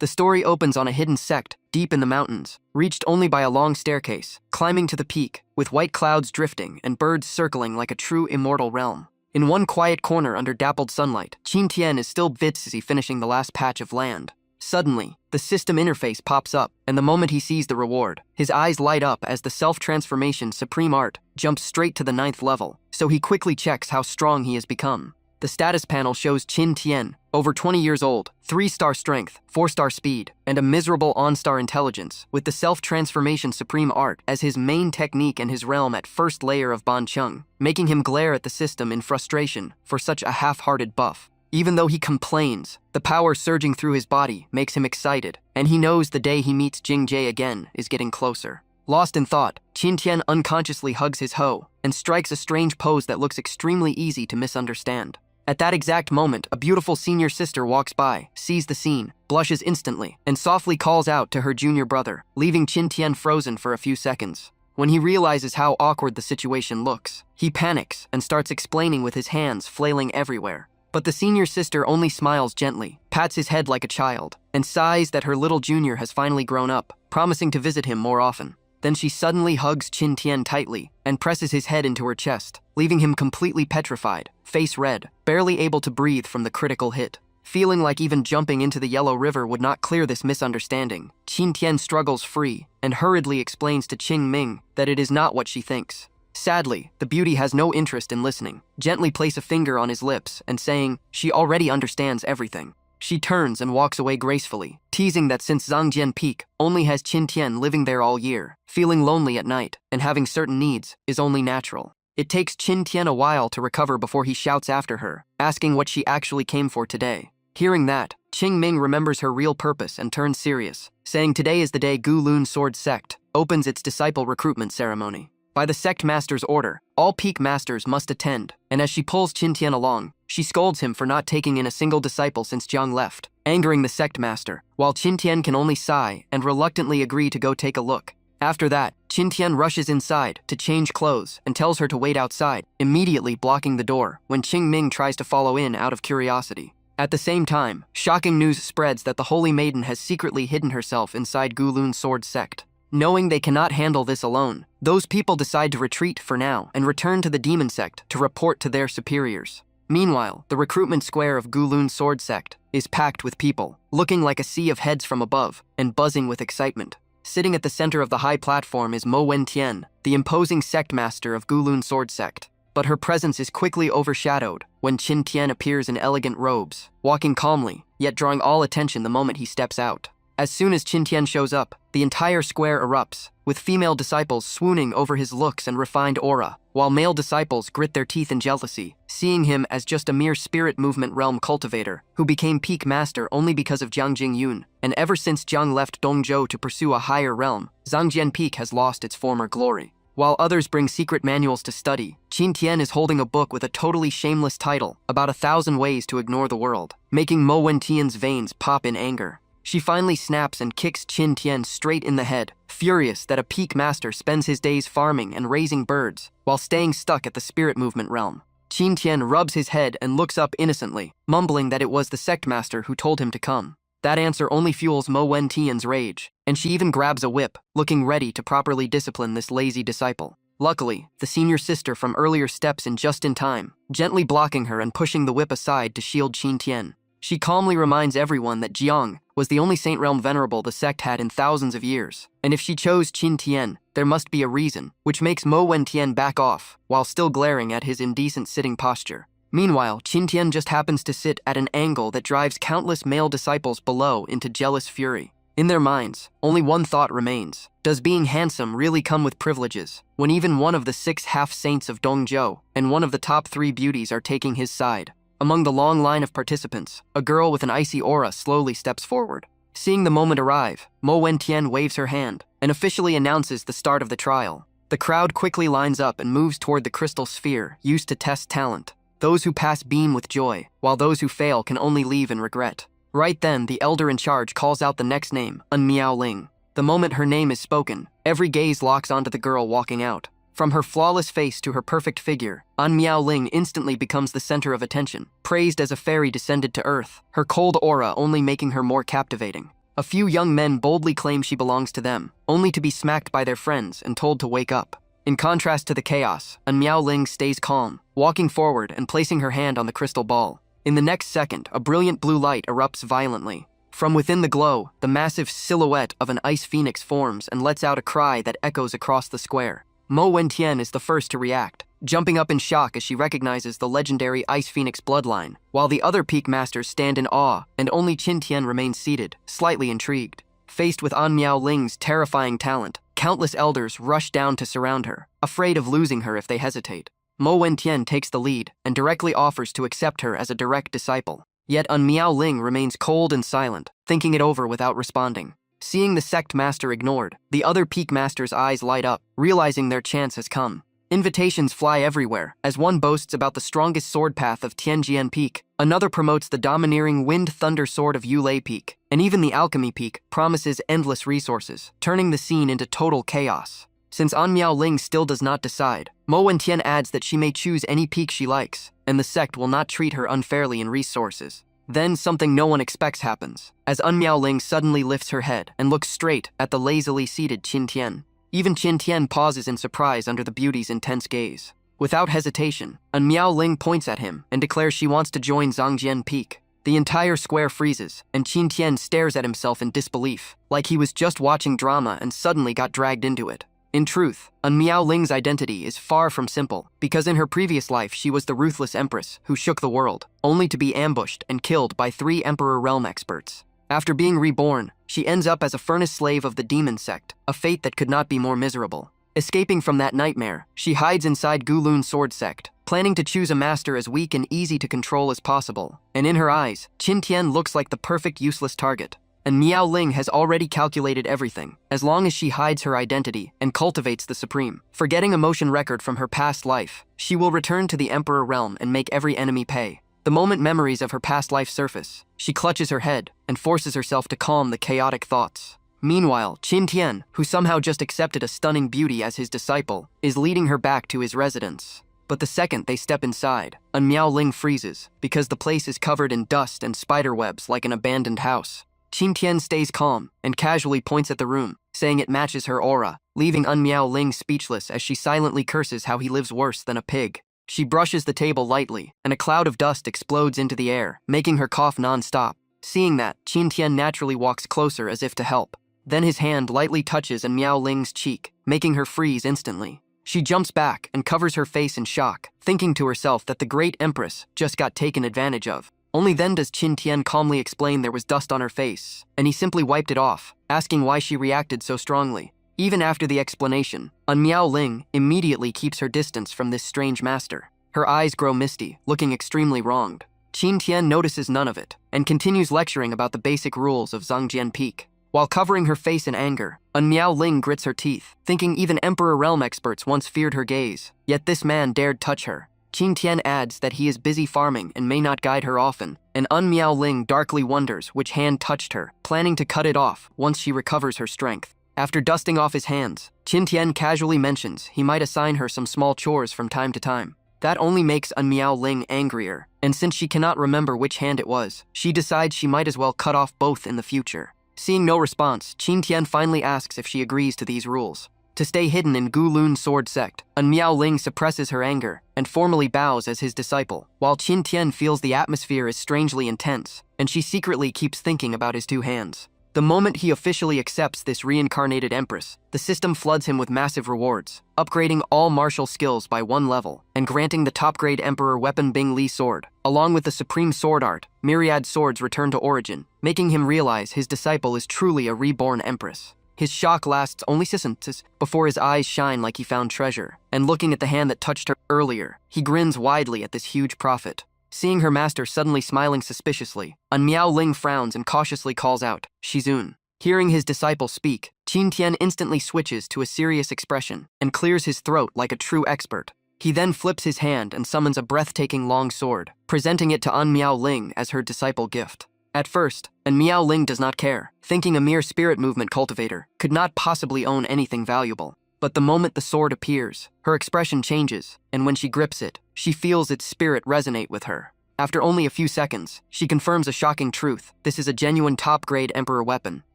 The story opens on a hidden sect, deep in the mountains, reached only by a long staircase, climbing to the peak, with white clouds drifting and birds circling like a true immortal realm. In one quiet corner under dappled sunlight, Qin Tian is still busy finishing the last patch of land. Suddenly, the system interface pops up, and the moment he sees the reward, his eyes light up as the self-transformation Supreme Art jumps straight to the 9th level, so he quickly checks how strong he has become. The status panel shows Qin Tian, over 20 years old, 3-star strength, 4-star speed, and a miserable on-star intelligence, with the self-transformation Supreme Art as his main technique and his realm at first layer of Ban Chung, making him glare at the system in frustration for such a half-hearted buff. Even though he complains, the power surging through his body makes him excited, and he knows the day he meets Jing Jie again is getting closer. Lost in thought, Qin Tian unconsciously hugs his hoe and strikes a strange pose that looks extremely easy to misunderstand. At that exact moment, a beautiful senior sister walks by, sees the scene, blushes instantly, and softly calls out to her junior brother, leaving Qin Tian frozen for a few seconds. When he realizes how awkward the situation looks, he panics and starts explaining with his hands flailing everywhere. But the senior sister only smiles gently, pats his head like a child, and sighs that her little junior has finally grown up, promising to visit him more often. Then she suddenly hugs Qin Tian tightly and presses his head into her chest, leaving him completely petrified, face red, barely able to breathe from the critical hit. Feeling like even jumping into the Yellow River would not clear this misunderstanding, Qin Tian struggles free and hurriedly explains to Qing Ming that it is not what she thinks. Sadly, the beauty has no interest in listening, gently place a finger on his lips and saying she already understands everything. She turns and walks away gracefully, teasing that since Zhangjian Peak only has Qin Tian living there all year, feeling lonely at night and having certain needs is only natural. It takes Qin Tian a while to recover before he shouts after her, asking what she actually came for today. Hearing that, Qing Ming remembers her real purpose and turns serious, saying today is the day Gu Lun Sword Sect opens its disciple recruitment ceremony. By the sect master's order, all peak masters must attend, and as she pulls Qin Tian along, she scolds him for not taking in a single disciple since Jiang left, angering the sect master, while Qin Tian can only sigh and reluctantly agree to go take a look. After that, Qin Tian rushes inside to change clothes and tells her to wait outside, immediately blocking the door when Qing Ming tries to follow in out of curiosity. At the same time, shocking news spreads that the Holy Maiden has secretly hidden herself inside Gu Lun Sword Sect. Knowing they cannot handle this alone, those people decide to retreat for now and return to the demon sect to report to their superiors. Meanwhile, the recruitment square of Gu Lun Sword Sect is packed with people, looking like a sea of heads from above and buzzing with excitement. Sitting at the center of the high platform is Mo Wentian, the imposing sect master of Gu Lun Sword Sect. But her presence is quickly overshadowed when Qin Tian appears in elegant robes, walking calmly, yet drawing all attention the moment he steps out. As soon as Qin Tian shows up, the entire square erupts, with female disciples swooning over his looks and refined aura, while male disciples grit their teeth in jealousy, seeing him as just a mere spirit movement realm cultivator who became peak master only because of Jiang Jingyun, and ever since Jiang left Dongzhou to pursue a higher realm, Zhangjian Peak has lost its former glory. While others bring secret manuals to study, Qin Tian is holding a book with a totally shameless title about 1,000 ways to ignore the world, making Mo Wentian's veins pop in anger. She finally snaps and kicks Qin Tian straight in the head, furious that a peak master spends his days farming and raising birds, while staying stuck at the spirit movement realm. Qin Tian rubs his head and looks up innocently, mumbling that it was the sect master who told him to come. That answer only fuels Mo Wentian's rage, and she even grabs a whip, looking ready to properly discipline this lazy disciple. Luckily, the senior sister from earlier steps in just in time, gently blocking her and pushing the whip aside to shield Qin Tian. She calmly reminds everyone that Jiang was the only Saint Realm venerable the sect had in thousands of years, and if she chose Qin Tian, there must be a reason, which makes Mo Wentian back off, while still glaring at his indecent sitting posture. Meanwhile, Qin Tian just happens to sit at an angle that drives countless male disciples below into jealous fury. In their minds, only one thought remains. Does being handsome really come with privileges, when even one of the 6 half-saints of Dongzhou and one of the top 3 beauties are taking his side? Among the long line of participants, a girl with an icy aura slowly steps forward. Seeing the moment arrive, Mo Wentian waves her hand and officially announces the start of the trial. The crowd quickly lines up and moves toward the crystal sphere used to test talent. Those who pass beam with joy, while those who fail can only leave in regret. Right then, the elder in charge calls out the next name, An Miao Ling. The moment her name is spoken, every gaze locks onto the girl walking out. From her flawless face to her perfect figure, An Miao Ling instantly becomes the center of attention, praised as a fairy descended to earth, her cold aura only making her more captivating. A few young men boldly claim she belongs to them, only to be smacked by their friends and told to wake up. In contrast to the chaos, Miaoling stays calm, walking forward and placing her hand on the crystal ball. In the next second, a brilliant blue light erupts violently. From within the glow, the massive silhouette of an ice phoenix forms and lets out a cry that echoes across the square. Mo Wentian is the first to react, jumping up in shock as she recognizes the legendary Ice Phoenix bloodline, while the other peak masters stand in awe and only Qin Tian remains seated, slightly intrigued. Faced with An Miaoling's terrifying talent, countless elders rush down to surround her, afraid of losing her if they hesitate. Mo Wentian takes the lead and directly offers to accept her as a direct disciple. Yet An Miaoling remains cold and silent, thinking it over without responding. Seeing the sect master ignored, the other peak master's eyes light up, realizing their chance has come. Invitations fly everywhere, as one boasts about the strongest sword path of Tianjian Peak, another promotes the domineering Wind Thunder Sword of Yulei Peak, and even the Alchemy Peak promises endless resources, turning the scene into total chaos. Since An Miaoling still does not decide, Mo Wentian adds that she may choose any peak she likes, and the sect will not treat her unfairly in resources. Then something no one expects happens, as An Miaoling suddenly lifts her head and looks straight at the lazily seated Qin Tian. Even Qin Tian pauses in surprise under the beauty's intense gaze. Without hesitation, An Miaoling points at him and declares she wants to join Zhangjian Peak. The entire square freezes, and Qin Tian stares at himself in disbelief, like he was just watching drama and suddenly got dragged into it. In truth, An Miaoling's identity is far from simple, because in her previous life she was the ruthless empress who shook the world, only to be ambushed and killed by 3 Emperor Realm experts. After being reborn, she ends up as a furnace slave of the demon sect, a fate that could not be more miserable. Escaping from that nightmare, she hides inside Gulun Sword Sect, planning to choose a master as weak and easy to control as possible. And in her eyes, Qin Tian looks like the perfect useless target. And Miaoling has already calculated everything, as long as she hides her identity and cultivates the supreme. Forgetting a motion record from her past life, she will return to the Emperor Realm and make every enemy pay. The moment memories of her past life surface, she clutches her head and forces herself to calm the chaotic thoughts. Meanwhile, Qin Tian, who somehow just accepted a stunning beauty as his disciple, is leading her back to his residence. But the second they step inside, An Miaoling freezes, because the place is covered in dust and spiderwebs like an abandoned house. Qin Tian stays calm and casually points at the room, saying it matches her aura, leaving An Miaoling speechless as she silently curses how he lives worse than a pig. She brushes the table lightly, and a cloud of dust explodes into the air, making her cough non-stop. Seeing that, Qin Tian naturally walks closer as if to help. Then his hand lightly touches An Miaoling's cheek, making her freeze instantly. She jumps back and covers her face in shock, thinking to herself that the great empress just got taken advantage of. Only then does Qin Tian calmly explain there was dust on her face, and he simply wiped it off, asking why she reacted so strongly. Even after the explanation, An Miaoling immediately keeps her distance from this strange master. Her eyes grow misty, looking extremely wronged. Qin Tian notices none of it, and continues lecturing about the basic rules of Zhangjian Peak. While covering her face in anger, An Miaoling grits her teeth, thinking even Emperor Realm experts once feared her gaze, yet this man dared touch her. Qin Tian adds that he is busy farming and may not guide her often, and An Miaoling darkly wonders which hand touched her, planning to cut it off once she recovers her strength. After dusting off his hands, Qin Tian casually mentions he might assign her some small chores from time to time. That only makes An Miaoling angrier, and since she cannot remember which hand it was, she decides she might as well cut off both in the future. Seeing no response, Qin Tian finally asks if she agrees to these rules. To stay hidden in Gulun Sword Sect, An Miaoling suppresses her anger and formally bows as his disciple, while Qin Tian feels the atmosphere is strangely intense, and she secretly keeps thinking about his 2 hands. The moment he officially accepts this reincarnated empress, the system floods him with massive rewards, upgrading all martial skills by 1 level, and granting the top-grade Emperor Weapon Bing Li Sword. Along with the Supreme Sword Art, myriad swords return to origin, making him realize his disciple is truly a reborn empress. His shock lasts only seconds before his eyes shine like he found treasure, and looking at the hand that touched her earlier, he grins widely at this huge profit. Seeing her master suddenly smiling suspiciously, An Miaoling frowns and cautiously calls out, "Shizun." Hearing his disciple speak, Qin Tian instantly switches to a serious expression and clears his throat like a true expert. He then flips his hand and summons a breathtaking long sword, presenting it to An Miaoling as her disciple gift. At first, An Miaoling does not care, thinking a mere spirit movement cultivator could not possibly own anything valuable. But the moment the sword appears, her expression changes, and when she grips it, she feels its spirit resonate with her. After only a few seconds, she confirms a shocking truth: this is a genuine top-grade Emperor weapon.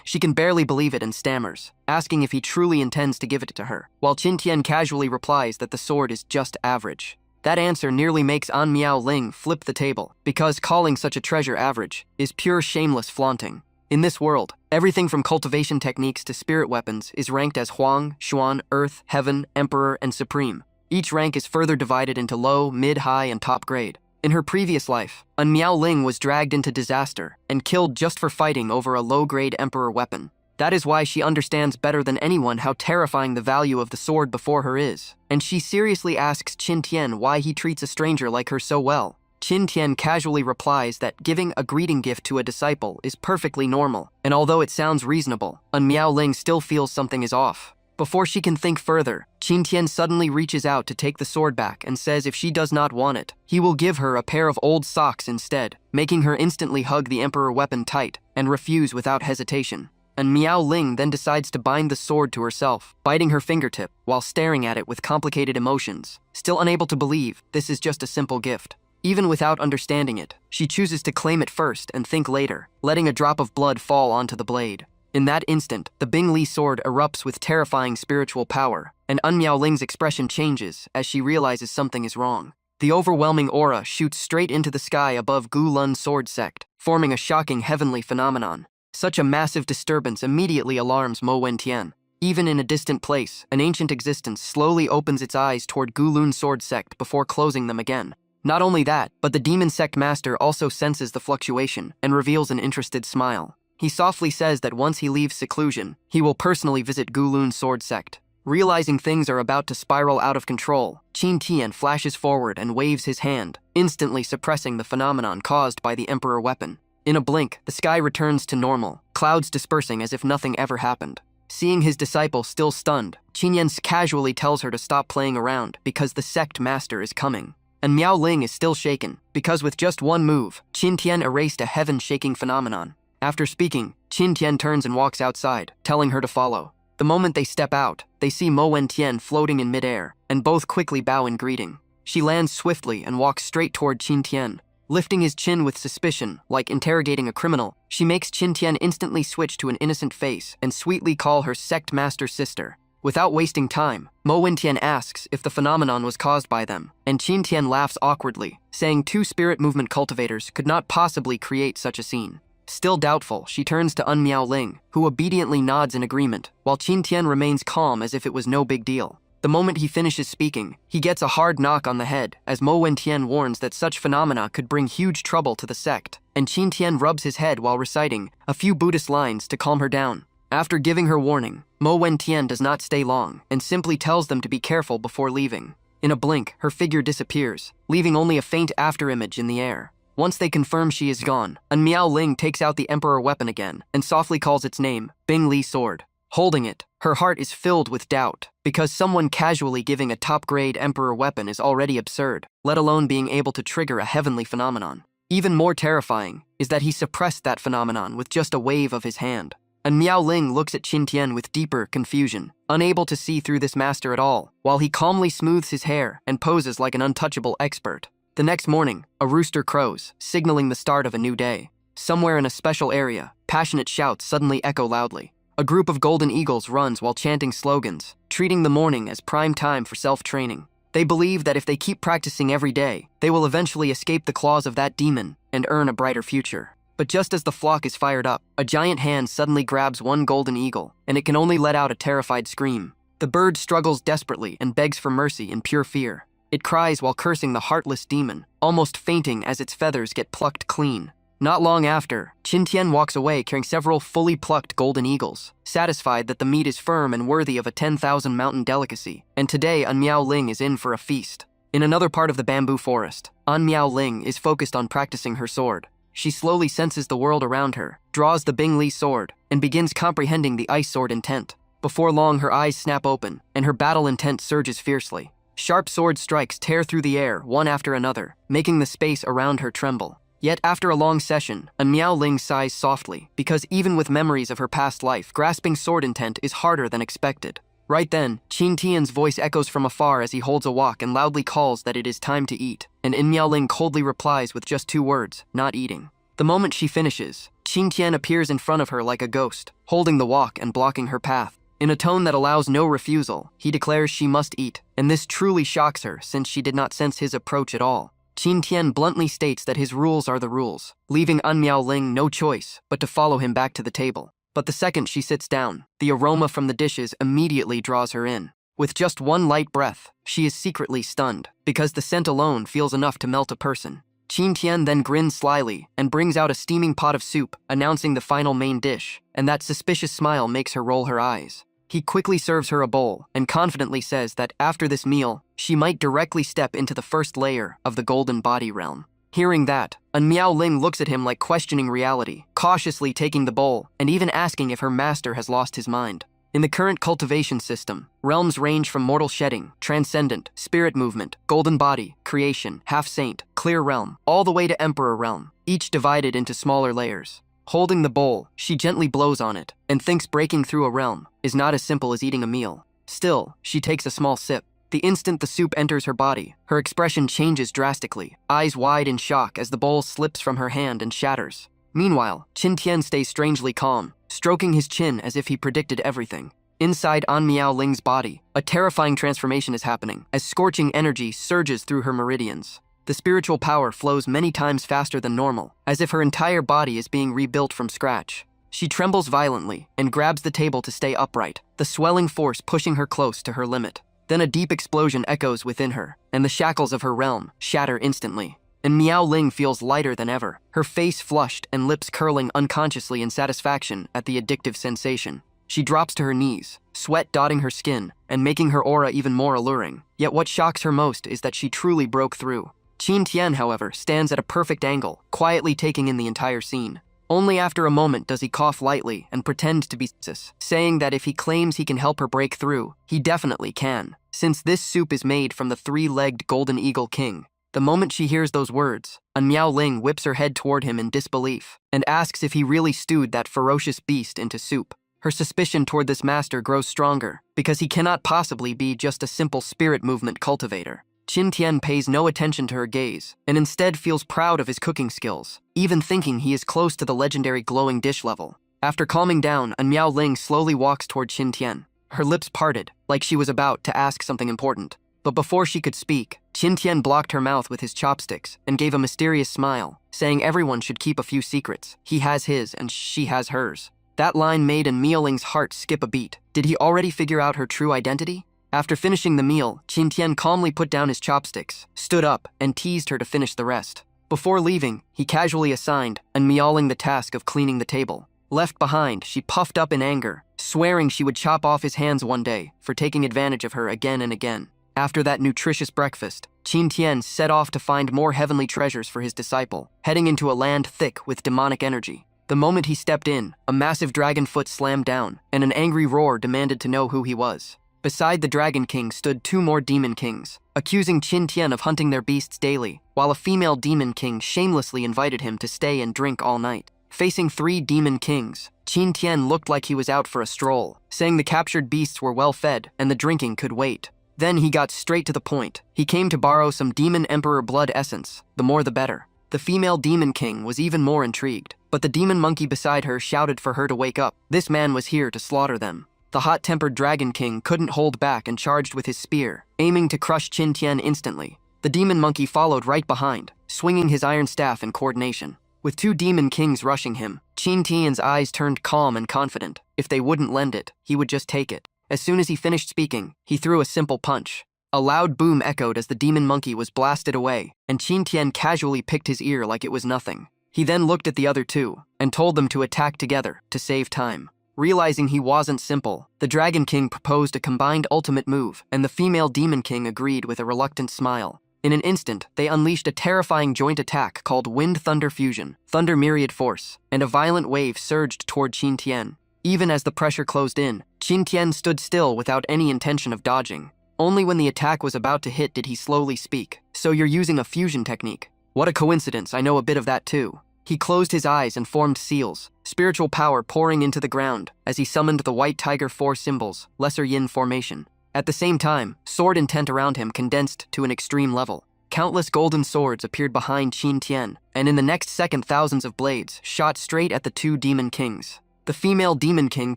She can barely believe it and stammers, asking if he truly intends to give it to her, while Qin Tian casually replies that the sword is just average. That answer nearly makes An Miao Ling flip the table, because calling such a treasure average is pure shameless flaunting. In this world, everything from cultivation techniques to spirit weapons is ranked as Huang, Xuan, Earth, Heaven, Emperor, and Supreme. Each rank is further divided into low, mid, high, and top grade. In her previous life, An Miao Ling was dragged into disaster and killed just for fighting over a low-grade Emperor weapon. That is why she understands better than anyone how terrifying the value of the sword before her is, and she seriously asks Qin Tian why he treats a stranger like her so well. Qin Tian casually replies that giving a greeting gift to a disciple is perfectly normal, and although it sounds reasonable, An Miao Ling still feels something is off. Before she can think further, Qin Tian suddenly reaches out to take the sword back and says if she does not want it, he will give her a pair of old socks instead, making her instantly hug the Emperor weapon tight and refuse without hesitation. And Miao Ling then decides to bind the sword to herself, biting her fingertip while staring at it with complicated emotions, still unable to believe this is just a simple gift. Even without understanding it, she chooses to claim it first and think later, letting a drop of blood fall onto the blade. In that instant, the Bing Li sword erupts with terrifying spiritual power, and An Miao Ling's expression changes as she realizes something is wrong. The overwhelming aura shoots straight into the sky above Gu Lun's sword sect, forming a shocking heavenly phenomenon. Such a massive disturbance immediately alarms Mo Wentian. Even in a distant place, an ancient existence slowly opens its eyes toward Gu Lun's sword sect before closing them again. Not only that, but the demon sect master also senses the fluctuation and reveals an interested smile. He softly says that once he leaves seclusion, he will personally visit Gu Lun's sword sect. Realizing things are about to spiral out of control, Qin Tian flashes forward and waves his hand, instantly suppressing the phenomenon caused by the Emperor weapon. In a blink, the sky returns to normal, clouds dispersing as if nothing ever happened. Seeing his disciple still stunned, Qin Tian casually tells her to stop playing around because the sect master is coming. And Miao Ling is still shaken, because with just one move, Qin Tian erased a heaven-shaking phenomenon. After speaking, Qin Tian turns and walks outside, telling her to follow. The moment they step out, they see Mo Wentian floating in midair, and both quickly bow in greeting. She lands swiftly and walks straight toward Qin Tian. Lifting his chin with suspicion, like interrogating a criminal, she makes Qin Tian instantly switch to an innocent face and sweetly call her sect master sister. Without wasting time, Mo Wentian asks if the phenomenon was caused by them, and Qin Tian laughs awkwardly, saying two spirit movement cultivators could not possibly create such a scene. Still doubtful, she turns to An Miao Ling, who obediently nods in agreement, while Qin Tian remains calm as if it was no big deal. The moment he finishes speaking, he gets a hard knock on the head as Mo Wentian warns that such phenomena could bring huge trouble to the sect, and Qin Tian rubs his head while reciting a few Buddhist lines to calm her down. After giving her warning, Mo Wentian does not stay long and simply tells them to be careful before leaving. In a blink, her figure disappears, leaving only a faint afterimage in the air. Once they confirm she is gone, An Miao Ling takes out the Emperor weapon again and softly calls its name, Bing Li Sword. Holding it, her heart is filled with doubt, because someone casually giving a top-grade Emperor weapon is already absurd, let alone being able to trigger a heavenly phenomenon. Even more terrifying is that he suppressed that phenomenon with just a wave of his hand. And Miao Ling looks at Qin Tian with deeper confusion, unable to see through this master at all, while he calmly smooths his hair and poses like an untouchable expert. The next morning, a rooster crows, signaling the start of a new day. Somewhere in a special area, passionate shouts suddenly echo loudly. A group of golden eagles runs while chanting slogans, treating the morning as prime time for self-training. They believe that if they keep practicing every day, they will eventually escape the claws of that demon and earn a brighter future. But just as the flock is fired up, a giant hand suddenly grabs one golden eagle, and it can only let out a terrified scream. The bird struggles desperately and begs for mercy in pure fear. It cries while cursing the heartless demon, almost fainting as its feathers get plucked clean. Not long after, Qin Tian walks away carrying several fully plucked golden eagles, satisfied that the meat is firm and worthy of a 10,000 mountain delicacy, and today An Miao Ling is in for a feast. In another part of the bamboo forest, An Miao Ling is focused on practicing her sword. She slowly senses the world around her, draws the Bing Li sword, and begins comprehending the ice sword intent. Before long, her eyes snap open, and her battle intent surges fiercely. Sharp sword strikes tear through the air, one after another, making the space around her tremble. Yet after a long session, An Miao Ling sighs softly, because even with memories of her past life, grasping sword intent is harder than expected. Right then, Qin Tian's voice echoes from afar as he holds a wok and loudly calls that it is time to eat, and An Miao Ling coldly replies with just two words, not eating. The moment she finishes, Qin Tian appears in front of her like a ghost, holding the wok and blocking her path. In a tone that allows no refusal, he declares she must eat, and this truly shocks her since she did not sense his approach at all. Qin Tian bluntly states that his rules are the rules, leaving An Miaoling no choice but to follow him back to the table. But the second she sits down, the aroma from the dishes immediately draws her in. With just one light breath, she is secretly stunned, because the scent alone feels enough to melt a person. Qin Tian then grins slyly and brings out a steaming pot of soup, announcing the final main dish, and that suspicious smile makes her roll her eyes. He quickly serves her a bowl and confidently says that after this meal, she might directly step into the first layer of the golden body realm. Hearing that, An Miaoling looks at him like questioning reality, cautiously taking the bowl and even asking if her master has lost his mind. In the current cultivation system, realms range from mortal shedding, transcendent, spirit movement, golden body, creation, half-saint, clear realm, all the way to emperor realm, each divided into smaller layers. Holding the bowl, she gently blows on it and thinks breaking through a realm is not as simple as eating a meal. Still, she takes a small sip. The instant the soup enters her body, her expression changes drastically, eyes wide in shock as the bowl slips from her hand and shatters. Meanwhile, Qin Tian stays strangely calm, stroking his chin as if he predicted everything. Inside An Miaoling's body, a terrifying transformation is happening as scorching energy surges through her meridians. The spiritual power flows many times faster than normal, as if her entire body is being rebuilt from scratch. She trembles violently and grabs the table to stay upright, the swelling force pushing her close to her limit. Then a deep explosion echoes within her, and the shackles of her realm shatter instantly. And Miaoling feels lighter than ever, her face flushed and lips curling unconsciously in satisfaction at the addictive sensation. She drops to her knees, sweat dotting her skin and making her aura even more alluring. Yet what shocks her most is that she truly broke through. Qin Tian, however, stands at a perfect angle, quietly taking in the entire scene. Only after a moment does he cough lightly and pretend to be saying that if he claims he can help her break through, he definitely can, since this soup is made from the three-legged golden eagle king. The moment she hears those words, An Miaoling whips her head toward him in disbelief and asks if he really stewed that ferocious beast into soup. Her suspicion toward this master grows stronger because he cannot possibly be just a simple spirit movement cultivator. Qin Tian pays no attention to her gaze and instead feels proud of his cooking skills, even thinking he is close to the legendary glowing dish level. After calming down, An Miaoling slowly walks toward Qin Tian, her lips parted like she was about to ask something important. But before she could speak, Qin Tian blocked her mouth with his chopsticks and gave a mysterious smile, saying everyone should keep a few secrets. He has his and she has hers. That line made An Miaoling's heart skip a beat. Did he already figure out her true identity? After finishing the meal, Qin Tian calmly put down his chopsticks, stood up, and teased her to finish the rest. Before leaving, he casually assigned An Miaoling the task of cleaning the table. Left behind, she puffed up in anger, swearing she would chop off his hands one day for taking advantage of her again and again. After that nutritious breakfast, Qin Tian set off to find more heavenly treasures for his disciple, heading into a land thick with demonic energy. The moment he stepped in, a massive dragon foot slammed down, and an angry roar demanded to know who he was. Beside the Dragon King stood two more Demon Kings, accusing Qin Tian of hunting their beasts daily, while a female Demon King shamelessly invited him to stay and drink all night. Facing three Demon Kings, Qin Tian looked like he was out for a stroll, saying the captured beasts were well fed and the drinking could wait. Then he got straight to the point. He came to borrow some Demon Emperor blood essence, the more the better. The female Demon King was even more intrigued, but the demon monkey beside her shouted for her to wake up. This man was here to slaughter them. The hot-tempered Dragon King couldn't hold back and charged with his spear, aiming to crush Qin Tian instantly. The demon monkey followed right behind, swinging his iron staff in coordination. With two Demon Kings rushing him, Qin Tian's eyes turned calm and confident. If they wouldn't lend it, he would just take it. As soon as he finished speaking, he threw a simple punch. A loud boom echoed as the demon monkey was blasted away, and Qin Tian casually picked his ear like it was nothing. He then looked at the other two and told them to attack together to save time. Realizing he wasn't simple, the Dragon King proposed a combined ultimate move, and the female Demon King agreed with a reluctant smile. In an instant, they unleashed a terrifying joint attack called Wind Thunder Fusion, Thunder Myriad Force, and a violent wave surged toward Qin Tian. Even as the pressure closed in, Qin Tian stood still without any intention of dodging. Only when the attack was about to hit did he slowly speak. "So you're using a fusion technique. What a coincidence, I know a bit of that too." He closed his eyes and formed seals, spiritual power pouring into the ground as he summoned the White Tiger Four Symbols, Lesser Yin formation. At the same time, sword intent around him condensed to an extreme level. Countless golden swords appeared behind Qin Tian, and in the next second thousands of blades shot straight at the two demon kings. The female demon king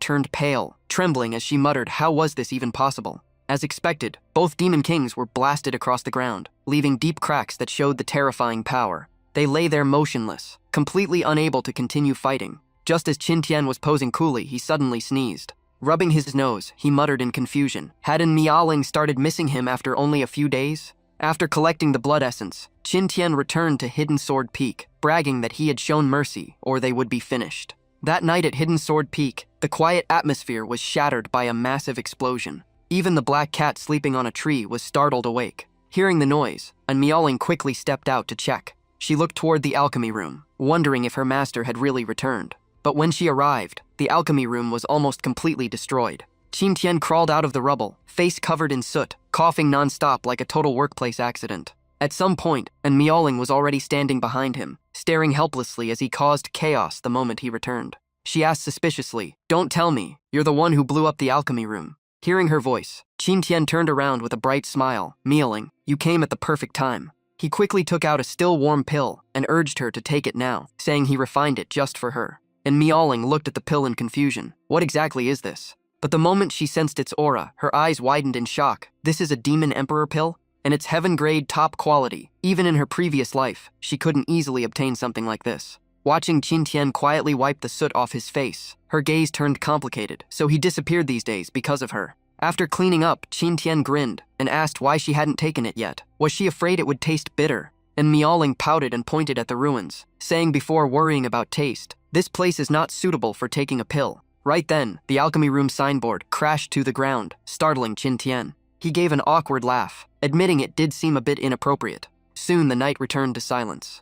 turned pale, trembling as she muttered, how was this even possible? As expected, both demon kings were blasted across the ground, leaving deep cracks that showed the terrifying power. They lay there motionless, completely unable to continue fighting. Just as Qin Tian was posing coolly, he suddenly sneezed. Rubbing his nose, he muttered in confusion. Hadn't Miaoling started missing him after only a few days? After collecting the blood essence, Qin Tian returned to Hidden Sword Peak, bragging that he had shown mercy, or they would be finished. That night at Hidden Sword Peak, the quiet atmosphere was shattered by a massive explosion. Even the black cat sleeping on a tree was startled awake. Hearing the noise, Miaoling quickly stepped out to check. She looked toward the alchemy room, wondering if her master had really returned. But when she arrived, the alchemy room was almost completely destroyed. Qin Tian crawled out of the rubble, face covered in soot, coughing non-stop like a total workplace accident. At some point, Miaoling was already standing behind him, staring helplessly as he caused chaos the moment he returned. She asked suspiciously, don't tell me, you're the one who blew up the alchemy room. Hearing her voice, Qin Tian turned around with a bright smile. Miaoling, you came at the perfect time. He quickly took out a still warm pill and urged her to take it now, saying he refined it just for her. And Miaoling looked at the pill in confusion. What exactly is this? But the moment she sensed its aura, her eyes widened in shock. This is a demon emperor pill? And it's heaven-grade top quality. Even in her previous life, she couldn't easily obtain something like this. Watching Qin Tian quietly wipe the soot off his face, her gaze turned complicated, so he disappeared these days because of her. After cleaning up, Qin Tian grinned and asked why she hadn't taken it yet. Was she afraid it would taste bitter? And Miaoling pouted and pointed at the ruins, saying before worrying about taste, this place is not suitable for taking a pill. Right then, the alchemy room signboard crashed to the ground, startling Qin Tian. He gave an awkward laugh, admitting it did seem a bit inappropriate. Soon the night returned to silence.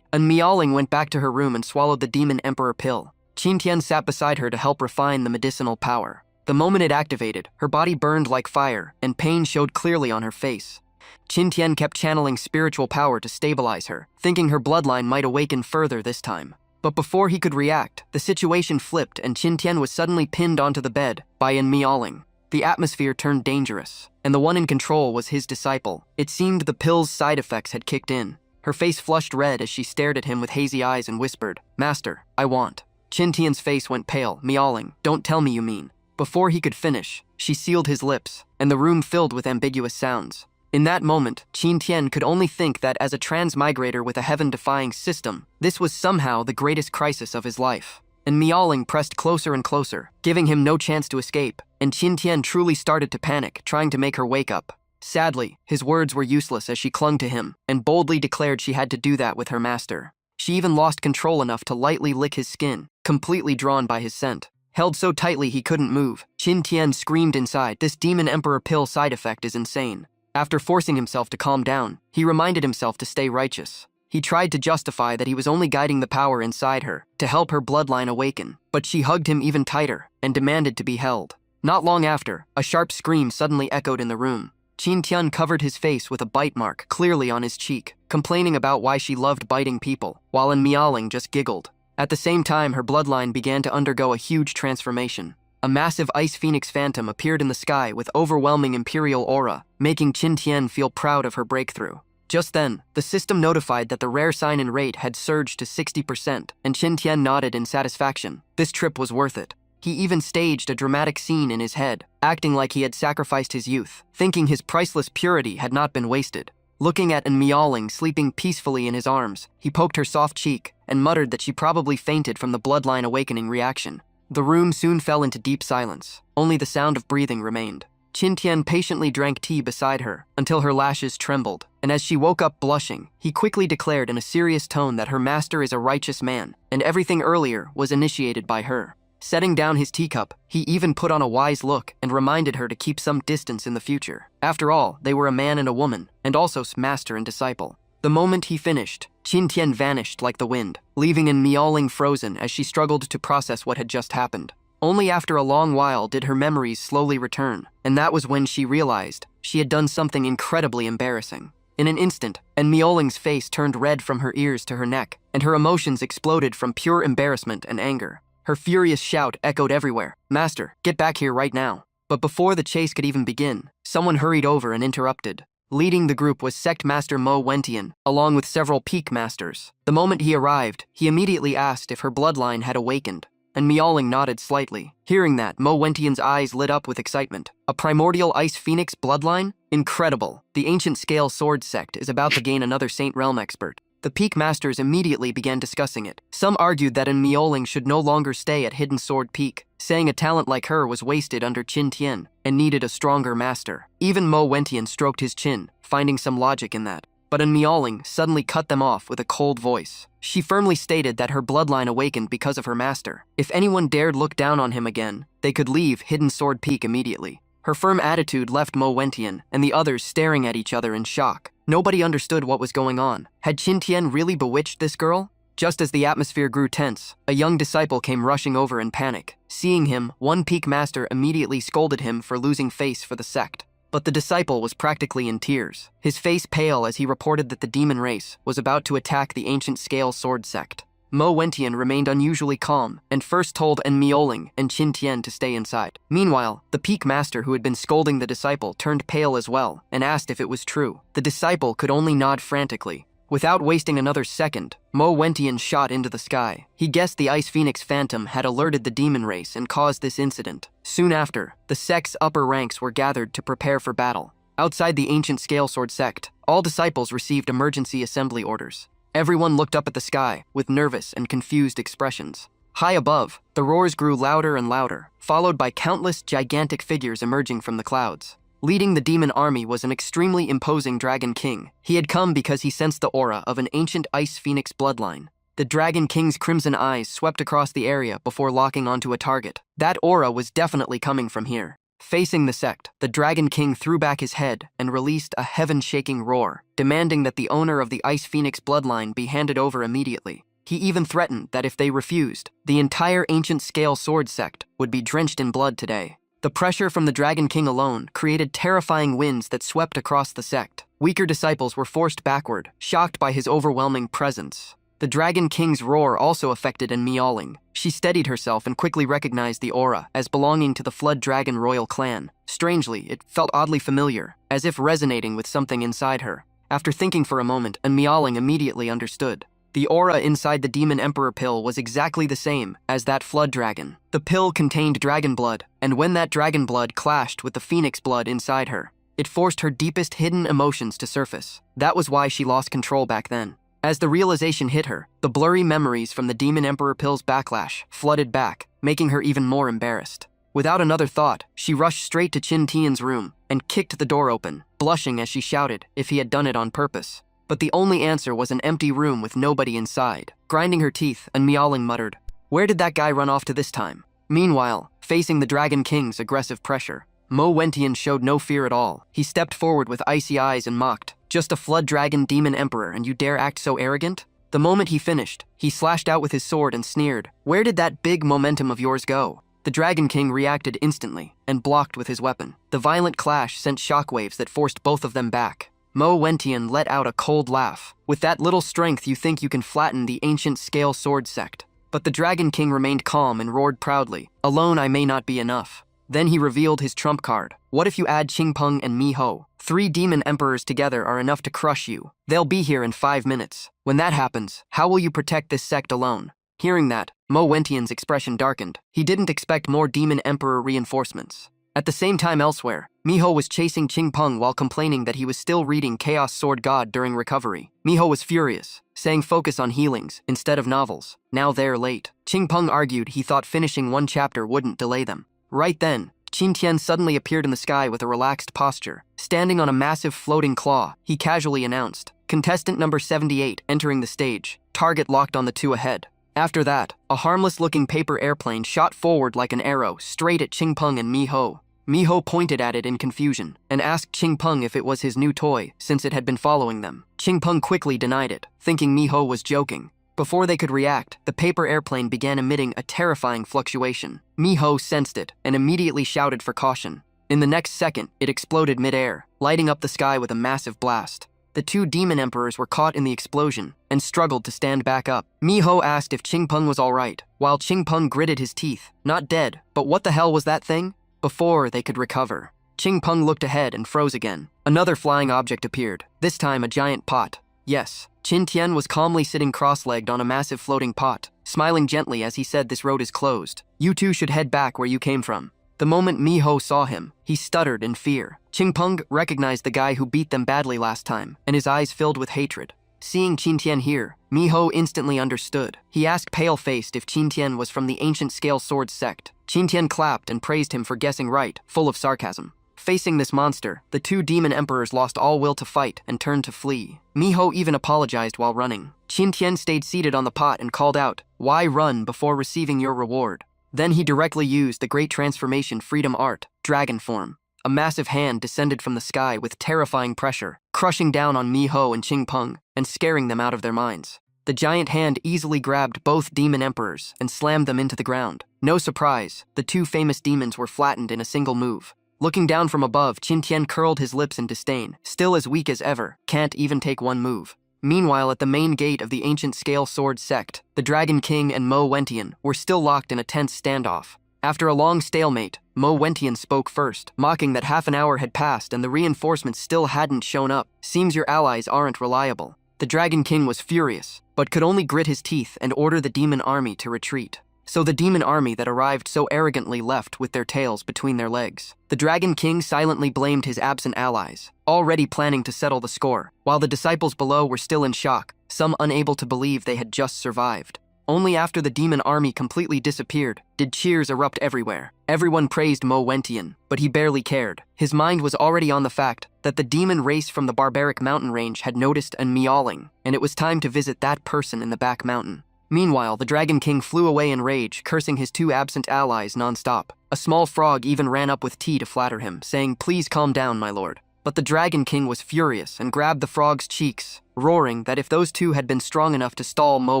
And Miaoling went back to her room and swallowed the demon emperor pill. Qin Tian sat beside her to help refine the medicinal power. The moment it activated, her body burned like fire, and pain showed clearly on her face. Qin Tian kept channeling spiritual power to stabilize her, thinking her bloodline might awaken further this time. But before he could react, the situation flipped and Qin Tian was suddenly pinned onto the bed by Miaoling. The atmosphere turned dangerous, and the one in control was his disciple. It seemed the pill's side effects had kicked in. Her face flushed red as she stared at him with hazy eyes and whispered, Master, I want. Qin Tian's face went pale. Miaoling, don't tell me you mean. Before he could finish, she sealed his lips, and the room filled with ambiguous sounds. In that moment, Qin Tian could only think that as a transmigrator with a heaven-defying system, this was somehow the greatest crisis of his life. And Miaoling pressed closer and closer, giving him no chance to escape, and Qin Tian truly started to panic, trying to make her wake up. Sadly, his words were useless as she clung to him, and boldly declared she had to do that with her master. She even lost control enough to lightly lick his skin, completely drawn by his scent. Held so tightly he couldn't move, Qin Tian screamed inside, this demon emperor pill side effect is insane. After forcing himself to calm down, he reminded himself to stay righteous. He tried to justify that he was only guiding the power inside her to help her bloodline awaken, but she hugged him even tighter and demanded to be held. Not long after, a sharp scream suddenly echoed in the room. Qin Tian covered his face with a bite mark clearly on his cheek, complaining about why she loved biting people, while Miaoling just giggled. At the same time, her bloodline began to undergo a huge transformation. A massive ice phoenix phantom appeared in the sky with overwhelming imperial aura, making Qin Tian feel proud of her breakthrough. Just then, the system notified that the rare sign in rate had surged to 60%, and Qin Tian nodded in satisfaction. This trip was worth it. He even staged a dramatic scene in his head, acting like he had sacrificed his youth, thinking his priceless purity had not been wasted. Looking at Miaoling sleeping peacefully in his arms, he poked her soft cheek and muttered that she probably fainted from the bloodline awakening reaction. The room soon fell into deep silence. Only the sound of breathing remained. Qin Tian patiently drank tea beside her until her lashes trembled, and as she woke up blushing, he quickly declared in a serious tone that her master is a righteous man, and everything earlier was initiated by her. Setting down his teacup, he even put on a wise look and reminded her to keep some distance in the future. After all, they were a man and a woman, and also master and disciple. The moment he finished, Qin Tian vanished like the wind, leaving Miaoling frozen as she struggled to process what had just happened. Only after a long while did her memories slowly return, and that was when she realized she had done something incredibly embarrassing. In an instant, Miaoling's face turned red from her ears to her neck, and her emotions exploded from pure embarrassment and anger. Her furious shout echoed everywhere, Master, get back here right now. But before the chase could even begin, someone hurried over and interrupted. Leading the group was Sect Master Mo Wentian, along with several Peak Masters. The moment he arrived, he immediately asked if her bloodline had awakened, and Miaoling nodded slightly. Hearing that, Mo Wentian's eyes lit up with excitement. A primordial Ice Phoenix bloodline? Incredible! The Ancient Scale Sword Sect is about to gain another Saint Realm expert. The Peak Masters immediately began discussing it. Some argued that Miaoling should no longer stay at Hidden Sword Peak, saying a talent like her was wasted under Qin Tian and needed a stronger master. Even Mo Wentian stroked his chin, finding some logic in that. But Miaoling suddenly cut them off with a cold voice. She firmly stated that her bloodline awakened because of her master. If anyone dared look down on him again, they could leave Hidden Sword Peak immediately. Her firm attitude left Mo Wentian and the others staring at each other in shock. Nobody understood what was going on. Had Qin Tian really bewitched this girl? Just as the atmosphere grew tense, a young disciple came rushing over in panic. Seeing him, one Peak Master immediately scolded him for losing face for the sect. But the disciple was practically in tears, his face pale as he reported that the demon race was about to attack the Ancient Scale Sword Sect. Mo Wentian remained unusually calm and first told Miaoling and Qin Tian to stay inside. Meanwhile, the Peak Master who had been scolding the disciple turned pale as well and asked if it was true. The disciple could only nod frantically. Without wasting another second, Mo Wentian shot into the sky. He guessed the Ice Phoenix Phantom had alerted the demon race and caused this incident. Soon after, the sect's upper ranks were gathered to prepare for battle. Outside the Ancient Scale Sword Sect, all disciples received emergency assembly orders. Everyone looked up at the sky with nervous and confused expressions. High above, the roars grew louder and louder, followed by countless gigantic figures emerging from the clouds. Leading the demon army was an extremely imposing Dragon King. He had come because he sensed the aura of an ancient Ice Phoenix bloodline. The Dragon King's crimson eyes swept across the area before locking onto a target. That aura was definitely coming from here. Facing the sect, the Dragon King threw back his head and released a heaven-shaking roar, demanding that the owner of the Ice Phoenix bloodline be handed over immediately. He even threatened that if they refused, the entire Ancient Scale Sword Sect would be drenched in blood today. The pressure from the Dragon King alone created terrifying winds that swept across the sect. Weaker disciples were forced backward, shocked by his overwhelming presence. The Dragon King's roar also affected Miaoling. She steadied herself and quickly recognized the aura as belonging to the Flood Dragon royal clan. Strangely, it felt oddly familiar, as if resonating with something inside her. After thinking for a moment, Miaoling immediately understood. The aura inside the Demon Emperor pill was exactly the same as that Flood Dragon. The pill contained dragon blood, and when that dragon blood clashed with the phoenix blood inside her, it forced her deepest hidden emotions to surface. That was why she lost control back then. As the realization hit her, the blurry memories from the Demon Emperor pill's backlash flooded back, making her even more embarrassed. Without another thought, she rushed straight to Qin Tian's room and kicked the door open, blushing as she shouted if he had done it on purpose. But the only answer was an empty room with nobody inside. Grinding her teeth, Miaoling muttered, "Where did that guy run off to this time?" Meanwhile, facing the Dragon King's aggressive pressure, Mo Wentian showed no fear at all. He stepped forward with icy eyes and mocked, "Just a Flood Dragon Demon Emperor and you dare act so arrogant?" The moment he finished, he slashed out with his sword and sneered, "Where did that big momentum of yours go?" The Dragon King reacted instantly and blocked with his weapon. The violent clash sent shockwaves that forced both of them back. Mo Wentian let out a cold laugh. "With that little strength you think you can flatten the Ancient Scale Sword Sect." But the Dragon King remained calm and roared proudly, "Alone I may not be enough." Then he revealed his trump card. "What if you add Qingpeng and Miho? 3 demon emperors together are enough to crush you. They'll be here in 5 minutes. When that happens, how will you protect this sect alone?" Hearing that, Mo Wentian's expression darkened. He didn't expect more demon emperor reinforcements. At the same time elsewhere, Miho was chasing Qingpeng while complaining that he was still reading Chaos Sword God during recovery. Miho was furious, saying focus on healings instead of novels. Now they're late. Qingpeng argued he thought finishing 1 chapter wouldn't delay them. Right then, Qin Tian suddenly appeared in the sky with a relaxed posture. Standing on a massive floating claw, he casually announced, "Contestant number 78 entering the stage. Target locked on the 2 ahead." After that, a harmless-looking paper airplane shot forward like an arrow straight at Qingpeng and Miho. Miho pointed at it in confusion and asked Qingpeng if it was his new toy since it had been following them. Qingpeng quickly denied it, thinking Miho was joking. Before they could react, the paper airplane began emitting a terrifying fluctuation. Miho sensed it and immediately shouted for caution. In the next second, it exploded mid-air, lighting up the sky with a massive blast. The 2 demon emperors were caught in the explosion and struggled to stand back up. Miho asked if Qingpeng was all right, while Qingpeng gritted his teeth. Not dead, but what the hell was that thing? Before they could recover, Qing Peng looked ahead and froze again. Another flying object appeared, this time a giant pot. Yes, Qin Tian was calmly sitting cross-legged on a massive floating pot, smiling gently as he said, "This road is closed. You two should head back where you came from." The moment Mi Ho saw him, he stuttered in fear. Qing Peng recognized the guy who beat them badly last time, and his eyes filled with hatred. Seeing Qin Tian here, Mi Ho instantly understood. He asked pale-faced if Qin Tian was from the ancient scale sword sect. Qin Tian clapped and praised him for guessing right, full of sarcasm. Facing this monster, the two demon emperors lost all will to fight and turned to flee. Mi Ho even apologized while running. Qin Tian stayed seated on the pot and called out, "Why run before receiving your reward?" Then he directly used the great transformation freedom art, dragon form. A massive hand descended from the sky with terrifying pressure, crushing down on Mi Ho and Qing Peng and scaring them out of their minds. The giant hand easily grabbed both demon emperors and slammed them into the ground. No surprise, the two famous demons were flattened in a single move. Looking down from above, Qin Tian curled his lips in disdain. Still as weak as ever, can't even take one move. Meanwhile, at the main gate of the ancient scale sword sect, the Dragon King and Mo Wentian were still locked in a tense standoff. After a long stalemate, Mo Wentian spoke first, mocking that half an hour had passed and the reinforcements still hadn't shown up. "Seems your allies aren't reliable." The Dragon King was furious, but could only grit his teeth and order the demon army to retreat. So the demon army that arrived so arrogantly left with their tails between their legs. The Dragon King silently blamed his absent allies, already planning to settle the score, while the disciples below were still in shock, some unable to believe they had just survived. Only after the demon army completely disappeared did cheers erupt everywhere. Everyone praised Mo Wentian, but he barely cared. His mind was already on the fact that the demon race from the barbaric mountain range had noticed a meowling, and it was time to visit that person in the back mountain. Meanwhile, the Dragon King flew away in rage, cursing his two absent allies nonstop. A small frog even ran up with tea to flatter him, saying, "Please calm down, my lord." But the Dragon King was furious and grabbed the frog's cheeks, roaring that if those two had been strong enough to stall Mo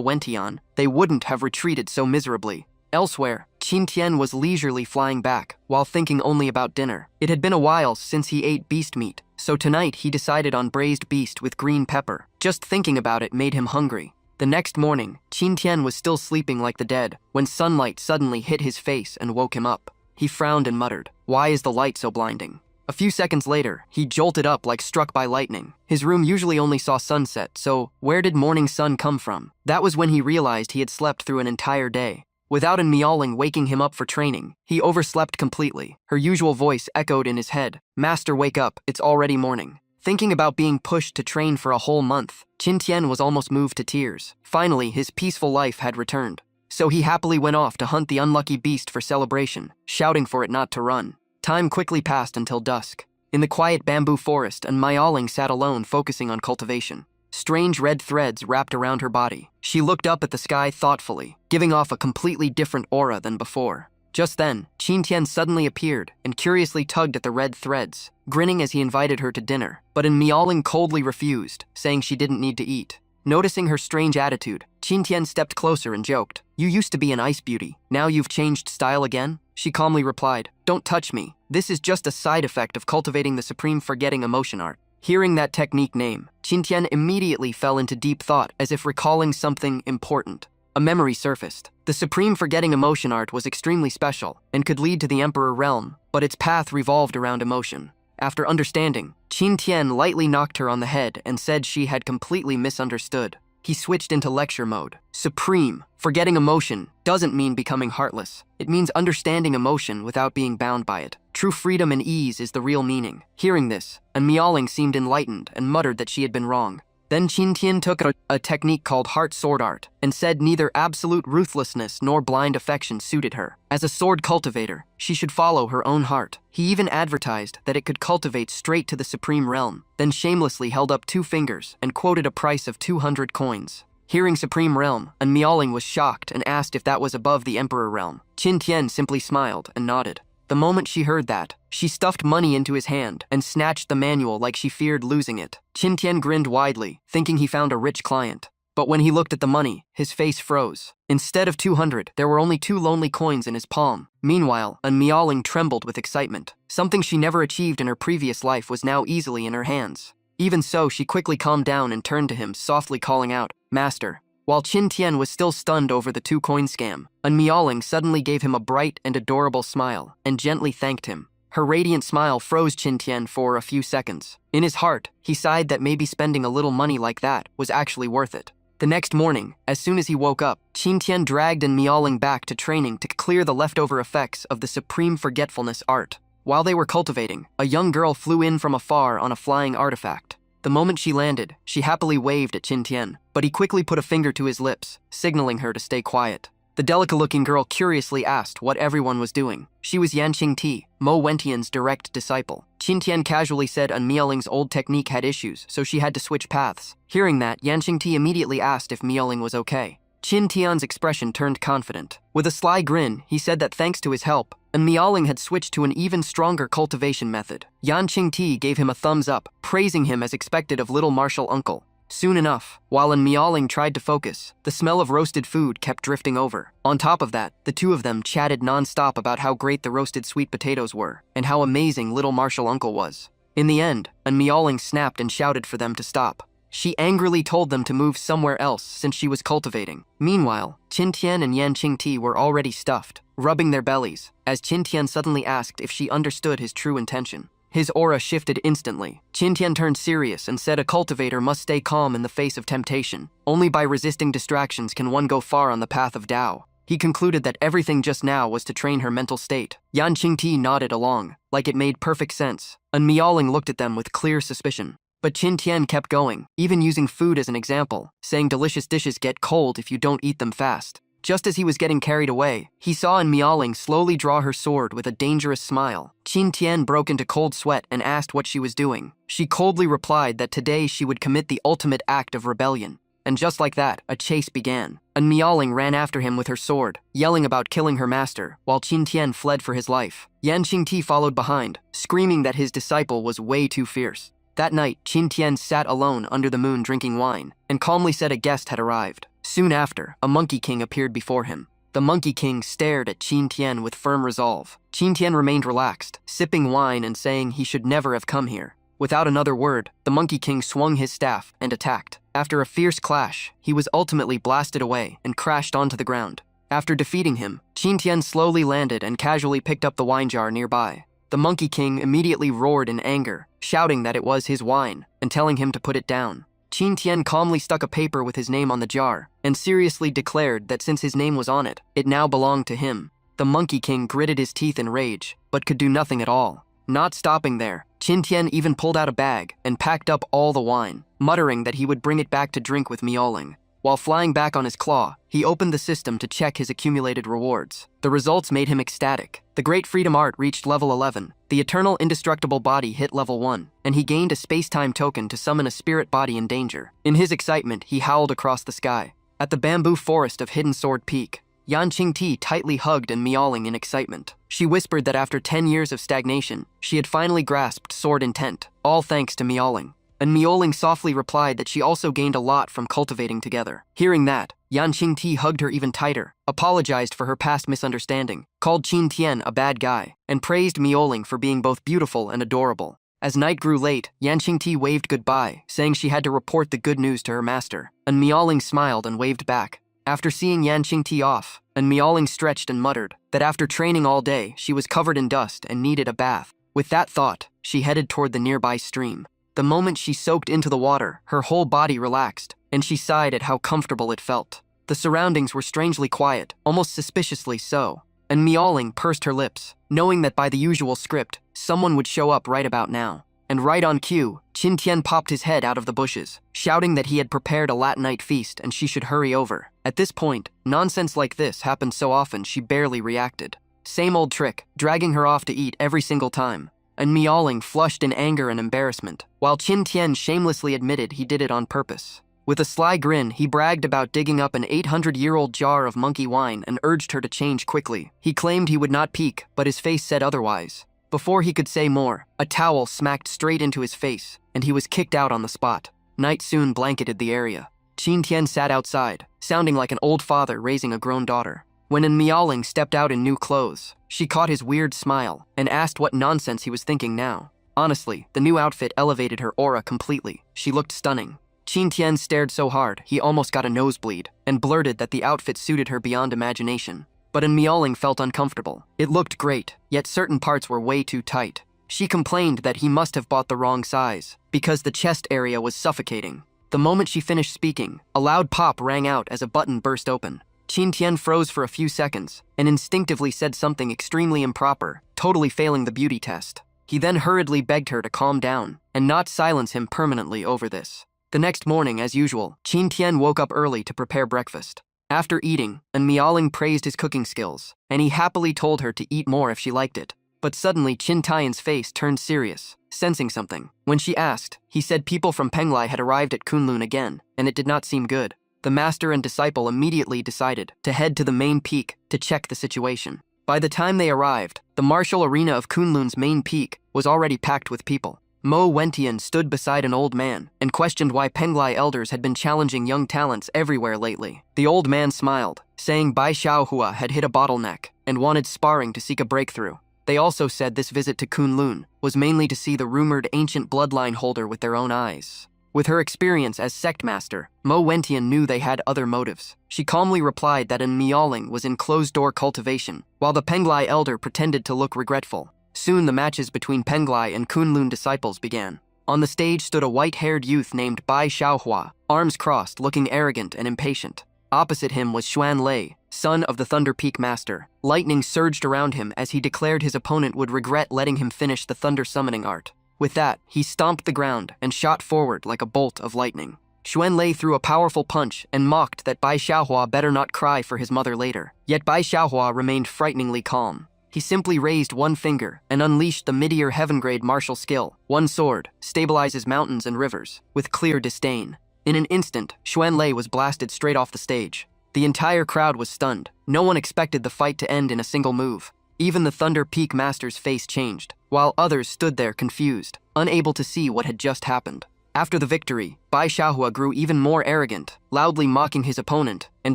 Wentian, they wouldn't have retreated so miserably. Elsewhere, Qin Tian was leisurely flying back, while thinking only about dinner. It had been a while since he ate beast meat, so tonight he decided on braised beast with green pepper. Just thinking about it made him hungry. The next morning, Qin Tian was still sleeping like the dead, when sunlight suddenly hit his face and woke him up. He frowned and muttered, "Why is the light so blinding?" A few seconds later, he jolted up like struck by lightning. His room usually only saw sunset, so where did morning sun come from? That was when he realized he had slept through an entire day. Without a meowling waking him up for training, he overslept completely. Her usual voice echoed in his head, "Master, wake up, it's already morning." Thinking about being pushed to train for a whole month, Qin Tian was almost moved to tears. Finally, his peaceful life had returned. So he happily went off to hunt the unlucky beast for celebration, shouting for it not to run. Time quickly passed until dusk. In the quiet bamboo forest, and Myaoling sat alone focusing on cultivation. Strange red threads wrapped around her body. She looked up at the sky thoughtfully, giving off a completely different aura than before. Just then, Qin Tian suddenly appeared and curiously tugged at the red threads, grinning as he invited her to dinner. But Myaoling coldly refused, saying she didn't need to eat. Noticing her strange attitude, Qin Tian stepped closer and joked, "You used to be an ice beauty. Now you've changed style again?" She calmly replied, "Don't touch me. This is just a side effect of cultivating the supreme forgetting emotion art." Hearing that technique name, Qin Tian immediately fell into deep thought as if recalling something important. A memory surfaced. The supreme forgetting emotion art was extremely special and could lead to the Emperor realm, but its path revolved around emotion. After understanding, Qin Tian lightly knocked her on the head and said she had completely misunderstood. He switched into lecture mode. Supreme, forgetting emotion, doesn't mean becoming heartless. It means understanding emotion without being bound by it. True freedom and ease is the real meaning. Hearing this, Myaoling seemed enlightened and muttered that she had been wrong. Then Qin Tian took a technique called heart sword art and said neither absolute ruthlessness nor blind affection suited her. As a sword cultivator, she should follow her own heart. He even advertised that it could cultivate straight to the supreme realm, then shamelessly held up 2 fingers and quoted a price of 200 coins. Hearing supreme realm, Myaoling was shocked and asked if that was above the emperor realm. Qin Tian simply smiled and nodded. The moment she heard that, she stuffed money into his hand and snatched the manual like she feared losing it. Qin Tian grinned widely, thinking he found a rich client. But when he looked at the money, his face froze. Instead of 200, there were only 2 lonely coins in his palm. Meanwhile, Myaoling trembled with excitement. Something she never achieved in her previous life was now easily in her hands. Even so, she quickly calmed down and turned to him, softly calling out, "Master." While Qin Tian was still stunned over the 2-coin scam, Myaoling suddenly gave him a bright and adorable smile and gently thanked him. Her radiant smile froze Qin Tian for a few seconds. In his heart, he sighed that maybe spending a little money like that was actually worth it. The next morning, as soon as he woke up, Qin Tian dragged Miaoling back to training to clear the leftover effects of the supreme forgetfulness art. While they were cultivating, a young girl flew in from afar on a flying artifact. The moment she landed, she happily waved at Qin Tian, but he quickly put a finger to his lips, signaling her to stay quiet. The delicate-looking girl curiously asked what everyone was doing. She was Yanqing Ti, Mo Wentian's direct disciple. Qin Tian casually said Miaoling's old technique had issues, so she had to switch paths. Hearing that, Yanqing Ti immediately asked if Miaoling was okay. Qin Tian's expression turned confident. With a sly grin, he said that thanks to his help, Miaoling had switched to an even stronger cultivation method. Yanqing Ti gave him a thumbs up, praising him as expected of little martial uncle. Soon enough, while Miaoling tried to focus, the smell of roasted food kept drifting over. On top of that, the two of them chatted non-stop about how great the roasted sweet potatoes were, and how amazing little martial uncle was. In the end, Miaoling snapped and shouted for them to stop. She angrily told them to move somewhere else since she was cultivating. Meanwhile, Qin Tian and Yanqing Ti were already stuffed, rubbing their bellies, as Qin Tian suddenly asked if she understood his true intention. His aura shifted instantly. Qin Tian turned serious and said a cultivator must stay calm in the face of temptation. Only by resisting distractions can one go far on the path of Tao. He concluded that everything just now was to train her mental state. Yanqing Ti nodded along, like it made perfect sense, and Miaoling looked at them with clear suspicion. But Qin Tian kept going, even using food as an example, saying delicious dishes get cold if you don't eat them fast. Just as he was getting carried away, he saw Miaoling slowly draw her sword with a dangerous smile. Qin Tian broke into cold sweat and asked what she was doing. She coldly replied that today she would commit the ultimate act of rebellion. And just like that, a chase began. And Miaoling ran after him with her sword, yelling about killing her master, while Qin Tian fled for his life. Yanqing Ti followed behind, screaming that his disciple was way too fierce. That night, Qin Tian sat alone under the moon drinking wine, and calmly said a guest had arrived. Soon after, a Monkey King appeared before him. The Monkey King stared at Qin Tian with firm resolve. Qin Tian remained relaxed, sipping wine and saying he should never have come here. Without another word, the Monkey King swung his staff and attacked. After a fierce clash, he was ultimately blasted away and crashed onto the ground. After defeating him, Qin Tian slowly landed and casually picked up the wine jar nearby. The Monkey King immediately roared in anger, shouting that it was his wine and telling him to put it down. Qin Tian calmly stuck a paper with his name on the jar and seriously declared that since his name was on it, it now belonged to him. The Monkey King gritted his teeth in rage, but could do nothing at all. Not stopping there, Qin Tian even pulled out a bag and packed up all the wine, muttering that he would bring it back to drink with Miaoling. While flying back on his claw, he opened the system to check his accumulated rewards. The results made him ecstatic. The Great Freedom Art reached level 11, the Eternal Indestructible Body hit level 1, and he gained a space-time token to summon a spirit body in danger. In his excitement, he howled across the sky. At the bamboo forest of Hidden Sword Peak, Yanqing Ti tightly hugged Miaoling in excitement. She whispered that after 10 years of stagnation, she had finally grasped sword intent, all thanks to Miaoling. And Miaoling softly replied that she also gained a lot from cultivating together. Hearing that, Yanqing Ti hugged her even tighter, apologized for her past misunderstanding, called Qin Tian a bad guy, and praised Miaoling for being both beautiful and adorable. As night grew late, Yanqing Ti waved goodbye, saying she had to report the good news to her master, and Miaoling smiled and waved back. After seeing Yanqing Ti off, and Miaoling stretched and muttered that after training all day, she was covered in dust and needed a bath. With that thought, she headed toward the nearby stream. The moment she soaked into the water, her whole body relaxed, and she sighed at how comfortable it felt. The surroundings were strangely quiet, almost suspiciously so, and Miaoling pursed her lips, knowing that by the usual script, someone would show up right about now. And right on cue, Qin Tian popped his head out of the bushes, shouting that he had prepared a Latinite feast and she should hurry over. At this point, nonsense like this happened so often she barely reacted. Same old trick, dragging her off to eat every single time. And Miaoling flushed in anger and embarrassment, while Qin Tian shamelessly admitted he did it on purpose. With a sly grin, he bragged about digging up an 800-year-old jar of monkey wine and urged her to change quickly. He claimed he would not peek, but his face said otherwise. Before he could say more, a towel smacked straight into his face, and he was kicked out on the spot. Night soon blanketed the area. Qin Tian sat outside, sounding like an old father raising a grown daughter. When Miaoling stepped out in new clothes, she caught his weird smile and asked what nonsense he was thinking now. Honestly, the new outfit elevated her aura completely. She looked stunning. Qin Tian stared so hard he almost got a nosebleed and blurted that the outfit suited her beyond imagination. but Miaoling felt uncomfortable. It looked great, yet certain parts were way too tight. She complained that he must have bought the wrong size, because the chest area was suffocating. The moment she finished speaking, a loud pop rang out as a button burst open. Qin Tian froze for a few seconds and instinctively said something extremely improper, totally failing the beauty test. He then hurriedly begged her to calm down and not silence him permanently over this. The next morning, as usual, Qin Tian woke up early to prepare breakfast. After eating, Miaoling praised his cooking skills, and he happily told her to eat more if she liked it. But suddenly Qin Tian's face turned serious, sensing something. When she asked, he said people from Penglai had arrived at Kunlun again, and it did not seem good. The master and disciple immediately decided to head to the main peak to check the situation. By the time they arrived, the martial arena of Kunlun's main peak was already packed with people. Mo Wentian stood beside an old man and questioned why Penglai elders had been challenging young talents everywhere lately. The old man smiled, saying Bai Xiaohua had hit a bottleneck and wanted sparring to seek a breakthrough. They also said this visit to Kunlun was mainly to see the rumored ancient bloodline holder with their own eyes. With her experience as sect master, Mo Wentian knew they had other motives. She calmly replied that Miaoling was in closed-door cultivation, while the Penglai elder pretended to look regretful. Soon the matches between Penglai and Kunlun disciples began. On the stage stood a white-haired youth named Bai Xiaohua, arms crossed, looking arrogant and impatient. Opposite him was Xuan Lei, son of the Thunder Peak Master. Lightning surged around him as he declared his opponent would regret letting him finish the thunder summoning art. With that, he stomped the ground and shot forward like a bolt of lightning. Xuan Lei threw a powerful punch and mocked that Bai Xiaohua better not cry for his mother later. Yet Bai Xiaohua remained frighteningly calm. He simply raised one finger and unleashed the mid-year heaven-grade martial skill. One sword stabilizes mountains and rivers, with clear disdain. In an instant, Xuan Lei was blasted straight off the stage. The entire crowd was stunned. No one expected the fight to end in a single move. Even the Thunder Peak Master's face changed, while others stood there confused, unable to see what had just happened. After the victory, Bai Xiaohua grew even more arrogant, loudly mocking his opponent and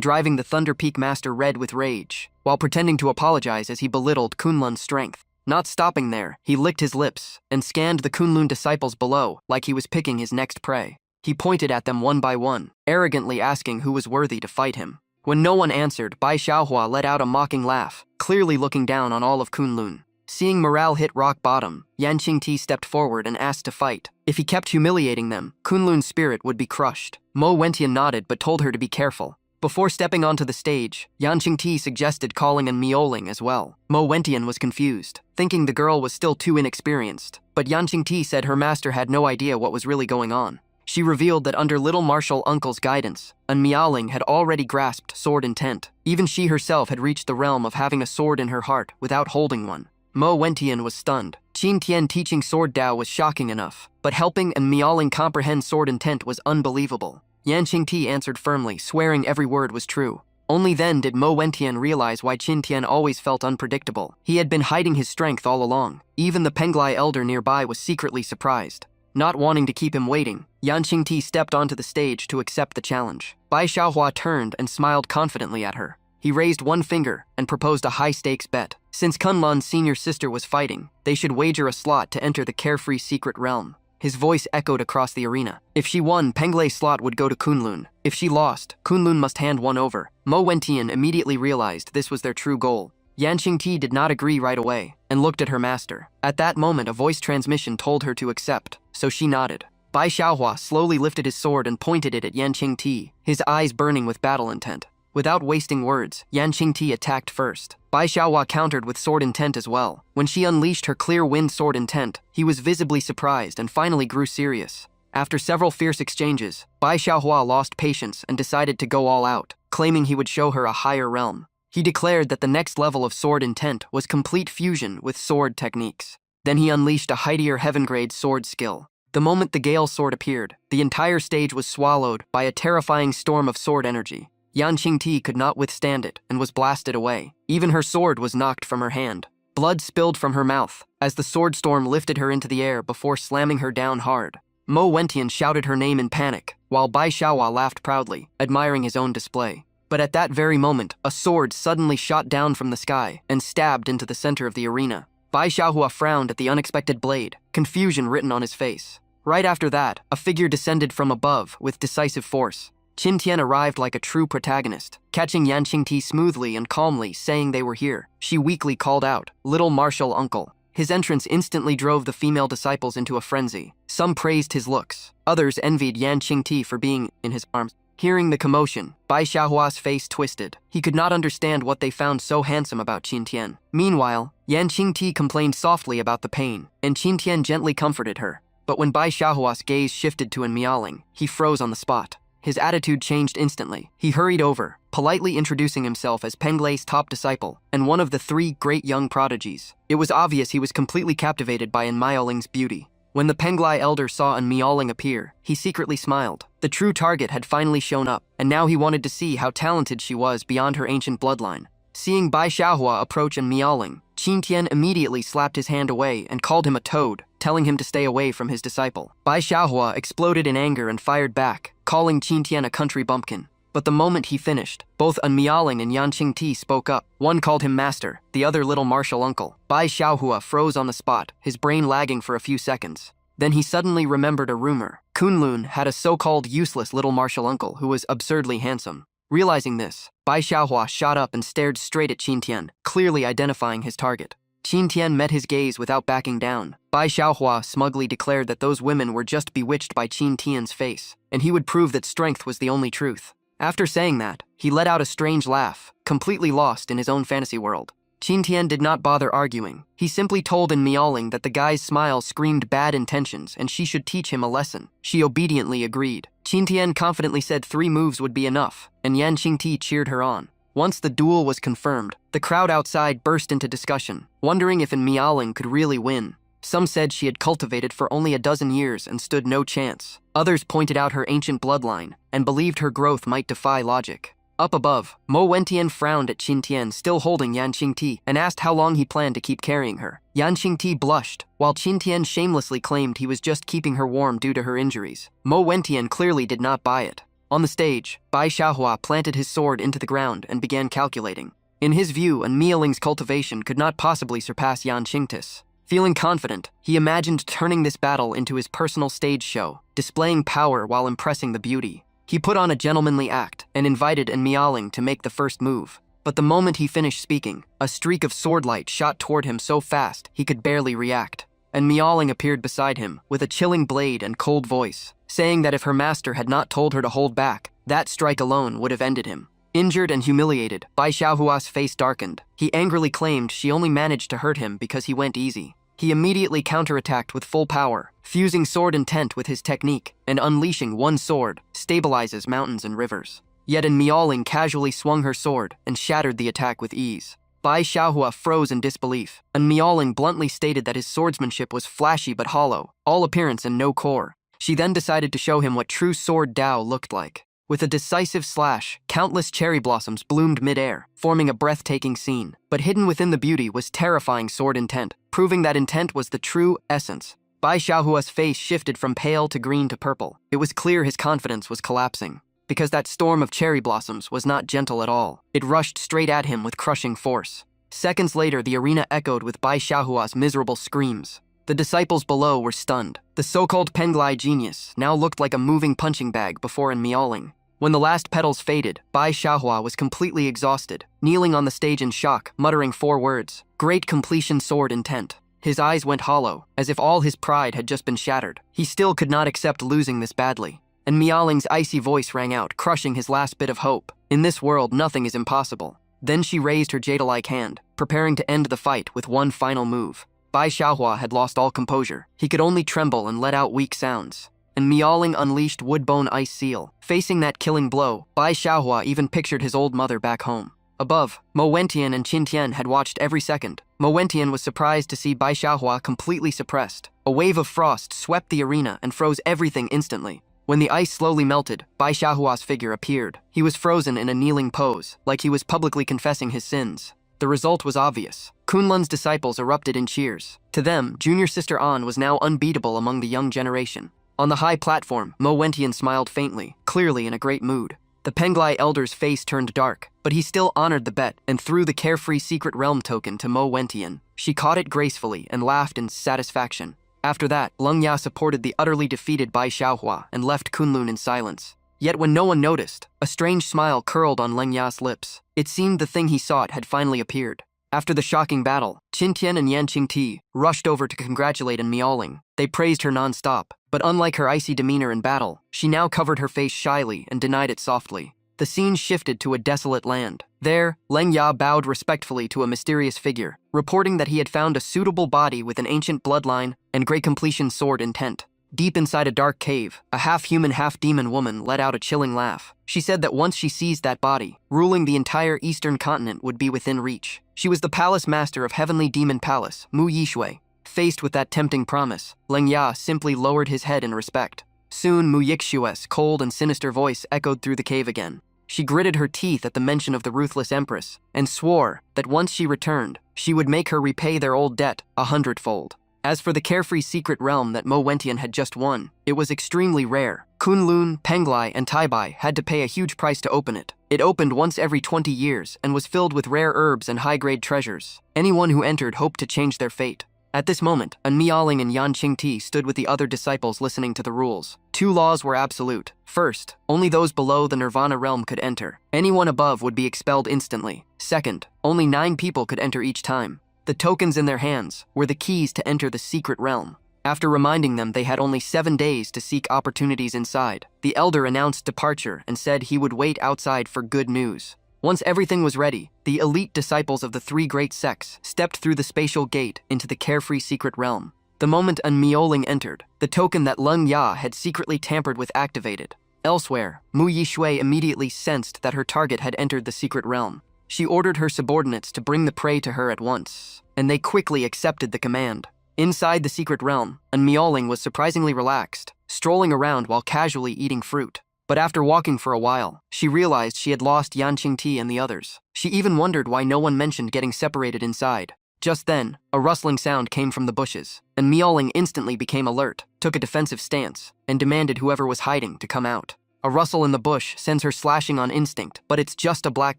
driving the Thunder Peak Master red with rage, while pretending to apologize as he belittled Kunlun's strength. Not stopping there, he licked his lips and scanned the Kunlun disciples below like he was picking his next prey. He pointed at them one by one, arrogantly asking who was worthy to fight him. When no one answered, Bai Xiaohua let out a mocking laugh, clearly looking down on all of Kunlun. Seeing morale hit rock bottom, Yan Qingti stepped forward and asked to fight. If he kept humiliating them, Kunlun's spirit would be crushed. Mo Wentian nodded but told her to be careful. Before stepping onto the stage, Yan Qingti suggested calling in Miaoling as well. Mo Wentian was confused, thinking the girl was still too inexperienced. But Yan Qingti said her master had no idea what was really going on. She revealed that under little martial uncle's guidance, Miaoling had already grasped sword intent. Even she herself had reached the realm of having a sword in her heart without holding one. Mo Wentian was stunned. Qin Tian teaching sword Dao was shocking enough, but helping Miaoling comprehend sword intent was unbelievable. Yan Qingti answered firmly, swearing every word was true. Only then did Mo Wentian realize why Qin Tian always felt unpredictable. He had been hiding his strength all along. Even the Penglai elder nearby was secretly surprised. Not wanting to keep him waiting, Yan Qingti stepped onto the stage to accept the challenge. Bai Xiaohua turned and smiled confidently at her. He raised one finger and proposed a high-stakes bet. Since Kunlun's senior sister was fighting, they should wager a slot to enter the carefree secret realm. His voice echoed across the arena. If she won, Penglai's slot would go to Kunlun. If she lost, Kunlun must hand one over. Mo Wentian immediately realized this was their true goal. Yan Qingti did not agree right away and looked at her master. At that moment, a voice transmission told her to accept, so she nodded. Bai Xiaohua slowly lifted his sword and pointed it at Yan Qingti, his eyes burning with battle intent. Without wasting words, Yan Qingti attacked first. Bai Xiaohua countered with sword intent as well. When she unleashed her clear wind sword intent, he was visibly surprised and finally grew serious. After several fierce exchanges, Bai Xiaohua lost patience and decided to go all out, claiming he would show her a higher realm. He declared that the next level of sword intent was complete fusion with sword techniques. Then he unleashed a heightier heaven-grade sword skill. The moment the Gale sword appeared, the entire stage was swallowed by a terrifying storm of sword energy. Yan Qingti could not withstand it and was blasted away. Even her sword was knocked from her hand. Blood spilled from her mouth as the sword storm lifted her into the air before slamming her down hard. Mo Wentian shouted her name in panic, while Bai Xiaohua laughed proudly, admiring his own display. But at that very moment, a sword suddenly shot down from the sky and stabbed into the center of the arena. Bai Xiaohua frowned at the unexpected blade, confusion written on his face. Right after that, a figure descended from above with decisive force. Qin Tian arrived like a true protagonist, catching Yan Qingti smoothly and calmly, saying they were here. She weakly called out, "Little martial uncle." His entrance instantly drove the female disciples into a frenzy. Some praised his looks. Others envied Yan Qingti for being in his arms. Hearing the commotion, Bai Xiaohua's face twisted. He could not understand what they found so handsome about Qin Tian. Meanwhile, Yan Qingti complained softly about the pain, and Qin Tian gently comforted her. But when Bai Xiaohua's gaze shifted to Miaoling, he froze on the spot. His attitude changed instantly. He hurried over, politely introducing himself as Penglei's top disciple and one of the 3 great young prodigies. It was obvious he was completely captivated by Miaoling's beauty. When the Penglai elder saw Miaoling appear, he secretly smiled. The true target had finally shown up, and now he wanted to see how talented she was beyond her ancient bloodline. Seeing Bai Xiaohua approach Miaoling, Qin Tian immediately slapped his hand away and called him a toad, telling him to stay away from his disciple. Bai Xiaohua exploded in anger and fired back, calling Qin Tian a country bumpkin. But the moment he finished, both Miaoling and Yan Qingti spoke up. One called him master, the other little martial uncle. Bai Xiaohua froze on the spot, his brain lagging for a few seconds. Then he suddenly remembered a rumor. Kunlun had a so-called useless little martial uncle who was absurdly handsome. Realizing this, Bai Xiaohua shot up and stared straight at Qin Tian, clearly identifying his target. Qin Tian met his gaze without backing down. Bai Xiaohua smugly declared that those women were just bewitched by Qin Tian's face, and he would prove that strength was the only truth. After saying that, he let out a strange laugh, completely lost in his own fantasy world. Qin Tian did not bother arguing. He simply told Miaoling that the guy's smile screamed bad intentions and she should teach him a lesson. She obediently agreed. Qin Tian confidently said 3 moves would be enough, and Yan Qingti cheered her on. Once the duel was confirmed, the crowd outside burst into discussion, wondering if Miaoling could really win. Some said she had cultivated for only a dozen years and stood no chance. Others pointed out her ancient bloodline and believed her growth might defy logic. Up above, Mo Wentian frowned at Qin Tian still holding Yan Qingti and asked how long he planned to keep carrying her. Yan Qingti blushed, while Qin Tian shamelessly claimed he was just keeping her warm due to her injuries. Mo Wentian clearly did not buy it. On the stage, Bai Xiaohua planted his sword into the ground and began calculating. In his view, Miaoling's cultivation could not possibly surpass Yan Qingti's. Feeling confident, he imagined turning this battle into his personal stage show, displaying power while impressing the beauty. He put on a gentlemanly act and invited Miaoling to make the first move. But the moment he finished speaking, a streak of swordlight shot toward him so fast he could barely react. And Miaoling appeared beside him with a chilling blade and cold voice, saying that if her master had not told her to hold back, that strike alone would have ended him. Injured and humiliated, Bai Xiaohua's face darkened. He angrily claimed she only managed to hurt him because he went easy. He immediately counterattacked with full power, fusing sword intent with his technique, and unleashing one sword, stabilizes mountains and rivers. Yet Miaoling casually swung her sword and shattered the attack with ease. Bai Xiaohua froze in disbelief, and Miaoling bluntly stated that his swordsmanship was flashy but hollow, all appearance and no core. She then decided to show him what true sword Dao looked like. With a decisive slash, countless cherry blossoms bloomed mid-air, forming a breathtaking scene. But hidden within the beauty was terrifying sword intent, proving that intent was the true essence. Bai Xiaohua's face shifted from pale to green to purple. It was clear his confidence was collapsing, because that storm of cherry blossoms was not gentle at all. It rushed straight at him with crushing force. Seconds later, the arena echoed with Bai Xiaohua's miserable screams. The disciples below were stunned. The so-called Penglai genius now looked like a moving punching bag before Miaoling. When the last petals faded, Bai Xiaohua was completely exhausted, kneeling on the stage in shock, muttering 4 words: "Great completion sword intent." His eyes went hollow, as if all his pride had just been shattered. He still could not accept losing this badly. And Miaoling's icy voice rang out, crushing his last bit of hope. In this world, nothing is impossible. Then she raised her jade-like hand, preparing to end the fight with one final move. Bai Xiaohua had lost all composure. He could only tremble and let out weak sounds. And Miaoling unleashed Woodbone Ice Seal. Facing that killing blow, Bai Xiaohua even pictured his old mother back home. Above, Mo Wentian and Qin Tian had watched every second. Mo Wentian was surprised to see Bai Xiaohua completely suppressed. A wave of frost swept the arena and froze everything instantly. When the ice slowly melted, Bai Xiaohua's figure appeared. He was frozen in a kneeling pose, like he was publicly confessing his sins. The result was obvious. Kunlun's disciples erupted in cheers. To them, junior sister An was now unbeatable among the young generation. On the high platform, Mo Wentian smiled faintly, clearly in a great mood. The Penglai elder's face turned dark, but he still honored the bet and threw the carefree secret realm token to Mo Wentian. She caught it gracefully and laughed in satisfaction. After that, Leng Ya supported the utterly defeated Bai Xiaohua and left Kunlun in silence. Yet when no one noticed, a strange smile curled on Leng Ya's lips. It seemed the thing he sought had finally appeared. After the shocking battle, Qin Tian and Yan Qingti rushed over to congratulate and Miaoling. They praised her non-stop, but unlike her icy demeanor in battle, she now covered her face shyly and denied it softly. The scene shifted to a desolate land. There, Leng Ya bowed respectfully to a mysterious figure, reporting that he had found a suitable body with an ancient bloodline and great completion sword intent. Deep inside a dark cave, a half-human, half-demon woman let out a chilling laugh. She said that once she seized that body, ruling the entire eastern continent would be within reach. She was the palace master of Heavenly Demon Palace, Mu Yishui. Faced with that tempting promise, Leng Ya simply lowered his head in respect. Soon, Mu Yixue's cold and sinister voice echoed through the cave again. She gritted her teeth at the mention of the ruthless empress, and swore that once she returned, she would make her repay their old debt 100-fold. As for the carefree secret realm that Mo Wentian had just won, it was extremely rare. Kunlun, Penglai, and Taibai had to pay a huge price to open it. It opened once every 20 years and was filled with rare herbs and high-grade treasures. Anyone who entered hoped to change their fate. At this moment, An Miaoling and Yan Qingti stood with the other disciples listening to the rules. 2 laws were absolute. First, only those below the Nirvana realm could enter. Anyone above would be expelled instantly. Second, only 9 people could enter each time. The tokens in their hands were the keys to enter the secret realm. After reminding them they had only 7 days to seek opportunities inside, the elder announced departure and said he would wait outside for good news. Once everything was ready, the elite disciples of the 3 great sects stepped through the spatial gate into the carefree secret realm. The moment An Miaoling entered, the token that Leng Ya had secretly tampered with activated. Elsewhere, Mu Yishui immediately sensed that her target had entered the secret realm. She ordered her subordinates to bring the prey to her at once, and they quickly accepted the command. Inside the secret realm, An Miaoling was surprisingly relaxed, strolling around while casually eating fruit. But after walking for a while, she realized she had lost Yan Qingti and the others. She even wondered why no one mentioned getting separated inside. Just then, a rustling sound came from the bushes, and Miaoling instantly became alert, took a defensive stance, and demanded whoever was hiding to come out. A rustle in the bush sends her slashing on instinct, but it's just a black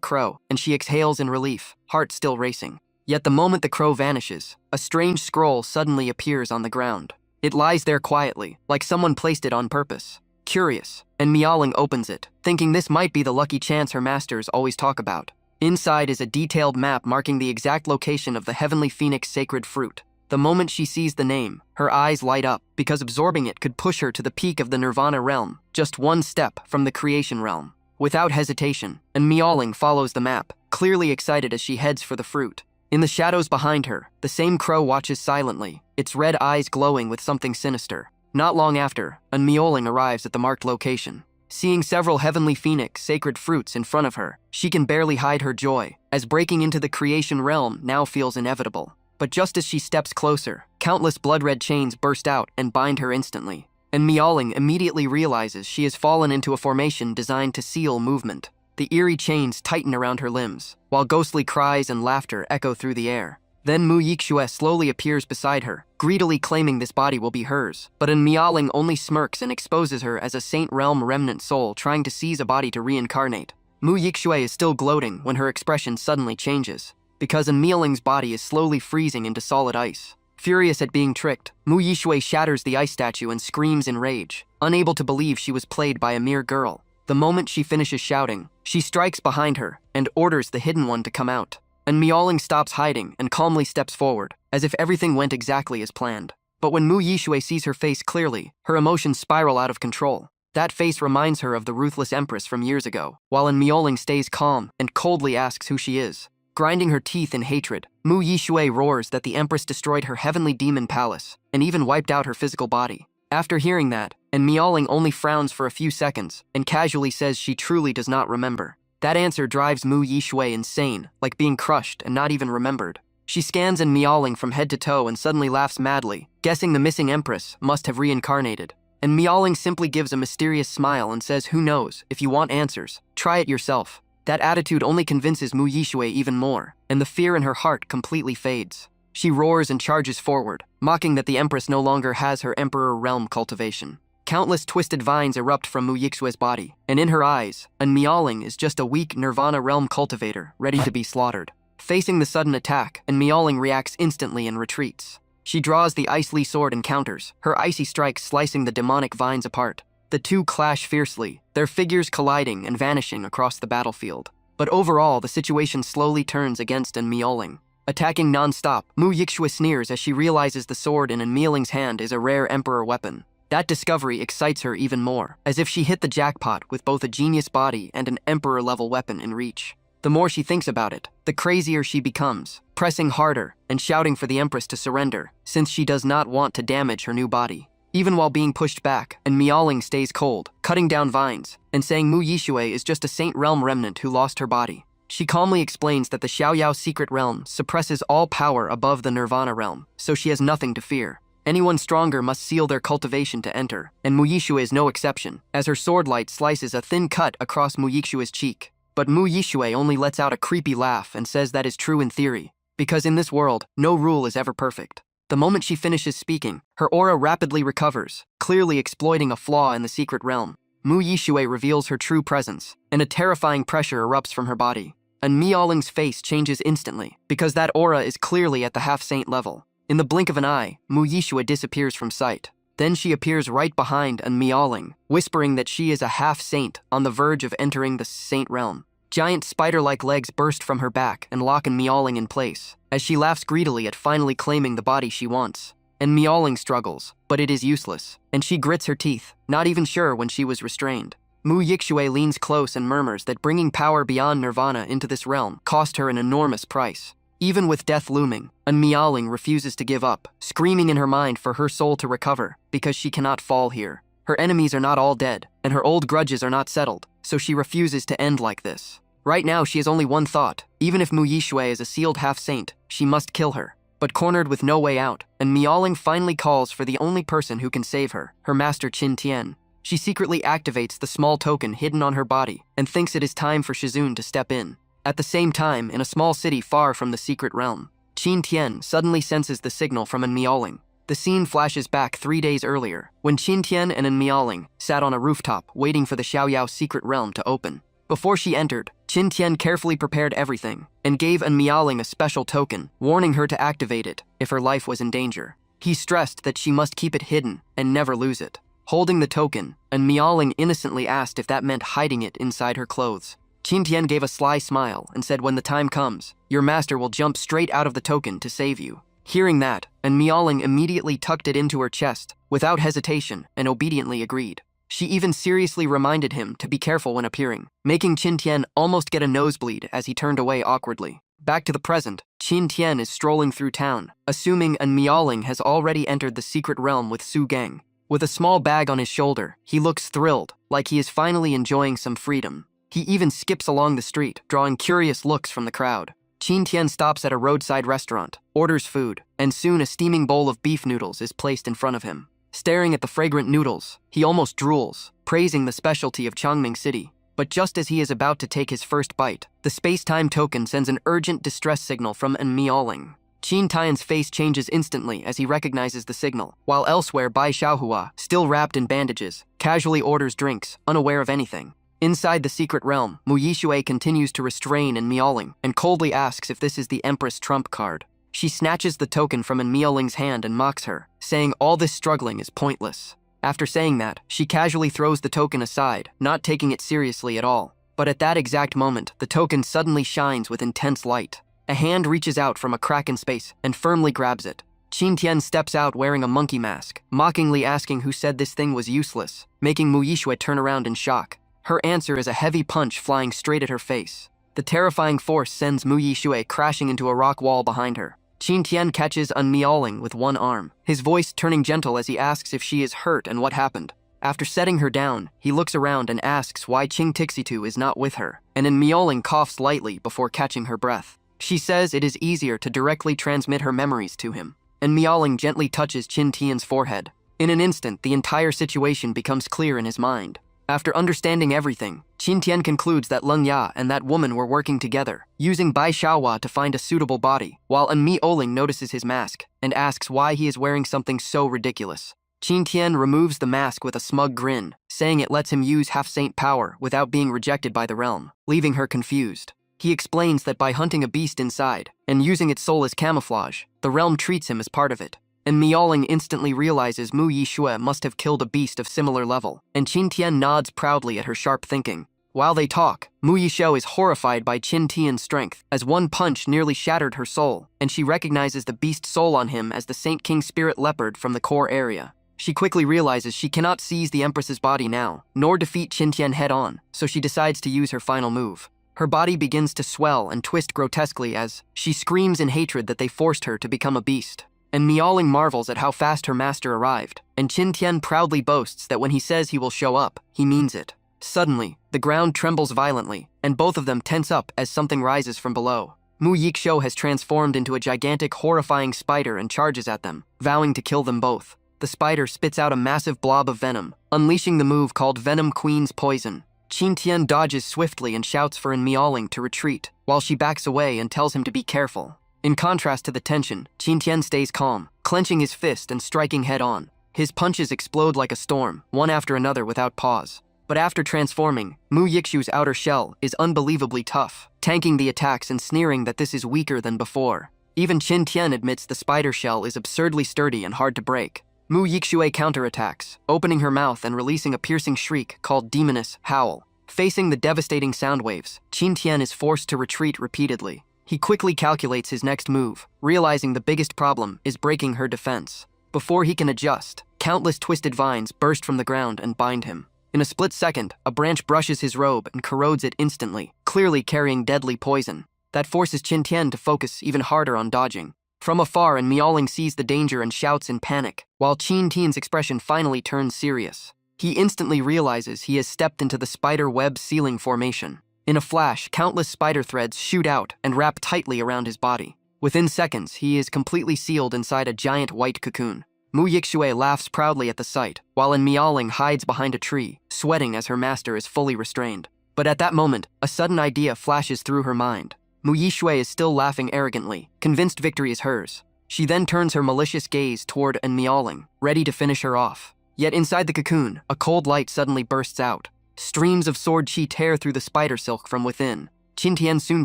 crow, and she exhales in relief, heart still racing. Yet the moment the crow vanishes, a strange scroll suddenly appears on the ground. It lies there quietly, like someone placed it on purpose. Curious, and Miaoling opens it, thinking this might be the lucky chance her masters always talk about. Inside is a detailed map marking the exact location of the Heavenly Phoenix sacred fruit. The moment she sees the name, her eyes light up, because absorbing it could push her to the peak of the Nirvana realm, just 1 step from the creation realm. Without hesitation, An Miaoling follows the map, clearly excited as she heads for the fruit. In the shadows behind her, the same crow watches silently, its red eyes glowing with something sinister. Not long after, An Miaoling arrives at the marked location. Seeing several Heavenly Phoenix sacred fruits in front of her, she can barely hide her joy, as breaking into the creation realm now feels inevitable. But just as she steps closer, countless blood-red chains burst out and bind her instantly. And Miaoling immediately realizes she has fallen into a formation designed to seal movement. The eerie chains tighten around her limbs, while ghostly cries and laughter echo through the air. Then Mu Yixue slowly appears beside her, greedily claiming this body will be hers. But An Miaoling only smirks and exposes her as a Saint Realm remnant soul trying to seize a body to reincarnate. Mu Yixue is still gloating when her expression suddenly changes, because An Miaoling's body is slowly freezing into solid ice. Furious at being tricked, Mu Yixue shatters the ice statue and screams in rage, unable to believe she was played by a mere girl. The moment she finishes shouting, she strikes behind her and orders the Hidden One to come out. And Miaoling stops hiding and calmly steps forward, as if everything went exactly as planned. But when Mu Yixue sees her face clearly, her emotions spiral out of control. That face reminds her of the ruthless empress from years ago, while An Miaoling stays calm and coldly asks who she is. Grinding her teeth in hatred, Mu Yixue roars that the empress destroyed her heavenly demon palace, and even wiped out her physical body. After hearing that, An Miaoling only frowns for a few seconds, and casually says she truly does not remember. That answer drives Mu Yixue insane, like being crushed and not even remembered. She scans An Miaoling from head to toe and suddenly laughs madly, guessing the missing empress must have reincarnated. And Miaoling simply gives a mysterious smile and says, "Who knows, if you want answers, try it yourself." That attitude only convinces Mu Yixue even more, and the fear in her heart completely fades. She roars and charges forward, mocking that the empress no longer has her emperor realm cultivation. Countless twisted vines erupt from Mu Yixue's body, and in her eyes, An Miaoling is just a weak Nirvana realm cultivator ready to be slaughtered. Facing the sudden attack, An Miaoling reacts instantly and retreats. She draws the icy sword and counters, her icy strike slicing the demonic vines apart. The two clash fiercely, their figures colliding and vanishing across the battlefield. But overall, the situation slowly turns against Enrollment. Attacking non-stop, Mu Yixue sneers as she realizes the sword in Enrollment's hand is a rare emperor weapon. That discovery excites her even more, as if she hit the jackpot with both a genius body and an emperor-level weapon in reach. The more she thinks about it, the crazier she becomes, pressing harder and shouting for the Empress to surrender, since she does not want to damage her new body. Even while being pushed back, and Miaoling stays cold, cutting down vines, and saying Mu Yixue is just a Saint Realm remnant who lost her body. She calmly explains that the Xiaoyao secret realm suppresses all power above the Nirvana realm, so she has nothing to fear. Anyone stronger must seal their cultivation to enter, and Mu Yixue is no exception, as her sword light slices a thin cut across Mu Yixue's cheek. But Mu Yixue only lets out a creepy laugh and says that is true in theory, because in this world, no rule is ever perfect. The moment she finishes speaking, her aura rapidly recovers, clearly exploiting a flaw in the secret realm. Mu Yixue reveals her true presence, and a terrifying pressure erupts from her body. And Miaoling's face changes instantly, because that aura is clearly at the half-saint level. In the blink of an eye, Mu Yixue disappears from sight. Then she appears right behind Miaoling, whispering that she is a half-saint on the verge of entering the saint realm. Giant spider-like legs burst from her back and lock Miaoling in place, as she laughs greedily at finally claiming the body she wants. And Miaoling struggles, but it is useless, and she grits her teeth, not even sure when she was restrained. Mu Yixue leans close and murmurs that bringing power beyond Nirvana into this realm cost her an enormous price. Even with death looming, Miaoling refuses to give up, screaming in her mind for her soul to recover, because she cannot fall here. Her enemies are not all dead, and her old grudges are not settled, so she refuses to end like this. Right now, she has only one thought. Even if Mu Yixue is a sealed half-saint, she must kill her. But cornered with no way out, and Miaoling finally calls for the only person who can save her, her master Qin Tian. She secretly activates the small token hidden on her body and thinks it is time for Shizun to step in. At the same time, in a small city far from the secret realm, Qin Tian suddenly senses the signal from Miaoling. The scene flashes back 3 days earlier, when Qin Tian and Miaoling sat on a rooftop waiting for the Xiaoyao secret realm to open. Before she entered, Qin Tian carefully prepared everything and gave Miaoling a special token, warning her to activate it if her life was in danger. He stressed that she must keep it hidden and never lose it. Holding the token, Miaoling innocently asked if that meant hiding it inside her clothes. Qin Tian gave a sly smile and said, "When the time comes, your master will jump straight out of the token to save you." Hearing that, Miaoling immediately tucked it into her chest, without hesitation, and obediently agreed. She even seriously reminded him to be careful when appearing, making Qin Tian almost get a nosebleed as he turned away awkwardly. Back to the present, Qin Tian is strolling through town, assuming Miaoling has already entered the secret realm with Su Gang. With a small bag on his shoulder, he looks thrilled, like he is finally enjoying some freedom. He even skips along the street, drawing curious looks from the crowd. Qin Tian stops at a roadside restaurant, orders food, and soon a steaming bowl of beef noodles is placed in front of him. Staring at the fragrant noodles, he almost drools, praising the specialty of Changming City. But just as he is about to take his first bite, the space-time token sends an urgent distress signal from Miaoling. Qin Tian's face changes instantly as he recognizes the signal, while elsewhere Bai Xiaohua, still wrapped in bandages, casually orders drinks, unaware of anything. Inside the secret realm, Mu Yixue continues to restrain Miaoling and coldly asks if this is the Empress trump card. She snatches the token from Miaoling's hand and mocks her, saying all this struggling is pointless. After saying that, she casually throws the token aside, not taking it seriously at all. But at that exact moment, the token suddenly shines with intense light. A hand reaches out from a crack in space and firmly grabs it. Qin Tian steps out wearing a monkey mask, mockingly asking who said this thing was useless, making Mu Yixue turn around in shock. Her answer is a heavy punch flying straight at her face. The terrifying force sends Mu Yixue crashing into a rock wall behind her. Qin Tian catches Miaoling with one arm, his voice turning gentle as he asks if she is hurt and what happened. After setting her down, he looks around and asks why Qing Tixitu is not with her, and Miaoling coughs lightly before catching her breath. She says it is easier to directly transmit her memories to him, and Miaoling gently touches Qin Tian's forehead. In an instant, the entire situation becomes clear in his mind. After understanding everything, Qin Tian concludes that Leng Ya and that woman were working together, using Bai Xiaohua to find a suitable body, while Miaoling notices his mask and asks why he is wearing something so ridiculous. Qin Tian removes the mask with a smug grin, saying it lets him use half-saint power without being rejected by the realm, leaving her confused. He explains that by hunting a beast inside and using its soul as camouflage, the realm treats him as part of it. and Miaoling instantly realizes Mu Yixue must have killed a beast of similar level, and Qin Tian nods proudly at her sharp thinking. While they talk, Mu Yixue is horrified by Qin Tian's strength, as one punch nearly shattered her soul, and she recognizes the beast soul on him as the Saint King Spirit Leopard from the core area. She quickly realizes she cannot seize the Empress's body now, nor defeat Qin Tian head-on, so she decides to use her final move. Her body begins to swell and twist grotesquely as she screams in hatred that they forced her to become a beast. And Miaoling marvels at how fast her master arrived, and Qin Tian proudly boasts that when he says he will show up, he means it. Suddenly, the ground trembles violently, and both of them tense up as something rises from below. Mu Yixue has transformed into a gigantic, horrifying spider and charges at them, vowing to kill them both. The spider spits out a massive blob of venom, unleashing the move called Venom Queen's Poison. Qin Tian dodges swiftly and shouts for Miaoling to retreat, while she backs away and tells him to be careful. In contrast to the tension, Qin Tian stays calm, clenching his fist and striking head-on. His punches explode like a storm, one after another without pause. But after transforming, Mu Yixue's outer shell is unbelievably tough, tanking the attacks and sneering that this is weaker than before. Even Qin Tian admits the spider shell is absurdly sturdy and hard to break. Mu Yixue counterattacks, opening her mouth and releasing a piercing shriek called Demoness Howl. Facing the devastating sound waves, Qin Tian is forced to retreat repeatedly. He quickly calculates his next move, realizing the biggest problem is breaking her defense. Before he can adjust, countless twisted vines burst from the ground and bind him. In a split second, a branch brushes his robe and corrodes it instantly, clearly carrying deadly poison. That forces Qin Tian to focus even harder on dodging. From afar, Miaoling sees the danger and shouts in panic, while Qin Tian's expression finally turns serious. He instantly realizes he has stepped into the spider web ceiling formation. In a flash, countless spider threads shoot out and wrap tightly around his body. Within seconds, he is completely sealed inside a giant white cocoon. Mu Yixue laughs proudly at the sight, while Miaoling hides behind a tree, sweating as her master is fully restrained. But at that moment, a sudden idea flashes through her mind. Mu Yixue is still laughing arrogantly, convinced victory is hers. She then turns her malicious gaze toward Miaoling, ready to finish her off. Yet inside the cocoon, a cold light suddenly bursts out. Streams of sword chi tear through the spider silk from within. Qin Tian soon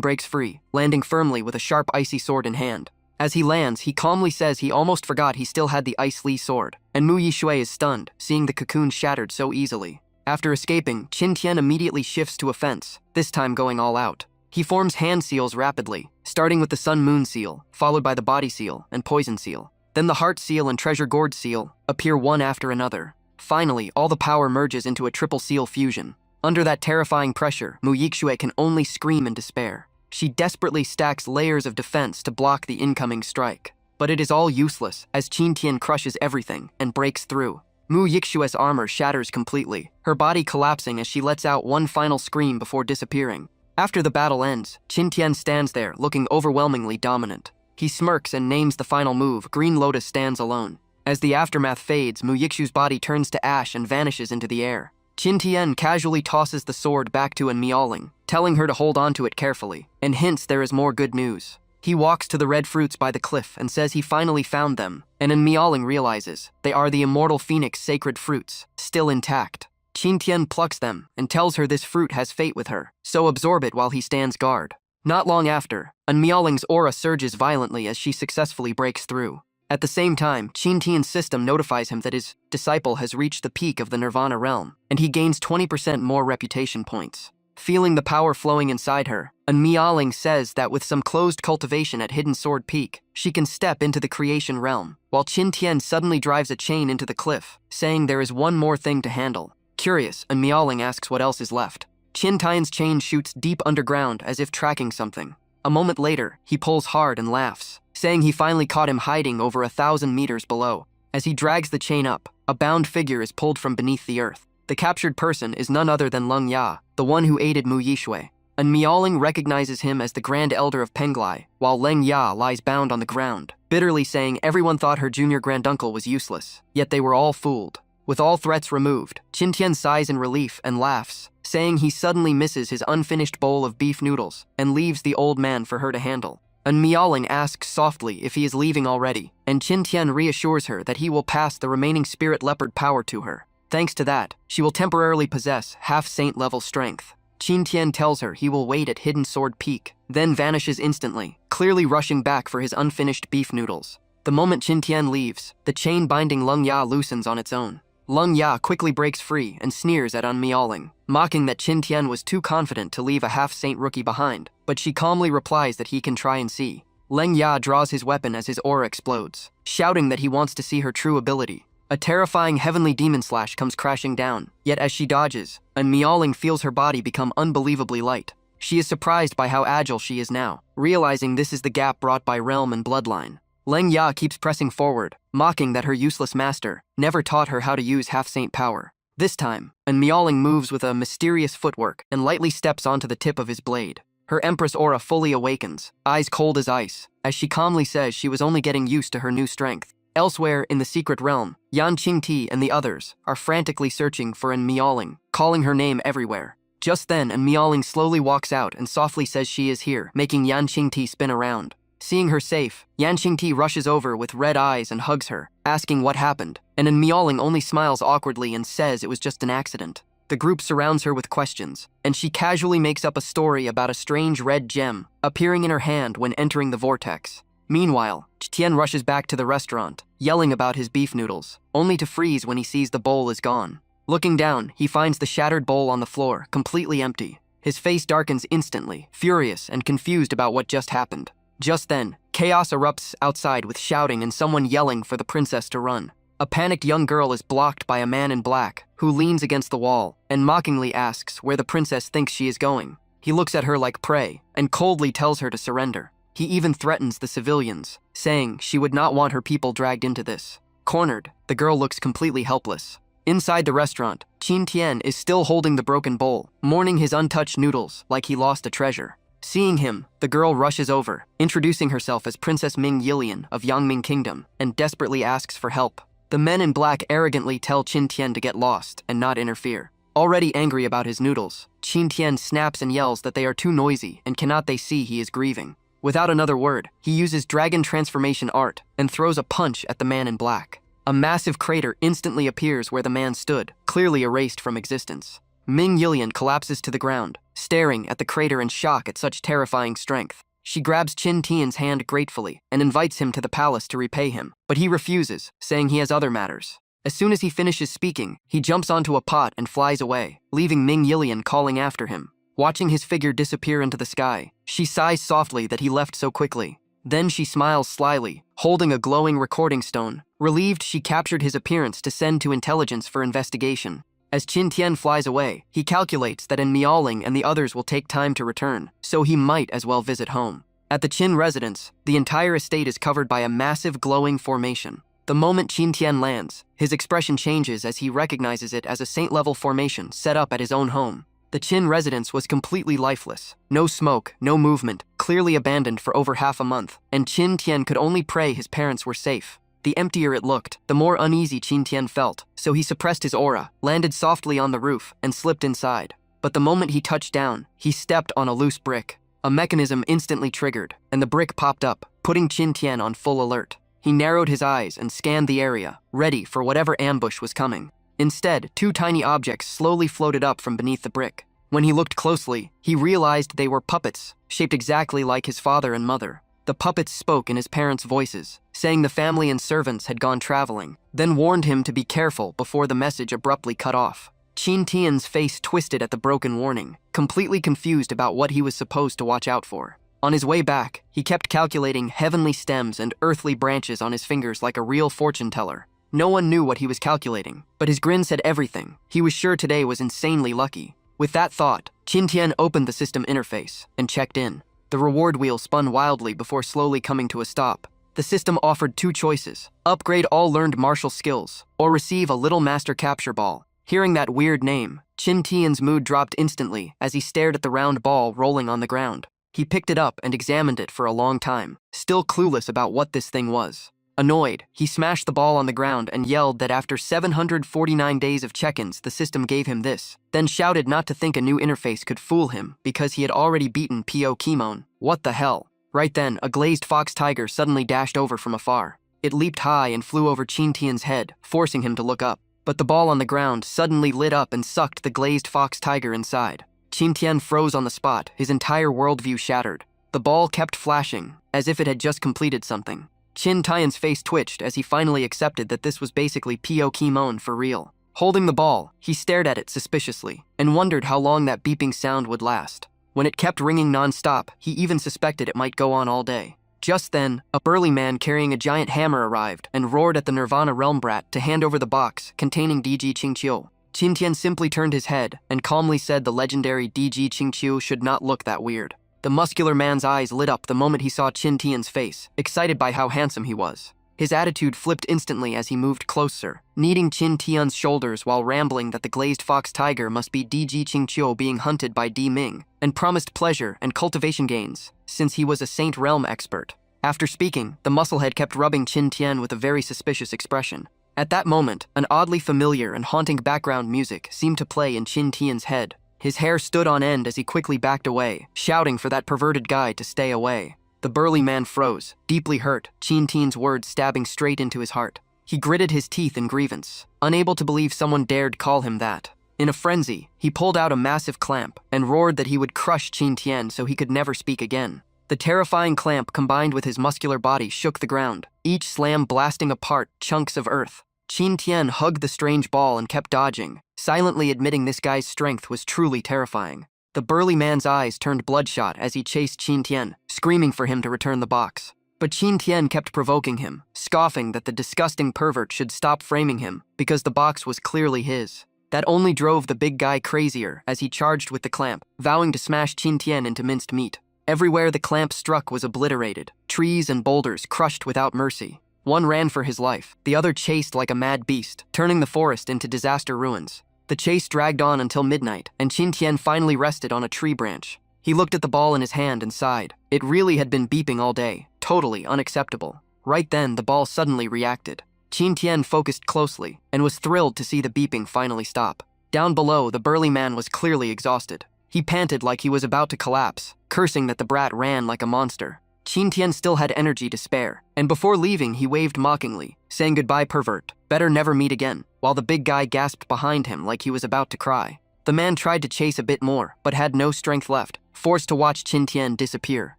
breaks free, landing firmly with a sharp icy sword in hand. As he lands, he calmly says he almost forgot he still had the Ice Li sword, and Mu Yixue is stunned, seeing the cocoon shattered so easily. After escaping, Qin Tian immediately shifts to offense, this time going all out. He forms hand seals rapidly, starting with the Sun-Moon seal, followed by the Body seal and Poison seal. Then the Heart seal and Treasure Gourd seal appear one after another. Finally, all the power merges into a triple seal fusion. Under that terrifying pressure, Mu Yixue can only scream in despair. She desperately stacks layers of defense to block the incoming strike. But it is all useless, as Qin Tian crushes everything and breaks through. Mu Yixue's armor shatters completely, her body collapsing as she lets out one final scream before disappearing. After the battle ends, Qin Tian stands there, looking overwhelmingly dominant. He smirks and names the final move, Green Lotus stands alone. As the aftermath fades, Mu Yixue's body turns to ash and vanishes into the air. Qin Tian casually tosses the sword back to Miaoling, telling her to hold on to it carefully, and hints there is more good news. He walks to the red fruits by the cliff and says he finally found them, and Miaoling realizes they are the immortal phoenix sacred fruits, still intact. Qin Tian plucks them and tells her this fruit has fate with her, so absorb it while he stands guard. Not long after, Miaoling's aura surges violently as she successfully breaks through. At the same time, Qin Tian's system notifies him that his disciple has reached the peak of the Nirvana realm, and he gains 20% more reputation points. Feeling the power flowing inside her, Miaoling says that with some closed cultivation at Hidden Sword Peak, she can step into the creation realm, while Qin Tian suddenly drives a chain into the cliff, saying there is one more thing to handle. Curious, Miaoling asks what else is left. Qin Tian's chain shoots deep underground as if tracking something. A moment later, he pulls hard and laughs, saying he finally caught him hiding over 1,000 meters below. As he drags the chain up, a bound figure is pulled from beneath the earth. The captured person is none other than Leng Ya, the one who aided Mu Yixue. Miaoling recognizes him as the Grand Elder of Penglai, while Leng Ya lies bound on the ground, bitterly saying everyone thought her junior granduncle was useless, yet they were all fooled. With all threats removed, Qin Tian sighs in relief and laughs, saying he suddenly misses his unfinished bowl of beef noodles and leaves the old man for her to handle. Miaoling asks softly if he is leaving already, and Qin Tian reassures her that he will pass the remaining spirit leopard power to her. Thanks to that, she will temporarily possess half-saint level strength. Qin Tian tells her he will wait at Hidden Sword Peak, then vanishes instantly, clearly rushing back for his unfinished beef noodles. The moment Qin Tian leaves, the chain binding Lung Ya loosens on its own. Lung Ya quickly breaks free and sneers at Unmeowing, mocking that Qin Tian was too confident to leave a half-saint rookie behind, but she calmly replies that he can try and see. Leng Ya draws his weapon as his aura explodes, shouting that he wants to see her true ability. A terrifying heavenly demon slash comes crashing down, yet as she dodges, Unmeowing feels her body become unbelievably light. She is surprised by how agile she is now, realizing this is the gap brought by realm and bloodline. Leng Ya keeps pressing forward, mocking that her useless master never taught her how to use half-saint power. This time, Unmeowing moves with a mysterious footwork and lightly steps onto the tip of his blade. Her Empress aura fully awakens, eyes cold as ice, as she calmly says she was only getting used to her new strength. Elsewhere in the secret realm, Yan Qingti and the others are frantically searching for Unmeowing, calling her name everywhere. Just then, Unmeowing slowly walks out and softly says she is here, making Yan Qingti spin around. Seeing her safe, Yan Qingti rushes over with red eyes and hugs her, asking what happened, and Unmeowing only smiles awkwardly and says it was just an accident. The group surrounds her with questions, and she casually makes up a story about a strange red gem appearing in her hand when entering the vortex. Meanwhile, Tian rushes back to the restaurant, yelling about his beef noodles, only to freeze when he sees the bowl is gone. Looking down, he finds the shattered bowl on the floor, completely empty. His face darkens instantly, furious and confused about what just happened. Just then, chaos erupts outside with shouting and someone yelling for the princess to run. A panicked young girl is blocked by a man in black, who leans against the wall and mockingly asks where the princess thinks she is going. He looks at her like prey and coldly tells her to surrender. He even threatens the civilians, saying she would not want her people dragged into this. Cornered, the girl looks completely helpless. Inside the restaurant, Qin Tian is still holding the broken bowl, mourning his untouched noodles like he lost a treasure. Seeing him, the girl rushes over, introducing herself as Princess Ming Yilian of Yangming Kingdom, and desperately asks for help. The men in black arrogantly tell Qin Tian to get lost and not interfere. Already angry about his noodles, Qin Tian snaps and yells that they are too noisy and cannot they see he is grieving. Without another word, he uses dragon transformation art and throws a punch at the man in black. A massive crater instantly appears where the man stood, clearly erased from existence. Ming Yilian collapses to the ground, staring at the crater in shock at such terrifying strength. She grabs Qin Tian's hand gratefully and invites him to the palace to repay him, but he refuses, saying he has other matters. As soon as he finishes speaking, he jumps onto a pot and flies away, leaving Ming Yilian calling after him. Watching his figure disappear into the sky, she sighs softly that he left so quickly. Then she smiles slyly, holding a glowing recording stone, relieved she captured his appearance to send to intelligence for investigation. As Qin Tian flies away, he calculates that Unmeowing and the others will take time to return, so he might as well visit home. At the Qin residence, the entire estate is covered by a massive glowing formation. The moment Qin Tian lands, his expression changes as he recognizes it as a saint-level formation set up at his own home. The Qin residence was completely lifeless. No smoke, no movement, clearly abandoned for over half a month, and Qin Tian could only pray his parents were safe. The emptier it looked, the more uneasy Qin Tian felt, so he suppressed his aura, landed softly on the roof, and slipped inside. But the moment he touched down, he stepped on a loose brick. A mechanism instantly triggered, and the brick popped up, putting Qin Tian on full alert. He narrowed his eyes and scanned the area, ready for whatever ambush was coming. Instead, two tiny objects slowly floated up from beneath the brick. When he looked closely, he realized they were puppets, shaped exactly like his father and mother. The puppets spoke in his parents' voices, saying the family and servants had gone traveling, then warned him to be careful before the message abruptly cut off. Qin Tian's face twisted at the broken warning, completely confused about what he was supposed to watch out for. On his way back, he kept calculating heavenly stems and earthly branches on his fingers like a real fortune teller. No one knew what he was calculating, but his grin said everything. He was sure today was insanely lucky. With that thought, Qin Tian opened the system interface and checked in. The reward wheel spun wildly before slowly coming to a stop. The system offered two choices: upgrade all learned martial skills, or receive a little master capture ball. Hearing that weird name, Qin Tian's mood dropped instantly as he stared at the round ball rolling on the ground. He picked it up and examined it for a long time, still clueless about what this thing was. Annoyed, he smashed the ball on the ground and yelled that after 749 days of check-ins, the system gave him this, then shouted not to think a new interface could fool him because he had already beaten P.O. Kimon. What the hell? Right then, a glazed fox tiger suddenly dashed over from afar. It leaped high and flew over Qin Tian's head, forcing him to look up. But the ball on the ground suddenly lit up and sucked the glazed fox tiger inside. Qin Tian froze on the spot, his entire worldview shattered. The ball kept flashing, as if it had just completed something. Qin Tian's face twitched as he finally accepted that this was basically Pokemon for real. Holding the ball, he stared at it suspiciously and wondered how long that beeping sound would last. When it kept ringing non-stop, he even suspected it might go on all day. Just then, a burly man carrying a giant hammer arrived and roared at the Nirvana realm brat to hand over the box containing DG Qingqiu. Qin Tian simply turned his head and calmly said the legendary DG Qingqiu should not look that weird. The muscular man's eyes lit up the moment he saw Qin Tian's face, excited by how handsome he was. His attitude flipped instantly as he moved closer, kneading Qin Tian's shoulders while rambling that the glazed fox tiger must be DG Qingqiu being hunted by Di Ming, and promised pleasure and cultivation gains, since he was a Saint Realm expert. After speaking, the musclehead kept rubbing Qin Tian with a very suspicious expression. At that moment, an oddly familiar and haunting background music seemed to play in Qin Tian's head. His hair stood on end as he quickly backed away, shouting for that perverted guy to stay away. The burly man froze, deeply hurt, Qin Tian's words stabbing straight into his heart. He gritted his teeth in grievance, unable to believe someone dared call him that. In a frenzy, he pulled out a massive clamp and roared that he would crush Qin Tian so he could never speak again. The terrifying clamp combined with his muscular body shook the ground, each slam blasting apart chunks of earth. Qin Tian hugged the strange ball and kept dodging, silently admitting this guy's strength was truly terrifying. The burly man's eyes turned bloodshot as he chased Qin Tian, screaming for him to return the box. But Qin Tian kept provoking him, scoffing that the disgusting pervert should stop framing him because the box was clearly his. That only drove the big guy crazier as he charged with the clamp, vowing to smash Qin Tian into minced meat. Everywhere the clamp struck was obliterated, trees and boulders crushed without mercy. One ran for his life, the other chased like a mad beast, turning the forest into disaster ruins. The chase dragged on until midnight, and Qin Tian finally rested on a tree branch. He looked at the ball in his hand and sighed. It really had been beeping all day, totally unacceptable. Right then, the ball suddenly reacted. Qin Tian focused closely, and was thrilled to see the beeping finally stop. Down below, the burly man was clearly exhausted. He panted like he was about to collapse, cursing that the brat ran like a monster. Qin Tian still had energy to spare, and before leaving he waved mockingly, saying goodbye pervert, better never meet again, while the big guy gasped behind him like he was about to cry. The man tried to chase a bit more, but had no strength left, forced to watch Qin Tian disappear,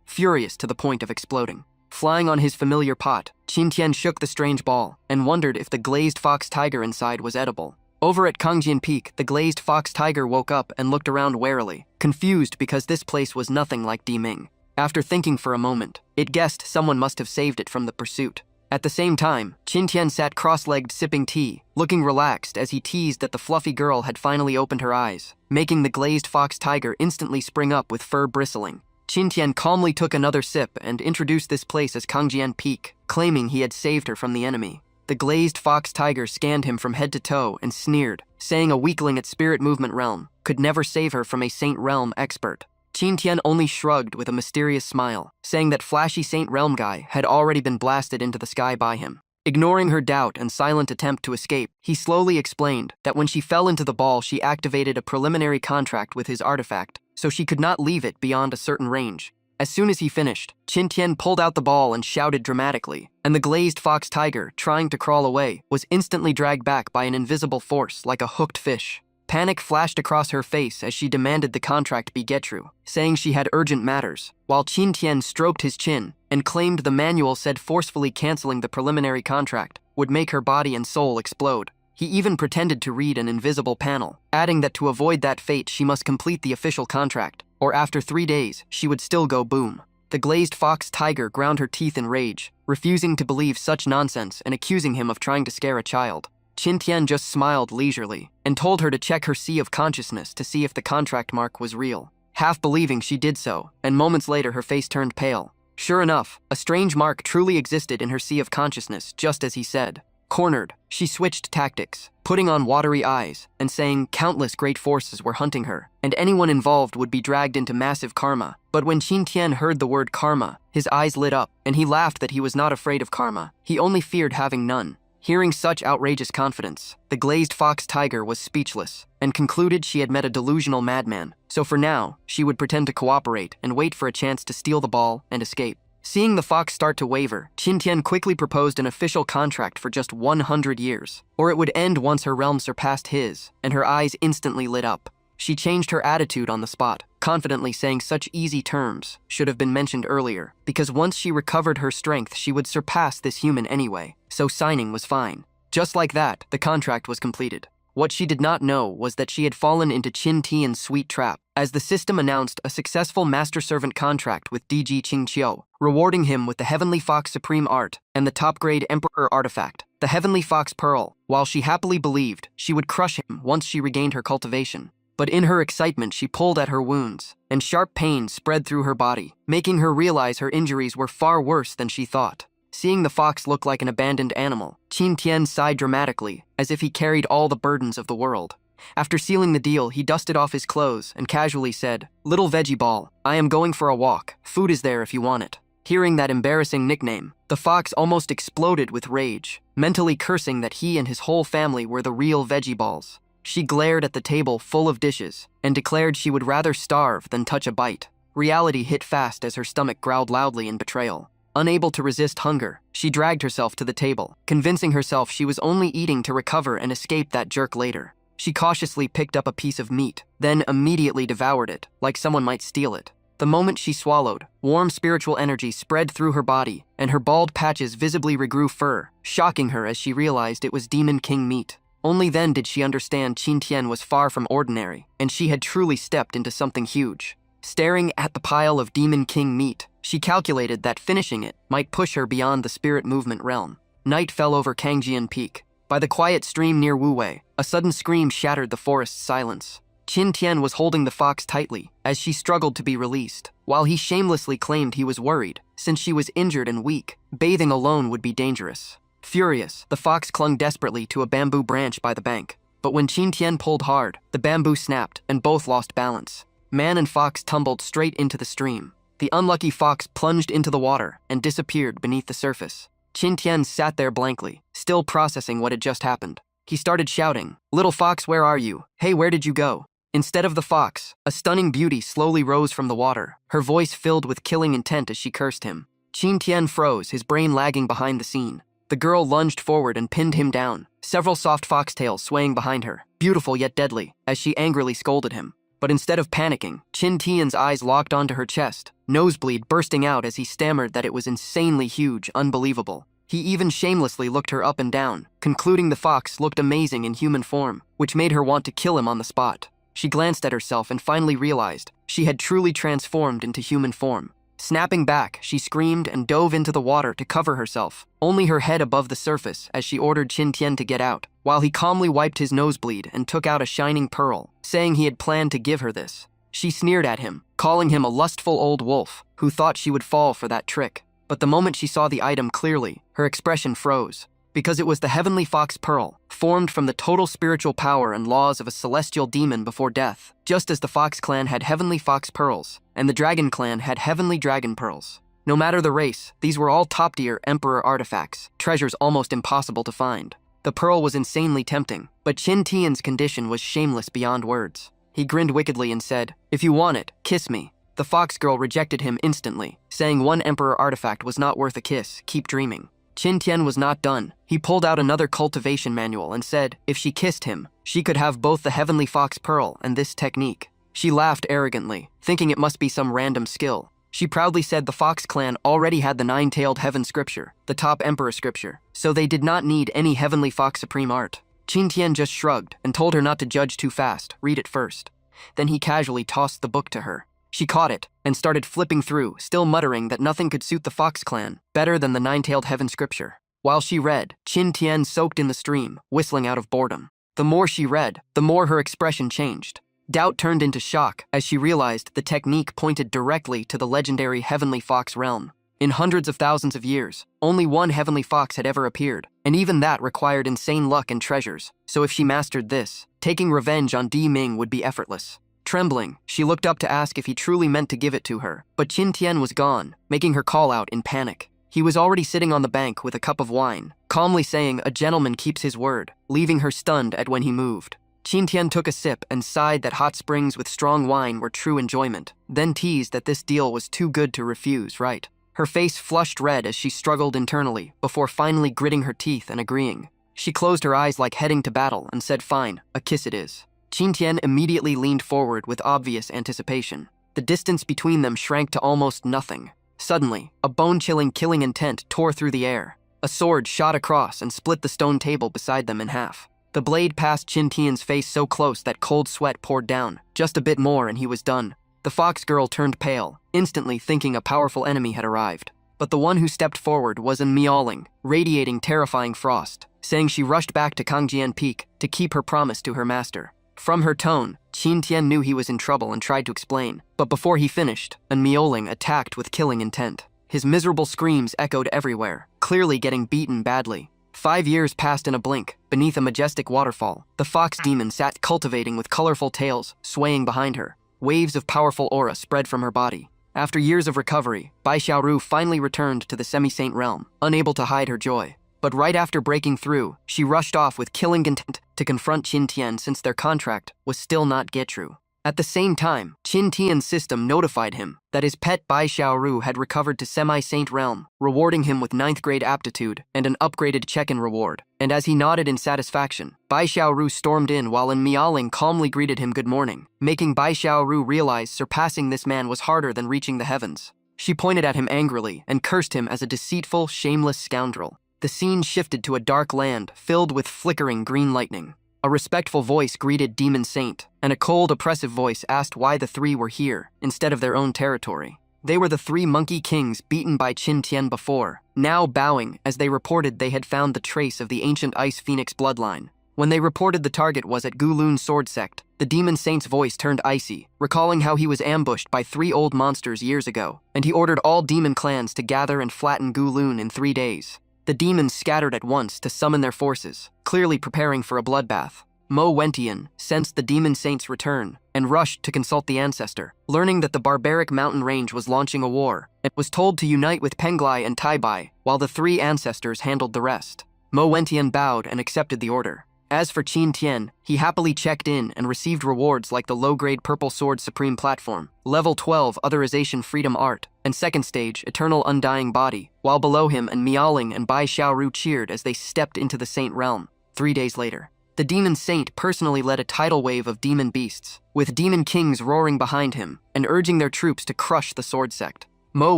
furious to the point of exploding. Flying on his familiar pot, Qin Tian shook the strange ball, and wondered if the glazed fox tiger inside was edible. Over at Kangjian Peak, the glazed fox tiger woke up and looked around warily, confused because this place was nothing like Di Ming. After thinking for a moment, it guessed someone must have saved it from the pursuit. At the same time, Qin Tian sat cross-legged sipping tea, looking relaxed as he teased that the fluffy girl had finally opened her eyes, making the glazed fox tiger instantly spring up with fur bristling. Qin Tian calmly took another sip and introduced this place as Kangjian Peak, claiming he had saved her from the enemy. The glazed fox tiger scanned him from head to toe and sneered, saying a weakling at Spirit Movement Realm could never save her from a Saint Realm expert. Qin Tian only shrugged with a mysterious smile, saying that flashy Saint Realm guy had already been blasted into the sky by him. Ignoring her doubt and silent attempt to escape, he slowly explained that when she fell into the ball she activated a preliminary contract with his artifact, so she could not leave it beyond a certain range. As soon as he finished, Qin Tian pulled out the ball and shouted dramatically, and the glazed fox tiger, trying to crawl away, was instantly dragged back by an invisible force like a hooked fish. Panic flashed across her face as she demanded the contract be get true, saying she had urgent matters, while Qin Tian stroked his chin and claimed the manual said forcefully canceling the preliminary contract would make her body and soul explode. He even pretended to read an invisible panel, adding that to avoid that fate she must complete the official contract, or after 3 days she would still go boom. The glazed fox tiger ground her teeth in rage, refusing to believe such nonsense and accusing him of trying to scare a child. Qin Tian just smiled leisurely and told her to check her sea of consciousness to see if the contract mark was real. Half believing she did so, and moments later her face turned pale. Sure enough, a strange mark truly existed in her sea of consciousness, just as he said. Cornered, she switched tactics, putting on watery eyes and saying countless great forces were hunting her, and anyone involved would be dragged into massive karma. But when Qin Tian heard the word karma, his eyes lit up, and he laughed that he was not afraid of karma. He only feared having none. Hearing such outrageous confidence, the glazed fox tiger was speechless and concluded she had met a delusional madman, so for now, she would pretend to cooperate and wait for a chance to steal the ball and escape. Seeing the fox start to waver, Qin Tian quickly proposed an official contract for just 100 years, or it would end once her realm surpassed his, and her eyes instantly lit up. She changed her attitude on the spot, confidently saying such easy terms should have been mentioned earlier, because once she recovered her strength, she would surpass this human anyway, so signing was fine. Just like that, the contract was completed. What she did not know was that she had fallen into Qin Tian's sweet trap, as the system announced a successful master-servant contract with DG Qingqiu, rewarding him with the Heavenly Fox Supreme Art and the top-grade Emperor artifact, the Heavenly Fox Pearl, while she happily believed she would crush him once she regained her cultivation. But in her excitement, she pulled at her wounds, and sharp pain spread through her body, making her realize her injuries were far worse than she thought. Seeing the fox look like an abandoned animal, Qin Tian sighed dramatically, as if he carried all the burdens of the world. After sealing the deal, he dusted off his clothes and casually said, "Little veggie ball, I am going for a walk. Food is there if you want it." Hearing that embarrassing nickname, the fox almost exploded with rage, mentally cursing that he and his whole family were the real veggie balls. She glared at the table full of dishes and declared she would rather starve than touch a bite. Reality hit fast as her stomach growled loudly in betrayal. Unable to resist hunger, she dragged herself to the table, convincing herself she was only eating to recover and escape that jerk later. She cautiously picked up a piece of meat, then immediately devoured it, like someone might steal it. The moment she swallowed, warm spiritual energy spread through her body, and her bald patches visibly regrew fur, shocking her as she realized it was Demon King meat. Only then did she understand Qin Tian was far from ordinary, and she had truly stepped into something huge. Staring at the pile of Demon King meat, she calculated that finishing it might push her beyond the spirit movement realm. Night fell over Kangjian Peak. By the quiet stream near Wuwei, a sudden scream shattered the forest's silence. Qin Tian was holding the fox tightly as she struggled to be released, while he shamelessly claimed he was worried, since she was injured and weak. Bathing alone would be dangerous. Furious, the fox clung desperately to a bamboo branch by the bank. But when Qin Tian pulled hard, the bamboo snapped and both lost balance. Man and fox tumbled straight into the stream. The unlucky fox plunged into the water and disappeared beneath the surface. Qin Tian sat there blankly, still processing what had just happened. He started shouting, "Little fox, where are you? Hey, where did you go?" Instead of the fox, a stunning beauty slowly rose from the water, her voice filled with killing intent as she cursed him. Qin Tian froze, his brain lagging behind the scene. The girl lunged forward and pinned him down, several soft foxtails swaying behind her, beautiful yet deadly, as she angrily scolded him. But instead of panicking, Qin Tian's eyes locked onto her chest, nosebleed bursting out as he stammered that it was insanely huge, unbelievable. He even shamelessly looked her up and down, concluding the fox looked amazing in human form, which made her want to kill him on the spot. She glanced at herself and finally realized she had truly transformed into human form. Snapping back, she screamed and dove into the water to cover herself, only her head above the surface as she ordered Qin Tian to get out, while he calmly wiped his nosebleed and took out a shining pearl, saying he had planned to give her this. She sneered at him, calling him a lustful old wolf who thought she would fall for that trick. But the moment she saw the item clearly, her expression froze, because it was the Heavenly Fox Pearl, formed from the total spiritual power and laws of a celestial demon before death, just as the Fox Clan had Heavenly Fox Pearls, and the Dragon Clan had Heavenly Dragon Pearls. No matter the race, these were all top-tier Emperor artifacts, treasures almost impossible to find. The pearl was insanely tempting, but Qin Tian's condition was shameless beyond words. He grinned wickedly and said, "If you want it, kiss me." The fox girl rejected him instantly, saying one Emperor artifact was not worth a kiss, keep dreaming. Qin Tian was not done. He pulled out another cultivation manual and said if she kissed him, she could have both the Heavenly Fox Pearl and this technique. She laughed arrogantly, thinking it must be some random skill. She proudly said the Fox Clan already had the Nine-Tailed Heaven Scripture, the top Emperor Scripture, so they did not need any Heavenly Fox Supreme Art. Qin Tian just shrugged and told her not to judge too fast, read it first. Then he casually tossed the book to her. She caught it and started flipping through, still muttering that nothing could suit the Fox Clan better than the Nine-Tailed Heaven Scripture. While she read, Qin Tian soaked in the stream, whistling out of boredom. The more she read, the more her expression changed. Doubt turned into shock as she realized the technique pointed directly to the legendary Heavenly Fox realm. In hundreds of thousands of years, only one Heavenly Fox had ever appeared, and even that required insane luck and treasures, so if she mastered this, taking revenge on Di Ming would be effortless. Trembling, she looked up to ask if he truly meant to give it to her, but Qin Tian was gone, making her call out in panic. He was already sitting on the bank with a cup of wine, calmly saying a gentleman keeps his word, leaving her stunned at when he moved. Qin Tian took a sip and sighed that hot springs with strong wine were true enjoyment, then teased that this deal was too good to refuse, right? Her face flushed red as she struggled internally, before finally gritting her teeth and agreeing. She closed her eyes like heading to battle and said, "Fine, a kiss it is." Qin Tian immediately leaned forward with obvious anticipation. The distance between them shrank to almost nothing. Suddenly, a bone-chilling killing intent tore through the air. A sword shot across and split the stone table beside them in half. The blade passed Qin Tian's face so close that cold sweat poured down. Just a bit more and he was done. The fox girl turned pale, instantly thinking a powerful enemy had arrived. But the one who stepped forward was an miaoling, radiating terrifying frost, saying she rushed back to Kangjian Peak to keep her promise to her master. From her tone, Qin Tian knew he was in trouble and tried to explain. But before he finished, an miaoling attacked with killing intent. His miserable screams echoed everywhere, clearly getting beaten badly. 5 years passed in a blink. Beneath a majestic waterfall, the fox demon sat cultivating with colorful tails swaying behind her. Waves of powerful aura spread from her body. After years of recovery, Bai Xiaoru finally returned to the semi-saint realm, unable to hide her joy. But right after breaking through, she rushed off with killing intent to confront Qin Tian since their contract was still not get true. At the same time, Qin Tian's system notified him that his pet Bai Xiaoru had recovered to semi-saint realm, rewarding him with 9th grade aptitude and an upgraded check-in reward. And as he nodded in satisfaction, Bai Xiaoru stormed in while an miaoling calmly greeted him good morning, making Bai Xiaoru realize surpassing this man was harder than reaching the heavens. She pointed at him angrily and cursed him as a deceitful, shameless scoundrel. The scene shifted to a dark land filled with flickering green lightning. A respectful voice greeted Demon Saint, and a cold, oppressive voice asked why the three were here instead of their own territory. They were the 3 monkey kings beaten by Qin Tian before, now bowing as they reported they had found the trace of the ancient Ice Phoenix bloodline. When they reported the target was at Gulun Sword Sect, the Demon Saint's voice turned icy, recalling how he was ambushed by 3 old monsters years ago, and he ordered all demon clans to gather and flatten Gulun in 3 days. The demons scattered at once to summon their forces, clearly preparing for a bloodbath. Mo Wentian sensed the Demon Saint's return and rushed to consult the ancestor, learning that the barbaric mountain range was launching a war, and was told to unite with Penglai and Taibai, while the 3 ancestors handled the rest. Mo Wentian bowed and accepted the order. As for Qin Tian, he happily checked in and received rewards like the low-grade Purple Sword Supreme Platform, Level 12 Authorization Freedom Art, and second stage Eternal Undying Body, while below him and Miaoling and Bai Xiaoru cheered as they stepped into the Saint Realm. 3 days later, the Demon Saint personally led a tidal wave of demon beasts, with demon kings roaring behind him and urging their troops to crush the Sword Sect. Mo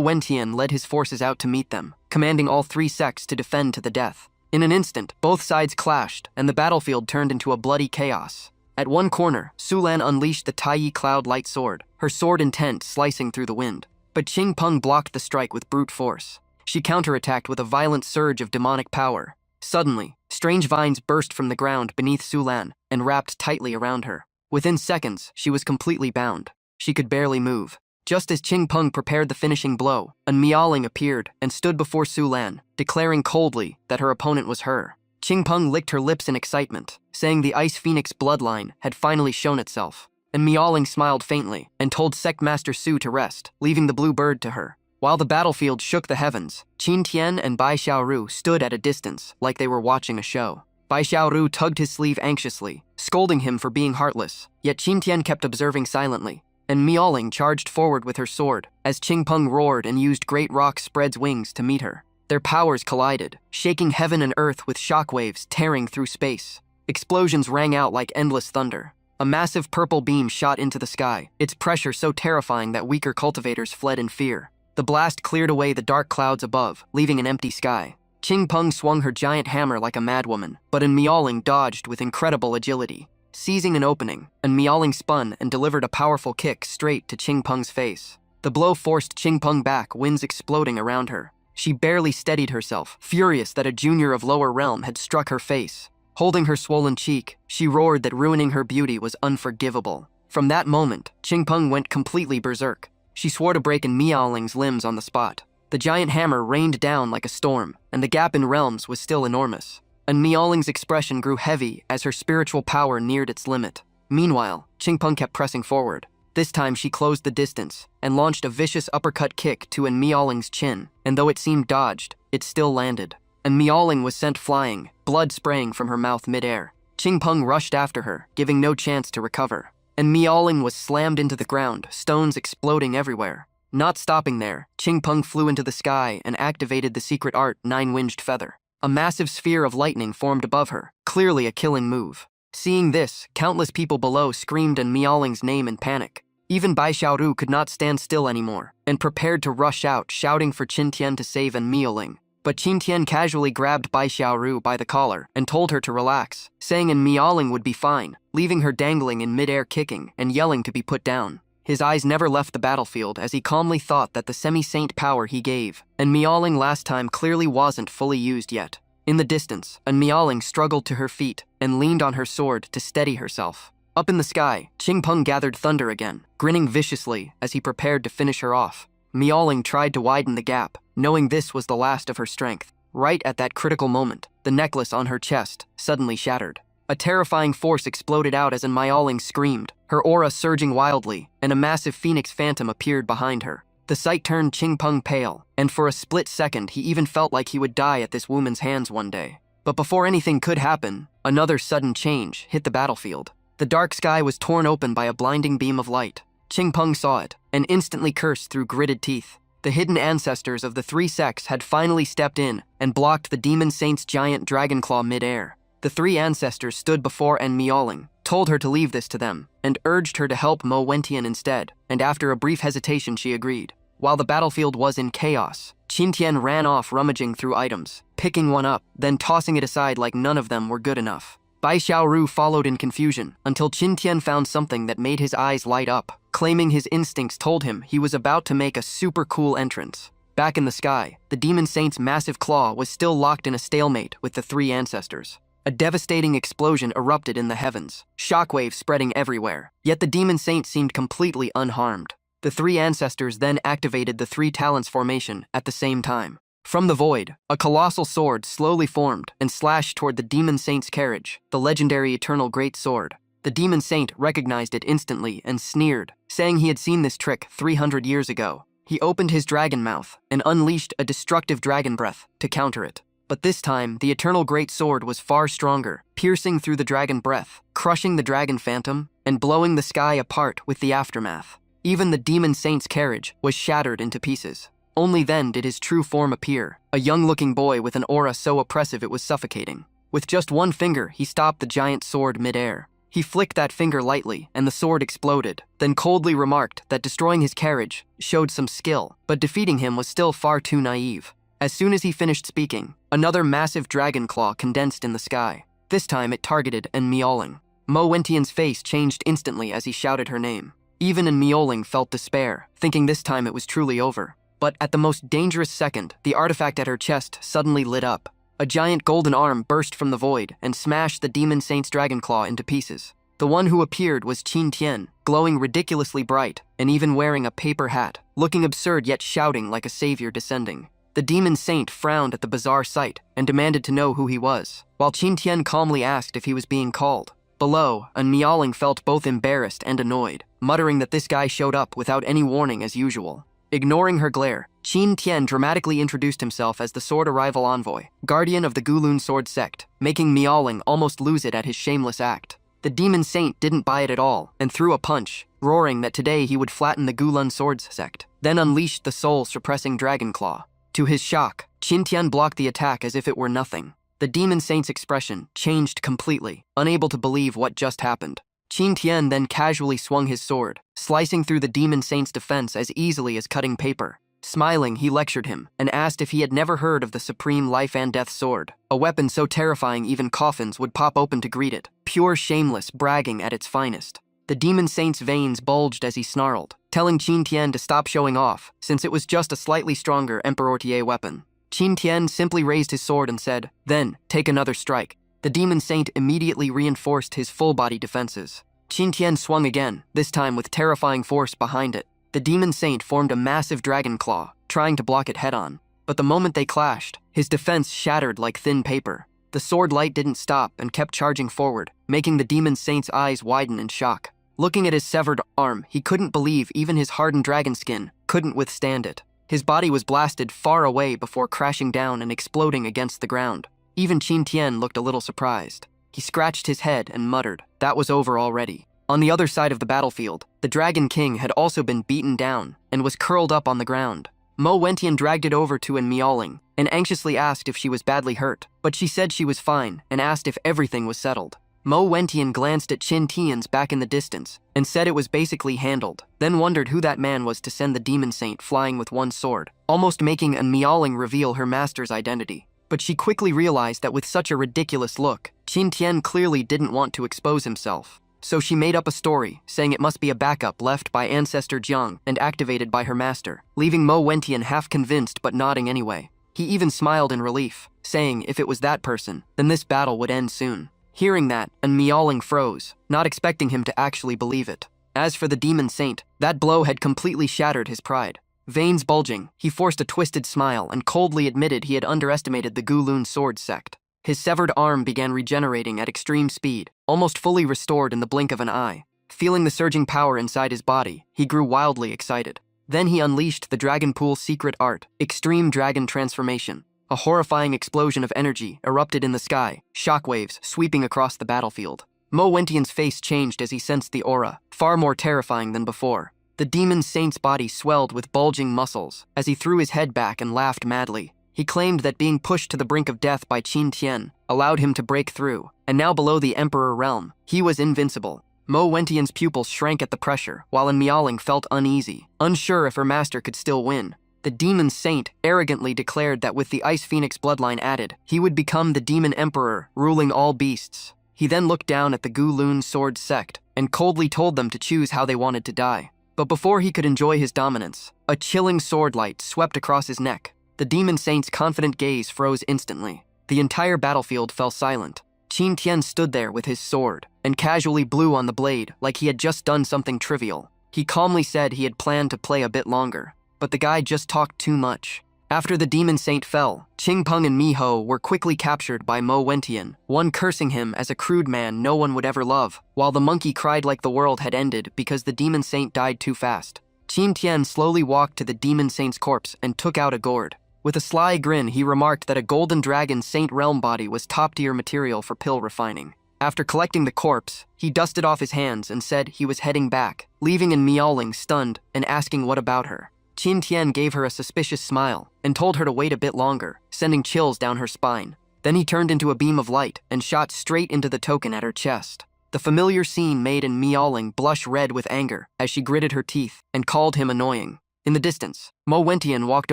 Wentian led his forces out to meet them, commanding all 3 sects to defend to the death. In an instant, both sides clashed, and the battlefield turned into a bloody chaos. At one corner, Sulan unleashed the Taiyi Cloud Light Sword, her sword intent slicing through the wind. But Qing Peng blocked the strike with brute force. She counterattacked with a violent surge of demonic power. Suddenly, strange vines burst from the ground beneath Sulan and wrapped tightly around her. Within seconds, she was completely bound. She could barely move. Just as Qing Peng prepared the finishing blow, an miaoling appeared and stood before Sulan, declaring coldly that her opponent was her. Qing Peng licked her lips in excitement, saying the Ice Phoenix bloodline had finally shown itself. And miaoling smiled faintly and told Sect Master Su to rest, leaving the blue bird to her. While the battlefield shook the heavens, Qin Tian and Bai Xiaoru stood at a distance like they were watching a show. Bai Xiaoru tugged his sleeve anxiously, scolding him for being heartless, yet Qin Tian kept observing silently. And miaoling charged forward with her sword, as Qing Peng roared and used Great Rock Spread's wings to meet her. Their powers collided, shaking heaven and earth with shockwaves tearing through space. Explosions rang out like endless thunder. A massive purple beam shot into the sky, its pressure so terrifying that weaker cultivators fled in fear. The blast cleared away the dark clouds above, leaving an empty sky. Qing Peng swung her giant hammer like a madwoman, but an miaoling dodged with incredible agility. Seizing an opening, and miaoling spun and delivered a powerful kick straight to Qing Peng's face. The blow forced Qing Peng back, winds exploding around her. She barely steadied herself, furious that a junior of lower realm had struck her face. Holding her swollen cheek, she roared that ruining her beauty was unforgivable. From that moment, Qing Peng went completely berserk. She swore to break an miaoling's limbs on the spot. The giant hammer rained down like a storm, and the gap in realms was still enormous. And miaoling's expression grew heavy as her spiritual power neared its limit. Meanwhile, Qing Peng kept pressing forward. This time she closed the distance and launched a vicious uppercut kick to an miaoling's chin, and though it seemed dodged, it still landed. And miaoling was sent flying, blood spraying from her mouth midair. Qing Peng rushed after her, giving no chance to recover. And miaoling was slammed into the ground, stones exploding everywhere. Not stopping there, Qing Peng flew into the sky and activated the secret art Nine-Winged Feather. A massive sphere of lightning formed above her, clearly a killing move. Seeing this, countless people below screamed and Miaoling's name in panic. Even Bai Xiaoru could not stand still anymore, and prepared to rush out, shouting for Qin Tian to save and Miaoling. But Qin Tian casually grabbed Bai Xiaoru by the collar and told her to relax, saying and Miaoling would be fine, leaving her dangling in midair kicking and yelling to be put down. His eyes never left the battlefield as he calmly thought that the semi-saint power he gave, and Miaoling last time clearly wasn't fully used yet. In the distance, and Miaoling struggled to her feet and leaned on her sword to steady herself. Up in the sky, Qingpeng gathered thunder again, grinning viciously as he prepared to finish her off. Miaoling tried to widen the gap, knowing this was the last of her strength. Right at that critical moment, the necklace on her chest suddenly shattered. A terrifying force exploded out as Miaoling screamed, her aura surging wildly, and a massive phoenix phantom appeared behind her. The sight turned Qingpeng pale, and for a split second he even felt like he would die at this woman's hands one day. But before anything could happen, another sudden change hit the battlefield. The dark sky was torn open by a blinding beam of light. Qingpeng saw it, and instantly cursed through gritted teeth. The hidden ancestors of the three sects had finally stepped in and blocked the demon saint's giant dragon claw mid-air. The three ancestors stood before Miaoling, told her to leave this to them, and urged her to help Mo Wentian instead, and after a brief hesitation she agreed. While the battlefield was in chaos, Qin Tian ran off rummaging through items, picking one up, then tossing it aside like none of them were good enough. Bai Xiaoru followed in confusion until Qin Tian found something that made his eyes light up, claiming his instincts told him he was about to make a super cool entrance. Back in the sky, the demon saint's massive claw was still locked in a stalemate with the three ancestors. A devastating explosion erupted in the heavens, shockwaves spreading everywhere, yet the demon saint seemed completely unharmed. The three ancestors then activated the three talents formation at the same time. From the void, a colossal sword slowly formed and slashed toward the demon saint's carriage, the legendary eternal great sword. The demon saint recognized it instantly and sneered, saying he had seen this trick 300 years ago. He opened his dragon mouth and unleashed a destructive dragon breath to counter it. But this time, the eternal great sword was far stronger, piercing through the dragon breath, crushing the dragon phantom, and blowing the sky apart with the aftermath. Even the demon saint's carriage was shattered into pieces. Only then did his true form appear, a young-looking boy with an aura so oppressive it was suffocating. With just one finger, he stopped the giant sword mid-air. He flicked that finger lightly, and the sword exploded, then coldly remarked that destroying his carriage showed some skill, but defeating him was still far too naive. As soon as he finished speaking, another massive dragon claw condensed in the sky. This time it targeted Miaoling. Mo Wentian's face changed instantly as he shouted her name. Even Miaoling felt despair, thinking this time it was truly over. But at the most dangerous second, the artifact at her chest suddenly lit up. A giant golden arm burst from the void and smashed the demon saint's dragon claw into pieces. The one who appeared was Qin Tian, glowing ridiculously bright and even wearing a paper hat, looking absurd yet shouting like a savior descending. The demon saint frowned at the bizarre sight and demanded to know who he was, while Qin Tian calmly asked if he was being called. Below, Miaoling felt both embarrassed and annoyed, muttering that this guy showed up without any warning as usual. Ignoring her glare, Qin Tian dramatically introduced himself as the Sword Arrival Envoy, guardian of the Gulun Sword Sect, making Miaoling almost lose it at his shameless act. The demon saint didn't buy it at all and threw a punch, roaring that today he would flatten the Gulun Swords Sect, then unleashed the soul-suppressing dragon claw. To his shock, Qin Tian blocked the attack as if it were nothing. The demon saint's expression changed completely, unable to believe what just happened. Qin Tian then casually swung his sword, slicing through the demon saint's defense as easily as cutting paper. Smiling, he lectured him and asked if he had never heard of the supreme life and death sword, a weapon so terrifying even coffins would pop open to greet it, pure shameless bragging at its finest. The demon saint's veins bulged as he snarled, telling Qin Tian to stop showing off, since it was just a slightly stronger Emperortier weapon. Qin Tian simply raised his sword and said, "Then, take another strike." The demon saint immediately reinforced his full-body defenses. Qin Tian swung again, this time with terrifying force behind it. The demon saint formed a massive dragon claw, trying to block it head-on. But the moment they clashed, his defense shattered like thin paper. The sword light didn't stop and kept charging forward, making the demon saint's eyes widen in shock. Looking at his severed arm, he couldn't believe even his hardened dragon skin couldn't withstand it. His body was blasted far away before crashing down and exploding against the ground. Even Qin Tian looked a little surprised. He scratched his head and muttered, that was over already. On the other side of the battlefield, the Dragon King had also been beaten down and was curled up on the ground. Mo Wentian dragged it over to Miaoling and anxiously asked if she was badly hurt, but she said she was fine and asked if everything was settled. Mo Wentian glanced at Qin Tian's back in the distance and said it was basically handled, then wondered who that man was to send the demon saint flying with one sword, almost making an Miaoling reveal her master's identity. But she quickly realized that with such a ridiculous look, Qin Tian clearly didn't want to expose himself. So she made up a story, saying it must be a backup left by Ancestor Jiang and activated by her master, leaving Mo Wentian half convinced but nodding anyway. He even smiled in relief, saying if it was that person, then this battle would end soon. Hearing that, and Miaoling froze, not expecting him to actually believe it. As for the demon saint, that blow had completely shattered his pride. Veins bulging, he forced a twisted smile and coldly admitted he had underestimated the Gulun sword sect. His severed arm began regenerating at extreme speed, almost fully restored in the blink of an eye. Feeling the surging power inside his body, he grew wildly excited. Then he unleashed the Dragon Pool's secret art, Extreme Dragon Transformation. A horrifying explosion of energy erupted in the sky, shockwaves sweeping across the battlefield. Mo Wentian's face changed as he sensed the aura, far more terrifying than before. The demon saint's body swelled with bulging muscles as he threw his head back and laughed madly. He claimed that being pushed to the brink of death by Qin Tian allowed him to break through, and now below the Emperor realm, he was invincible. Mo Wentian's pupils shrank at the pressure, while Miaoling felt uneasy, unsure if her master could still win. The demon saint arrogantly declared that with the Ice Phoenix bloodline added, he would become the demon emperor, ruling all beasts. He then looked down at the Gulun sword sect and coldly told them to choose how they wanted to die. But before he could enjoy his dominance, a chilling sword light swept across his neck. The demon saint's confident gaze froze instantly. The entire battlefield fell silent. Qin Tian stood there with his sword and casually blew on the blade like he had just done something trivial. He calmly said he had planned to play a bit longer, but the guy just talked too much. After the demon saint fell, Qing Peng and Mi Ho were quickly captured by Mo Wentian, one cursing him as a crude man no one would ever love, while the monkey cried like the world had ended because the demon saint died too fast. Qin Tian slowly walked to the demon saint's corpse and took out a gourd. With a sly grin, he remarked that a golden dragon saint realm body was top-tier material for pill refining. After collecting the corpse, he dusted off his hands and said he was heading back, leaving Miaoling stunned and asking what about her. Qin Tian gave her a suspicious smile and told her to wait a bit longer, sending chills down her spine. Then he turned into a beam of light and shot straight into the token at her chest. The familiar scene made Miaoling blush red with anger as she gritted her teeth and called him annoying. In the distance, Mo Wentian walked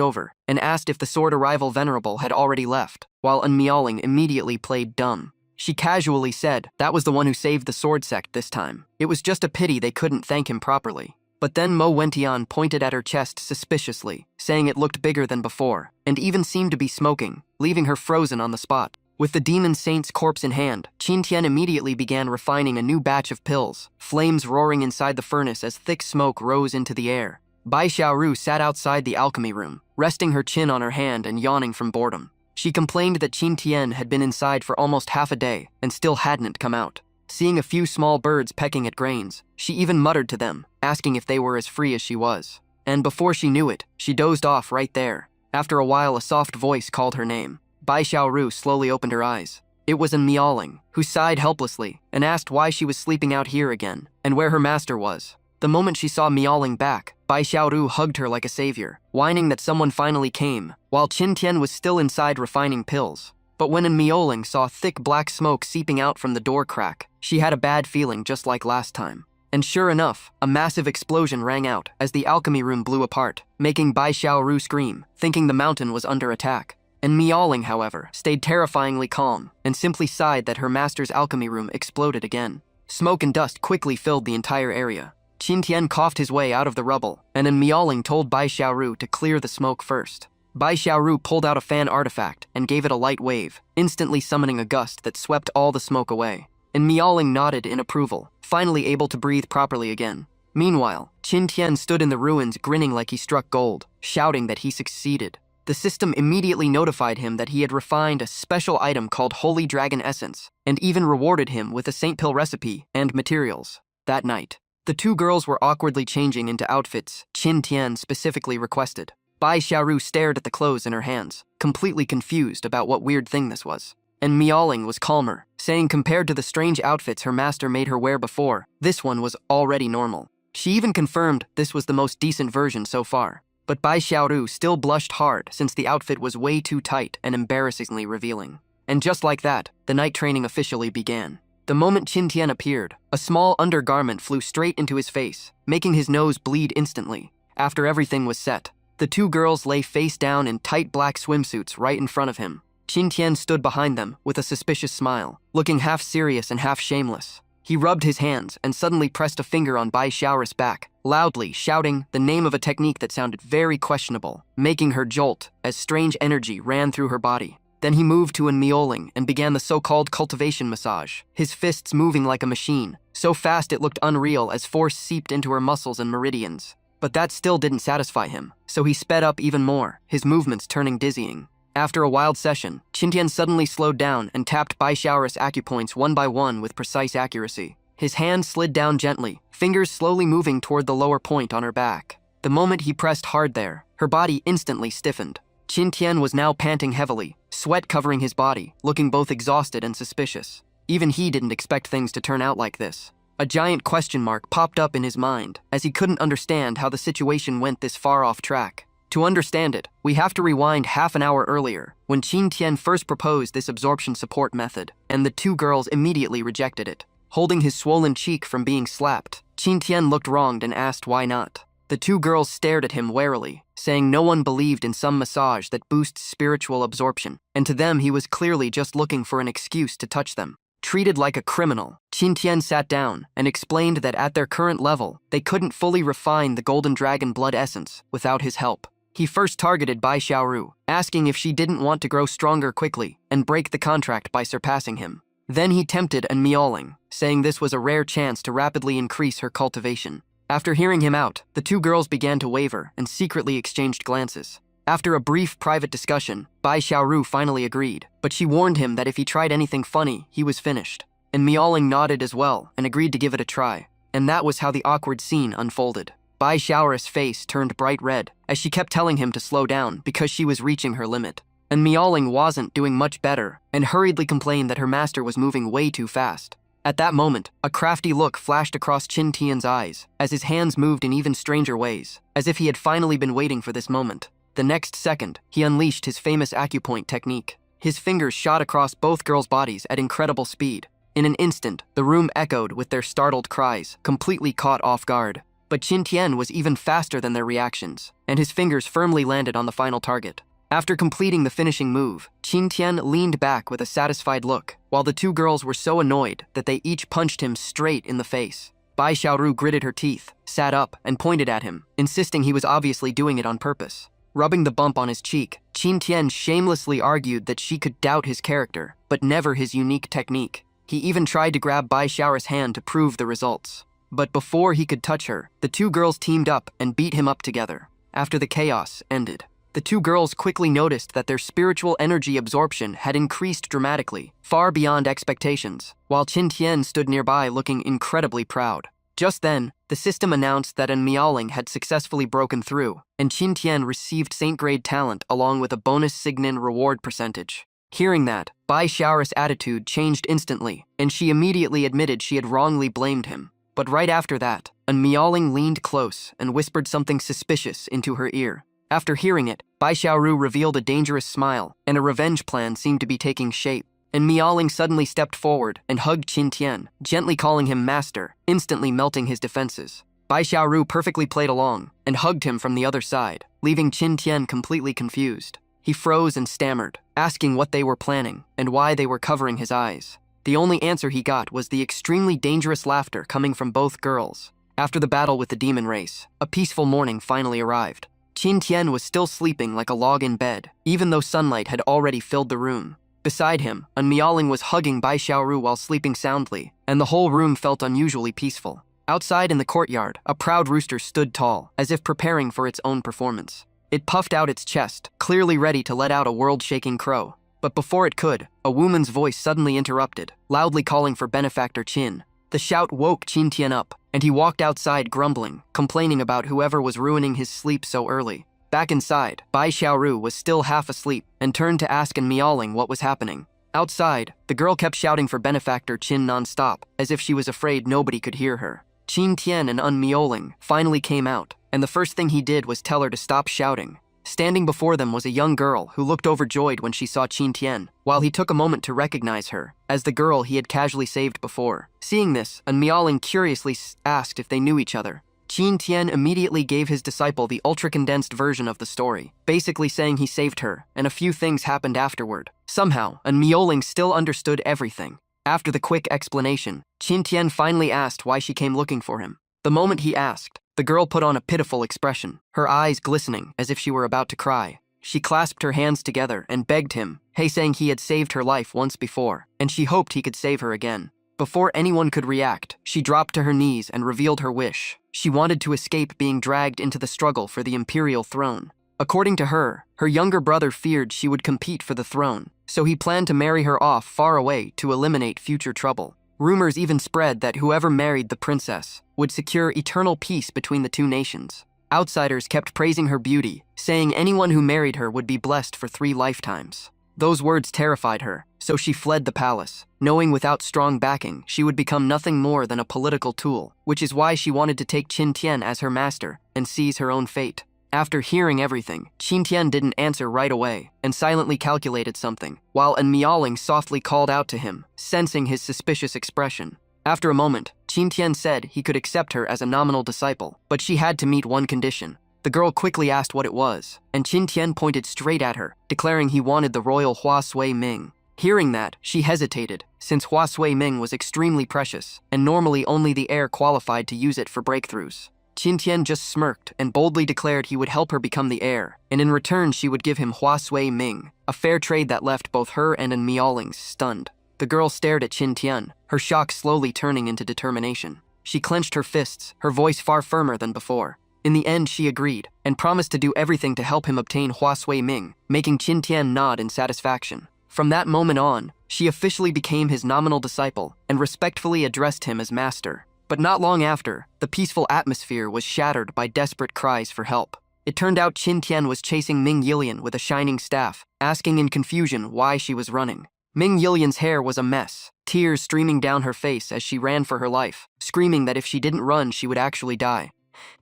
over and asked if the sword arrival venerable had already left, while Miaoling immediately played dumb. She casually said that was the one who saved the sword sect this time. It was just a pity they couldn't thank him properly. But then Mo Wentian pointed at her chest suspiciously, saying it looked bigger than before, and even seemed to be smoking, leaving her frozen on the spot. With the demon saint's corpse in hand, Qin Tian immediately began refining a new batch of pills, flames roaring inside the furnace as thick smoke rose into the air. Bai Xiaoru sat outside the alchemy room, resting her chin on her hand and yawning from boredom. She complained that Qin Tian had been inside for almost half a day and still hadn't come out. Seeing a few small birds pecking at grains, she even muttered to them, asking if they were as free as she was. And before she knew it, she dozed off right there. After a while, a soft voice called her name. Bai Xiaoru slowly opened her eyes. It was Miaoling, who sighed helplessly and asked why she was sleeping out here again and where her master was. The moment she saw Miaoling back, Bai Xiaoru hugged her like a savior, whining that someone finally came, while Qin Tian was still inside refining pills. But when Miaoling saw thick black smoke seeping out from the door crack, she had a bad feeling just like last time. And sure enough, a massive explosion rang out as the alchemy room blew apart, making Bai Xiaoru scream, thinking the mountain was under attack. And Miaoling, however, stayed terrifyingly calm and simply sighed that her master's alchemy room exploded again. Smoke and dust quickly filled the entire area. Qin Tian coughed his way out of the rubble, and Miaoling told Bai Xiaoru to clear the smoke first. Bai Xiaoru pulled out a fan artifact and gave it a light wave, instantly summoning a gust that swept all the smoke away. And Miaoling nodded in approval, finally able to breathe properly again. Meanwhile, Qin Tian stood in the ruins grinning like he struck gold, shouting that he succeeded. The system immediately notified him that he had refined a special item called Holy Dragon Essence, and even rewarded him with a Saint Pill recipe and materials. That night, the two girls were awkwardly changing into outfits Qin Tian specifically requested. Bai Xiaoru stared at the clothes in her hands, completely confused about what weird thing this was. And Miaoling was calmer, saying compared to the strange outfits her master made her wear before, this one was already normal. She even confirmed this was the most decent version so far. But Bai Xiaoru still blushed hard since the outfit was way too tight and embarrassingly revealing. And just like that, the night training officially began. The moment Qin Tian appeared, a small undergarment flew straight into his face, making his nose bleed instantly. After everything was set, the two girls lay face down in tight black swimsuits right in front of him. Qin Tian stood behind them with a suspicious smile, looking half serious and half shameless. He rubbed his hands and suddenly pressed a finger on Bai Xiaoris' back, loudly shouting the name of a technique that sounded very questionable, making her jolt as strange energy ran through her body. Then he moved to Enrollment and began the so-called cultivation massage, his fists moving like a machine, so fast it looked unreal as force seeped into her muscles and meridians. But that still didn't satisfy him, so he sped up even more, his movements turning dizzying. After a wild session, Qin Tian suddenly slowed down and tapped Bai Xiaoris' acupoints one by one with precise accuracy. His hand slid down gently, fingers slowly moving toward the lower point on her back. The moment he pressed hard there, her body instantly stiffened. Qin Tian was now panting heavily, sweat covering his body, looking both exhausted and suspicious. Even he didn't expect things to turn out like this. A giant question mark popped up in his mind, as he couldn't understand how the situation went this far off track. To understand it, we have to rewind half an hour earlier, when Qin Tian first proposed this absorption support method, and the two girls immediately rejected it. Holding his swollen cheek from being slapped, Qin Tian looked wronged and asked why not. The two girls stared at him warily, saying no one believed in some massage that boosts spiritual absorption, and to them he was clearly just looking for an excuse to touch them. Treated like a criminal, Qin Tian sat down and explained that at their current level, they couldn't fully refine the golden dragon blood essence without his help. He first targeted Bai Xiaoru, asking if she didn't want to grow stronger quickly and break the contract by surpassing him. Then he tempted Enrollment, saying this was a rare chance to rapidly increase her cultivation. After hearing him out, the two girls began to waver and secretly exchanged glances. After a brief private discussion, Bai Xiaoru finally agreed, but she warned him that if he tried anything funny, he was finished. Enrollment nodded as well and agreed to give it a try. And that was how the awkward scene unfolded. Bai Xiaoris' face turned bright red as she kept telling him to slow down because she was reaching her limit. Enrollment wasn't doing much better and hurriedly complained that her master was moving way too fast. At that moment, a crafty look flashed across Qin Tian's eyes as his hands moved in even stranger ways, as if he had finally been waiting for this moment. The next second, he unleashed his famous acupoint technique. His fingers shot across both girls' bodies at incredible speed. In an instant, the room echoed with their startled cries, completely caught off guard. But Qin Tian was even faster than their reactions, and his fingers firmly landed on the final target. After completing the finishing move, Qin Tian leaned back with a satisfied look, while the two girls were so annoyed that they each punched him straight in the face. Bai Xiaoru gritted her teeth, sat up, and pointed at him, insisting he was obviously doing it on purpose. Rubbing the bump on his cheek, Qin Tian shamelessly argued that she could doubt his character, but never his unique technique. He even tried to grab Bai Xiaoris' hand to prove the results. But before he could touch her, the two girls teamed up and beat him up together. After the chaos ended, the two girls quickly noticed that their spiritual energy absorption had increased dramatically, far beyond expectations, while Qin Tian stood nearby looking incredibly proud. Just then, the system announced that Enrollment had successfully broken through, and Qin Tian received Saint-grade talent along with a bonus Signin reward percentage. Hearing that, Bai Xiaoris' attitude changed instantly, and she immediately admitted she had wrongly blamed him. But right after that, Enrollment leaned close and whispered something suspicious into her ear. After hearing it, Bai Xiaoru revealed a dangerous smile, and a revenge plan seemed to be taking shape. Enrollment suddenly stepped forward and hugged Qin Tian, gently calling him master, instantly melting his defenses. Bai Xiaoru perfectly played along and hugged him from the other side, leaving Qin Tian completely confused. He froze and stammered, asking what they were planning and why they were covering his eyes. The only answer he got was the extremely dangerous laughter coming from both girls. After the battle with the demon race, a peaceful morning finally arrived. Qin Tian was still sleeping like a log in bed, even though sunlight had already filled the room. Beside him, Enrollment was hugging Bai Xiaoru while sleeping soundly, and the whole room felt unusually peaceful. Outside in the courtyard, a proud rooster stood tall, as if preparing for its own performance. It puffed out its chest, clearly ready to let out a world-shaking crow. But before it could, a woman's voice suddenly interrupted, loudly calling for Benefactor Qin. The shout woke Qin Tian up, and he walked outside grumbling, complaining about whoever was ruining his sleep so early. Back inside, Bai Xiaoru was still half asleep and turned to ask Enrollment what was happening. Outside, the girl kept shouting for Benefactor Qin non-stop, as if she was afraid nobody could hear her. Qin Tian and Enrollment finally came out, and the first thing he did was tell her to stop shouting. Standing before them was a young girl who looked overjoyed when she saw Qin Tian, while he took a moment to recognize her as the girl he had casually saved before. Seeing this, An Miaoling curiously asked if they knew each other. Qin Tian immediately gave his disciple the ultra-condensed version of the story, basically saying he saved her, and a few things happened afterward. Somehow, An Miaoling still understood everything. After the quick explanation, Qin Tian finally asked why she came looking for him. The moment he asked, the girl put on a pitiful expression, her eyes glistening as if she were about to cry. She clasped her hands together and begged him, saying he had saved her life once before, and she hoped he could save her again. Before anyone could react, she dropped to her knees and revealed her wish. She wanted to escape being dragged into the struggle for the imperial throne. According to her, her younger brother feared she would compete for the throne, so he planned to marry her off far away to eliminate future trouble. Rumors even spread that whoever married the princess would secure eternal peace between the two nations. Outsiders kept praising her beauty, saying anyone who married her would be blessed for 3 lifetimes. Those words terrified her, so she fled the palace, knowing without strong backing she would become nothing more than a political tool, which is why she wanted to take Qin Tian as her master and seize her own fate. After hearing everything, Qin Tian didn't answer right away and silently calculated something, while An Miaoling softly called out to him, sensing his suspicious expression. After a moment, Qin Tian said he could accept her as a nominal disciple, but she had to meet one condition. The girl quickly asked what it was, and Qin Tian pointed straight at her, declaring he wanted the royal Hua Sui Ming. Hearing that, she hesitated, since Hua Sui Ming was extremely precious, and normally only the heir qualified to use it for breakthroughs. Qin Tian just smirked and boldly declared he would help her become the heir, and in return she would give him Hua Sui Ming, a fair trade that left both her and An Miaoling stunned. The girl stared at Qin Tian, her shock slowly turning into determination. She clenched her fists, her voice far firmer than before. In the end, she agreed, and promised to do everything to help him obtain Hua Sui Ming, making Qin Tian nod in satisfaction. From that moment on, she officially became his nominal disciple and respectfully addressed him as master. But not long after, the peaceful atmosphere was shattered by desperate cries for help. It turned out Qin Tian was chasing Ming Yilian with a shining staff, asking in confusion why she was running. Ming Yilian's hair was a mess, tears streaming down her face as she ran for her life, screaming that if she didn't run, she would actually die.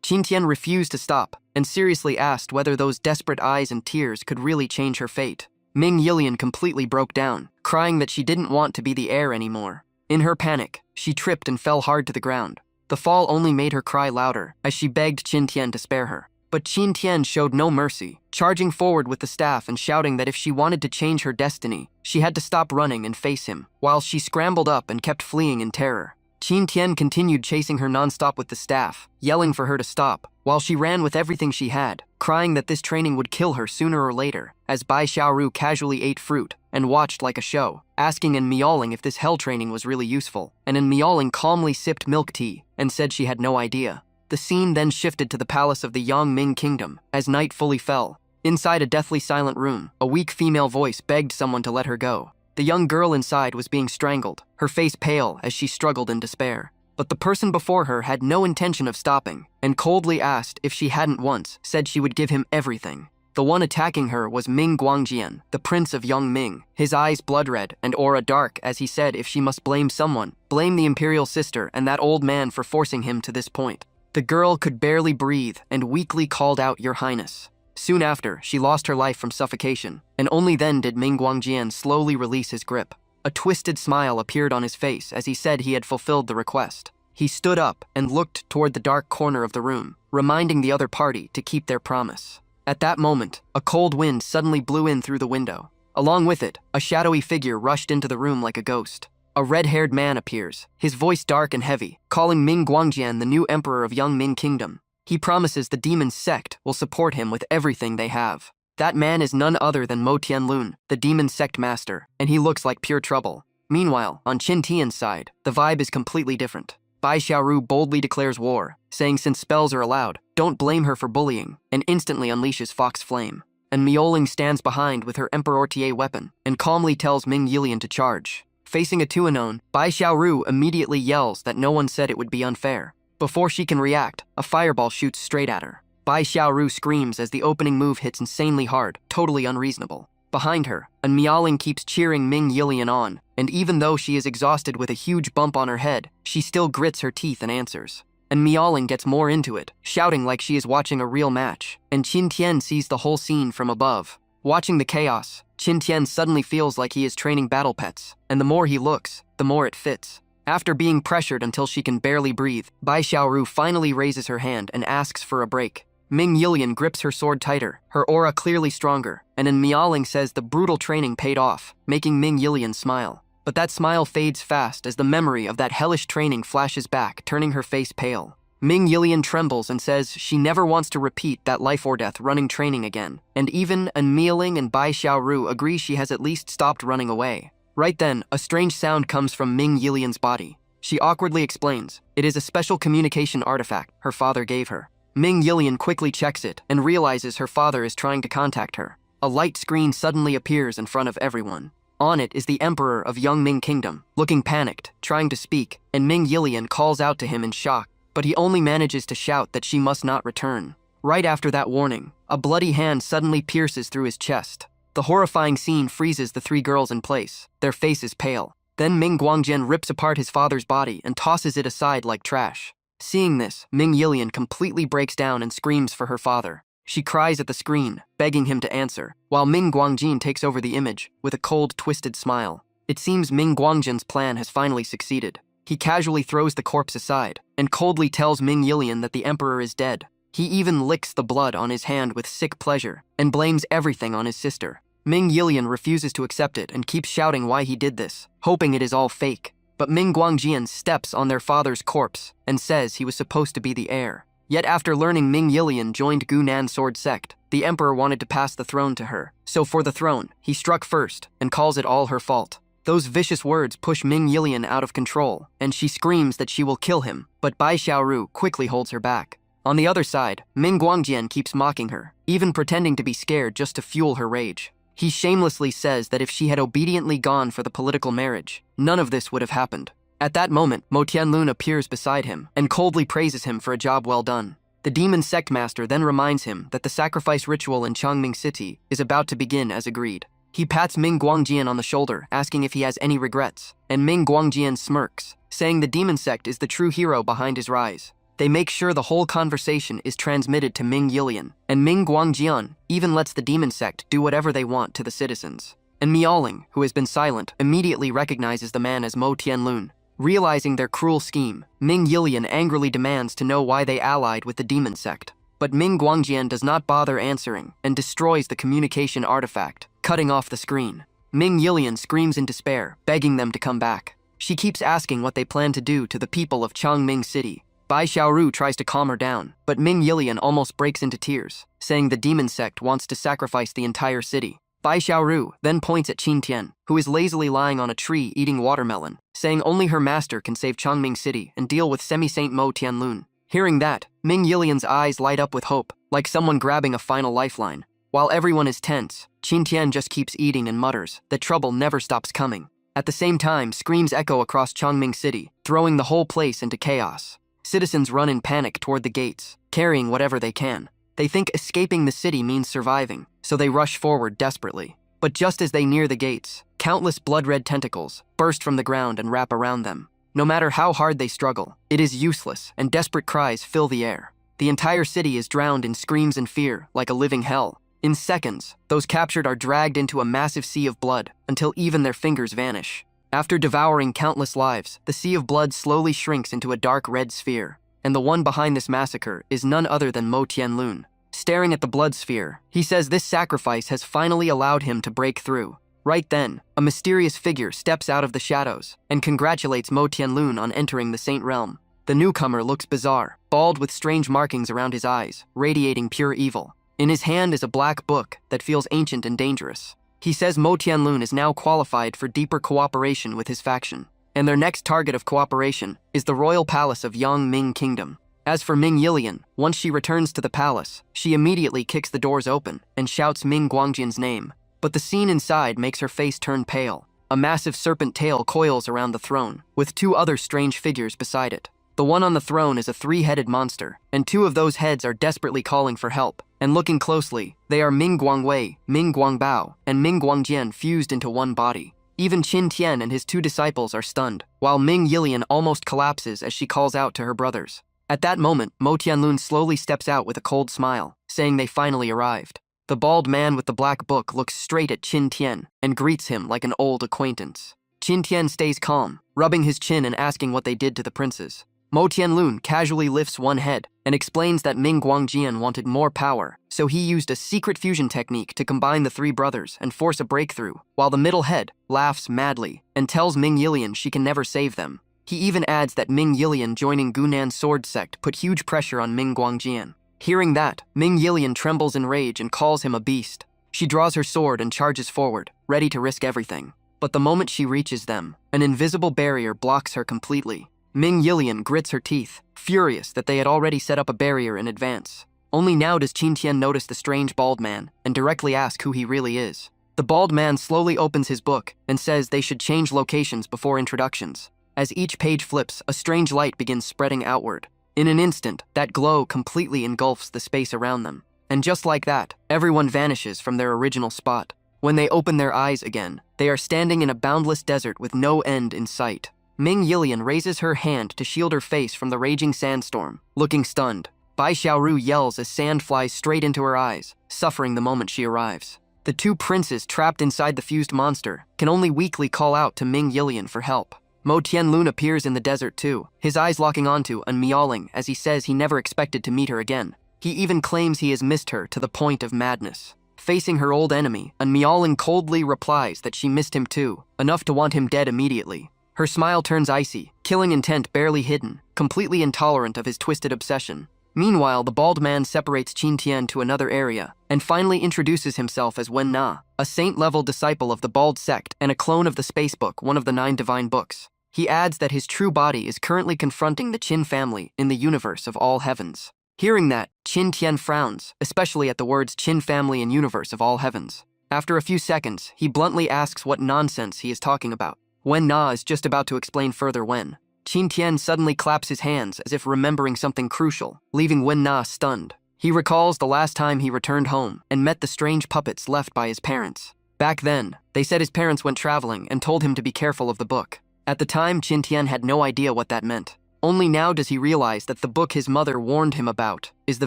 Qin Tian refused to stop and seriously asked whether those desperate eyes and tears could really change her fate. Ming Yilian completely broke down, crying that she didn't want to be the heir anymore. In her panic, she tripped and fell hard to the ground. The fall only made her cry louder as she begged Qin Tian to spare her. But Qin Tian showed no mercy, charging forward with the staff and shouting that if she wanted to change her destiny, she had to stop running and face him, while she scrambled up and kept fleeing in terror. Qin Tian continued chasing her nonstop with the staff, yelling for her to stop, while she ran with everything she had, crying that this training would kill her sooner or later, as Bai Xiaoru casually ate fruit and watched like a show, asking An Miaoling if this hell training was really useful, and An Miaoling calmly sipped milk tea and said she had no idea. The scene then shifted to the palace of the Yangming kingdom, as night fully fell. Inside a deathly silent room, a weak female voice begged someone to let her go. The young girl inside was being strangled, her face pale as she struggled in despair. But the person before her had no intention of stopping, and coldly asked if she hadn't once said she would give him everything. The one attacking her was Ming Guangjian, the prince of Yangming, his eyes blood-red and aura dark as he said if she must blame someone, blame the imperial sister and that old man for forcing him to this point. The girl could barely breathe and weakly called out, "Your Highness." Soon after, she lost her life from suffocation, and only then did Ming Guangjian slowly release his grip. A twisted smile appeared on his face as he said he had fulfilled the request. He stood up and looked toward the dark corner of the room, reminding the other party to keep their promise. At that moment, a cold wind suddenly blew in through the window. Along with it, a shadowy figure rushed into the room like a ghost. A red-haired man appears, his voice dark and heavy, calling Ming Guangjian the new emperor of Yangming Kingdom. He promises the demon sect will support him with everything they have. That man is none other than Mo Tianlun, the demon sect master, and he looks like pure trouble. Meanwhile, on Qin Tian's side, the vibe is completely different. Bai Xiaoru boldly declares war, saying since spells are allowed, don't blame her for bullying, and instantly unleashes Fox Flame. And Miaoling stands behind with her Emperor Tie weapon, and calmly tells Ming Yilian to charge. Facing a two-unknown, Bai Xiaoru immediately yells that no one said it would be unfair. Before she can react, a fireball shoots straight at her. Bai Xiaoru screams as the opening move hits insanely hard, totally unreasonable. Behind her, An Miaoling keeps cheering Ming Yilian on, and even though she is exhausted with a huge bump on her head, she still grits her teeth and answers. and Miaoling gets more into it, shouting like she is watching a real match, and Qin Tian sees the whole scene from above. Watching the chaos, Qin Tian suddenly feels like he is training battle pets, and the more he looks, the more it fits. After being pressured until she can barely breathe, Bai Xiaoru finally raises her hand and asks for a break. Ming Yilian grips her sword tighter, her aura clearly stronger, and in Miaoling says the brutal training paid off, making Ming Yilian smile. But that smile fades fast as the memory of that hellish training flashes back, turning her face pale. Ming Yilian trembles and says she never wants to repeat that life or death running training again, and even Miaoling and Bai Xiaoru agree she has at least stopped running away. Right then, a strange sound comes from Ming Yilian's body. She awkwardly explains, it is a special communication artifact her father gave her. Ming Yilian quickly checks it and realizes her father is trying to contact her. A light screen suddenly appears in front of everyone. On it is the Emperor of Yongming Kingdom, looking panicked, trying to speak, and Ming Yilian calls out to him in shock, but he only manages to shout that she must not return. Right after that warning, a bloody hand suddenly pierces through his chest. The horrifying scene freezes the three girls in place, their faces pale. Then Ming Guangjian rips apart his father's body and tosses it aside like trash. Seeing this, Ming Yilian completely breaks down and screams for her father. She cries at the screen, begging him to answer, while Ming Guangjin takes over the image with a cold, twisted smile. It seems Ming Guangjin's plan has finally succeeded. He casually throws the corpse aside and coldly tells Ming Yilian that the emperor is dead. He even licks the blood on his hand with sick pleasure and blames everything on his sister. Ming Yilian refuses to accept it and keeps shouting why he did this, hoping it is all fake. But Ming Guangjian steps on their father's corpse and says he was supposed to be the heir. Yet after learning Ming Yilian joined Gunan Sword Sect, the emperor wanted to pass the throne to her. So for the throne, he struck first and calls it all her fault. Those vicious words push Ming Yilian out of control, and she screams that she will kill him, but Bai Xiaoru quickly holds her back. On the other side, Ming Guangjian keeps mocking her, even pretending to be scared just to fuel her rage. He shamelessly says that if she had obediently gone for the political marriage, none of this would have happened. At that moment, Mo Tianlun appears beside him and coldly praises him for a job well done. The demon sect master then reminds him that the sacrifice ritual in Changming City is about to begin as agreed. He pats Ming Guangjian on the shoulder, asking if he has any regrets, and Ming Guangjian smirks, saying the demon sect is the true hero behind his rise. They make sure the whole conversation is transmitted to Ming Yilian, and Ming Guangjian even lets the demon sect do whatever they want to the citizens. And Miaoling, who has been silent, immediately recognizes the man as Mo Tianlun. Realizing their cruel scheme, Ming Yilian angrily demands to know why they allied with the demon sect. But Ming Guangjian does not bother answering and destroys the communication artifact, cutting off the screen. Ming Yilian screams in despair, begging them to come back. She keeps asking what they plan to do to the people of Changming City. Bai Xiaoru tries to calm her down, but Ming Yilian almost breaks into tears, saying the demon sect wants to sacrifice the entire city. Bai Xiaoru then points at Qin Tian, who is lazily lying on a tree eating watermelon, saying only her master can save Changming City and deal with Semi-Saint Mo Tianlun. Hearing that, Ming Yilian's eyes light up with hope, like someone grabbing a final lifeline. While everyone is tense, Qin Tian just keeps eating and mutters that trouble never stops coming. At the same time, screams echo across Changming City, throwing the whole place into chaos. Citizens run in panic toward the gates, carrying whatever they can. They think escaping the city means surviving, so they rush forward desperately. But just as they near the gates, countless blood-red tentacles burst from the ground and wrap around them. No matter how hard they struggle, it is useless, and desperate cries fill the air. The entire city is drowned in screams and fear, like a living hell. In seconds, those captured are dragged into a massive sea of blood, until even their fingers vanish. After devouring countless lives, the sea of blood slowly shrinks into a dark red sphere, and the one behind this massacre is none other than Mo Tianlun. Staring at the blood sphere, he says this sacrifice has finally allowed him to break through. Right then, a mysterious figure steps out of the shadows and congratulates Mo Tianlun on entering the Saint Realm. The newcomer looks bizarre, bald with strange markings around his eyes, radiating pure evil. In his hand is a black book that feels ancient and dangerous. He says Mo Tianlun is now qualified for deeper cooperation with his faction, and their next target of cooperation is the royal palace of Yongming Kingdom. As for Ming Yilian, once she returns to the palace, she immediately kicks the doors open and shouts Ming Guangjian's name. But the scene inside makes her face turn pale. A massive serpent tail coils around the throne, with two other strange figures beside it. The one on the throne is a three-headed monster, and two of those heads are desperately calling for help. And looking closely, they are Ming Guangwei, Ming Guangbao, and Ming Guangjian fused into one body. Even Qin Tian and his two disciples are stunned, while Ming Yilian almost collapses as she calls out to her brothers. At that moment, Mo Tianlun slowly steps out with a cold smile, saying they finally arrived. The bald man with the black book looks straight at Qin Tian and greets him like an old acquaintance. Qin Tian stays calm, rubbing his chin and asking what they did to the princes. Mo Tianlun casually lifts one head and explains that Ming Guangjian wanted more power, so he used a secret fusion technique to combine the three brothers and force a breakthrough, while the middle head laughs madly and tells Ming Yilian she can never save them. He even adds that Ming Yilian joining Gunan's sword sect put huge pressure on Ming Guangjian. Hearing that, Ming Yilian trembles in rage and calls him a beast. She draws her sword and charges forward, ready to risk everything. But the moment she reaches them, an invisible barrier blocks her completely. Ming Yilian grits her teeth, furious that they had already set up a barrier in advance. Only now does Qin Tian notice the strange bald man and directly ask who he really is. The bald man slowly opens his book and says they should change locations before introductions. As each page flips, a strange light begins spreading outward. In an instant, that glow completely engulfs the space around them. And just like that, everyone vanishes from their original spot. When they open their eyes again, they are standing in a boundless desert with no end in sight. Ming Yilian raises her hand to shield her face from the raging sandstorm, looking stunned. Bai Xiaoru yells as sand flies straight into her eyes, suffering the moment she arrives. The two princes trapped inside the fused monster can only weakly call out to Ming Yilian for help. Mo Tianlun appears in the desert too, his eyes locking onto and meowing as he says he never expected to meet her again. He even claims he has missed her to the point of madness. Facing her old enemy, and meowing coldly replies that she missed him too, enough to want him dead immediately. Her smile turns icy, killing intent barely hidden, completely intolerant of his twisted obsession. Meanwhile, the bald man separates Qin Tian to another area, and finally introduces himself as Wen Na, a saint-level disciple of the Bald Sect and a clone of the Space Book, one of the 9 divine books. He adds that his true body is currently confronting the Qin family in the universe of all heavens. Hearing that, Qin Tian frowns, especially at the words Qin family and universe of all heavens. After a few seconds, he bluntly asks what nonsense he is talking about. Wen Na is just about to explain further when Qin Tian suddenly claps his hands as if remembering something crucial, leaving Wen Na stunned. He recalls the last time he returned home and met the strange puppets left by his parents. Back then, they said his parents went traveling and told him to be careful of the book. At the time, Qin Tian had no idea what that meant. Only now does he realize that the book his mother warned him about is the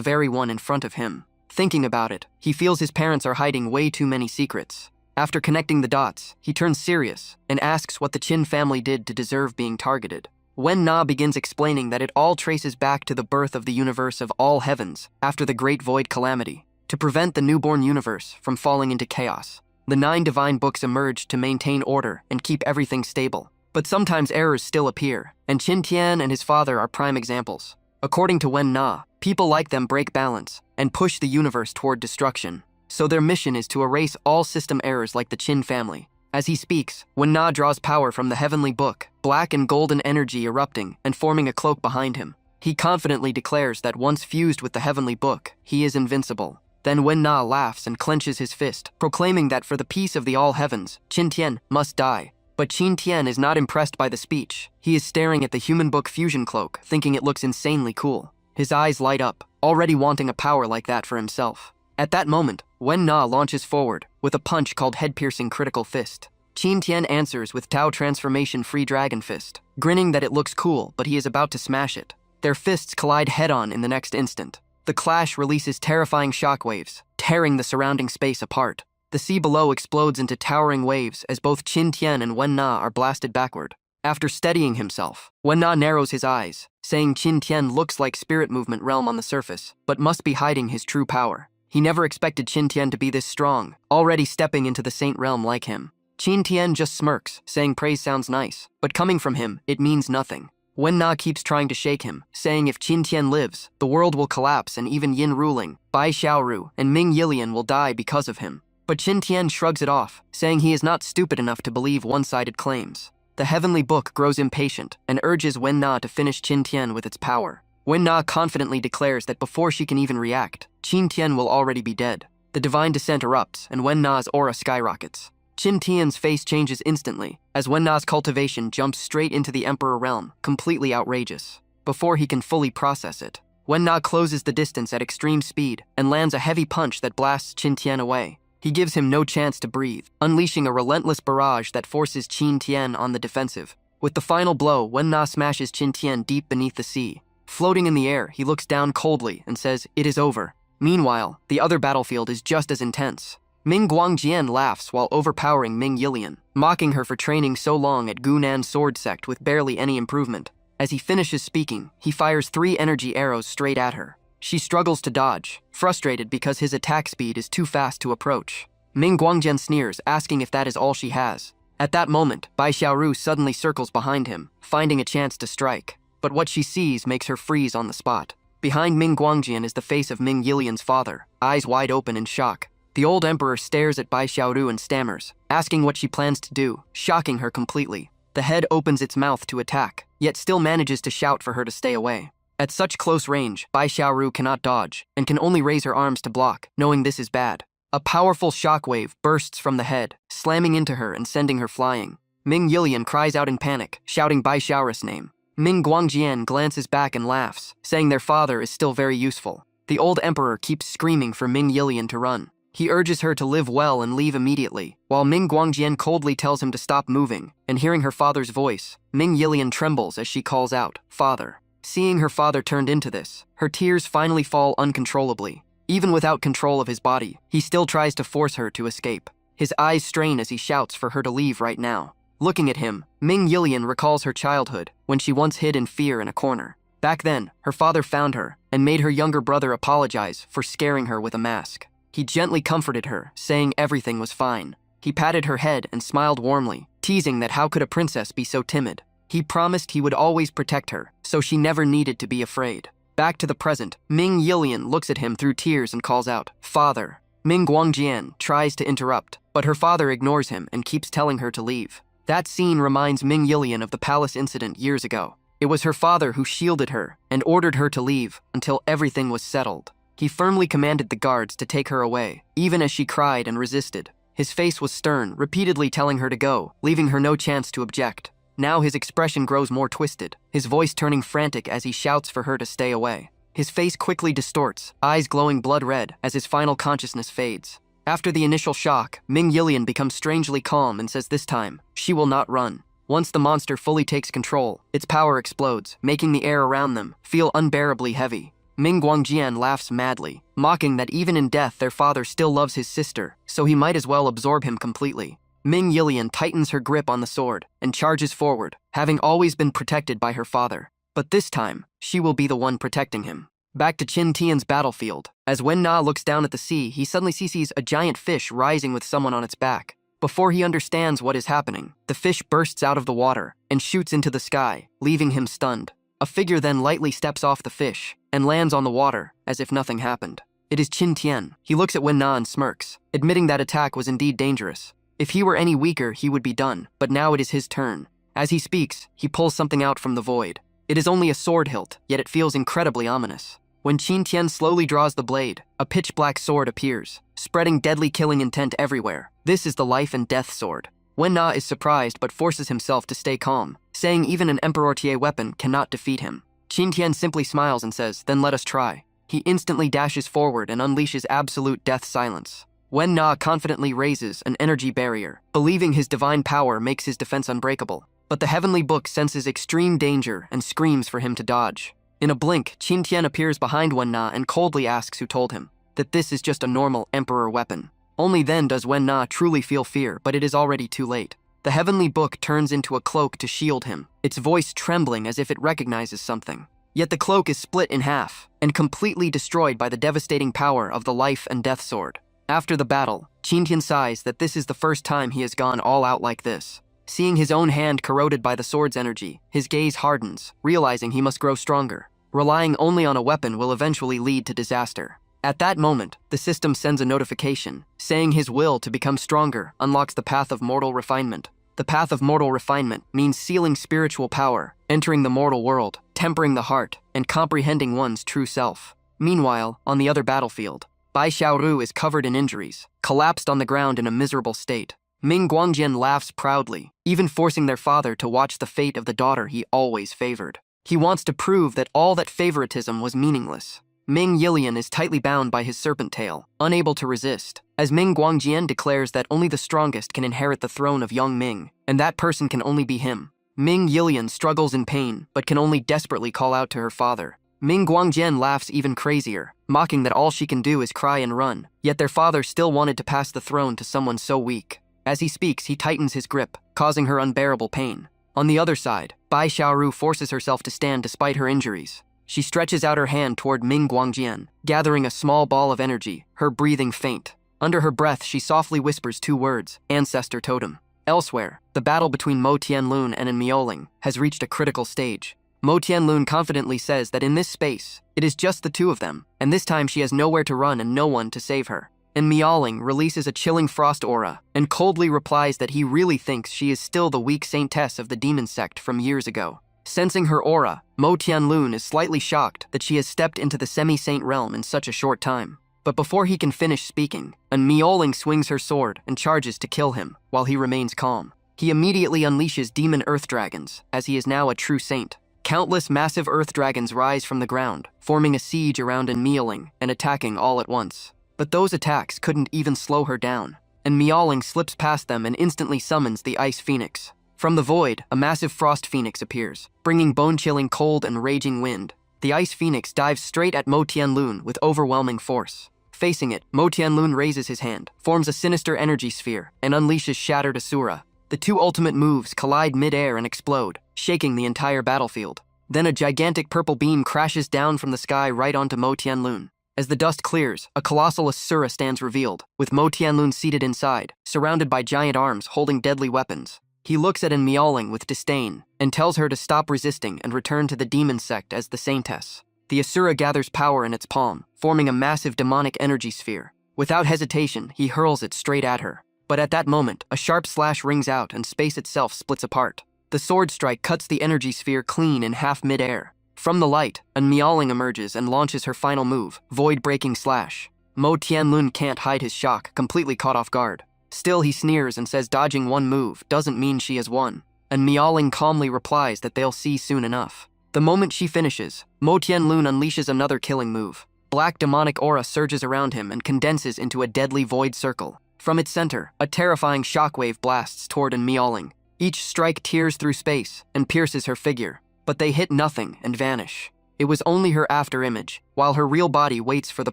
very one in front of him. Thinking about it, he feels his parents are hiding way too many secrets. After connecting the dots, he turns serious and asks what the Qin family did to deserve being targeted. Wen Na begins explaining that it all traces back to the birth of the universe of all heavens after the Great Void Calamity. To prevent the newborn universe from falling into chaos, the 9 divine books emerged to maintain order and keep everything stable. But sometimes errors still appear, and Qin Tian and his father are prime examples. According to Wen Na, people like them break balance and push the universe toward destruction. So their mission is to erase all system errors like the Qin family. As he speaks, Wen Na draws power from the heavenly book, black and golden energy erupting and forming a cloak behind him. He confidently declares that once fused with the heavenly book, he is invincible. Then Wen Na laughs and clenches his fist, proclaiming that for the peace of the all heavens, Qin Tian must die. But Qin Tian is not impressed by the speech. He is staring at the human book fusion cloak, thinking it looks insanely cool. His eyes light up, already wanting a power like that for himself. At that moment, Wen Na launches forward with a punch called Head-Piercing Critical Fist. Qin Tian answers with Tao Transformation Free Dragon Fist, grinning that it looks cool, but he is about to smash it. Their fists collide head-on in the next instant. The clash releases terrifying shockwaves, tearing the surrounding space apart. The sea below explodes into towering waves as both Qin Tian and Wen Na are blasted backward. After steadying himself, Wen Na narrows his eyes, saying Qin Tian looks like spirit movement realm on the surface, but must be hiding his true power. He never expected Qin Tian to be this strong, already stepping into the saint realm like him. Qin Tian just smirks, saying praise sounds nice, but coming from him, it means nothing. Wen Na keeps trying to shake him, saying if Qin Tian lives, the world will collapse and even Yin ruling, Bai Xiaoru, and Ming Yilian will die because of him. But Qin Tian shrugs it off, saying he is not stupid enough to believe one-sided claims. The heavenly book grows impatient and urges Wen Na to finish Qin Tian with its power. Wen Na confidently declares that before she can even react, Qin Tian will already be dead. The divine descent erupts and Wen Na's aura skyrockets. Qin Tian's face changes instantly as Wen Na's cultivation jumps straight into the Emperor realm, completely outrageous. Before he can fully process it, Wen Na closes the distance at extreme speed and lands a heavy punch that blasts Qin Tian away. He gives him no chance to breathe, unleashing a relentless barrage that forces Qin Tian on the defensive. With the final blow, Wen Na smashes Qin Tian deep beneath the sea. Floating in the air, he looks down coldly and says, "It is over." Meanwhile, the other battlefield is just as intense. Ming Guangjian laughs while overpowering Ming Yilian, mocking her for training so long at Gunan sword sect with barely any improvement. As he finishes speaking, he fires 3 energy arrows straight at her. She struggles to dodge, frustrated because his attack speed is too fast to approach. Ming Guangjian sneers, asking if that is all she has. At that moment, Bai Xiaoru suddenly circles behind him, finding a chance to strike. But what she sees makes her freeze on the spot. Behind Ming Guangjian is the face of Ming Yilian's father, eyes wide open in shock. The old emperor stares at Bai Xiaoru and stammers, asking what she plans to do, shocking her completely. The head opens its mouth to attack, yet still manages to shout for her to stay away. At such close range, Bai Xiaoru cannot dodge, and can only raise her arms to block, knowing this is bad. A powerful shockwave bursts from the head, slamming into her and sending her flying. Ming Yilian cries out in panic, shouting Bai Xiaoru's name. Ming Guangjian glances back and laughs, saying their father is still very useful. The old emperor keeps screaming for Ming Yilian to run. He urges her to live well and leave immediately, while Ming Guangjian coldly tells him to stop moving, and hearing her father's voice, Ming Yilian trembles as she calls out, "Father." Seeing her father turned into this, her tears finally fall uncontrollably. Even without control of his body, he still tries to force her to escape. His eyes strain as he shouts for her to leave right now. Looking at him, Ming Yilian recalls her childhood, when she once hid in fear in a corner. Back then, her father found her, and made her younger brother apologize for scaring her with a mask. He gently comforted her, saying everything was fine. He patted her head and smiled warmly, teasing that how could a princess be so timid. He promised he would always protect her, so she never needed to be afraid. Back to the present, Ming Yilian looks at him through tears and calls out, "Father." Ming Guangjian tries to interrupt, but her father ignores him and keeps telling her to leave. That scene reminds Ming Yilian of the palace incident years ago. It was her father who shielded her and ordered her to leave until everything was settled. He firmly commanded the guards to take her away, even as she cried and resisted. His face was stern, repeatedly telling her to go, leaving her no chance to object. Now his expression grows more twisted, his voice turning frantic as he shouts for her to stay away. His face quickly distorts, eyes glowing blood red as his final consciousness fades. After the initial shock, Ming Yilian becomes strangely calm and says this time, she will not run. Once the monster fully takes control, its power explodes, making the air around them feel unbearably heavy. Ming Guangjian laughs madly, mocking that even in death their father still loves his sister, so he might as well absorb him completely. Ming Yilian tightens her grip on the sword and charges forward, having always been protected by her father. But this time, she will be the one protecting him. Back to Qin Tian's battlefield. As Wen Na looks down at the sea, he suddenly sees a giant fish rising with someone on its back. Before he understands what is happening, the fish bursts out of the water and shoots into the sky, leaving him stunned. A figure then lightly steps off the fish and lands on the water as if nothing happened. It is Qin Tian. He looks at Wen Na and smirks, admitting that attack was indeed dangerous. If he were any weaker, he would be done, but now it is his turn. As he speaks, he pulls something out from the void. It is only a sword hilt, yet it feels incredibly ominous. When Qin Tian slowly draws the blade, a pitch-black sword appears, spreading deadly killing intent everywhere. This is the life and death sword. Wen Na is surprised but forces himself to stay calm, saying even an Emperor-tier weapon cannot defeat him. Qin Tian simply smiles and says, "Then let us try." He instantly dashes forward and unleashes absolute death silence. Wen Na confidently raises an energy barrier, believing his divine power makes his defense unbreakable. But the heavenly book senses extreme danger and screams for him to dodge. In a blink, Qin Tian appears behind Wen Na and coldly asks who told him that this is just a normal Emperor weapon. Only then does Wen Na truly feel fear, but it is already too late. The heavenly book turns into a cloak to shield him, its voice trembling as if it recognizes something. Yet the cloak is split in half and completely destroyed by the devastating power of the life and death sword. After the battle, Qin Tian sighs that this is the first time he has gone all out like this. Seeing his own hand corroded by the sword's energy, his gaze hardens, realizing he must grow stronger. Relying only on a weapon will eventually lead to disaster. At that moment, the system sends a notification, saying his will to become stronger unlocks the path of mortal refinement. The path of mortal refinement means sealing spiritual power, entering the mortal world, tempering the heart, and comprehending one's true self. Meanwhile, on the other battlefield, Bai Xiaoru is covered in injuries, collapsed on the ground in a miserable state. Ming Guangjian laughs proudly, even forcing their father to watch the fate of the daughter he always favored. He wants to prove that all that favoritism was meaningless. Ming Yilian is tightly bound by his serpent tail, unable to resist, as Ming Guangjian declares that only the strongest can inherit the throne of young Ming, and that person can only be him. Ming Yilian struggles in pain, but can only desperately call out to her father. Ming Guangjian laughs even crazier, mocking that all she can do is cry and run, yet their father still wanted to pass the throne to someone so weak. As he speaks, he tightens his grip, causing her unbearable pain. On the other side, Bai Xiaoru forces herself to stand despite her injuries. She stretches out her hand toward Ming Guangjian, gathering a small ball of energy, her breathing faint. Under her breath, she softly whispers 2 words, Ancestor Totem. Elsewhere, the battle between Mo Tianlun and Enrollment has reached a critical stage. Mo Tianlun confidently says that in this space, it is just the 2 of them, and this time she has nowhere to run and no one to save her. Enrollment releases a chilling frost aura and coldly replies that he really thinks she is still the weak saintess of the demon sect from years ago. Sensing her aura, Mo Tianlun is slightly shocked that she has stepped into the semi-saint realm in such a short time. But before he can finish speaking, Enrollment swings her sword and charges to kill him while he remains calm. He immediately unleashes demon earth dragons, as he is now a true saint. Countless massive earth dragons rise from the ground, forming a siege around Enrollment and attacking all at once. But those attacks couldn't even slow her down. Enrollment slips past them and instantly summons the Ice Phoenix. From the void, a massive frost phoenix appears, bringing bone-chilling cold and raging wind. The Ice Phoenix dives straight at Mo Tianlun with overwhelming force. Facing it, Mo Tianlun raises his hand, forms a sinister energy sphere, and unleashes Shattered Asura. The 2 ultimate moves collide mid-air and explode, shaking the entire battlefield. Then a gigantic purple beam crashes down from the sky right onto Mo Tianlun. As the dust clears, a colossal Asura stands revealed, with Mo Tianlun seated inside, surrounded by giant arms holding deadly weapons. He looks at Enrollment with disdain and tells her to stop resisting and return to the demon sect as the saintess. The Asura gathers power in its palm, forming a massive demonic energy sphere. Without hesitation, he hurls it straight at her. But at that moment, a sharp slash rings out and space itself splits apart. The sword strike cuts the energy sphere clean in half mid-air. From the light, Enrollment emerges and launches her final move, Void-Breaking Slash. Mo Tianlun can't hide his shock, completely caught off guard. Still, he sneers and says dodging one move doesn't mean she has won. Enrollment calmly replies that they'll see soon enough. The moment she finishes, Mo Tianlun unleashes another killing move. Black demonic aura surges around him and condenses into a deadly void circle. From its center, a terrifying shockwave blasts toward Enrollment. Each strike tears through space and pierces her figure, but they hit nothing and vanish. It was only her afterimage, while her real body waits for the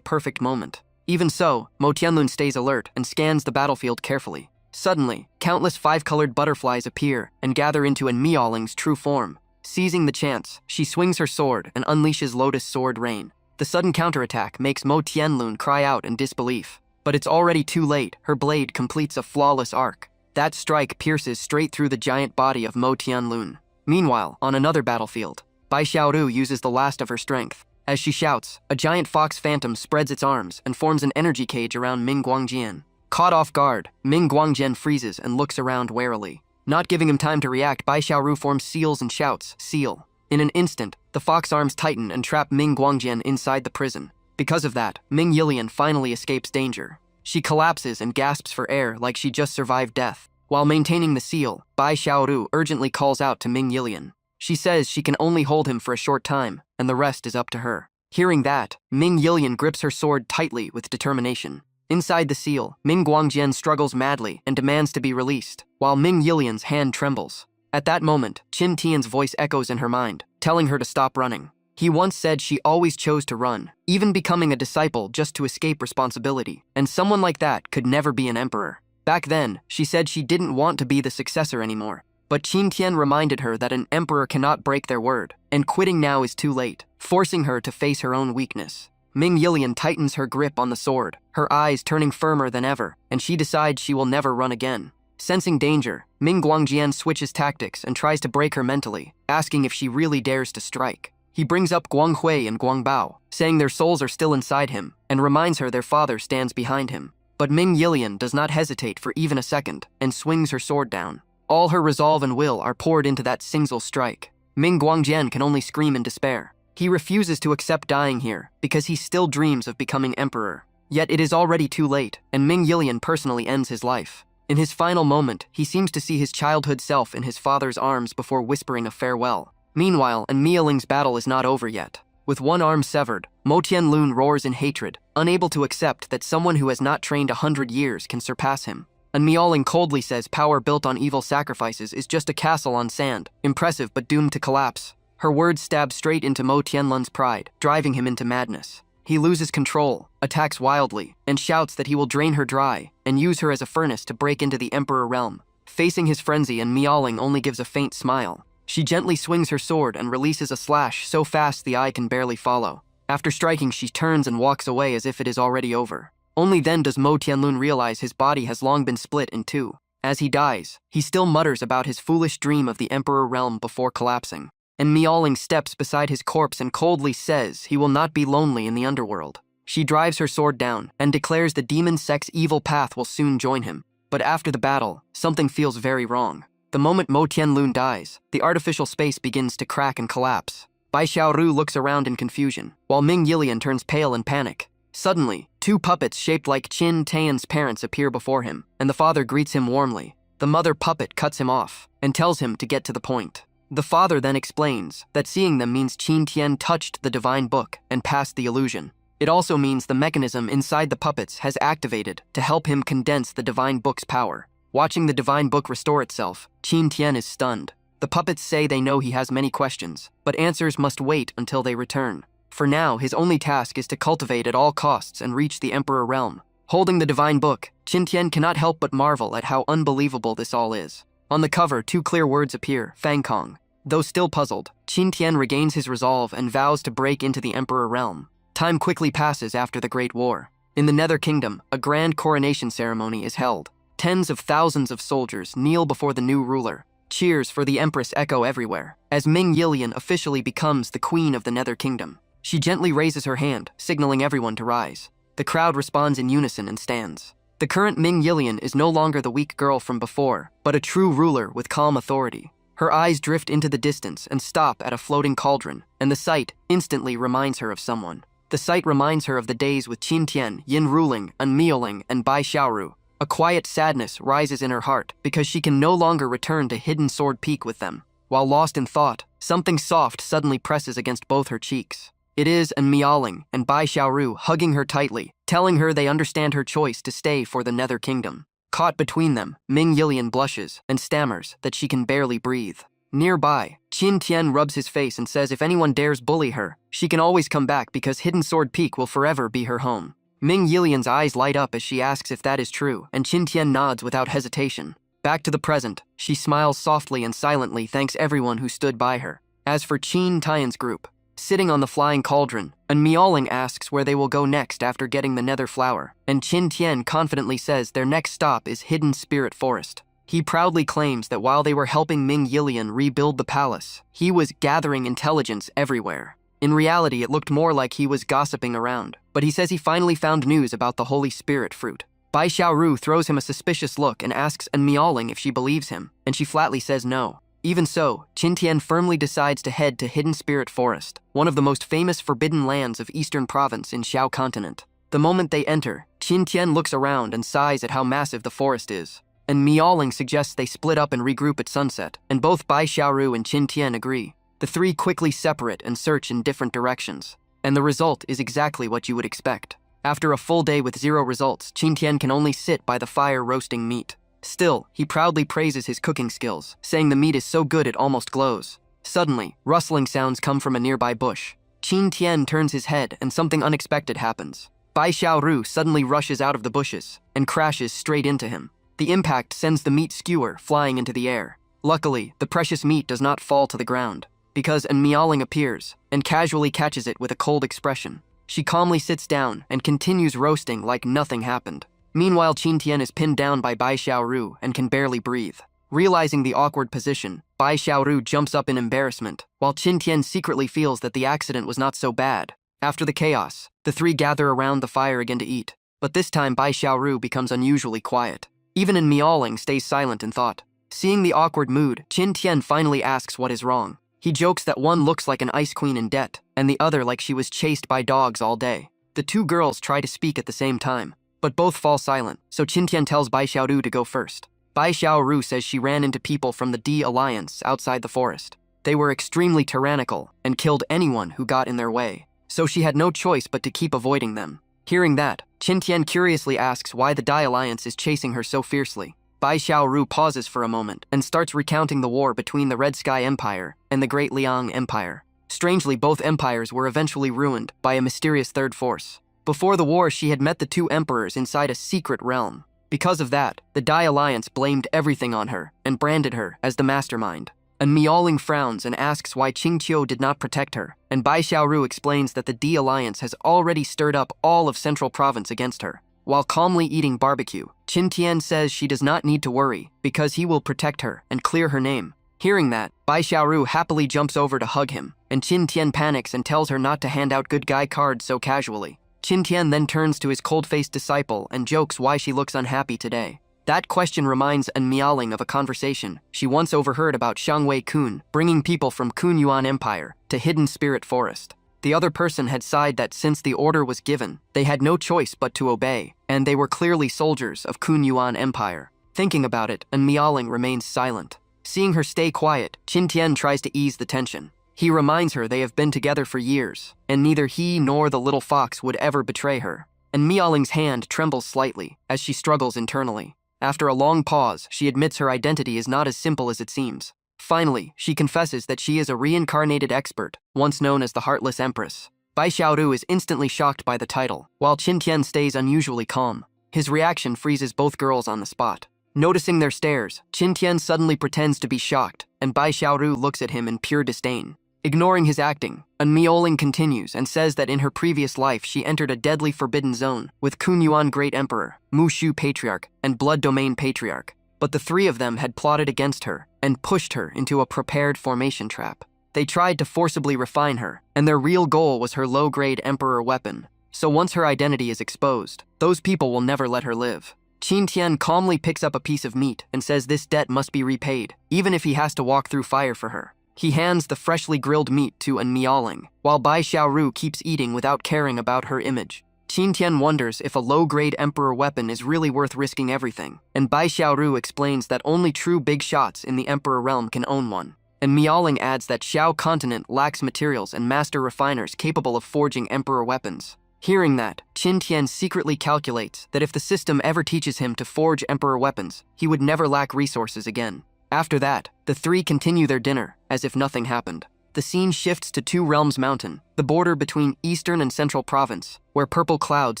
perfect moment. Even so, Mo Tianlun stays alert and scans the battlefield carefully. Suddenly, countless 5-colored butterflies appear and gather into Enrollment's true form. Seizing the chance, she swings her sword and unleashes Lotus Sword Rain. The sudden counterattack makes Mo Tianlun cry out in disbelief. But it's already too late. Her blade completes a flawless arc. That strike pierces straight through the giant body of Mo Tianlun. Meanwhile, on another battlefield, Bai Xiaoru uses the last of her strength. As she shouts, a giant fox phantom spreads its arms and forms an energy cage around Ming Guangjian. Caught off guard, Ming Guangjian freezes and looks around warily. Not giving him time to react, Bai Xiaoru forms seals and shouts, "Seal." In an instant, the fox arms tighten and trap Ming Guangjian inside the prison. Because of that, Ming Yilian finally escapes danger. She collapses and gasps for air like she just survived death. While maintaining the seal, Bai Xiaoru urgently calls out to Ming Yilian. She says she can only hold him for a short time, and the rest is up to her. Hearing that, Ming Yilian grips her sword tightly with determination. Inside the seal, Ming Guangjian struggles madly and demands to be released, while Ming Yilian's hand trembles. At that moment, Qin Tian's voice echoes in her mind, telling her to stop running. He once said she always chose to run, even becoming a disciple just to escape responsibility, and someone like that could never be an emperor. Back then, she said she didn't want to be the successor anymore. But Qin Tian reminded her that an emperor cannot break their word, and quitting now is too late, forcing her to face her own weakness. Ming Yilian tightens her grip on the sword, her eyes turning firmer than ever, and she decides she will never run again. Sensing danger, Ming Guangjian switches tactics and tries to break her mentally, asking if she really dares to strike. He brings up Guang Hui and Guang Bao, saying their souls are still inside him, and reminds her their father stands behind him. But Ming Yilian does not hesitate for even a second, and swings her sword down. All her resolve and will are poured into that single strike. Ming Guangjian can only scream in despair. He refuses to accept dying here, because he still dreams of becoming emperor. Yet it is already too late, and Ming Yilian personally ends his life. In his final moment, he seems to see his childhood self in his father's arms before whispering a farewell. Meanwhile, Enrollment's battle is not over yet. With one arm severed, Mo Tianlun roars in hatred, unable to accept that someone who has not trained 100 years can surpass him. Enrollment coldly says power built on evil sacrifices is just a castle on sand, impressive but doomed to collapse. Her words stab straight into Mo Tianlun's pride, driving him into madness. He loses control, attacks wildly, and shouts that he will drain her dry and use her as a furnace to break into the Emperor realm. Facing his frenzy, and Miaoling only gives a faint smile. She gently swings her sword and releases a slash so fast the eye can barely follow. After striking, she turns and walks away as if it is already over. Only then does Mo Tianlun realize his body has long been split in two. As he dies, he still mutters about his foolish dream of the Emperor realm before collapsing. And Miaoling steps beside his corpse and coldly says he will not be lonely in the underworld. She drives her sword down and declares the demon sect's evil path will soon join him. But after the battle, something feels very wrong. The moment Mo Tianlun dies, the artificial space begins to crack and collapse. Bai Xiaoru looks around in confusion, while Ming Yilian turns pale in panic. Suddenly, two puppets shaped like Qin Taiyan's parents appear before him, and the father greets him warmly. The mother puppet cuts him off and tells him to get to the point. The father then explains that seeing them means Qin Tian touched the divine book and passed the illusion. It also means the mechanism inside the puppets has activated to help him condense the divine book's power. Watching the divine book restore itself, Qin Tian is stunned. The puppets say they know he has many questions, but answers must wait until they return. For now, his only task is to cultivate at all costs and reach the Emperor realm. Holding the divine book, Qin Tian cannot help but marvel at how unbelievable this all is. On the cover, two clear words appear, Fang Kong. Though still puzzled, Qin Tian regains his resolve and vows to break into the Emperor realm. Time quickly passes after the Great War. In the Nether Kingdom, a grand coronation ceremony is held. Tens of thousands of soldiers kneel before the new ruler. Cheers for the Empress echo everywhere, as Ming Yilian officially becomes the Queen of the Nether Kingdom. She gently raises her hand, signaling everyone to rise. The crowd responds in unison and stands. The current Ming Yilian is no longer the weak girl from before, but a true ruler with calm authority. Her eyes drift into the distance and stop at a floating cauldron, and the sight instantly reminds her of someone. The sight reminds her of the days with Qin Tian, Yin Ruling, and Miaoling, and Bai Xiaoru. A quiet sadness rises in her heart because she can no longer return to Hidden Sword Peak with them. While lost in thought, something soft suddenly presses against both her cheeks. It is An Miaoling and Bai Xiaoru hugging her tightly, telling her they understand her choice to stay for the Nether Kingdom. Caught between them, Ming Yilian blushes and stammers that she can barely breathe. Nearby, Qin Tian rubs his face and says if anyone dares bully her, she can always come back because Hidden Sword Peak will forever be her home. Ming Yilian's eyes light up as she asks if that is true, and Qin Tian nods without hesitation. Back to the present, she smiles softly and silently thanks everyone who stood by her. As for Qin Taiyan's group, sitting on the flying cauldron, An Miaoling asks where they will go next after getting the Nether Flower, and Qin Tian confidently says their next stop is Hidden Spirit Forest. He proudly claims that while they were helping Ming Yilian rebuild the palace, he was gathering intelligence everywhere. In reality, it looked more like he was gossiping around, but he says he finally found news about the Holy Spirit fruit. Bai Xiaoru throws him a suspicious look and asks An Miaoling if she believes him, and she flatly says no. Even so, Qin Tian firmly decides to head to Hidden Spirit Forest, one of the most famous forbidden lands of Eastern Province in Xiao Continent. The moment they enter, Qin Tian looks around and sighs at how massive the forest is. And Miaoling suggests they split up and regroup at sunset, and both Bai Xiaoru and Qin Tian agree. The three quickly separate and search in different directions, and the result is exactly what you would expect. After a full day with zero results, Qin Tian can only sit by the fire roasting meat. Still, he proudly praises his cooking skills, saying the meat is so good it almost glows. Suddenly, rustling sounds come from a nearby bush. Qin Tian turns his head and something unexpected happens. Bai Xiaoru suddenly rushes out of the bushes and crashes straight into him. The impact sends the meat skewer flying into the air. Luckily, the precious meat does not fall to the ground, because An Miaoling appears and casually catches it with a cold expression. She calmly sits down and continues roasting like nothing happened. Meanwhile, Qin Tian is pinned down by Bai Xiaoru and can barely breathe. Realizing the awkward position, Bai Xiaoru jumps up in embarrassment, while Qin Tian secretly feels that the accident was not so bad. After the chaos, the three gather around the fire again to eat, but this time Bai Xiaoru becomes unusually quiet. Even An Miaoling stays silent in thought. Seeing the awkward mood, Qin Tian finally asks what is wrong. He jokes that one looks like an ice queen in debt, and the other like she was chased by dogs all day. The two girls try to speak at the same time, but both fall silent, so Qin Tian tells Bai Xiaoru to go first. Bai Xiaoru says she ran into people from the D Alliance outside the forest. They were extremely tyrannical and killed anyone who got in their way, so she had no choice but to keep avoiding them. Hearing that, Qin Tian curiously asks why the Dai Alliance is chasing her so fiercely. Bai Xiaoru pauses for a moment and starts recounting the war between the Red Sky Empire and the Great Liang Empire. Strangely, both empires were eventually ruined by a mysterious third force. Before the war, she had met the two emperors inside a secret realm. Because of that, the Dai Alliance blamed everything on her and branded her as the mastermind. And Miaoling frowns and asks why Qingqiu did not protect her, and Bai Xiaoru explains that the D Alliance has already stirred up all of Central Province against her. While calmly eating barbecue, Qin Tian says she does not need to worry because he will protect her and clear her name. Hearing that, Bai Xiaoru happily jumps over to hug him, and Qin Tian panics and tells her not to hand out good guy cards so casually. Qin Tian then turns to his cold-faced disciple and jokes why she looks unhappy today. That question reminds An Miaoling of a conversation she once overheard about Xiangwei Kun bringing people from Kun Yuan Empire to Hidden Spirit Forest. The other person had sighed that since the order was given, they had no choice but to obey, and they were clearly soldiers of Kun Yuan Empire. Thinking about it, An Miaoling remains silent. Seeing her stay quiet, Qin Tian tries to ease the tension. He reminds her they have been together for years, and neither he nor the little fox would ever betray her. And Miaoling's hand trembles slightly as she struggles internally. After a long pause, she admits her identity is not as simple as it seems. Finally, she confesses that she is a reincarnated expert, once known as the Heartless Empress. Bai Xiaoru is instantly shocked by the title, while Qin Tian stays unusually calm. His reaction freezes both girls on the spot. Noticing their stares, Qin Tian suddenly pretends to be shocked, and Bai Xiaoru looks at him in pure disdain. Ignoring his acting, An Miaoling continues and says that in her previous life she entered a deadly forbidden zone with Kun Yuan Great Emperor, Mu Shu Patriarch, and Blood Domain Patriarch. But the three of them had plotted against her and pushed her into a prepared formation trap. They tried to forcibly refine her, and their real goal was her low-grade Emperor weapon. So once her identity is exposed, those people will never let her live. Qin Tian calmly picks up a piece of meat and says this debt must be repaid, even if he has to walk through fire for her. He hands the freshly grilled meat to An Miaoling, while Bai Xiaoru keeps eating without caring about her image. Qin Tian wonders if a low-grade Emperor weapon is really worth risking everything, and Bai Xiaoru explains that only true big shots in the Emperor realm can own one. And Miaoling adds that Xiao continent lacks materials and master refiners capable of forging Emperor weapons. Hearing that, Qin Tian secretly calculates that if the system ever teaches him to forge Emperor weapons, he would never lack resources again. After that, the three continue their dinner, as if nothing happened. The scene shifts to Two Realms Mountain, the border between Eastern and Central Province, where purple clouds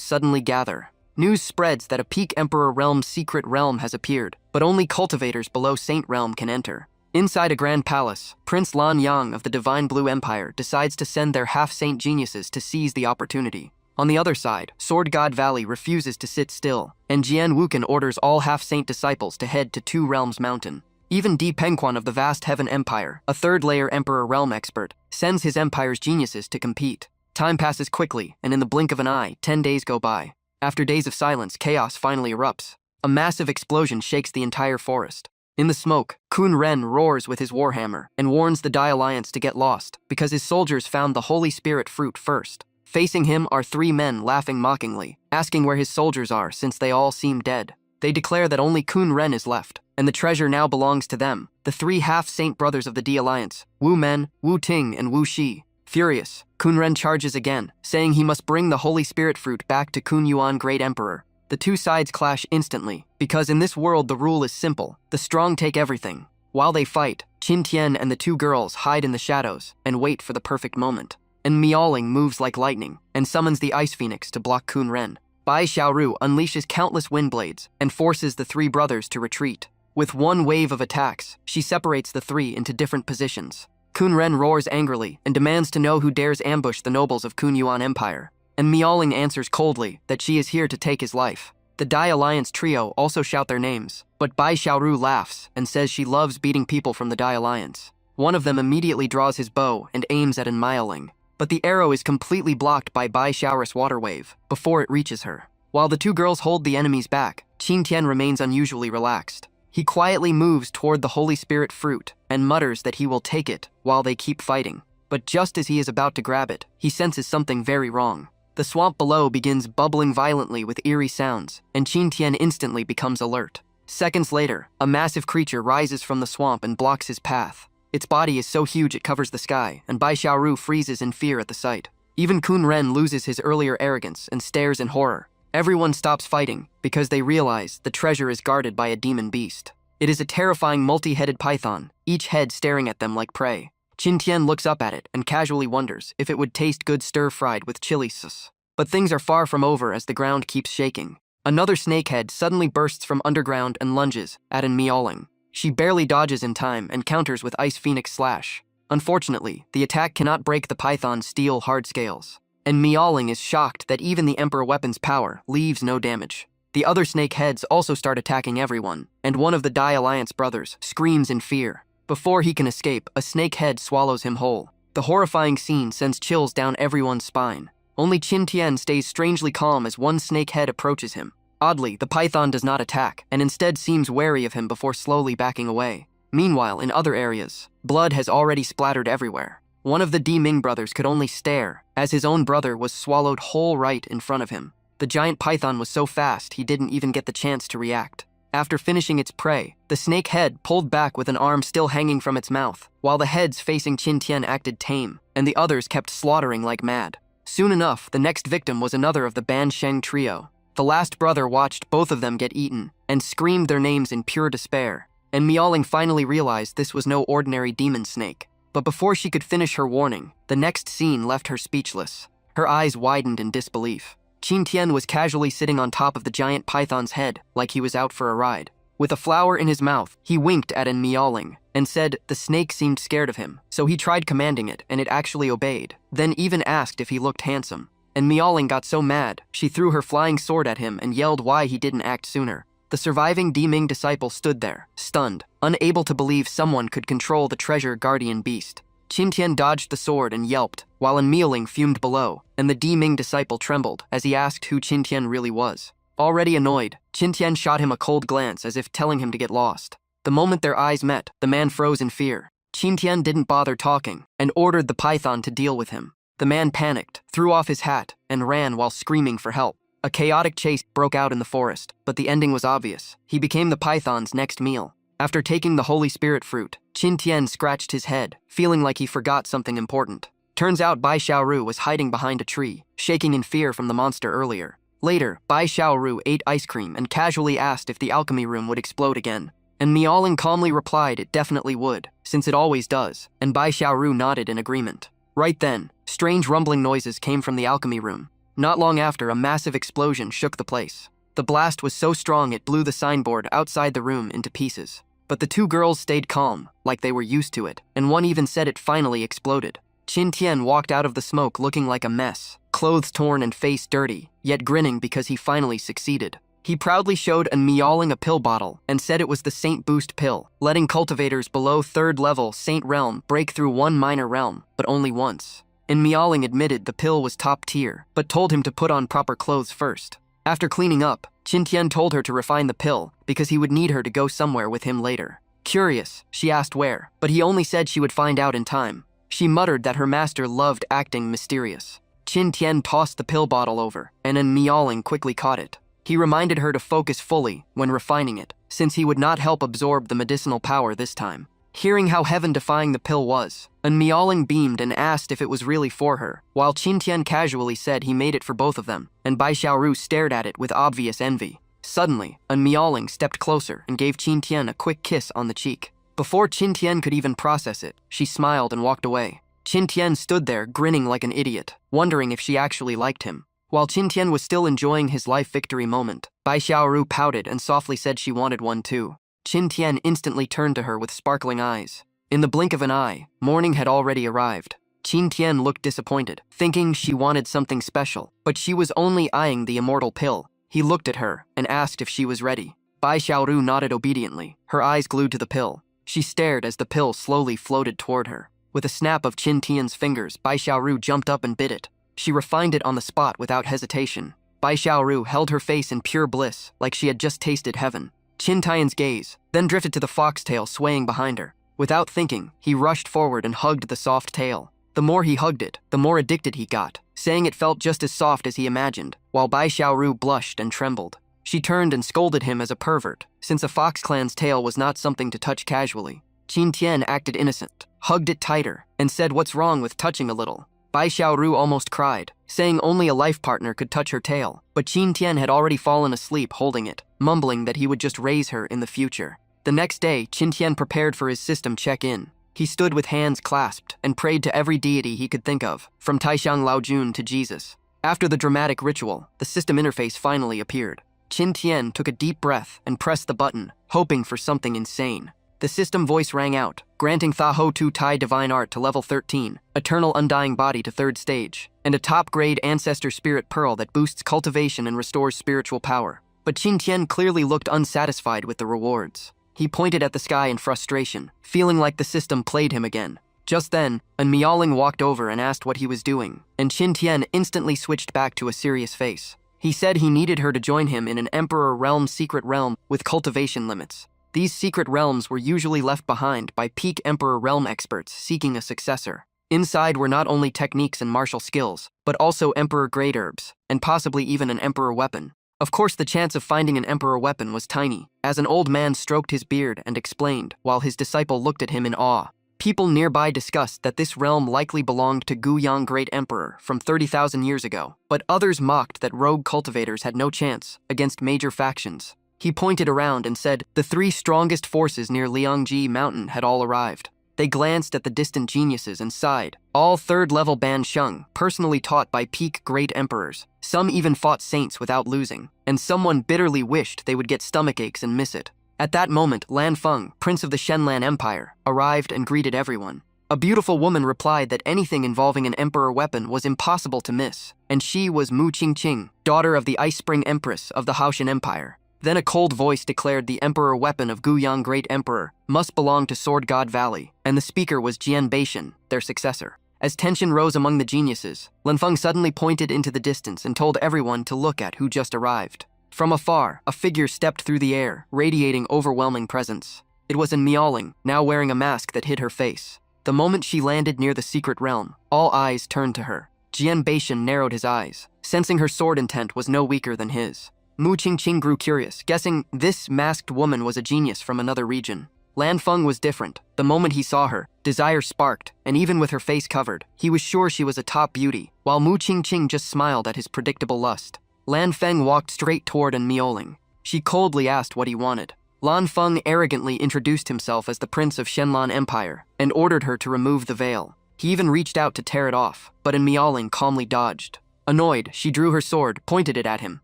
suddenly gather. News spreads that a Peak Emperor Realm's secret realm has appeared, but only cultivators below Saint Realm can enter. Inside a grand palace, Prince Lan Yang of the Divine Blue Empire decides to send their half-saint geniuses to seize the opportunity. On the other side, Sword God Valley refuses to sit still, and Jian Wuken orders all half-saint disciples to head to Two Realms Mountain. Even Di Pengquan of the Vast Heaven Empire, a third-layer Emperor realm expert, sends his empire's geniuses to compete. Time passes quickly, and in the blink of an eye, 10 days go by. After days of silence, chaos finally erupts. A massive explosion shakes the entire forest. In the smoke, Kun Ren roars with his warhammer and warns the Dai Alliance to get lost because his soldiers found the Holy Spirit fruit first. Facing him are three men laughing mockingly, asking where his soldiers are since they all seem dead. They declare that only Kun Ren is left, and the treasure now belongs to them, the three half-saint brothers of the D Alliance, Wu Men, Wu Ting, and Wu Shi. Furious, Kun Ren charges again, saying he must bring the Holy Spirit fruit back to Kun Yuan Great Emperor. The two sides clash instantly, because in this world the rule is simple: the strong take everything. While they fight, Qin Tian and the two girls hide in the shadows and wait for the perfect moment. And Miaoling moves like lightning and summons the Ice Phoenix to block Kun Ren. Bai Xiaoru unleashes countless wind blades and forces the three brothers to retreat. With one wave of attacks, she separates the three into different positions. Kun Ren roars angrily and demands to know who dares ambush the nobles of Kun Yuan Empire. And Miaoling answers coldly that she is here to take his life. The Dai Alliance trio also shout their names, but Bai Xiaoru laughs and says she loves beating people from the Dai Alliance. One of them immediately draws his bow and aims at An Miaoling, but the arrow is completely blocked by Bai Xiaoru's water wave before it reaches her. While the two girls hold the enemies back, Qin Tian remains unusually relaxed. He quietly moves toward the Holy Spirit fruit and mutters that he will take it while they keep fighting. But just as he is about to grab it, he senses something very wrong. The swamp below begins bubbling violently with eerie sounds, and Qin Tian instantly becomes alert. Seconds later, a massive creature rises from the swamp and blocks his path. Its body is so huge it covers the sky, and Bai Xiaoru freezes in fear at the sight. Even Kun Ren loses his earlier arrogance and stares in horror. Everyone stops fighting because they realize the treasure is guarded by a demon beast. It is a terrifying multi-headed python, each head staring at them like prey. Qin Tian looks up at it and casually wonders if it would taste good stir-fried with chili sauce. But things are far from over as the ground keeps shaking. Another snakehead suddenly bursts from underground and lunges at an Miaoling. She barely dodges in time and counters with Ice Phoenix Slash. Unfortunately, the attack cannot break the python's steel hard scales. And Miaoling is shocked that even the Emperor weapon's power leaves no damage. The other snakeheads also start attacking everyone, and one of the Dai Alliance brothers screams in fear. Before he can escape, a snakehead swallows him whole. The horrifying scene sends chills down everyone's spine. Only Qin Tian stays strangely calm as one snakehead approaches him. Oddly, the python does not attack, and instead seems wary of him before slowly backing away. Meanwhile, in other areas, blood has already splattered everywhere. One of the Di Ming brothers could only stare, as his own brother was swallowed whole right in front of him. The giant python was so fast he didn't even get the chance to react. After finishing its prey, the snake head pulled back with an arm still hanging from its mouth, while the heads facing Qin Tian acted tame, and the others kept slaughtering like mad. Soon enough, the next victim was another of the Ban Sheng trio. The last brother watched both of them get eaten, and screamed their names in pure despair. And Miaoling finally realized this was no ordinary demon snake. But before she could finish her warning, the next scene left her speechless. Her eyes widened in disbelief. Qin Tian was casually sitting on top of the giant python's head, like he was out for a ride. With a flower in his mouth, he winked at an Miaoling, and said the snake seemed scared of him, so he tried commanding it, and it actually obeyed, then even asked if he looked handsome. And Miaoling got so mad, she threw her flying sword at him and yelled why he didn't act sooner. The surviving Di Ming disciple stood there, stunned, unable to believe someone could control the treasure guardian beast. Qin Tian dodged the sword and yelped, while an Miaoling fumed below, and the Di Ming disciple trembled as he asked who Qin Tian really was. Already annoyed, Qin Tian shot him a cold glance as if telling him to get lost. The moment their eyes met, the man froze in fear. Qin Tian didn't bother talking, and ordered the python to deal with him. The man panicked, threw off his hat, and ran while screaming for help. A chaotic chase broke out in the forest, but the ending was obvious. He became the python's next meal. After taking the Holy Spirit fruit, Qin Tian scratched his head, feeling like he forgot something important. Turns out Bai Xiaoru was hiding behind a tree, shaking in fear from the monster earlier. Later, Bai Xiaoru ate ice cream and casually asked if the alchemy room would explode again. And Miaoling calmly replied it definitely would, since it always does, and Bai Xiaoru nodded in agreement. Right then, strange rumbling noises came from the alchemy room. Not long after, a massive explosion shook the place. The blast was so strong it blew the signboard outside the room into pieces. But the two girls stayed calm, like they were used to it, and one even said it finally exploded. Qin Tian walked out of the smoke looking like a mess, clothes torn and face dirty, yet grinning because he finally succeeded. He proudly showed an Miaoling a pill bottle and said it was the Saint Boost pill, letting cultivators below 3rd level Saint Realm break through one minor realm, but only once. And Miaoling admitted the pill was top tier, but told him to put on proper clothes first. After cleaning up, Qin Tian told her to refine the pill because he would need her to go somewhere with him later. Curious, she asked where, but he only said she would find out in time. She muttered that her master loved acting mysterious. Qin Tian tossed the pill bottle over, and an Miaoling quickly caught it. He reminded her to focus fully when refining it, since he would not help absorb the medicinal power this time. Hearing how heaven-defying the pill was, an Miaoling beamed and asked if it was really for her, while Qin Tian casually said he made it for both of them, and Bai Xiaoru stared at it with obvious envy. Suddenly, an Miaoling stepped closer and gave Qin Tian a quick kiss on the cheek. Before Qin Tian could even process it, she smiled and walked away. Qin Tian stood there grinning like an idiot, wondering if she actually liked him. While Qin Tian was still enjoying his life victory moment, Bai Xiaoru pouted and softly said she wanted one too. Qin Tian instantly turned to her with sparkling eyes. In the blink of an eye, morning had already arrived. Qin Tian looked disappointed, thinking she wanted something special, but she was only eyeing the immortal pill. He looked at her and asked if she was ready. Bai Xiaoru nodded obediently, her eyes glued to the pill. She stared as the pill slowly floated toward her. With a snap of Qin Tian's fingers, Bai Xiaoru jumped up and bit it. She refined it on the spot without hesitation. Bai Xiaoru held her face in pure bliss, like she had just tasted heaven. Qin Tian's gaze then drifted to the foxtail swaying behind her. Without thinking, he rushed forward and hugged the soft tail. The more he hugged it, the more addicted he got, saying it felt just as soft as he imagined, while Bai Xiaoru blushed and trembled. She turned and scolded him as a pervert, since a fox clan's tail was not something to touch casually. Qin Tian acted innocent, hugged it tighter, and said what's wrong with touching a little. Bai Xiaoru almost cried, saying only a life partner could touch her tail, but Qin Tian had already fallen asleep holding it, mumbling that he would just raise her in the future. The next day, Qin Tian prepared for his system check-in. He stood with hands clasped and prayed to every deity he could think of, from Taishan Laojun to Jesus. After the dramatic ritual, the system interface finally appeared. Qin Tian took a deep breath and pressed the button, hoping for something insane. The system voice rang out, granting Tha Ho Tu Tai Divine Art to level 13, Eternal Undying Body to 3rd stage, and a top-grade Ancestor Spirit Pearl that boosts cultivation and restores spiritual power. But Qin Tian clearly looked unsatisfied with the rewards. He pointed at the sky in frustration, feeling like the system played him again. Just then, a Miaoling walked over and asked what he was doing, and Qin Tian instantly switched back to a serious face. He said he needed her to join him in an Emperor Realm secret realm with cultivation limits. These secret realms were usually left behind by peak Emperor Realm experts seeking a successor. Inside were not only techniques and martial skills, but also Emperor-grade herbs, and possibly even an Emperor weapon. Of course, the chance of finding an Emperor weapon was tiny, as an old man stroked his beard and explained, while his disciple looked at him in awe. People nearby discussed that this realm likely belonged to Gu Yang Great Emperor from 30,000 years ago, but others mocked that rogue cultivators had no chance against major factions. He pointed around and said the 3 strongest forces near Liangji Mountain had all arrived. They glanced at the distant geniuses and sighed. All 3rd-level Ban Sheng, personally taught by peak great emperors. Some even fought saints without losing, and someone bitterly wished they would get stomach aches and miss it. At that moment, Lan Feng, prince of the Shenlan Empire, arrived and greeted everyone. A beautiful woman replied that anything involving an emperor weapon was impossible to miss, and she was Mu Qingqing, daughter of the Ice Spring Empress of the Haoshan Empire. Then a cold voice declared the emperor weapon of Guyang Great Emperor must belong to Sword God Valley, and the speaker was Jian Beishan, their successor. As tension rose among the geniuses, Lan Feng suddenly pointed into the distance and told everyone to look at who just arrived. From afar, a figure stepped through the air, radiating overwhelming presence. It was an Miaoling, now wearing a mask that hid her face. The moment she landed near the secret realm, all eyes turned to her. Jian Beishan narrowed his eyes, sensing her sword intent was no weaker than his. Mu Qingqing grew curious, guessing this masked woman was a genius from another region. Lan Feng was different. The moment he saw her, desire sparked, and even with her face covered, he was sure she was a top beauty, while Mu Qingqing just smiled at his predictable lust. Lan Feng walked straight toward An Miaoling. She coldly asked what he wanted. Lan Feng arrogantly introduced himself as the prince of Shenlan Empire and ordered her to remove the veil. He even reached out to tear it off, but An Miaoling calmly dodged. Annoyed, she drew her sword, pointed it at him,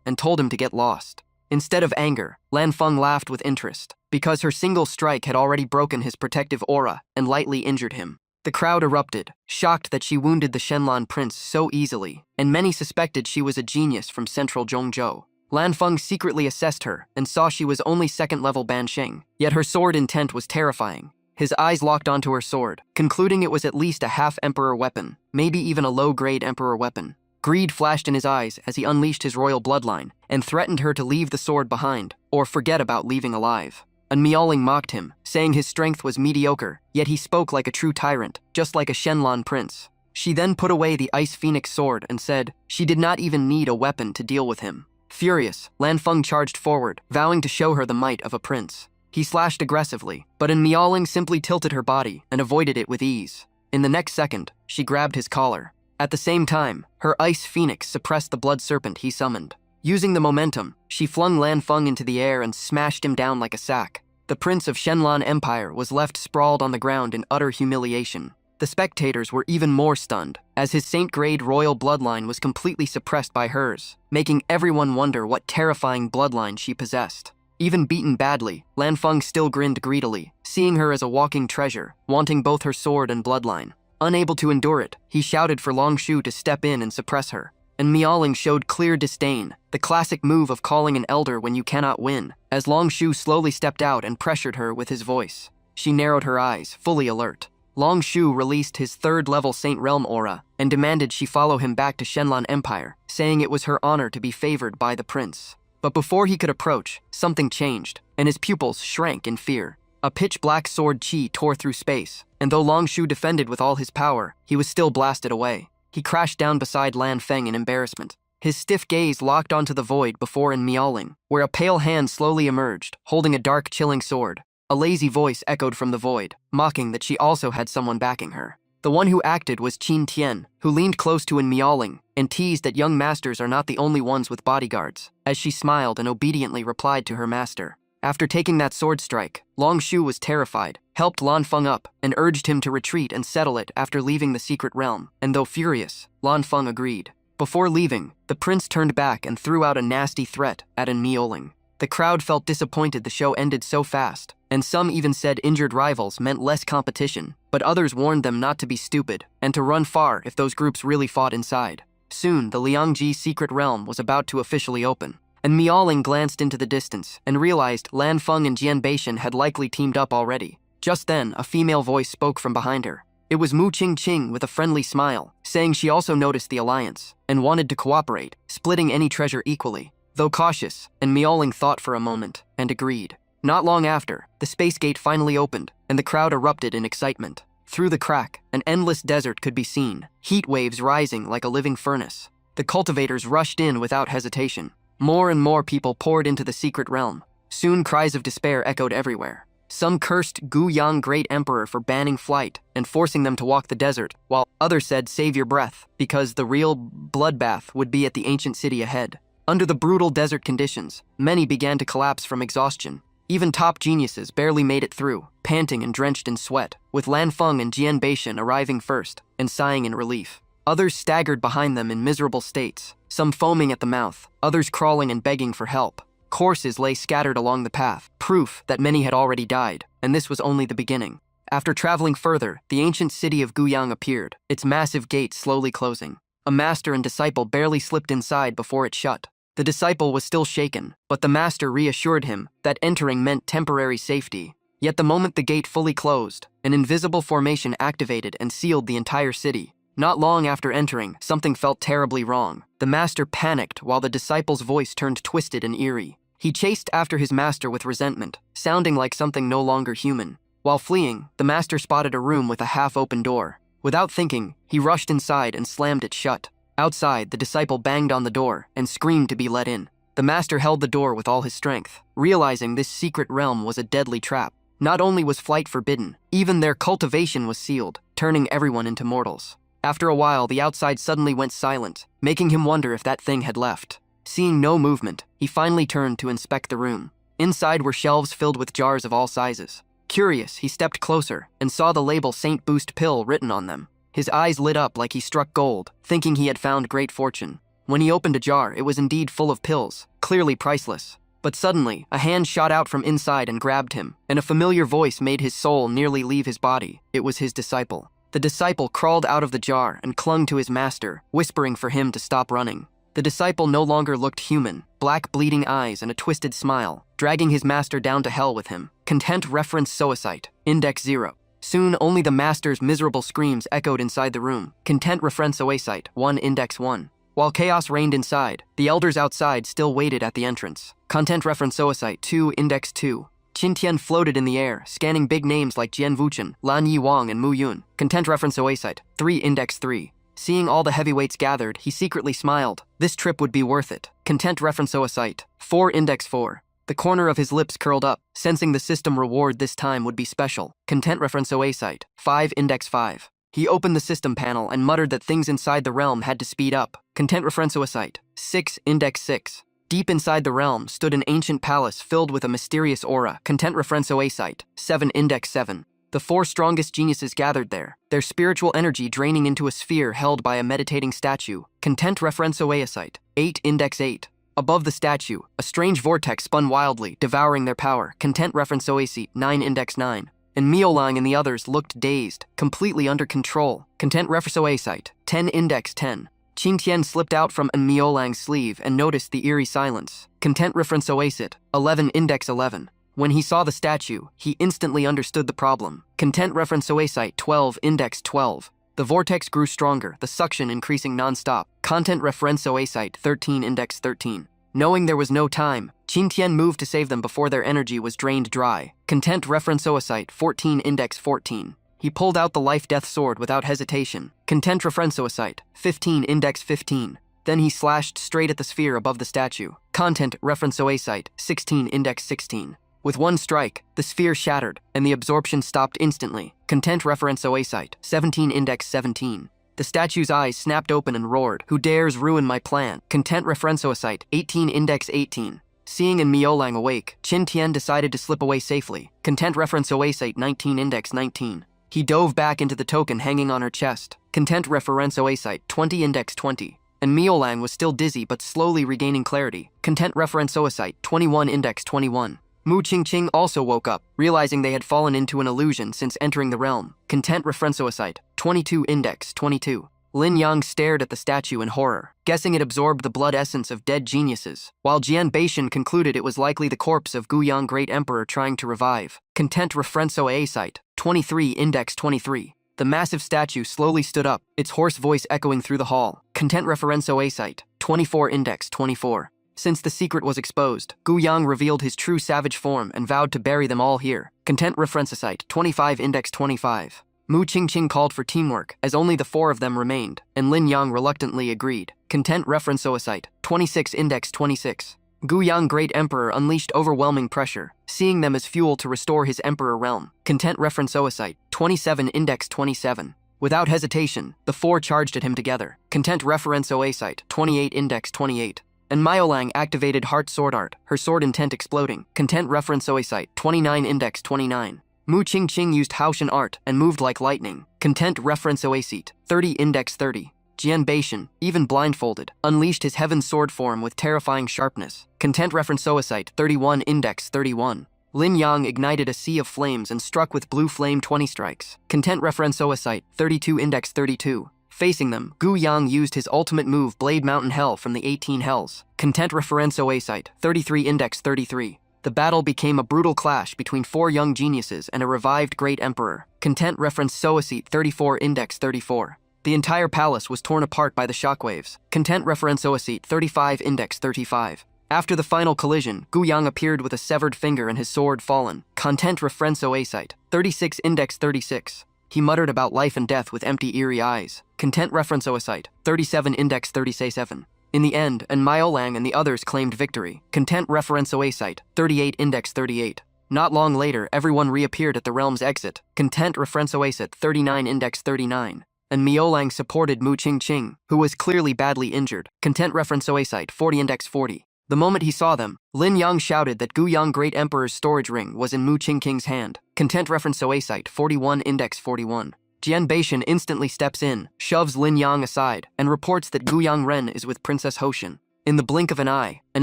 and told him to get lost. Instead of anger, Lan Feng laughed with interest, because her single strike had already broken his protective aura and lightly injured him. The crowd erupted, shocked that she wounded the Shenlan prince so easily, and many suspected she was a genius from central Zhongzhou. Lan Feng secretly assessed her and saw she was only 2nd-level Bansheng, yet her sword intent was terrifying. His eyes locked onto her sword, concluding it was at least a half-emperor weapon, maybe even a low-grade emperor weapon. Greed flashed in his eyes as he unleashed his royal bloodline and threatened her to leave the sword behind or forget about leaving alive. An Miaoling mocked him, saying his strength was mediocre, yet he spoke like a true tyrant, just like a Shenlan prince. She then put away the Ice Phoenix sword and said she did not even need a weapon to deal with him. Furious, Lan Feng charged forward, vowing to show her the might of a prince. He slashed aggressively, but An Miaoling simply tilted her body and avoided it with ease. In the next second, she grabbed his collar. At the same time, her Ice Phoenix suppressed the blood serpent he summoned. Using the momentum, she flung Lan Feng into the air and smashed him down like a sack. The prince of Shenlan Empire was left sprawled on the ground in utter humiliation. The spectators were even more stunned, as his saint-grade royal bloodline was completely suppressed by hers, making everyone wonder what terrifying bloodline she possessed. Even beaten badly, Lan Feng still grinned greedily, seeing her as a walking treasure, wanting both her sword and bloodline. Unable to endure it, he shouted for Long Shu to step in and suppress her. And Miaoling showed clear disdain, the classic move of calling an elder when you cannot win, as Long Shu slowly stepped out and pressured her with his voice. She narrowed her eyes, fully alert. Long Shu released his 3rd-level Saint Realm aura and demanded she follow him back to Shenlan Empire, saying it was her honor to be favored by the prince. But before he could approach, something changed, and his pupils shrank in fear. A pitch-black sword chi tore through space, and though Long Shu defended with all his power, he was still blasted away. He crashed down beside Lan Feng in embarrassment. His stiff gaze locked onto the void before An Miaoling, where a pale hand slowly emerged, holding a dark, chilling sword. A lazy voice echoed from the void, mocking that she also had someone backing her. The one who acted was Qin Tian, who leaned close to An Miaoling and teased that young masters are not the only ones with bodyguards, as she smiled and obediently replied to her master. After taking that sword strike, Long Shu was terrified, helped Lan Feng up, and urged him to retreat and settle it after leaving the secret realm, and though furious, Lan Feng agreed. Before leaving, the prince turned back and threw out a nasty threat at An Miaoling. The crowd felt disappointed the show ended so fast, and some even said injured rivals meant less competition, but others warned them not to be stupid and to run far if those groups really fought inside. Soon, the Liangji secret realm was about to officially open, and Miaoling glanced into the distance and realized Lan Feng and Jian Beishan had likely teamed up already. Just then, a female voice spoke from behind her. It was Mu Qing with a friendly smile, saying she also noticed the alliance and wanted to cooperate, splitting any treasure equally. Though cautious, and Miaoling thought for a moment and agreed. Not long after, the space gate finally opened, and the crowd erupted in excitement. Through the crack, an endless desert could be seen, heat waves rising like a living furnace. The cultivators rushed in without hesitation. More and more people poured into the secret realm. Soon cries of despair echoed everywhere. Some cursed Gu Yang Great Emperor for banning flight and forcing them to walk the desert, while others said save your breath, because the real bloodbath would be at the ancient city ahead. Under the brutal desert conditions, many began to collapse from exhaustion. Even top geniuses barely made it through, panting and drenched in sweat, with Lan Feng and Jian Beishan arriving first and sighing in relief. Others staggered behind them in miserable states, some foaming at the mouth, others crawling and begging for help. Corpses lay scattered along the path, proof that many had already died, and this was only the beginning. After traveling further, the ancient city of Guyang appeared, its massive gates slowly closing. A master and disciple barely slipped inside before it shut. The disciple was still shaken, but the master reassured him that entering meant temporary safety. Yet the moment the gate fully closed, an invisible formation activated and sealed the entire city. Not long after entering, something felt terribly wrong. The master panicked while the disciple's voice turned twisted and eerie. He chased after his master with resentment, sounding like something no longer human. While fleeing, the master spotted a room with a half-open door. Without thinking, he rushed inside and slammed it shut. Outside, the disciple banged on the door and screamed to be let in. The master held the door with all his strength, realizing this secret realm was a deadly trap. Not only was flight forbidden, even their cultivation was sealed, turning everyone into mortals. After a while, the outside suddenly went silent, making him wonder if that thing had left. Seeing no movement, he finally turned to inspect the room. Inside were shelves filled with jars of all sizes. Curious, he stepped closer and saw the label Saint Boost Pill written on them. His eyes lit up like he struck gold, thinking he had found great fortune. When he opened a jar, it was indeed full of pills, clearly priceless. But suddenly, a hand shot out from inside and grabbed him, and a familiar voice made his soul nearly leave his body. It was his disciple. The disciple crawled out of the jar and clung to his master, whispering for him to stop running. The disciple no longer looked human, black bleeding eyes and a twisted smile, dragging his master down to hell with him. Content reference Soicite, Index 0. Soon, only the master's miserable screams echoed inside the room. Content reference Oasite, 1 Index 1. While chaos reigned inside, the elders outside still waited at the entrance. Content reference Oasite, 2 Index 2. Qin Tian floated in the air, scanning big names like Jian Wuchen, Lan Yi Wang, and Mu Yun. Content reference Oasite, 3 Index 3. Seeing all the heavyweights gathered, he secretly smiled. This trip would be worth it. Content reference Oasite, 4 Index 4. The corner of his lips curled up, sensing the system reward this time would be special. Content reference Oasite, 5 Index 5. He opened the system panel and muttered that things inside the realm had to speed up. Content reference Oasite, 6 Index 6. Deep inside the realm stood an ancient palace filled with a mysterious aura. Content reference Oasite, 7 Index 7. The 4 strongest geniuses gathered there, their spiritual energy draining into a sphere held by a meditating statue. Content reference Oasite, 8 Index 8. Above the statue, a strange vortex spun wildly, devouring their power. Content reference Oasite, 9 Index 9. And Miaolang and the others looked dazed, completely under control. Content reference Oasite, 10 Index 10. Qin Tian slipped out from An Miaolang's sleeve and noticed the eerie silence. Content reference Oasite, 11 Index 11. When he saw the statue, he instantly understood the problem. Content reference Oasite, 12 Index 12. The vortex grew stronger, the suction increasing non-stop. Content reference Oasite, 13 Index 13. Knowing there was no time, Qin Tian moved to save them before their energy was drained dry. Content reference Oasite, 14 Index 14. He pulled out the life-death sword without hesitation. Content reference Oasite, 15 Index 15. Then he slashed straight at the sphere above the statue. Content reference Oasite, 16 Index 16. With one strike, the sphere shattered, and the absorption stopped instantly. Content reference OA site, 17 index 17. The statue's eyes snapped open and roared, "Who dares ruin my plan?" Content reference OA site, 18 index 18. Seeing in Miolang awake, Qin Tian decided to slip away safely. Content reference OA site, 19 index 19. He dove back into the token hanging on her chest. Content reference OA site, 20 index 20. And Miolang was still dizzy but slowly regaining clarity. Content reference OA site, 21 index 21. Mu Qingqing also woke up, realizing they had fallen into an illusion since entering the realm. Content reference OA site, 22 index 22. Lin Yang stared at the statue in horror, guessing it absorbed the blood essence of dead geniuses, while Jian Beishan concluded it was likely the corpse of Guiyang Great Emperor trying to revive. Content reference OA site, 23 index 23. The massive statue slowly stood up, its hoarse voice echoing through the hall. Content reference OA site, 24 index 24. Since the secret was exposed, Guiyang revealed his true savage form and vowed to bury them all here. Content reference site, 25 index 25. Mu Qingqing called for teamwork, as only the four of them remained, and Lin Yang reluctantly agreed. Content reference OA site, 26 index 26. Guiyang Great Emperor unleashed overwhelming pressure, seeing them as fuel to restore his emperor realm. Content reference OA site, 27 index 27. Without hesitation, the four charged at him together. Content reference OA site, 28 index 28. And Miolang activated Heart Sword Art, her sword intent exploding. Content reference OA site, 29 index 29. Mu Qingqing used Haoshan art and moved like lightning. Content reference OA site, 30 index 30. Jian Beishan, even blindfolded, unleashed his heaven sword form with terrifying sharpness. Content reference OA site, 31 index 31. Lin Yang ignited a sea of flames and struck with blue flame 20 strikes. Content reference OA site, 32 index 32. Facing them, Guiyang used his ultimate move Blade Mountain Hell from the 18 Hells. Content reference OA site, 33 index 33. The battle became a brutal clash between four young geniuses and a revived great emperor. Content reference SOA site, 34 index 34. The entire palace was torn apart by the shockwaves. Content reference OA site, 35 index 35. After the final collision, Guiyang appeared with a severed finger and his sword fallen. Content reference OA site, 36 index 36. He muttered about life and death with empty, eerie eyes. Content reference OA site, 37 index 37. In the end, and Miolang and the others claimed victory. Content reference OA site, 38 index 38. Not long later, everyone reappeared at the realm's exit. Content reference OA site, 39 index 39. And Miolang supported Mu Qingqing, who was clearly badly injured. Content reference OA site, 40 index 40. The moment he saw them, Lin Yang shouted that Guiyang Great Emperor's storage ring was in Mu Qingqing's hand. Content reference OA site, 41 index 41. Jian Beishan instantly steps in, shoves Lin Yang aside, and reports that Guiyang Ren is with Princess Hoshan. In the blink of an eye, an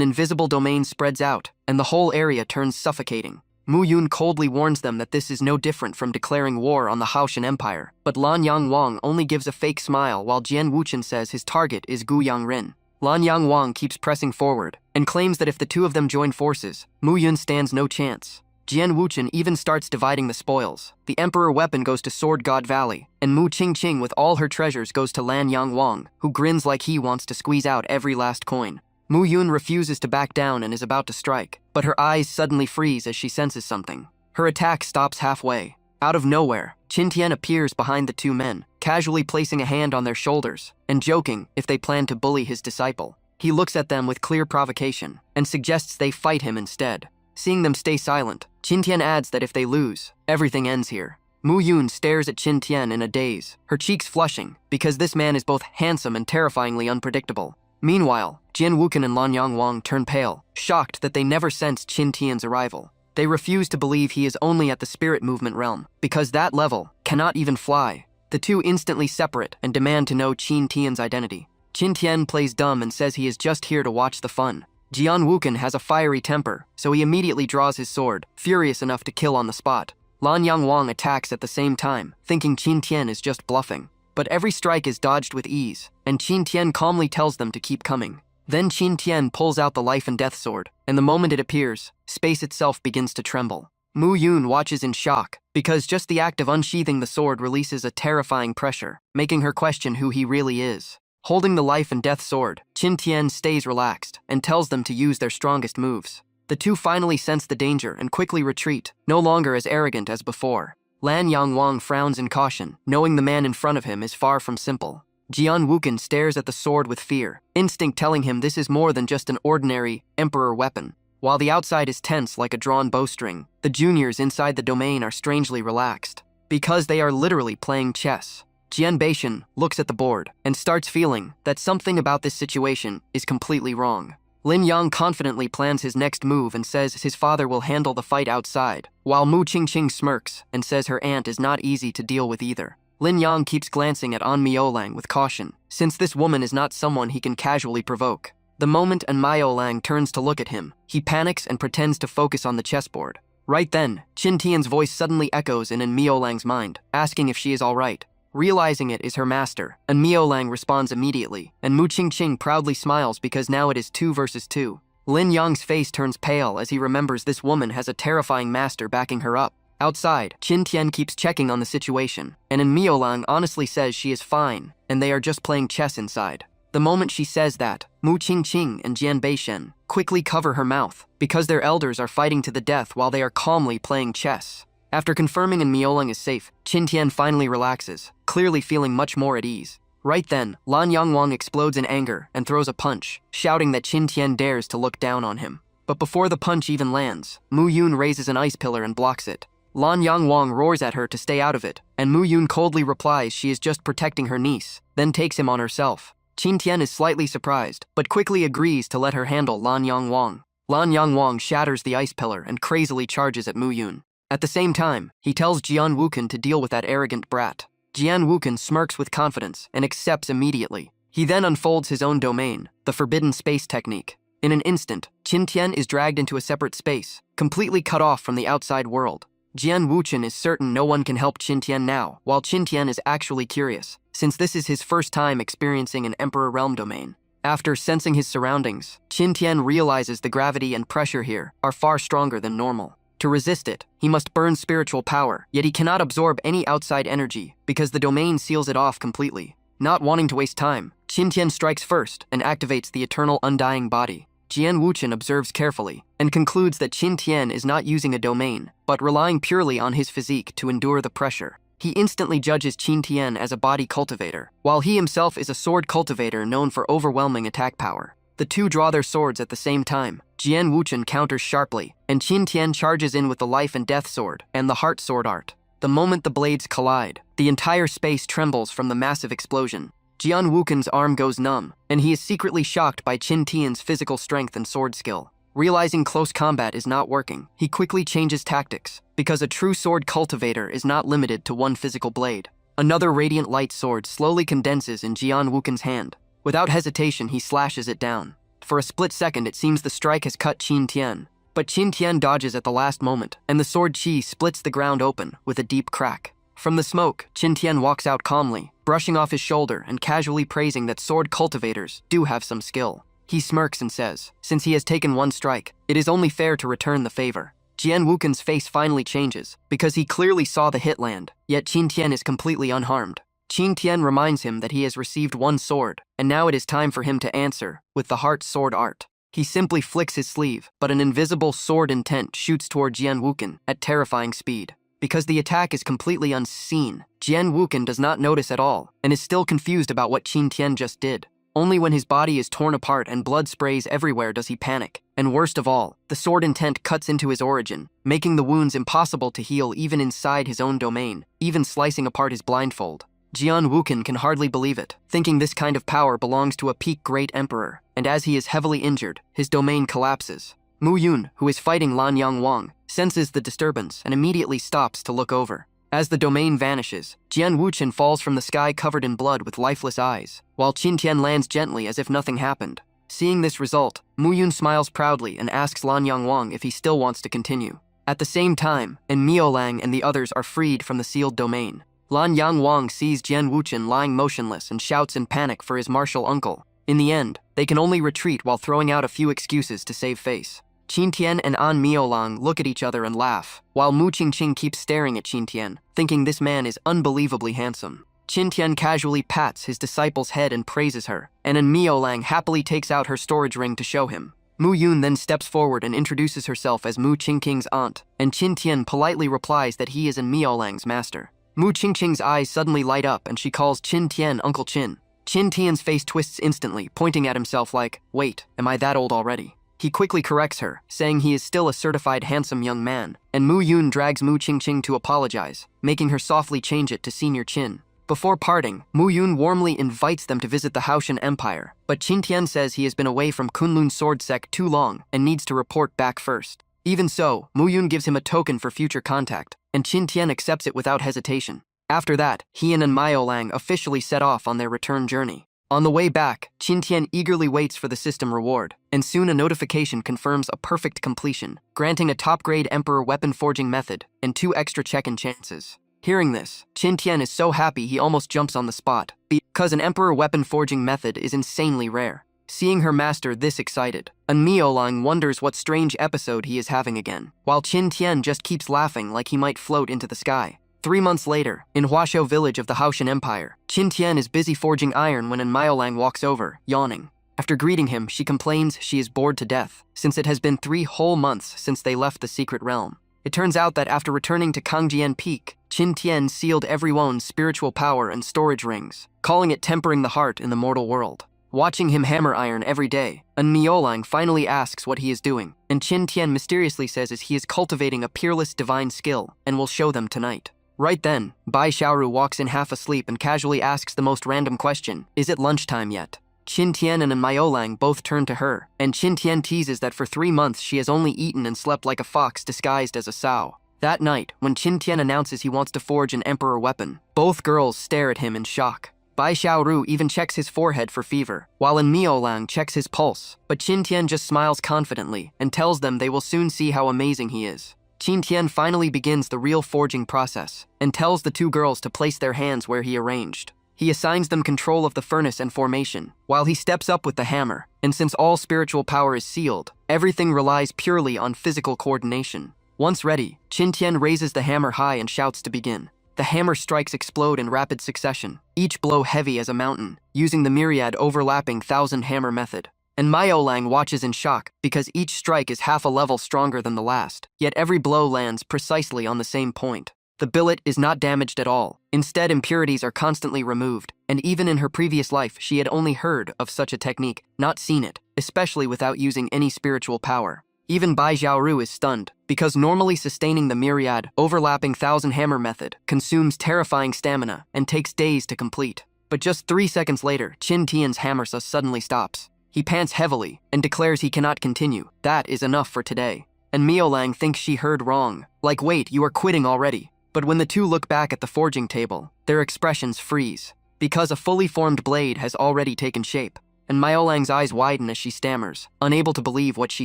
invisible domain spreads out, and the whole area turns suffocating. Mu Yun coldly warns them that this is no different from declaring war on the Haoshan Empire, but Lan Yang Wang only gives a fake smile while Jian Wuchen says his target is Guiyang Ren. Lan Yang Wang keeps pressing forward, and claims that if the two of them join forces, Mu Yun stands no chance. Jian Wuchen even starts dividing the spoils. The Emperor weapon goes to Sword God Valley, and Mu Qingqing with all her treasures goes to Lan Yang Wang, who grins like he wants to squeeze out every last coin. Mu Yun refuses to back down and is about to strike, but her eyes suddenly freeze as she senses something. Her attack stops halfway. Out of nowhere, Qin Tian appears behind the two men, casually placing a hand on their shoulders, and joking if they plan to bully his disciple. He looks at them with clear provocation, and suggests they fight him instead. Seeing them stay silent, Qin Tian adds that if they lose, everything ends here. Mu Yun stares at Qin Tian in a daze, her cheeks flushing, because this man is both handsome and terrifyingly unpredictable. Meanwhile, Jian Wuchen and Lan Yang Wang turn pale, shocked that they never sensed Qin Tian's arrival. They refuse to believe he is only at the spirit movement realm, because that level cannot even fly. The two instantly separate and demand to know Qin Tian's identity. Qin Tian plays dumb and says he is just here to watch the fun. Jian Wuchen has a fiery temper, so he immediately draws his sword, furious enough to kill on the spot. Lan Yang Wang attacks at the same time, thinking Qin Tian is just bluffing. But every strike is dodged with ease, and Qin Tian calmly tells them to keep coming. Then Qin Tian pulls out the life and death sword, and the moment it appears, space itself begins to tremble. Mu Yun watches in shock, because just the act of unsheathing the sword releases a terrifying pressure, making her question who he really is. Holding the life and death sword, Qin Tian stays relaxed and tells them to use their strongest moves. The two finally sense the danger and quickly retreat, no longer as arrogant as before. Lan Yang Wang frowns in caution, knowing the man in front of him is far from simple. Jian Wuchen stares at the sword with fear, instinct telling him this is more than just an ordinary emperor weapon. While the outside is tense like a drawn bowstring, the juniors inside the domain are strangely relaxed, because they are literally playing chess. Jian Beishan looks at the board and starts feeling that something about this situation is completely wrong. Lin Yang confidently plans his next move and says his father will handle the fight outside, while Mu Qingqing smirks and says her aunt is not easy to deal with either. Lin Yang keeps glancing at An Miolang with caution, since this woman is not someone he can casually provoke. The moment An Miolang turns to look at him, he panics and pretends to focus on the chessboard. Right then, Qin Tian's voice suddenly echoes in An Miolang's mind, asking if she is all right. Realizing it is her master, An Miolang responds immediately, and Mu Qingqing proudly smiles because now it is 2 versus 2. Lin Yang's face turns pale as he remembers this woman has a terrifying master backing her up. Outside, Qin Tian keeps checking on the situation, and An Miolang honestly says she is fine, and they are just playing chess inside. The moment she says that, Mu Qingqing and Jian Beishan quickly cover her mouth, because their elders are fighting to the death while they are calmly playing chess. After confirming An Miolang is safe, Qin Tian finally relaxes, clearly feeling much more at ease. Right then, Lan Yangwang explodes in anger and throws a punch, shouting that Qin Tian dares to look down on him. But before the punch even lands, Mu Yun raises an ice pillar and blocks it. Lan Yangwang roars at her to stay out of it, and Mu Yun coldly replies she is just protecting her niece, then takes him on herself. Qin Tian is slightly surprised, but quickly agrees to let her handle Lan Yangwang. Lan Yangwang shatters the ice pillar and crazily charges at Mu Yun. At the same time, he tells Jian Wuken to deal with that arrogant brat. Jian Wuken smirks with confidence and accepts immediately. He then unfolds his own domain, the Forbidden Space technique. In an instant, Qin Tian is dragged into a separate space, completely cut off from the outside world. Jian Wuchen is certain no one can help Qin Tian now, while Qin Tian is actually curious, since this is his first time experiencing an Emperor Realm domain. After sensing his surroundings, Qin Tian realizes the gravity and pressure here are far stronger than normal. To resist it, he must burn spiritual power, yet he cannot absorb any outside energy because the domain seals it off completely. Not wanting to waste time, Qin Tian strikes first and activates the eternal undying body. Jian Wuchen observes carefully and concludes that Qin Tian is not using a domain, but relying purely on his physique to endure the pressure. He instantly judges Qin Tian as a body cultivator, while he himself is a sword cultivator known for overwhelming attack power. The two draw their swords at the same time. Jian Wuchen counters sharply, and Qin Tian charges in with the life and death sword and the heart sword art. The moment the blades collide, the entire space trembles from the massive explosion. Jian Wuken's arm goes numb, and he is secretly shocked by Qin Tian's physical strength and sword skill. Realizing close combat is not working, he quickly changes tactics, because a true sword cultivator is not limited to one physical blade. Another radiant light sword slowly condenses in Jian Wuken's hand. Without hesitation, he slashes it down. For a split second, it seems the strike has cut Qin Tian, but Qin Tian dodges at the last moment, and the sword chi splits the ground open with a deep crack. From the smoke, Qin Tian walks out calmly, brushing off his shoulder and casually praising that sword cultivators do have some skill. He smirks and says, since he has taken one strike, it is only fair to return the favor. Jian Wuken's face finally changes, because he clearly saw the hit land, yet Qin Tian is completely unharmed. Qin Tian reminds him that he has received one sword, and now it is time for him to answer with the heart sword art. He simply flicks his sleeve, but an invisible sword intent shoots toward Jian Wuken at terrifying speed. Because the attack is completely unseen, Jian Wuken does not notice at all, and is still confused about what Qin Tian just did. Only when his body is torn apart and blood sprays everywhere does he panic. And worst of all, the sword intent cuts into his origin, making the wounds impossible to heal even inside his own domain, even slicing apart his blindfold. Jian Wuken can hardly believe it, thinking this kind of power belongs to a peak great emperor, and as he is heavily injured, his domain collapses. Mu Yun, who is fighting Lan Yangwang, senses the disturbance and immediately stops to look over. As the domain vanishes, Jian Wuchen falls from the sky covered in blood with lifeless eyes, while Qin Tian lands gently as if nothing happened. Seeing this result, Mu Yun smiles proudly and asks Lan Yangwang if he still wants to continue. At the same time, An Miolang and the others are freed from the sealed domain. Lan Yangwang sees Jian Wuchen lying motionless and shouts in panic for his martial uncle. In the end, they can only retreat while throwing out a few excuses to save face. Qin Tian and An Miolang look at each other and laugh, while Mu Qingqing keeps staring at Qin Tian, thinking this man is unbelievably handsome. Qin Tian casually pats his disciple's head and praises her, and An Miolang happily takes out her storage ring to show him. Mu Yun then steps forward and introduces herself as Mu Qingqing's aunt, and Qin Tian politely replies that he is An Miolang's master. Mu Qingqing's eyes suddenly light up and she calls Qin Tian Uncle Qin. Qin Tian's face twists instantly, pointing at himself like, wait, am I that old already? He quickly corrects her, saying he is still a certified handsome young man, and Mu Yun drags Mu Qingqing to apologize, making her softly change it to Senior Qin. Before parting, Mu Yun warmly invites them to visit the Haoshan Empire, but Qin Tian says he has been away from Kunlun Sword Sect too long and needs to report back first. Even so, Mu Yun gives him a token for future contact, and Qin Tian accepts it without hesitation. After that, he and Myolang officially set off on their return journey. On the way back, Qin Tian eagerly waits for the system reward, and soon a notification confirms a perfect completion, granting a top-grade Emperor weapon forging method and 2 extra check-in chances. Hearing this, Qin Tian is so happy he almost jumps on the spot, because an Emperor weapon forging method is insanely rare. Seeing her master this excited, Myolang wonders what strange episode he is having again, while Qin Tian just keeps laughing like he might float into the sky. 3 months later, in Huashou village of the Haoshan Empire, Qin Tian is busy forging iron when Myolang walks over, yawning. After greeting him, she complains she is bored to death, since it has been 3 whole months since they left the secret realm. It turns out that after returning to Kangjian Peak, Qin Tian sealed everyone's spiritual power and storage rings, calling it tempering the heart in the mortal world. Watching him hammer iron every day, Myolang finally asks what he is doing, and Qin Tian mysteriously says he is cultivating a peerless divine skill and will show them tonight. Right then, Bai Xiaoru walks in half asleep and casually asks the most random question, "Is it lunchtime yet?" Qin Tian and Myolang both turn to her, and Qin Tian teases that for 3 months she has only eaten and slept like a fox disguised as a sow. That night, when Qin Tian announces he wants to forge an emperor weapon, both girls stare at him in shock. Bai Xiaoru even checks his forehead for fever, while Myolang checks his pulse, but Qin Tian just smiles confidently and tells them they will soon see how amazing he is. Qin Tian finally begins the real forging process, and tells the 2 girls to place their hands where he arranged. He assigns them control of the furnace and formation, while he steps up with the hammer, and since all spiritual power is sealed, everything relies purely on physical coordination. Once ready, Qin Tian raises the hammer high and shouts to begin. The hammer strikes explode in rapid succession, each blow heavy as a mountain, using the myriad overlapping 1,000 hammer method. And Myolang watches in shock, because each strike is half a level stronger than the last, yet every blow lands precisely on the same point. The billet is not damaged at all. Instead, impurities are constantly removed, and even in her previous life she had only heard of such a technique, not seen it, especially without using any spiritual power. Even Bai Xiaoru is stunned, because normally sustaining the myriad, overlapping 1,000 hammer method consumes terrifying stamina and takes days to complete. But just 3 seconds later, Qin Tian's hammer suddenly stops. He pants heavily and declares he cannot continue. That is enough for today. And Myolang thinks she heard wrong. Like, wait, you are quitting already. But when the 2 look back at the forging table, their expressions freeze, because a fully formed blade has already taken shape, and Myolang's eyes widen as she stammers, unable to believe what she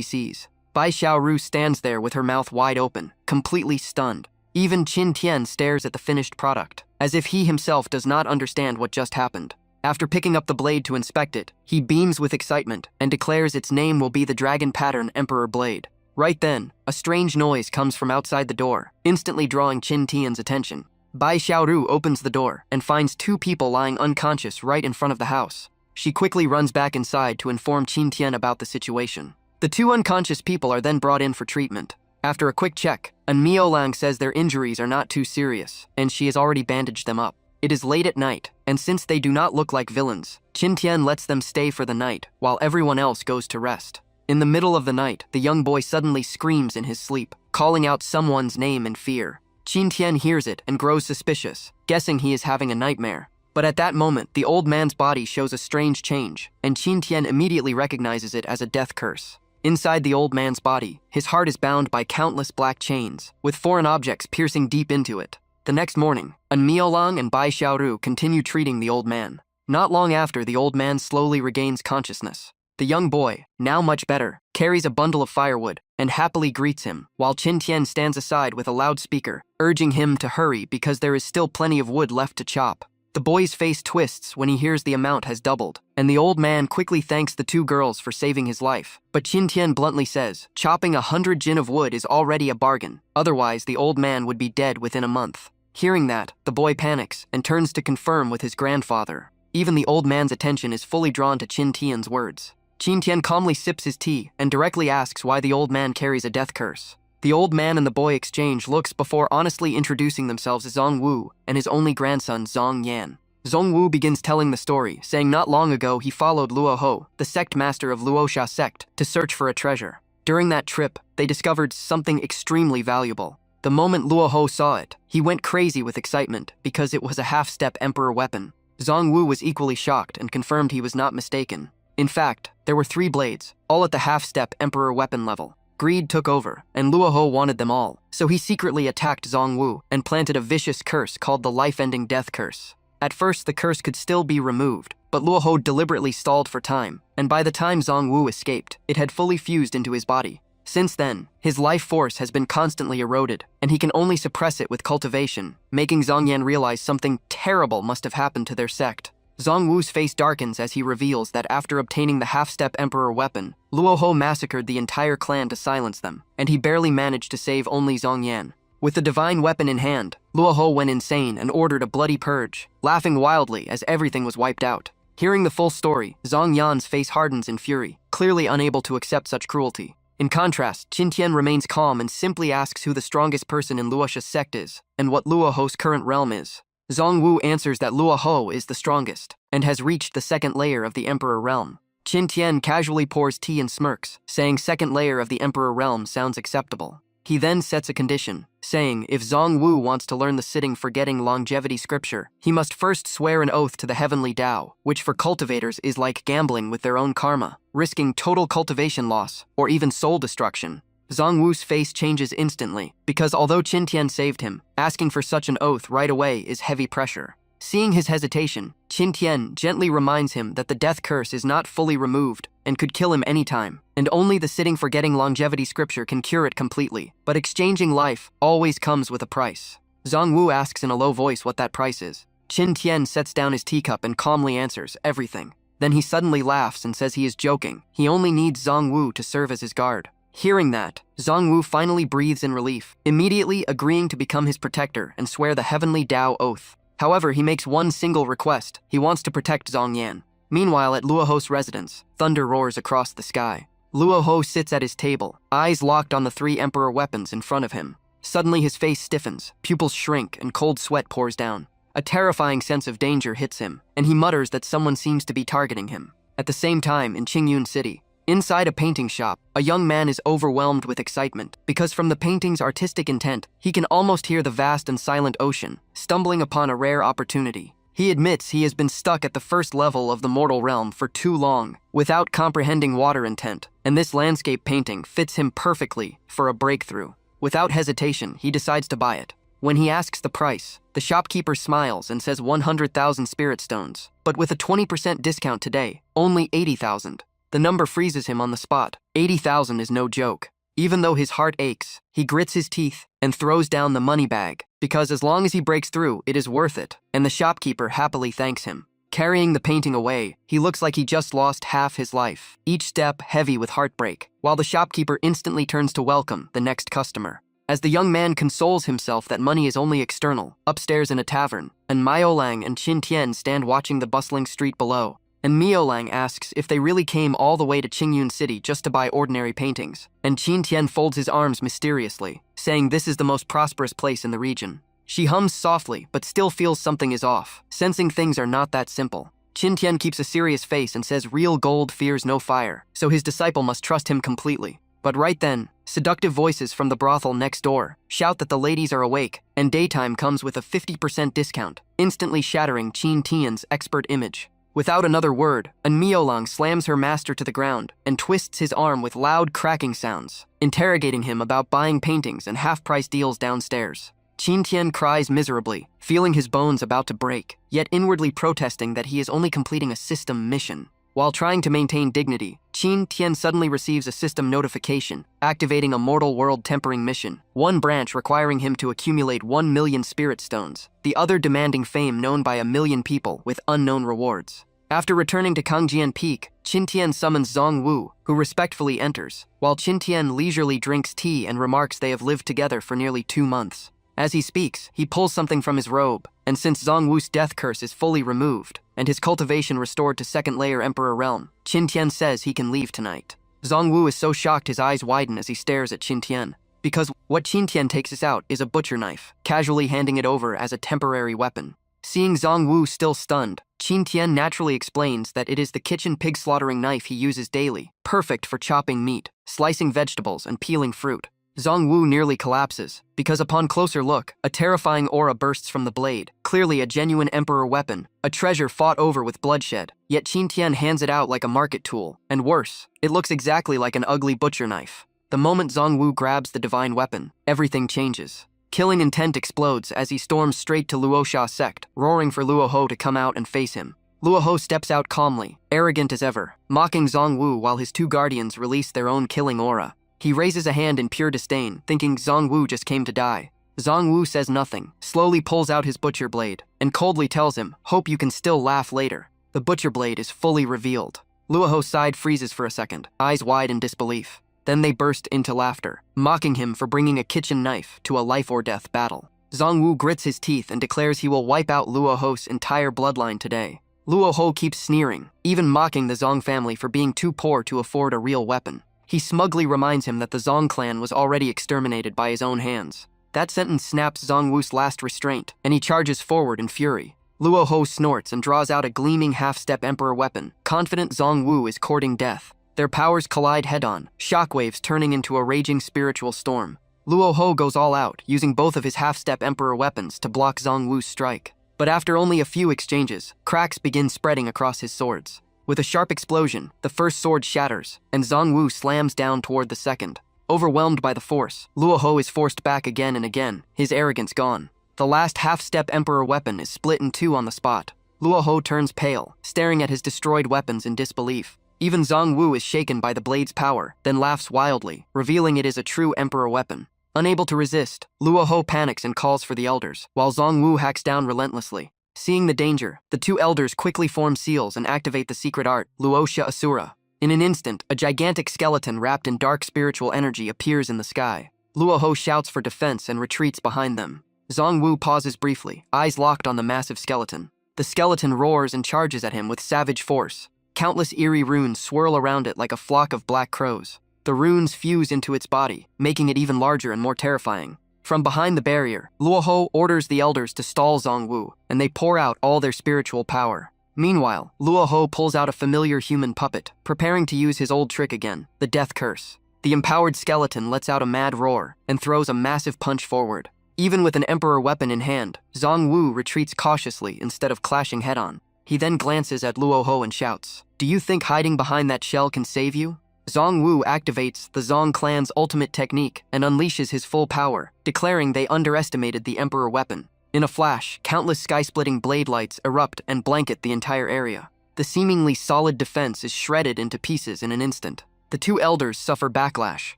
sees. Bai Xiaoru stands there with her mouth wide open, completely stunned. Even Qin Tian stares at the finished product, as if he himself does not understand what just happened. After picking up the blade to inspect it, he beams with excitement and declares its name will be the Dragon Pattern Emperor Blade. Right then, a strange noise comes from outside the door, instantly drawing Qin Tian's attention. Bai Xiaoru opens the door and finds 2 people lying unconscious right in front of the house. She quickly runs back inside to inform Qin Tian about the situation. The 2 unconscious people are then brought in for treatment. After a quick check, Myolang says their injuries are not too serious, and she has already bandaged them up. It is late at night, and since they do not look like villains, Qin Tian lets them stay for the night, while everyone else goes to rest. In the middle of the night, the young boy suddenly screams in his sleep, calling out someone's name in fear. Qin Tian hears it and grows suspicious, guessing he is having a nightmare. But at that moment, the old man's body shows a strange change, and Qin Tian immediately recognizes it as a death curse. Inside the old man's body, his heart is bound by countless black chains, with foreign objects piercing deep into it. The next morning, Myolang and Bai Xiaoru continue treating the old man. Not long after, the old man slowly regains consciousness. The young boy, now much better, carries a bundle of firewood and happily greets him, while Qin Tian stands aside with a loudspeaker, urging him to hurry because there is still plenty of wood left to chop. The boy's face twists when he hears the amount has doubled, and the old man quickly thanks the 2 girls for saving his life. But Qin Tian bluntly says, chopping 100 jin of wood is already a bargain, otherwise the old man would be dead within a month. Hearing that, the boy panics and turns to confirm with his grandfather. Even the old man's attention is fully drawn to Qin Tian's words. Qin Tian calmly sips his tea and directly asks why the old man carries a death curse. The old man and the boy exchange looks before honestly introducing themselves as Zong Wu and his only grandson Zong Yan. Zhongwu begins telling the story, saying not long ago he followed Luo Ho, the sect master of Luosha sect, to search for a treasure. During that trip, they discovered something extremely valuable. The moment Luo Ho saw it, he went crazy with excitement because it was a half-step emperor weapon. Zhongwu was equally shocked and confirmed he was not mistaken. In fact, there were 3 blades, all at the half-step emperor weapon level. Greed took over, and Luo Ho wanted them all, so he secretly attacked Zhongwu and planted a vicious curse called the life-ending death curse. At first, the curse could still be removed, but Luo Ho deliberately stalled for time, and by the time Zhongwu escaped, it had fully fused into his body. Since then, his life force has been constantly eroded, and he can only suppress it with cultivation, making Zhongyan realize something terrible must have happened to their sect. Zhongwu's face darkens as he reveals that after obtaining the half-step emperor weapon, Luo Ho massacred the entire clan to silence them, and he barely managed to save only Zhongyan. With the divine weapon in hand, Luo Ho went insane and ordered a bloody purge, laughing wildly as everything was wiped out. Hearing the full story, Zhongyan's face hardens in fury, clearly unable to accept such cruelty. In contrast, Qin Tian remains calm and simply asks who the strongest person in Luosha's sect is, and what Luo Ho's current realm is. Zhongwu answers that Luo Ho is the strongest, and has reached the 2nd layer of the Emperor realm. Qin Tian casually pours tea and smirks, saying 2nd layer of the Emperor realm sounds acceptable. He then sets a condition, saying if Zhongwu wants to learn the sitting forgetting longevity scripture, he must first swear an oath to the heavenly Tao, which for cultivators is like gambling with their own karma, risking total cultivation loss, or even soul destruction. Zhongwu's face changes instantly, because although Qin Tian saved him, asking for such an oath right away is heavy pressure. Seeing his hesitation, Qin Tian gently reminds him that the death curse is not fully removed and could kill him anytime, and only the sitting forgetting longevity scripture can cure it completely. But exchanging life always comes with a price. Zhongwu asks in a low voice what that price is. Qin Tian sets down his teacup and calmly answers, everything. Then he suddenly laughs and says he is joking. He only needs Zhongwu to serve as his guard. Hearing that, Zhongwu finally breathes in relief, immediately agreeing to become his protector and swear the heavenly Tao oath. However, he makes one single request. He wants to protect Zhongyan. Meanwhile, at Luo Ho's residence, thunder roars across the sky. Luo Ho sits at his table, eyes locked on the 3 emperor weapons in front of him. Suddenly his face stiffens, pupils shrink, and cold sweat pours down. A terrifying sense of danger hits him, and he mutters that someone seems to be targeting him. At the same time, in Qingyun City, inside a painting shop, a young man is overwhelmed with excitement because from the painting's artistic intent, he can almost hear the vast and silent ocean, stumbling upon a rare opportunity. He admits he has been stuck at the 1st level of the mortal realm for too long, without comprehending water intent, and this landscape painting fits him perfectly for a breakthrough. Without hesitation, he decides to buy it. When he asks the price, the shopkeeper smiles and says 100,000 spirit stones, but with a 20% discount today, only 80,000. The number freezes him on the spot. 80,000 is no joke. Even though his heart aches, he grits his teeth and throws down the money bag, because as long as he breaks through, it is worth it, and the shopkeeper happily thanks him. Carrying the painting away, he looks like he just lost half his life, each step heavy with heartbreak, while the shopkeeper instantly turns to welcome the next customer. As the young man consoles himself that money is only external, upstairs in a tavern, and Miaolang and Qin Tian stand watching the bustling street below. And Miaolang asks if they really came all the way to Qingyun City just to buy ordinary paintings, and Qin Tian folds his arms mysteriously, saying this is the most prosperous place in the region. She hums softly, but still feels something is off, sensing things are not that simple. Qin Tian keeps a serious face and says real gold fears no fire, so his disciple must trust him completely. But right then, seductive voices from the brothel next door shout that the ladies are awake, and daytime comes with a 50% discount, instantly shattering Qin Tian's expert image. Without another word, Miaolang slams her master to the ground and twists his arm with loud cracking sounds, interrogating him about buying paintings and half-price deals downstairs. Qin Tian cries miserably, feeling his bones about to break, yet inwardly protesting that he is only completing a system mission. While trying to maintain dignity, Qin Tian suddenly receives a system notification, activating a mortal world tempering mission, one branch requiring him to accumulate 1 million spirit stones, the other demanding fame known by 1 million people with unknown rewards. After returning to Kangjian Peak, Qin Tian summons Zhongwu, who respectfully enters, while Qin Tian leisurely drinks tea and remarks they have lived together for nearly 2 months. As he speaks, he pulls something from his robe, and since Zhongwu's death curse is fully removed, and his cultivation restored to 2nd layer Emperor realm, Qin Tian says he can leave tonight. Zhongwu is so shocked his eyes widen as he stares at Qin Tian, because what Qin Tian takes us out is a butcher knife, casually handing it over as a temporary weapon. Seeing Zhang Wu still stunned, Qin Tian naturally explains that it is the kitchen pig slaughtering knife he uses daily, perfect for chopping meat, slicing vegetables, and peeling fruit. Zhang Wu nearly collapses, because upon closer look, a terrifying aura bursts from the blade, clearly a genuine emperor weapon, a treasure fought over with bloodshed. Yet Qin Tian hands it out like a market tool, and worse, it looks exactly like an ugly butcher knife. The moment Zhang Wu grabs the divine weapon, everything changes. Killing intent explodes as he storms straight to Luosha's sect, roaring for Luo Ho to come out and face him. Luo Ho steps out calmly, arrogant as ever, mocking Zhang Wu while his two guardians release their own killing aura. He raises a hand in pure disdain, thinking Zhang Wu just came to die. Zhang Wu says nothing, slowly pulls out his butcher blade, and coldly tells him, "Hope you can still laugh later." The butcher blade is fully revealed. Luo Ho's side freezes for a second, eyes wide in disbelief. Then they burst into laughter, mocking him for bringing a kitchen knife to a life-or-death battle. Zhang Wu grits his teeth and declares he will wipe out Luo Ho's entire bloodline today. Luo Ho keeps sneering, even mocking the Zhang family for being too poor to afford a real weapon. He smugly reminds him that the Zhang clan was already exterminated by his own hands. That sentence snaps Zhang Wu's last restraint, and he charges forward in fury. Luo Ho snorts and draws out a gleaming half-step emperor weapon, confident Zhang Wu is courting death. Their powers collide head-on, shockwaves turning into a raging spiritual storm. Luo Ho goes all out, using both of his half-step emperor weapons to block Zhang Wu's strike. But after only a few exchanges, cracks begin spreading across his swords. With a sharp explosion, the first sword shatters, and Zhang Wu slams down toward the second. Overwhelmed by the force, Luo Ho is forced back again and again, his arrogance gone. The last half-step emperor weapon is split in two on the spot. Luo Ho turns pale, staring at his destroyed weapons in disbelief. Even Zhang Wu is shaken by the blade's power, then laughs wildly, revealing it is a true emperor weapon. Unable to resist, Luo Ho panics and calls for the elders, while Zhang Wu hacks down relentlessly. Seeing the danger, the two elders quickly form seals and activate the secret art, Luosha Asura. In an instant, a gigantic skeleton wrapped in dark spiritual energy appears in the sky. Luo Ho shouts for defense and retreats behind them. Zhang Wu pauses briefly, eyes locked on the massive skeleton. The skeleton roars and charges at him with savage force. Countless eerie runes swirl around it like a flock of black crows. The runes fuse into its body, making it even larger and more terrifying. From behind the barrier, Luo Ho orders the elders to stall Zhang Wu, and they pour out all their spiritual power. Meanwhile, Luo Ho pulls out a familiar human puppet, preparing to use his old trick again, the death curse. The empowered skeleton lets out a mad roar and throws a massive punch forward. Even with an emperor weapon in hand, Zhang Wu retreats cautiously instead of clashing head-on. He then glances at Luo Ho and shouts, "Do you think hiding behind that shell can save you?" Zhang Wu activates the Zhang clan's ultimate technique and unleashes his full power, declaring they underestimated the emperor weapon. In a flash, countless sky-splitting blade lights erupt and blanket the entire area. The seemingly solid defense is shredded into pieces in an instant. The two elders suffer backlash,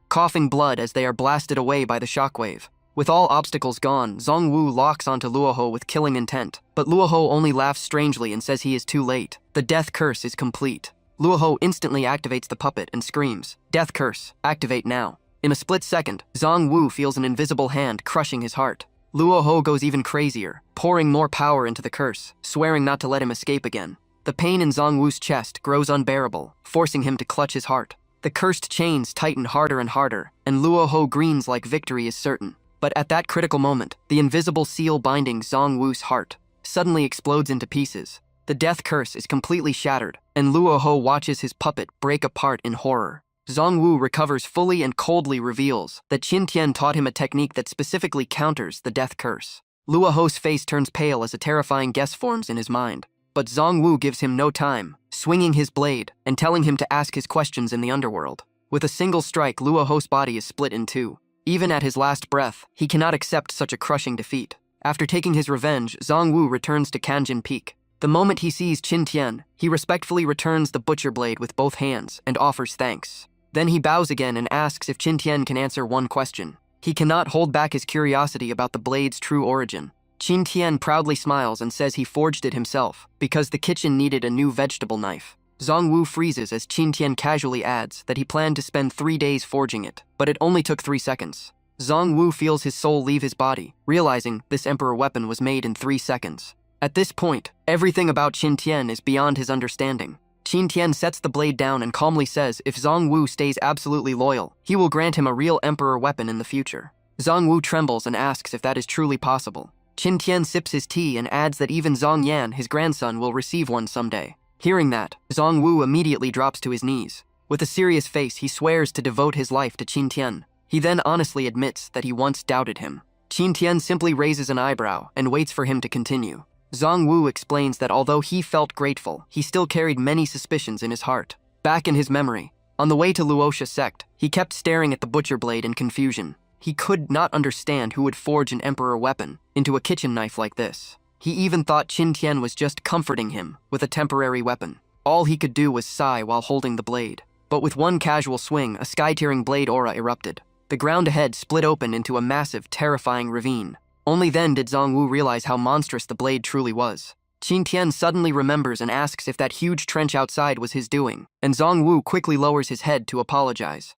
coughing blood as they are blasted away by the shockwave. With all obstacles gone, Zhang Wu locks onto Luo Ho with killing intent, but Luo Ho only laughs strangely and says he is too late. The death curse is complete. Luo Ho instantly activates the puppet and screams, "Death curse, activate now." In a split second, Zhang Wu feels an invisible hand crushing his heart. Luo Ho goes even crazier, pouring more power into the curse, swearing not to let him escape again. The pain in Zhang Wu's chest grows unbearable, forcing him to clutch his heart. The cursed chains tighten harder and harder, and Luo Ho grins like victory is certain. But at that critical moment, the invisible seal binding Zhang Wu's heart suddenly explodes into pieces. The death curse is completely shattered, and Luo Ho watches his puppet break apart in horror. Zhang Wu recovers fully and coldly reveals that Qin Tian taught him a technique that specifically counters the death curse. Luo Ho's face turns pale as a terrifying guess forms in his mind. But Zhang Wu gives him no time, swinging his blade and telling him to ask his questions in the underworld. With a single strike, Luo Ho's body is split in two. Even at his last breath, he cannot accept such a crushing defeat. After taking his revenge, Zhang Wu returns to Kanjin Peak. The moment he sees Qin Tian, he respectfully returns the butcher blade with both hands and offers thanks. Then he bows again and asks if Qin Tian can answer one question. He cannot hold back his curiosity about the blade's true origin. Qin Tian proudly smiles and says he forged it himself because the kitchen needed a new vegetable knife. Zhang Wu freezes as Qin Tian casually adds that he planned to spend 3 days forging it, but it only took 3 seconds. Zhang Wu feels his soul leave his body, realizing this emperor weapon was made in 3 seconds. At this point, everything about Qin Tian is beyond his understanding. Qin Tian sets the blade down and calmly says if Zhang Wu stays absolutely loyal, he will grant him a real emperor weapon in the future. Zhang Wu trembles and asks if that is truly possible. Qin Tian sips his tea and adds that even Zhang Yan, his grandson, will receive one someday. Hearing that, Zhang Wu immediately drops to his knees. With a serious face, he swears to devote his life to Qin Tian. He then honestly admits that he once doubted him. Qin Tian simply raises an eyebrow and waits for him to continue. Zhang Wu explains that although he felt grateful, he still carried many suspicions in his heart. Back in his memory, on the way to Luosha sect, he kept staring at the butcher blade in confusion. He could not understand who would forge an emperor weapon into a kitchen knife like this. He even thought Qin Tian was just comforting him with a temporary weapon. All he could do was sigh while holding the blade. But with one casual swing, a sky-tearing blade aura erupted. The ground ahead split open into a massive, terrifying ravine. Only then did Zhang Wu realize how monstrous the blade truly was. Qin Tian suddenly remembers and asks if that huge trench outside was his doing, and Zhang Wu quickly lowers his head to apologize.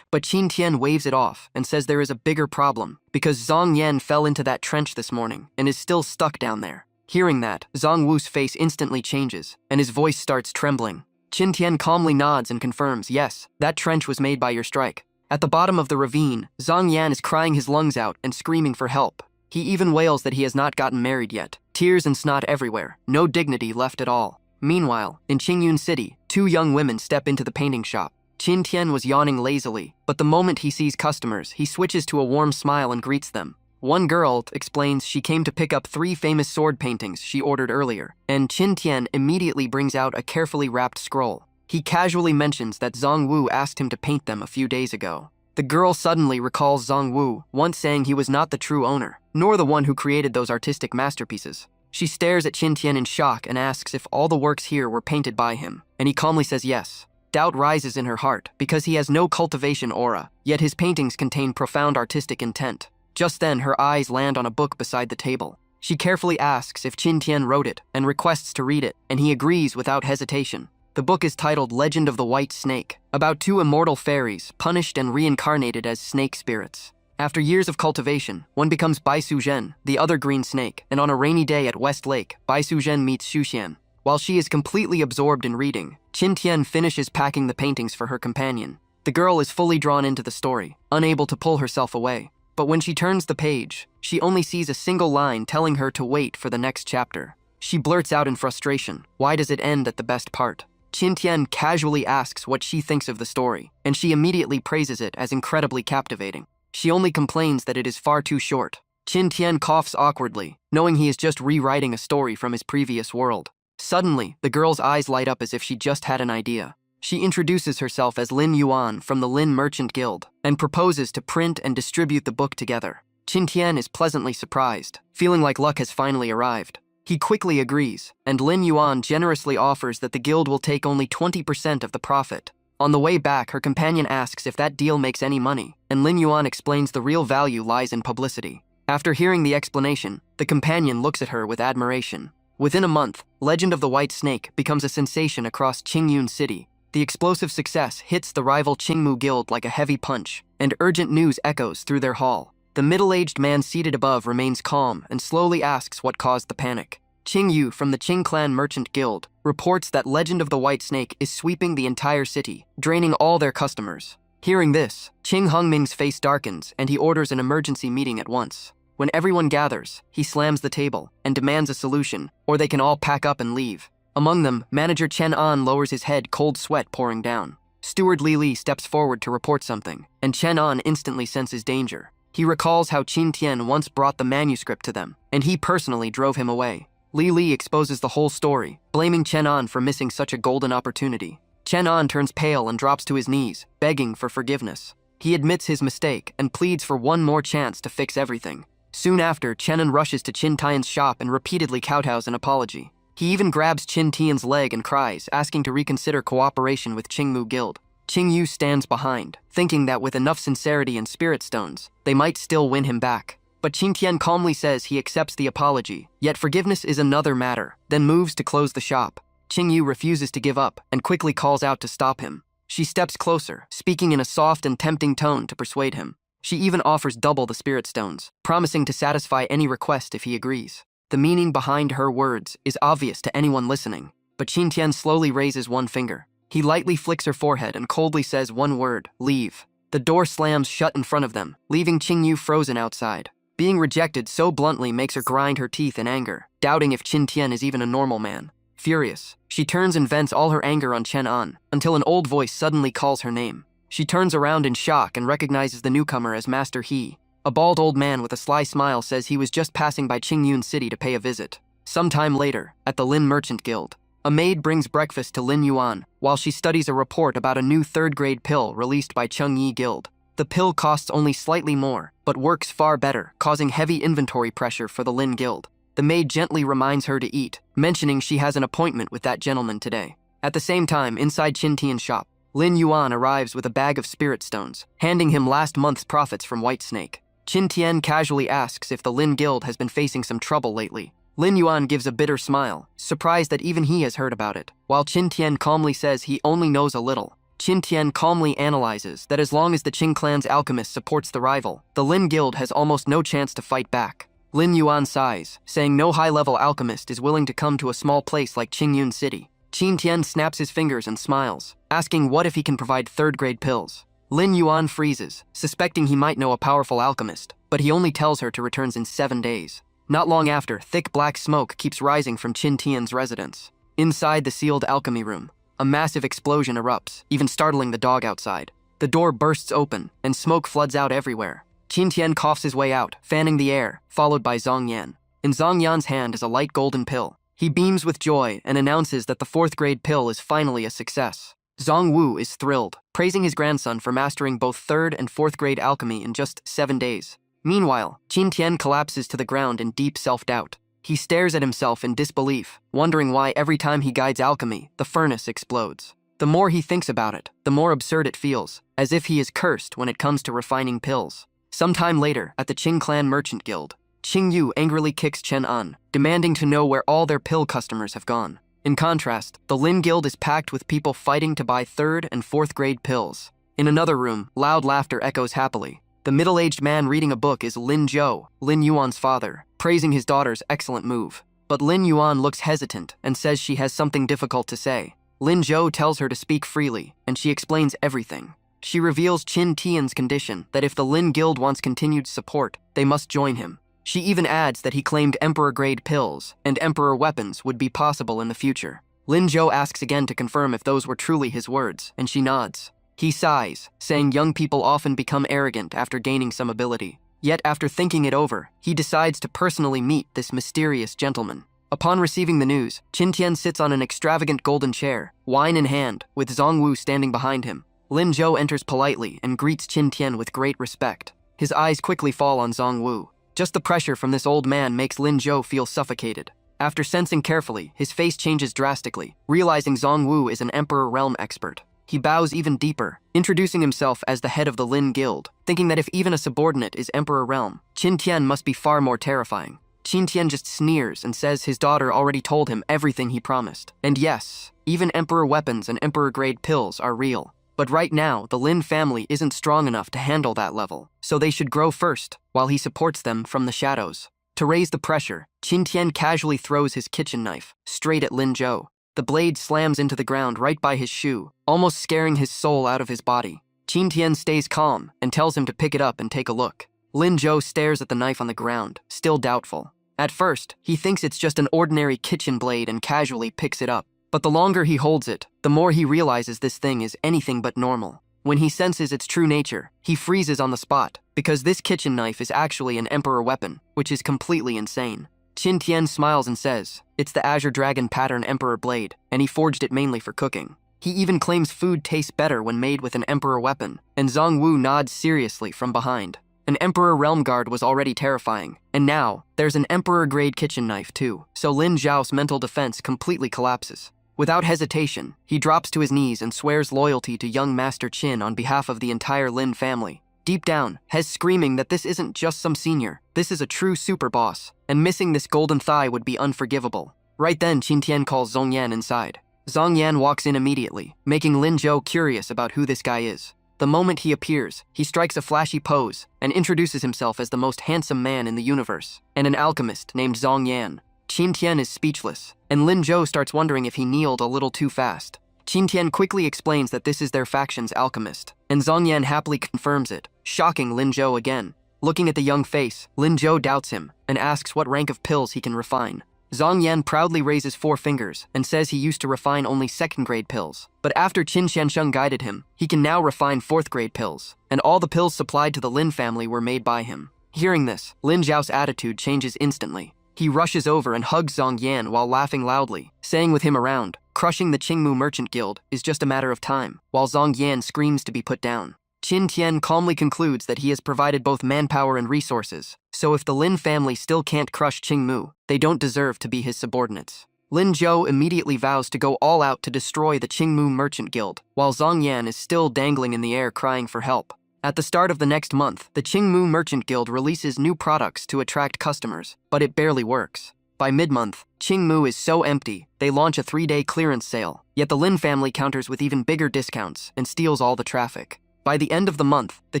But Qin Tian waves it off and says there is a bigger problem, because Zhang Yan fell into that trench this morning and is still stuck down there. Hearing that, Zhang Wu's face instantly changes, and his voice starts trembling. Qin Tian calmly nods and confirms, yes, that trench was made by your strike. At the bottom of the ravine, Zhang Yan is crying his lungs out and screaming for help. He even wails that he has not gotten married yet. Tears and snot everywhere, no dignity left at all. Meanwhile, in Qingyun City, two young women step into the painting shop. Qin Tian was yawning lazily, but the moment he sees customers, he switches to a warm smile and greets them. One girl explains she came to pick up 3 famous sword paintings she ordered earlier, and Qin Tian immediately brings out a carefully wrapped scroll. He casually mentions that Zhang Wu asked him to paint them a few days ago. The girl suddenly recalls Zhang Wu once saying he was not the true owner, nor the one who created those artistic masterpieces. She stares at Qin Tian in shock and asks if all the works here were painted by him, and he calmly says yes. Doubt rises in her heart because he has no cultivation aura, yet his paintings contain profound artistic intent. Just then, her eyes land on a book beside the table. She carefully asks if Qin Tian wrote it and requests to read it, and he agrees without hesitation. The book is titled Legend of the White Snake, about 2 immortal fairies punished and reincarnated as snake spirits. After years of cultivation, one becomes Bai Suzhen, the other green snake, and on a rainy day at West Lake, Bai Suzhen meets Xuxian. While she is completely absorbed in reading, Qin Tian finishes packing the paintings for her companion. The girl is fully drawn into the story, unable to pull herself away. But when she turns the page, she only sees a single line telling her to wait for the next chapter. She blurts out in frustration, "Why does it end at the best part?" Qin Tian casually asks what she thinks of the story, and she immediately praises it as incredibly captivating. She only complains that it is far too short. Qin Tian coughs awkwardly, knowing he is just rewriting a story from his previous world. Suddenly, the girl's eyes light up as if she just had an idea. She introduces herself as Lin Yuan from the Lin Merchant Guild and proposes to print and distribute the book together. Qin Tian is pleasantly surprised, feeling like luck has finally arrived. He quickly agrees, and Lin Yuan generously offers that the guild will take only 20% of the profit. On the way back, her companion asks if that deal makes any money, and Lin Yuan explains the real value lies in publicity. After hearing the explanation, the companion looks at her with admiration. Within a month, Legend of the White Snake becomes a sensation across Qingyun City. The explosive success hits the rival Qingmu Guild like a heavy punch, and urgent news echoes through their hall. The middle-aged man seated above remains calm and slowly asks what caused the panic. Qing Yu from the Qing Clan Merchant Guild reports that Legend of the White Snake is sweeping the entire city, draining all their customers. Hearing this, Qing Hongming's face darkens and he orders an emergency meeting at once. When everyone gathers, he slams the table and demands a solution, or they can all pack up and leave. Among them, manager Chen An lowers his head, cold sweat pouring down. Steward Li Li steps forward to report something, and Chen An instantly senses danger. He recalls how Qin Tian once brought the manuscript to them, and he personally drove him away. Li Li exposes the whole story, blaming Chen An for missing such a golden opportunity. Chen An turns pale and drops to his knees, begging for forgiveness. He admits his mistake and pleads for one more chance to fix everything. Soon after, Chen An rushes to Qin Tian's shop and repeatedly kowtows an apology. He even grabs Qin Tian's leg and cries, asking to reconsider cooperation with Qingmu Guild. Qing Yu stands behind, thinking that with enough sincerity and spirit stones, they might still win him back. But Qin Tian calmly says he accepts the apology, yet forgiveness is another matter, then moves to close the shop. Qing Yu refuses to give up and quickly calls out to stop him. She steps closer, speaking in a soft and tempting tone to persuade him. She even offers double the spirit stones, promising to satisfy any request if he agrees. The meaning behind her words is obvious to anyone listening, but Qin Tian slowly raises one finger. He lightly flicks her forehead and coldly says one word, "Leave." The door slams shut in front of them, leaving Qing Yu frozen outside. Being rejected so bluntly makes her grind her teeth in anger, doubting if Qin Tian is even a normal man. Furious, she turns and vents all her anger on Chen An, until an old voice suddenly calls her name. She turns around in shock and recognizes the newcomer as Master He. A bald old man with a sly smile says he was just passing by Qingyun City to pay a visit. Sometime later, at the Lin Merchant Guild, a maid brings breakfast to Lin Yuan while she studies a report about a new third-grade pill released by Chengyi Guild. The pill costs only slightly more, but works far better, causing heavy inventory pressure for the Lin Guild. The maid gently reminds her to eat, mentioning she has an appointment with that gentleman today. At the same time, inside Qin Tian's shop, Lin Yuan arrives with a bag of spirit stones, handing him last month's profits from White Snake. Qin Tian casually asks if the Lin Guild has been facing some trouble lately. Lin Yuan gives a bitter smile, surprised that even he has heard about it, while Qin Tian calmly says he only knows a little. Qin Tian calmly analyzes that as long as the Qing clan's alchemist supports the rival, the Lin Guild has almost no chance to fight back. Lin Yuan sighs, saying no high-level alchemist is willing to come to a small place like Qingyun City. Qin Tian snaps his fingers and smiles, asking what if he can provide third-grade pills. Lin Yuan freezes, suspecting he might know a powerful alchemist, but he only tells her to return in 7 days. Not long after, thick black smoke keeps rising from Qin Tian's residence. Inside the sealed alchemy room, a massive explosion erupts, even startling the dog outside. The door bursts open, and smoke floods out everywhere. Qin Tian coughs his way out, fanning the air, followed by Zhang Yan. In Zhang Yan's hand is a light golden pill. He beams with joy and announces that the 4th-grade pill is finally a success. Zhang Wu is thrilled, praising his grandson for mastering both 3rd and 4th-grade alchemy in just 7 days. Meanwhile, Qin Tian collapses to the ground in deep self-doubt. He stares at himself in disbelief, wondering why every time he guides alchemy, the furnace explodes. The more he thinks about it, the more absurd it feels, as if he is cursed when it comes to refining pills. Sometime later, at the Qing Clan Merchant Guild, Qing Yu angrily kicks Chen An, demanding to know where all their pill customers have gone. In contrast, the Lin Guild is packed with people fighting to buy 3rd and 4th-grade pills. In another room, loud laughter echoes happily. The middle-aged man reading a book is Lin Zhou, Lin Yuan's father, praising his daughter's excellent move. But Lin Yuan looks hesitant and says she has something difficult to say. Lin Zhou tells her to speak freely, and she explains everything. She reveals Qin Tian's condition that if the Lin Guild wants continued support, they must join him. She even adds that he claimed Emperor-grade pills and Emperor weapons would be possible in the future. Lin Zhou asks again to confirm if those were truly his words, and she nods. He sighs, saying young people often become arrogant after gaining some ability. Yet after thinking it over, he decides to personally meet this mysterious gentleman. Upon receiving the news, Qin Tian sits on an extravagant golden chair, wine in hand, with Zhang Wu standing behind him. Lin Zhou enters politely and greets Qin Tian with great respect. His eyes quickly fall on Zhang Wu. Just the pressure from this old man makes Lin Zhou feel suffocated. After sensing carefully, his face changes drastically, realizing Zhang Wu is an Emperor realm expert. He bows even deeper, introducing himself as the head of the Lin Guild, thinking that if even a subordinate is Emperor realm, Qin Tian must be far more terrifying. Qin Tian just sneers and says his daughter already told him everything he promised. And yes, even Emperor weapons and Emperor-grade pills are real. But right now, the Lin family isn't strong enough to handle that level, so they should grow first, while he supports them from the shadows. To raise the pressure, Qin Tian casually throws his kitchen knife straight at Lin Zhou. The blade slams into the ground right by his shoe, almost scaring his soul out of his body. Qin Tian stays calm and tells him to pick it up and take a look. Lin Zhou stares at the knife on the ground, still doubtful. At first, he thinks it's just an ordinary kitchen blade and casually picks it up. But the longer he holds it, the more he realizes this thing is anything but normal. When he senses its true nature, he freezes on the spot, because this kitchen knife is actually an Emperor weapon, which is completely insane. Qin Tian smiles and says, it's the Azure Dragon pattern Emperor blade, and he forged it mainly for cooking. He even claims food tastes better when made with an Emperor weapon, and Zhang Wu nods seriously from behind. An Emperor Realm Guard was already terrifying, and now, there's an Emperor-grade kitchen knife too, so Lin Zhao's mental defense completely collapses. Without hesitation, he drops to his knees and swears loyalty to young Master Qin on behalf of the entire Lin family. Deep down, Hez screaming that this isn't just some senior, this is a true super boss, and missing this golden thigh would be unforgivable. Right then, Qin Tian calls Zhong Yan inside. Zhong Yan walks in immediately, making Lin Zhou curious about who this guy is. The moment he appears, he strikes a flashy pose and introduces himself as the most handsome man in the universe, and an alchemist named Zhong Yan. Qin Tian is speechless, and Lin Zhou starts wondering if he kneeled a little too fast. Qin Tian quickly explains that this is their faction's alchemist, and Zhong Yan happily confirms it, shocking Lin Zhou again. Looking at the young face, Lin Zhou doubts him and asks what rank of pills he can refine. Zhang Yan proudly raises 4 fingers and says he used to refine only 2nd-grade pills. But after Qin Xiansheng guided him, he can now refine 4th-grade pills, and all the pills supplied to the Lin family were made by him. Hearing this, Lin Zhao's attitude changes instantly. He rushes over and hugs Zhang Yan while laughing loudly, saying with him around, crushing the Qingmu Merchant Guild is just a matter of time, while Zhang Yan screams to be put down. Qin Tian calmly concludes that he has provided both manpower and resources, so if the Lin family still can't crush Qingmu, they don't deserve to be his subordinates. Lin Zhou immediately vows to go all out to destroy the Qingmu Merchant Guild, while Zhang Yan is still dangling in the air crying for help. At the start of the next month, the Qingmu Merchant Guild releases new products to attract customers, but it barely works. By mid-month, Qingmu is so empty, they launch a 3-day clearance sale, yet the Lin family counters with even bigger discounts and steals all the traffic. By the end of the month, the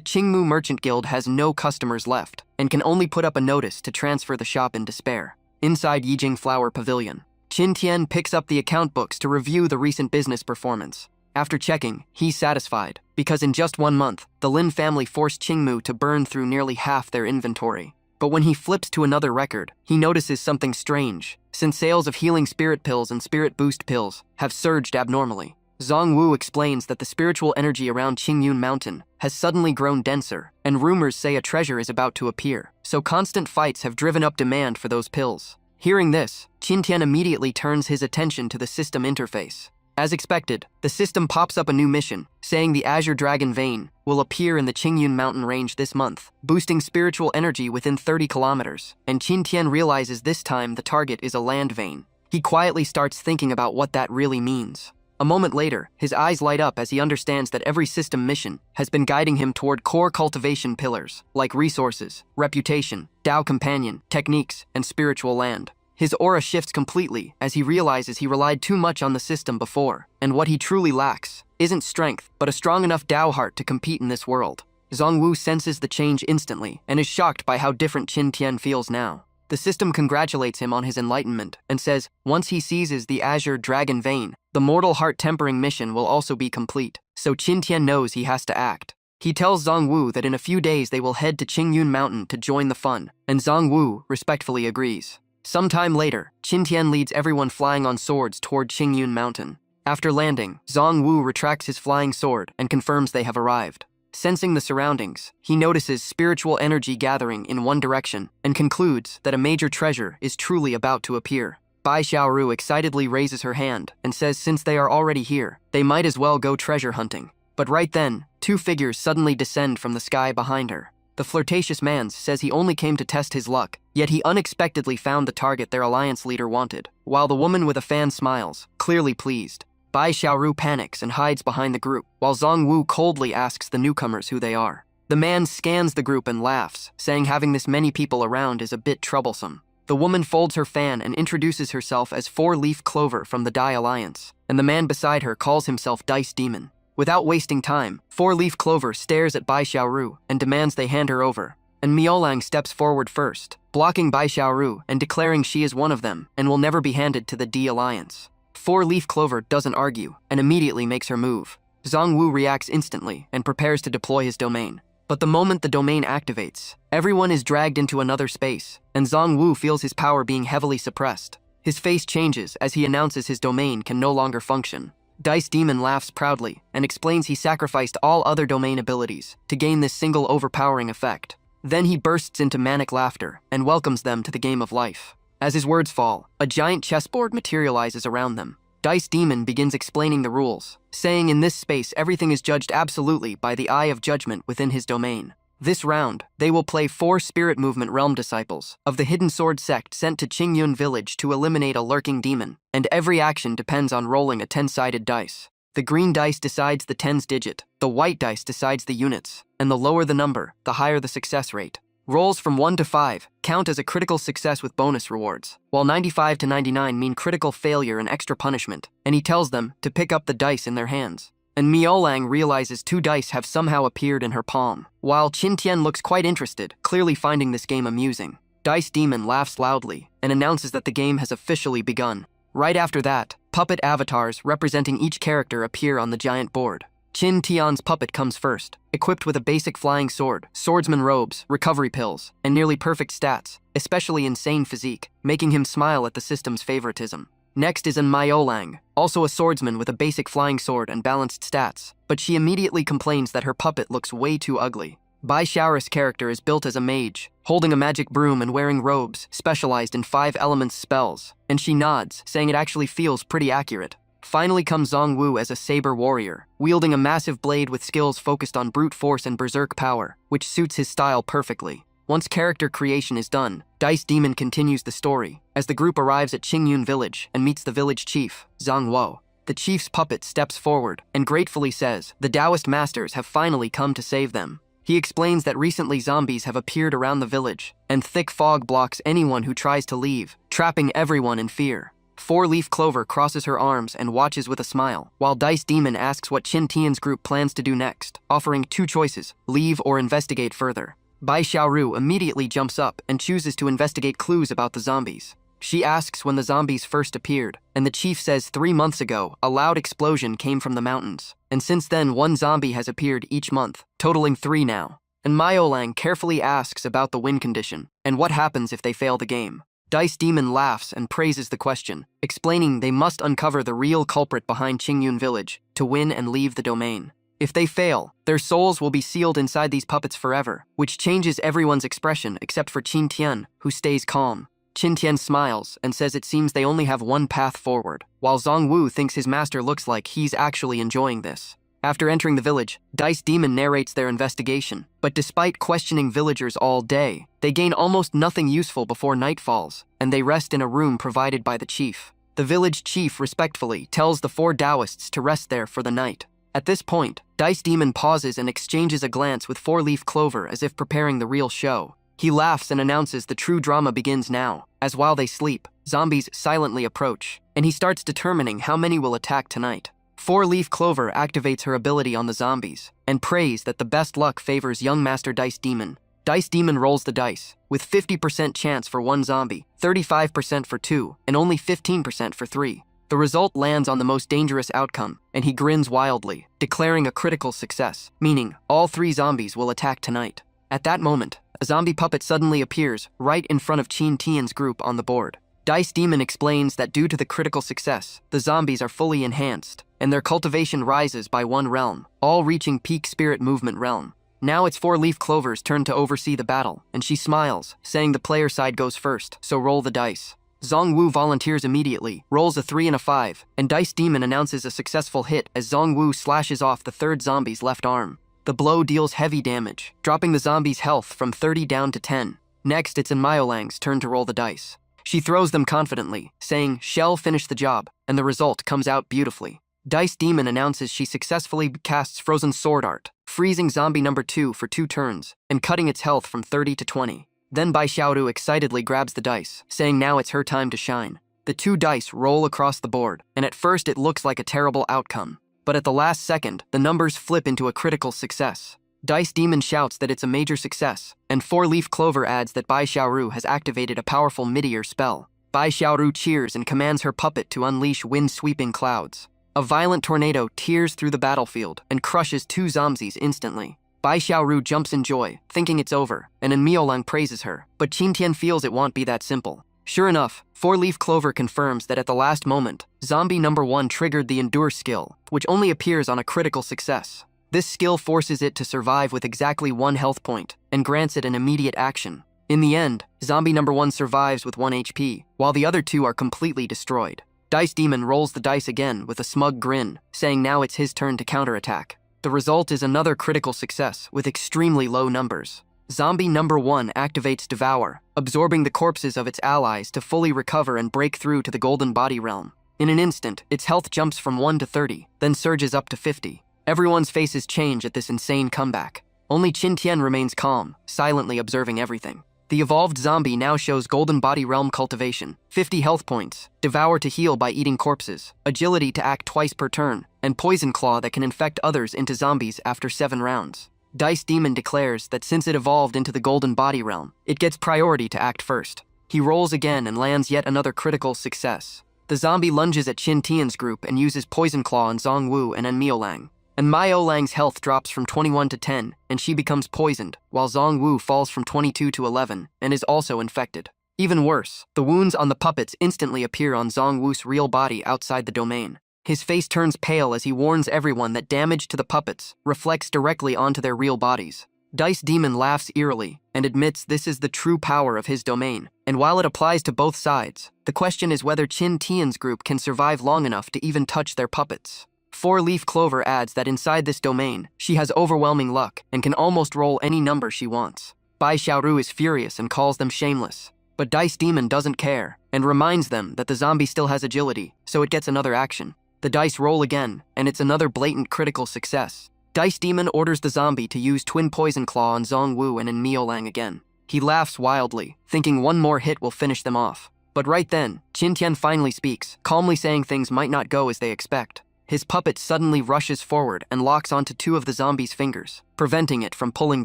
Qingmu Merchant Guild has no customers left and can only put up a notice to transfer the shop in despair. Inside Yijing Flower Pavilion, Qin Tian picks up the account books to review the recent business performance. After checking, he's satisfied, because in just 1 month, the Lin family forced Qingmu to burn through nearly half their inventory. But when he flips to another record, he notices something strange, since sales of healing spirit pills and spirit boost pills have surged abnormally. Zhang Wu explains that the spiritual energy around Qingyun Mountain has suddenly grown denser, and rumors say a treasure is about to appear, so constant fights have driven up demand for those pills. Hearing this, Qin Tian immediately turns his attention to the system interface. As expected, the system pops up a new mission, saying the Azure Dragon Vein will appear in the Qingyun Mountain range this month, boosting spiritual energy within 30 kilometers, and Qin Tian realizes this time the target is a land vein. He quietly starts thinking about what that really means. A moment later, his eyes light up as he understands that every system mission has been guiding him toward core cultivation pillars, like resources, reputation, Tao companion, techniques, and spiritual land. His aura shifts completely as he realizes he relied too much on the system before, and what he truly lacks isn't strength, but a strong enough Tao heart to compete in this world. Zhang Wu senses the change instantly and is shocked by how different Qin Tian feels now. The system congratulates him on his enlightenment and says once he seizes the Azure Dragon Vein, the mortal heart tempering mission will also be complete, so Qin Tian knows he has to act. He tells Zhang Wu that in a few days they will head to Qingyun Mountain to join the fun, and Zhang Wu respectfully agrees. Sometime later, Qin Tian leads everyone flying on swords toward Qingyun Mountain. After landing, Zhang Wu retracts his flying sword and confirms they have arrived. Sensing the surroundings, he notices spiritual energy gathering in one direction and concludes that a major treasure is truly about to appear. Bai Xiaoru excitedly raises her hand and says since they are already here, they might as well go treasure hunting. But right then, 2 figures suddenly descend from the sky behind her. The flirtatious man says he only came to test his luck, yet he unexpectedly found the target their alliance leader wanted, while the woman with a fan smiles, clearly pleased. Bai Xiaoru panics and hides behind the group, while Zhang Wu coldly asks the newcomers who they are. The man scans the group and laughs, saying having this many people around is a bit troublesome. The woman folds her fan and introduces herself as 4-Leaf Clover from the Dai Alliance, and the man beside her calls himself Dice Demon. Without wasting time, 4-Leaf Clover stares at Bai Xiaoru and demands they hand her over, and Miaolang steps forward first, blocking Bai Xiaoru and declaring she is one of them and will never be handed to the D Alliance. 4-Leaf Clover doesn't argue and immediately makes her move. Zhang Wu reacts instantly and prepares to deploy his domain. But the moment the domain activates, everyone is dragged into another space, and Zhang Wu feels his power being heavily suppressed. His face changes as he announces his domain can no longer function. Dice Demon laughs proudly and explains he sacrificed all other domain abilities to gain this single overpowering effect. Then he bursts into manic laughter and welcomes them to the game of life. As his words fall, a giant chessboard materializes around them. Dice Demon begins explaining the rules, saying in this space everything is judged absolutely by the eye of judgment within his domain. This round, they will play 4 Spirit Movement Realm disciples of the Hidden Sword sect sent to Qingyun Village to eliminate a lurking demon, and every action depends on rolling a 10-sided dice. The green dice decides the tens digit, the white dice decides the units, and the lower the number, the higher the success rate. Rolls from 1 to 5 count as a critical success with bonus rewards, while 95 to 99 mean critical failure and extra punishment, and he tells them to pick up the dice in their hands. And Miaolang realizes 2 dice have somehow appeared in her palm, while Qin Tian looks quite interested, clearly finding this game amusing. Dice Demon laughs loudly and announces that the game has officially begun. Right after that, puppet avatars representing each character appear on the giant board. Chin Tian's puppet comes first, equipped with a basic flying sword, swordsman robes, recovery pills, and nearly perfect stats, especially insane physique, making him smile at the system's favoritism. Next is Manhwa, also a swordsman with a basic flying sword and balanced stats, but she immediately complains that her puppet looks way too ugly. Bai Xiaoris' character is built as a mage, holding a magic broom and wearing robes specialized in 5 elements spells, and she nods, saying it actually feels pretty accurate. Finally comes Zhongwu as a saber warrior, wielding a massive blade with skills focused on brute force and berserk power, which suits his style perfectly. Once character creation is done, Dice Demon continues the story, as the group arrives at Qingyun village and meets the village chief, Zhang Wo. The chief's puppet steps forward and gratefully says the Taoist masters have finally come to save them. He explains that recently zombies have appeared around the village, and thick fog blocks anyone who tries to leave, trapping everyone in fear. 4-Leaf Clover crosses her arms and watches with a smile, while Dice Demon asks what Qin Tian's group plans to do next, offering 2 choices, leave or investigate further. Bai Xiaoru immediately jumps up and chooses to investigate clues about the zombies. She asks when the zombies first appeared, and the chief says 3 months ago, a loud explosion came from the mountains, and since then 1 zombie has appeared each month, totaling 3 now. And Manhwa carefully asks about the win condition, and what happens if they fail the game. Dice Demon laughs and praises the question, explaining they must uncover the real culprit behind Qingyun village to win and leave the domain. If they fail, their souls will be sealed inside these puppets forever, which changes everyone's expression except for Qin Tian, who stays calm. Qin Tian smiles and says it seems they only have one path forward, while Zhongwu thinks his master looks like he's actually enjoying this. After entering the village, Dice Demon narrates their investigation, but despite questioning villagers all day, they gain almost nothing useful before night falls, and they rest in a room provided by the chief. The village chief respectfully tells the 4 Taoists to rest there for the night. At this point, Dice Demon pauses and exchanges a glance with 4-Leaf Clover as if preparing the real show. He laughs and announces the true drama begins now, as while they sleep, zombies silently approach, and he starts determining how many will attack tonight. 4-Leaf Clover activates her ability on the zombies, and prays that the best luck favors young Master Dice Demon. Dice Demon rolls the dice, with 50% chance for 1 zombie, 35% for 2, and only 15% for 3. The result lands on the most dangerous outcome, and he grins wildly, declaring a critical success, meaning all 3 zombies will attack tonight. At that moment, a zombie puppet suddenly appears right in front of Qin Tian's group on the board. Dice Demon explains that due to the critical success, the zombies are fully enhanced, and their cultivation rises by 1 realm, all reaching peak spirit movement realm. Now it's 4-Leaf Clover's turn to oversee the battle, and she smiles, saying the player side goes first, so roll the dice. Zhongwu volunteers immediately, rolls a 3 and a 5, and Dice Demon announces a successful hit as Zhongwu slashes off the 3rd zombie's left arm. The blow deals heavy damage, dropping the zombie's health from 30 down to 10. Next, it's Manhwa's turn to roll the dice. She throws them confidently, saying, "Shell finish the job," and the result comes out beautifully. Dice Demon announces she successfully casts Frozen Sword Art, freezing zombie number 2 for 2 turns, and cutting its health from 30 to 20. Then Bai Xiaoru excitedly grabs the dice, saying now it's her time to shine. The 2 dice roll across the board, and at first it looks like a terrible outcome. But at the last second, the numbers flip into a critical success. Dice Demon shouts that it's a major success, and 4-Leaf Clover adds that Bai Xiaoru has activated a powerful mid-ear spell. Bai Xiaoru cheers and commands her puppet to unleash wind-sweeping clouds. A violent tornado tears through the battlefield and crushes 2 zombies instantly. Bai Xiaoru jumps in joy, thinking it's over, and Manhwa praises her, but Qin Tian feels it won't be that simple. Sure enough, 4-Leaf Clover confirms that at the last moment, zombie number 1 triggered the Endure skill, which only appears on a critical success. This skill forces it to survive with exactly 1 health point, and grants it an immediate action. In the end, zombie number 1 survives with 1 HP, while the other 2 are completely destroyed. Dice Demon rolls the dice again with a smug grin, saying now it's his turn to counterattack. The result is another critical success with extremely low numbers. Zombie number 1 activates Devour, absorbing the corpses of its allies to fully recover and break through to the Golden Body realm. In an instant, its health jumps from 1 to 30, then surges up to 50. Everyone's faces change at this insane comeback. Only Qin Tian remains calm, silently observing everything. The evolved zombie now shows Golden Body Realm cultivation, 50 health points, Devour to heal by eating corpses, agility to act twice per turn, and Poison Claw that can infect others into zombies after 7 rounds. Dice Demon declares that since it evolved into the Golden Body Realm, it gets priority to act first. He rolls again and lands yet another critical success. The zombie lunges at Qin Tian's group and uses Poison Claw on Zhongwu and Manhwa. and Miaolang's health drops from 21 to 10, and she becomes poisoned, while Zhongwu falls from 22 to 11, and is also infected. Even worse, the wounds on the puppets instantly appear on Zhongwu's real body outside the domain. His face turns pale as he warns everyone that damage to the puppets reflects directly onto their real bodies. Dice Demon laughs eerily and admits this is the true power of his domain, and while it applies to both sides, the question is whether Qin Tian's group can survive long enough to even touch their puppets. Four-Leaf Clover adds that inside this domain, she has overwhelming luck and can almost roll any number she wants. Bai Xiaoru is furious and calls them shameless, but Dice Demon doesn't care and reminds them that the zombie still has agility, so it gets another action. The dice roll again, and it's another blatant critical success. Dice Demon orders the zombie to use Twin Poison Claw on Zhongwu and in Miaolang again. He laughs wildly, thinking one more hit will finish them off. But right then, Qin Tian finally speaks, calmly saying things might not go as they expect. His puppet suddenly rushes forward and locks onto two of the zombie's fingers, preventing it from pulling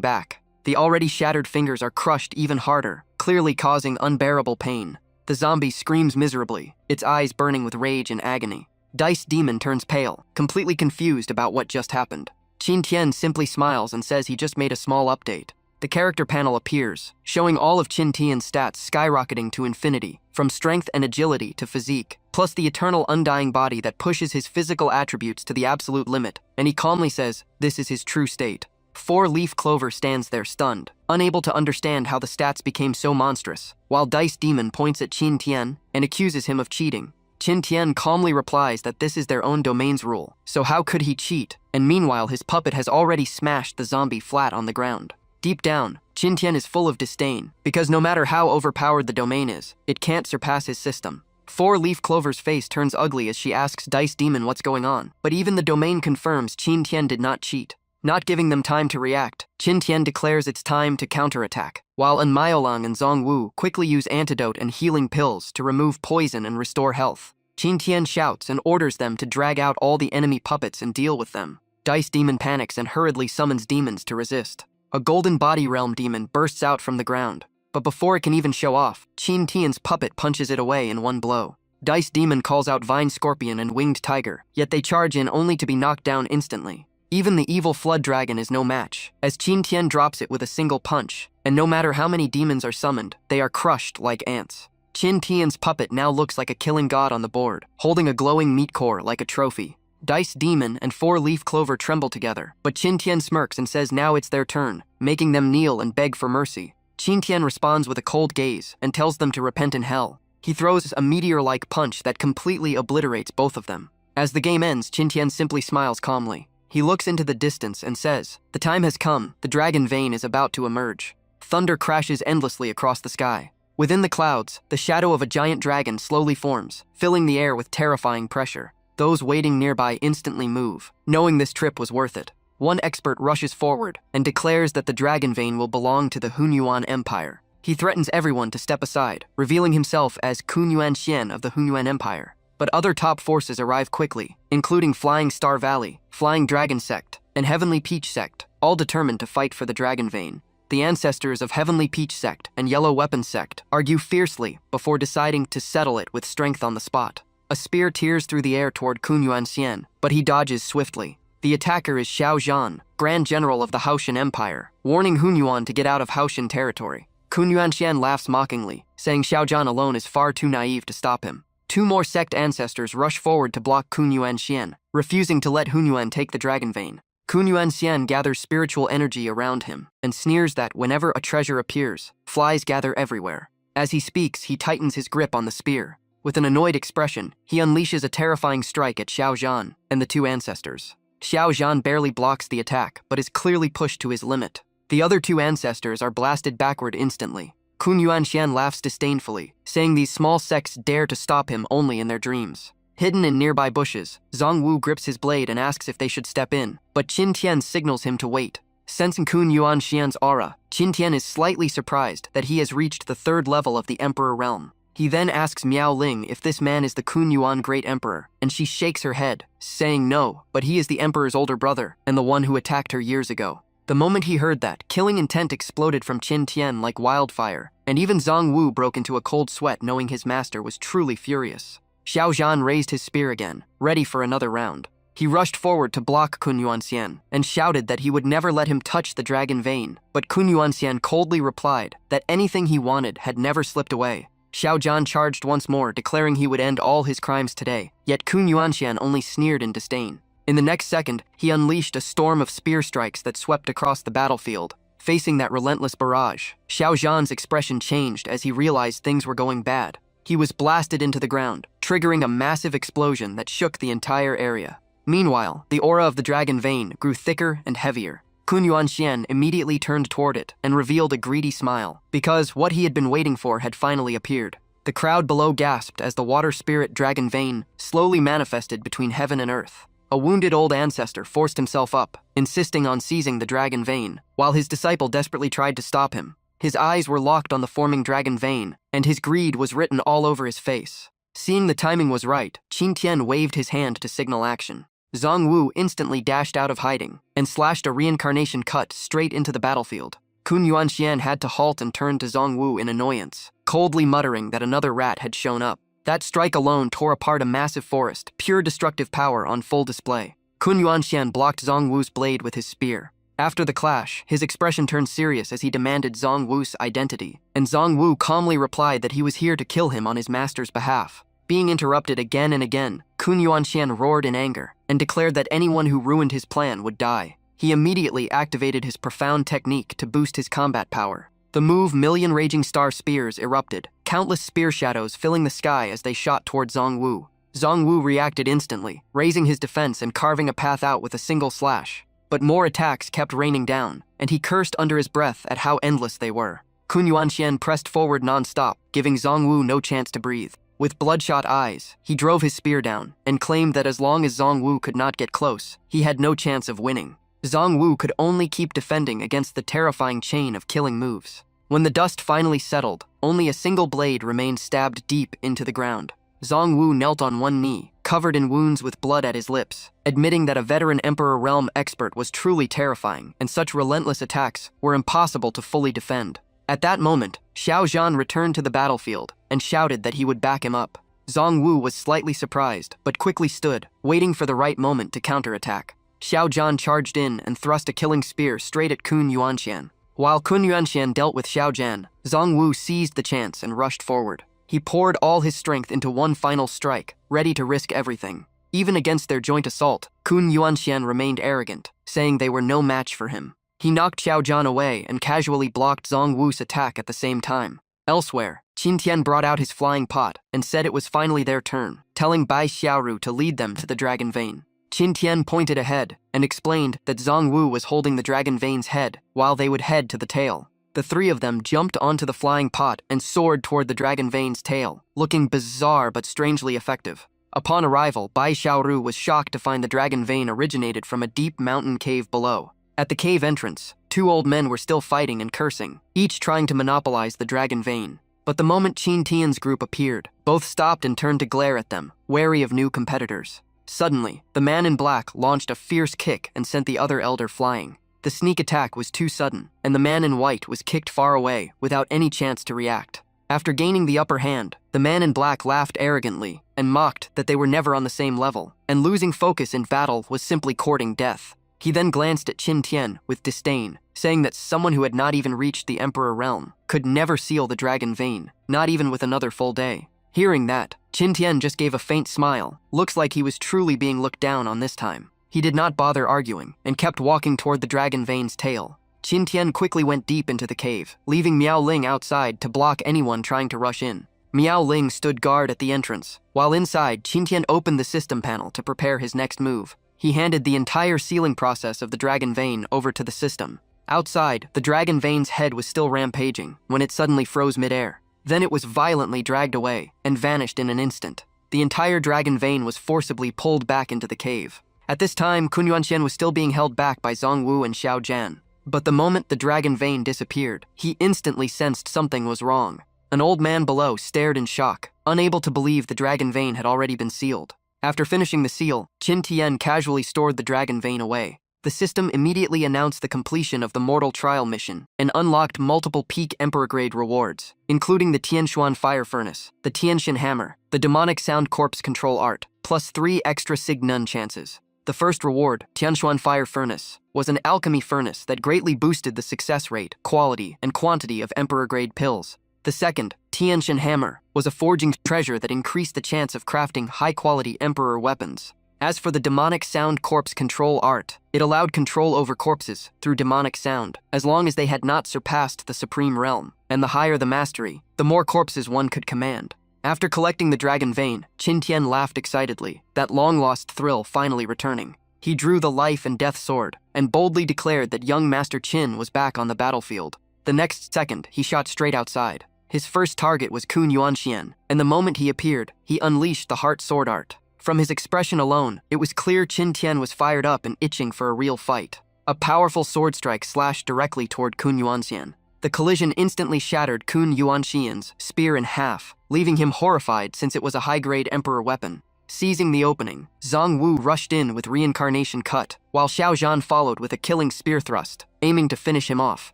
back. The already shattered fingers are crushed even harder, clearly causing unbearable pain. The zombie screams miserably, its eyes burning with rage and agony. Dice Demon turns pale, completely confused about what just happened. Qin Tian simply smiles and says he just made a small update. The character panel appears, showing all of Qin Tian's stats skyrocketing to infinity, from strength and agility to physique, plus the eternal undying body that pushes his physical attributes to the absolute limit, and he calmly says this is his true state. Four-Leaf Clover stands there stunned, unable to understand how the stats became so monstrous, while Dice Demon points at Qin Tian and accuses him of cheating. Qin Tian calmly replies that this is their own domain's rule, so how could he cheat? And meanwhile his puppet has already smashed the zombie flat on the ground. Deep down, Qin Tian is full of disdain, because no matter how overpowered the domain is, it can't surpass his system. Four-Leaf Clover's face turns ugly as she asks Dice Demon what's going on, but even the domain confirms Qin Tian did not cheat. Not giving them time to react, Qin Tian declares it's time to counterattack, while Miaolang and Zhongwu quickly use antidote and healing pills to remove poison and restore health. Qin Tian shouts and orders them to drag out all the enemy puppets and deal with them. Dice Demon panics and hurriedly summons demons to resist. A golden body realm demon bursts out from the ground, but before it can even show off, Qin Tian's puppet punches it away in one blow. Dice Demon calls out Vine Scorpion and Winged Tiger, yet they charge in only to be knocked down instantly. Even the evil Flood Dragon is no match, as Qin Tian drops it with a single punch, and no matter how many demons are summoned, they are crushed like ants. Qin Tian's puppet now looks like a killing god on the board, holding a glowing meat core like a trophy. Dice Demon and Four-Leaf Clover tremble together, but Qin Tian smirks and says now it's their turn, making them kneel and beg for mercy. Qin Tian responds with a cold gaze and tells them to repent in hell. He throws a meteor-like punch that completely obliterates both of them. As the game ends, Qin Tian simply smiles calmly. He looks into the distance and says, "The time has come, the dragon vein is about to emerge." Thunder crashes endlessly across the sky. Within the clouds, the shadow of a giant dragon slowly forms, filling the air with terrifying pressure. Those waiting nearby instantly move, knowing this trip was worth it. One expert rushes forward and declares that the dragon vein will belong to the Hunyuan Empire. He threatens everyone to step aside, revealing himself as Kunyuan Xian of the Hunyuan Empire. But other top forces arrive quickly, including Flying Star Valley, Flying Dragon Sect, and Heavenly Peach Sect, all determined to fight for the dragon vein. The ancestors of Heavenly Peach Sect and Yellow Weapon Sect argue fiercely before deciding to settle it with strength on the spot. A spear tears through the air toward Kunyuan Xian, but he dodges swiftly. The attacker is Xiao Zhan, Grand General of the Haoshan Empire, warning Hunyuan to get out of Haoshan territory. Kunyuan Xian laughs mockingly, saying Xiao Zhan alone is far too naive to stop him. Two more sect ancestors rush forward to block Kunyuan Xian, refusing to let Hunyuan take the dragon vein. Kunyuan Xian gathers spiritual energy around him and sneers that whenever a treasure appears, flies gather everywhere. As he speaks, he tightens his grip on the spear. With an annoyed expression, he unleashes a terrifying strike at Xiao Zhan and the two ancestors. Xiao Zhan barely blocks the attack, but is clearly pushed to his limit. The other two ancestors are blasted backward instantly. Kunyuan Xian laughs disdainfully, saying these small sects dare to stop him only in their dreams. Hidden in nearby bushes, Zhongwu grips his blade and asks if they should step in, but Qin Tian signals him to wait. Sensing Kunyuan Xian's aura, Qin Tian is slightly surprised that he has reached the third level of the Emperor realm. He then asks Miao Ling if this man is the Kunyuan Great Emperor, and she shakes her head, saying no, but he is the Emperor's older brother and the one who attacked her years ago. The moment he heard that, killing intent exploded from Qin Tian like wildfire, and even Zhongwu broke into a cold sweat knowing his master was truly furious. Xiao Zhan raised his spear again, ready for another round. He rushed forward to block Kun Yuanxian and shouted that he would never let him touch the dragon vein, but Kun Yuanxian coldly replied that anything he wanted had never slipped away. Xiao Zhan charged once more, declaring he would end all his crimes today, yet Kun Yuanxian only sneered in disdain. In the next second, he unleashed a storm of spear strikes that swept across the battlefield. Facing that relentless barrage, Xiao Zhan's expression changed as he realized things were going bad. He was blasted into the ground, triggering a massive explosion that shook the entire area. Meanwhile, the aura of the dragon vein grew thicker and heavier. Kun Yuanxian immediately turned toward it and revealed a greedy smile, because what he had been waiting for had finally appeared. The crowd below gasped as the water spirit dragon vein slowly manifested between heaven and earth. A wounded old ancestor forced himself up, insisting on seizing the dragon vein, while his disciple desperately tried to stop him. His eyes were locked on the forming dragon vein, and his greed was written all over his face. Seeing the timing was right, Qin Tian waved his hand to signal action. Zhang Wu instantly dashed out of hiding and slashed a reincarnation cut straight into the battlefield. Kun Yuanxian had to halt and turn to Zhang Wu in annoyance, coldly muttering that another rat had shown up. That strike alone tore apart a massive forest, pure destructive power on full display. Kun Yuanxian blocked Zhang Wu's blade with his spear. After the clash, his expression turned serious as he demanded Zhang Wu's identity, and Zhang Wu calmly replied that he was here to kill him on his master's behalf. Being interrupted again and again, Kun Yuanxian roared in anger and declared that anyone who ruined his plan would die. He immediately activated his profound technique to boost his combat power. The move Million Raging Star Spears erupted, countless spear shadows filling the sky as they shot toward Zhang Wu. Zhang Wu reacted instantly, raising his defense and carving a path out with a single slash. But more attacks kept raining down, and he cursed under his breath at how endless they were. Kun Yuanxian pressed forward non-stop, giving Zhang Wu no chance to breathe. With bloodshot eyes, he drove his spear down and claimed that as long as Zhang Wu could not get close, he had no chance of winning. Zhang Wu could only keep defending against the terrifying chain of killing moves. When the dust finally settled, only a single blade remained stabbed deep into the ground. Zhang Wu knelt on one knee, covered in wounds with blood at his lips, admitting that a veteran Emperor Realm expert was truly terrifying, and such relentless attacks were impossible to fully defend. At that moment, Xiao Zhan returned to the battlefield and shouted that he would back him up. Zhang Wu was slightly surprised, but quickly stood, waiting for the right moment to counterattack. Xiao Zhan charged in and thrust a killing spear straight at Kun Yuanxian. While Kun Yuanxian dealt with Xiao Zhan, Zhang Wu seized the chance and rushed forward. He poured all his strength into one final strike, ready to risk everything. Even against their joint assault, Kun Yuanxian remained arrogant, saying they were no match for him. He knocked Xiao Zhan away and casually blocked Zhang Wu's attack at the same time. Elsewhere, Qin Tian brought out his flying pot and said it was finally their turn, telling Bai Xiaoru to lead them to the dragon vein. Qin Tian pointed ahead and explained that Zhang Wu was holding the dragon vein's head while they would head to the tail. The three of them jumped onto the flying pot and soared toward the dragon vein's tail, looking bizarre but strangely effective. Upon arrival, Bai Xiaoru was shocked to find the dragon vein originated from a deep mountain cave below. At the cave entrance, two old men were still fighting and cursing, each trying to monopolize the dragon vein. But the moment Qin Tian's group appeared, both stopped and turned to glare at them, wary of new competitors. Suddenly, the man in black launched a fierce kick and sent the other elder flying. The sneak attack was too sudden, and the man in white was kicked far away without any chance to react. After gaining the upper hand, the man in black laughed arrogantly and mocked that they were never on the same level, and losing focus in battle was simply courting death. He then glanced at Qin Tian with disdain, saying that someone who had not even reached the Emperor realm could never seal the dragon vein, not even with another full day. Hearing that, Qin Tian just gave a faint smile. Looks like he was truly being looked down on this time. He did not bother arguing and kept walking toward the dragon vein's tail. Qin Tian quickly went deep into the cave, leaving Miao Ling outside to block anyone trying to rush in. Miao Ling stood guard at the entrance, while inside, Qin Tian opened the system panel to prepare his next move. He handed the entire sealing process of the dragon vein over to the system. Outside, the dragon vein's head was still rampaging when it suddenly froze midair. Then it was violently dragged away and vanished in an instant. The entire dragon vein was forcibly pulled back into the cave. At this time, Kun Yuanxian was still being held back by Zhang Wu and Xiao Zhan. But the moment the dragon vein disappeared, he instantly sensed something was wrong. An old man below stared in shock, unable to believe the dragon vein had already been sealed. After finishing the seal, Qin Tian casually stored the dragon vein away. The system immediately announced the completion of the Mortal Trial mission and unlocked multiple peak Emperor-grade rewards, including the Tianshuan Fire Furnace, the Tianshin Hammer, the Demonic Sound Corpse Control Art, plus 3 extra Sig Nun chances. The first reward, Tianshuan Fire Furnace, was an alchemy furnace that greatly boosted the success rate, quality, and quantity of Emperor-grade pills. The second, Tianshan Hammer, was a forging treasure that increased the chance of crafting high-quality Emperor weapons. As for the demonic sound corpse control art, it allowed control over corpses through demonic sound, as long as they had not surpassed the supreme realm, and the higher the mastery, the more corpses one could command. After collecting the dragon vein, Qin Tian laughed excitedly, that long-lost thrill finally returning. He drew the life and death sword, and boldly declared that young Master Qin was back on the battlefield. The next second, he shot straight outside. His first target was Kun Yuanxian, and the moment he appeared, he unleashed the heart sword art. From his expression alone, it was clear Qin Tian was fired up and itching for a real fight. A powerful sword strike slashed directly toward Kun Yuanxian. The collision instantly shattered Kun Yuanxian's spear in half, leaving him horrified since it was a high-grade Emperor weapon. Seizing the opening, Zhang Wu rushed in with Reincarnation Cut, while Xiao Zhan followed with a killing spear thrust, aiming to finish him off.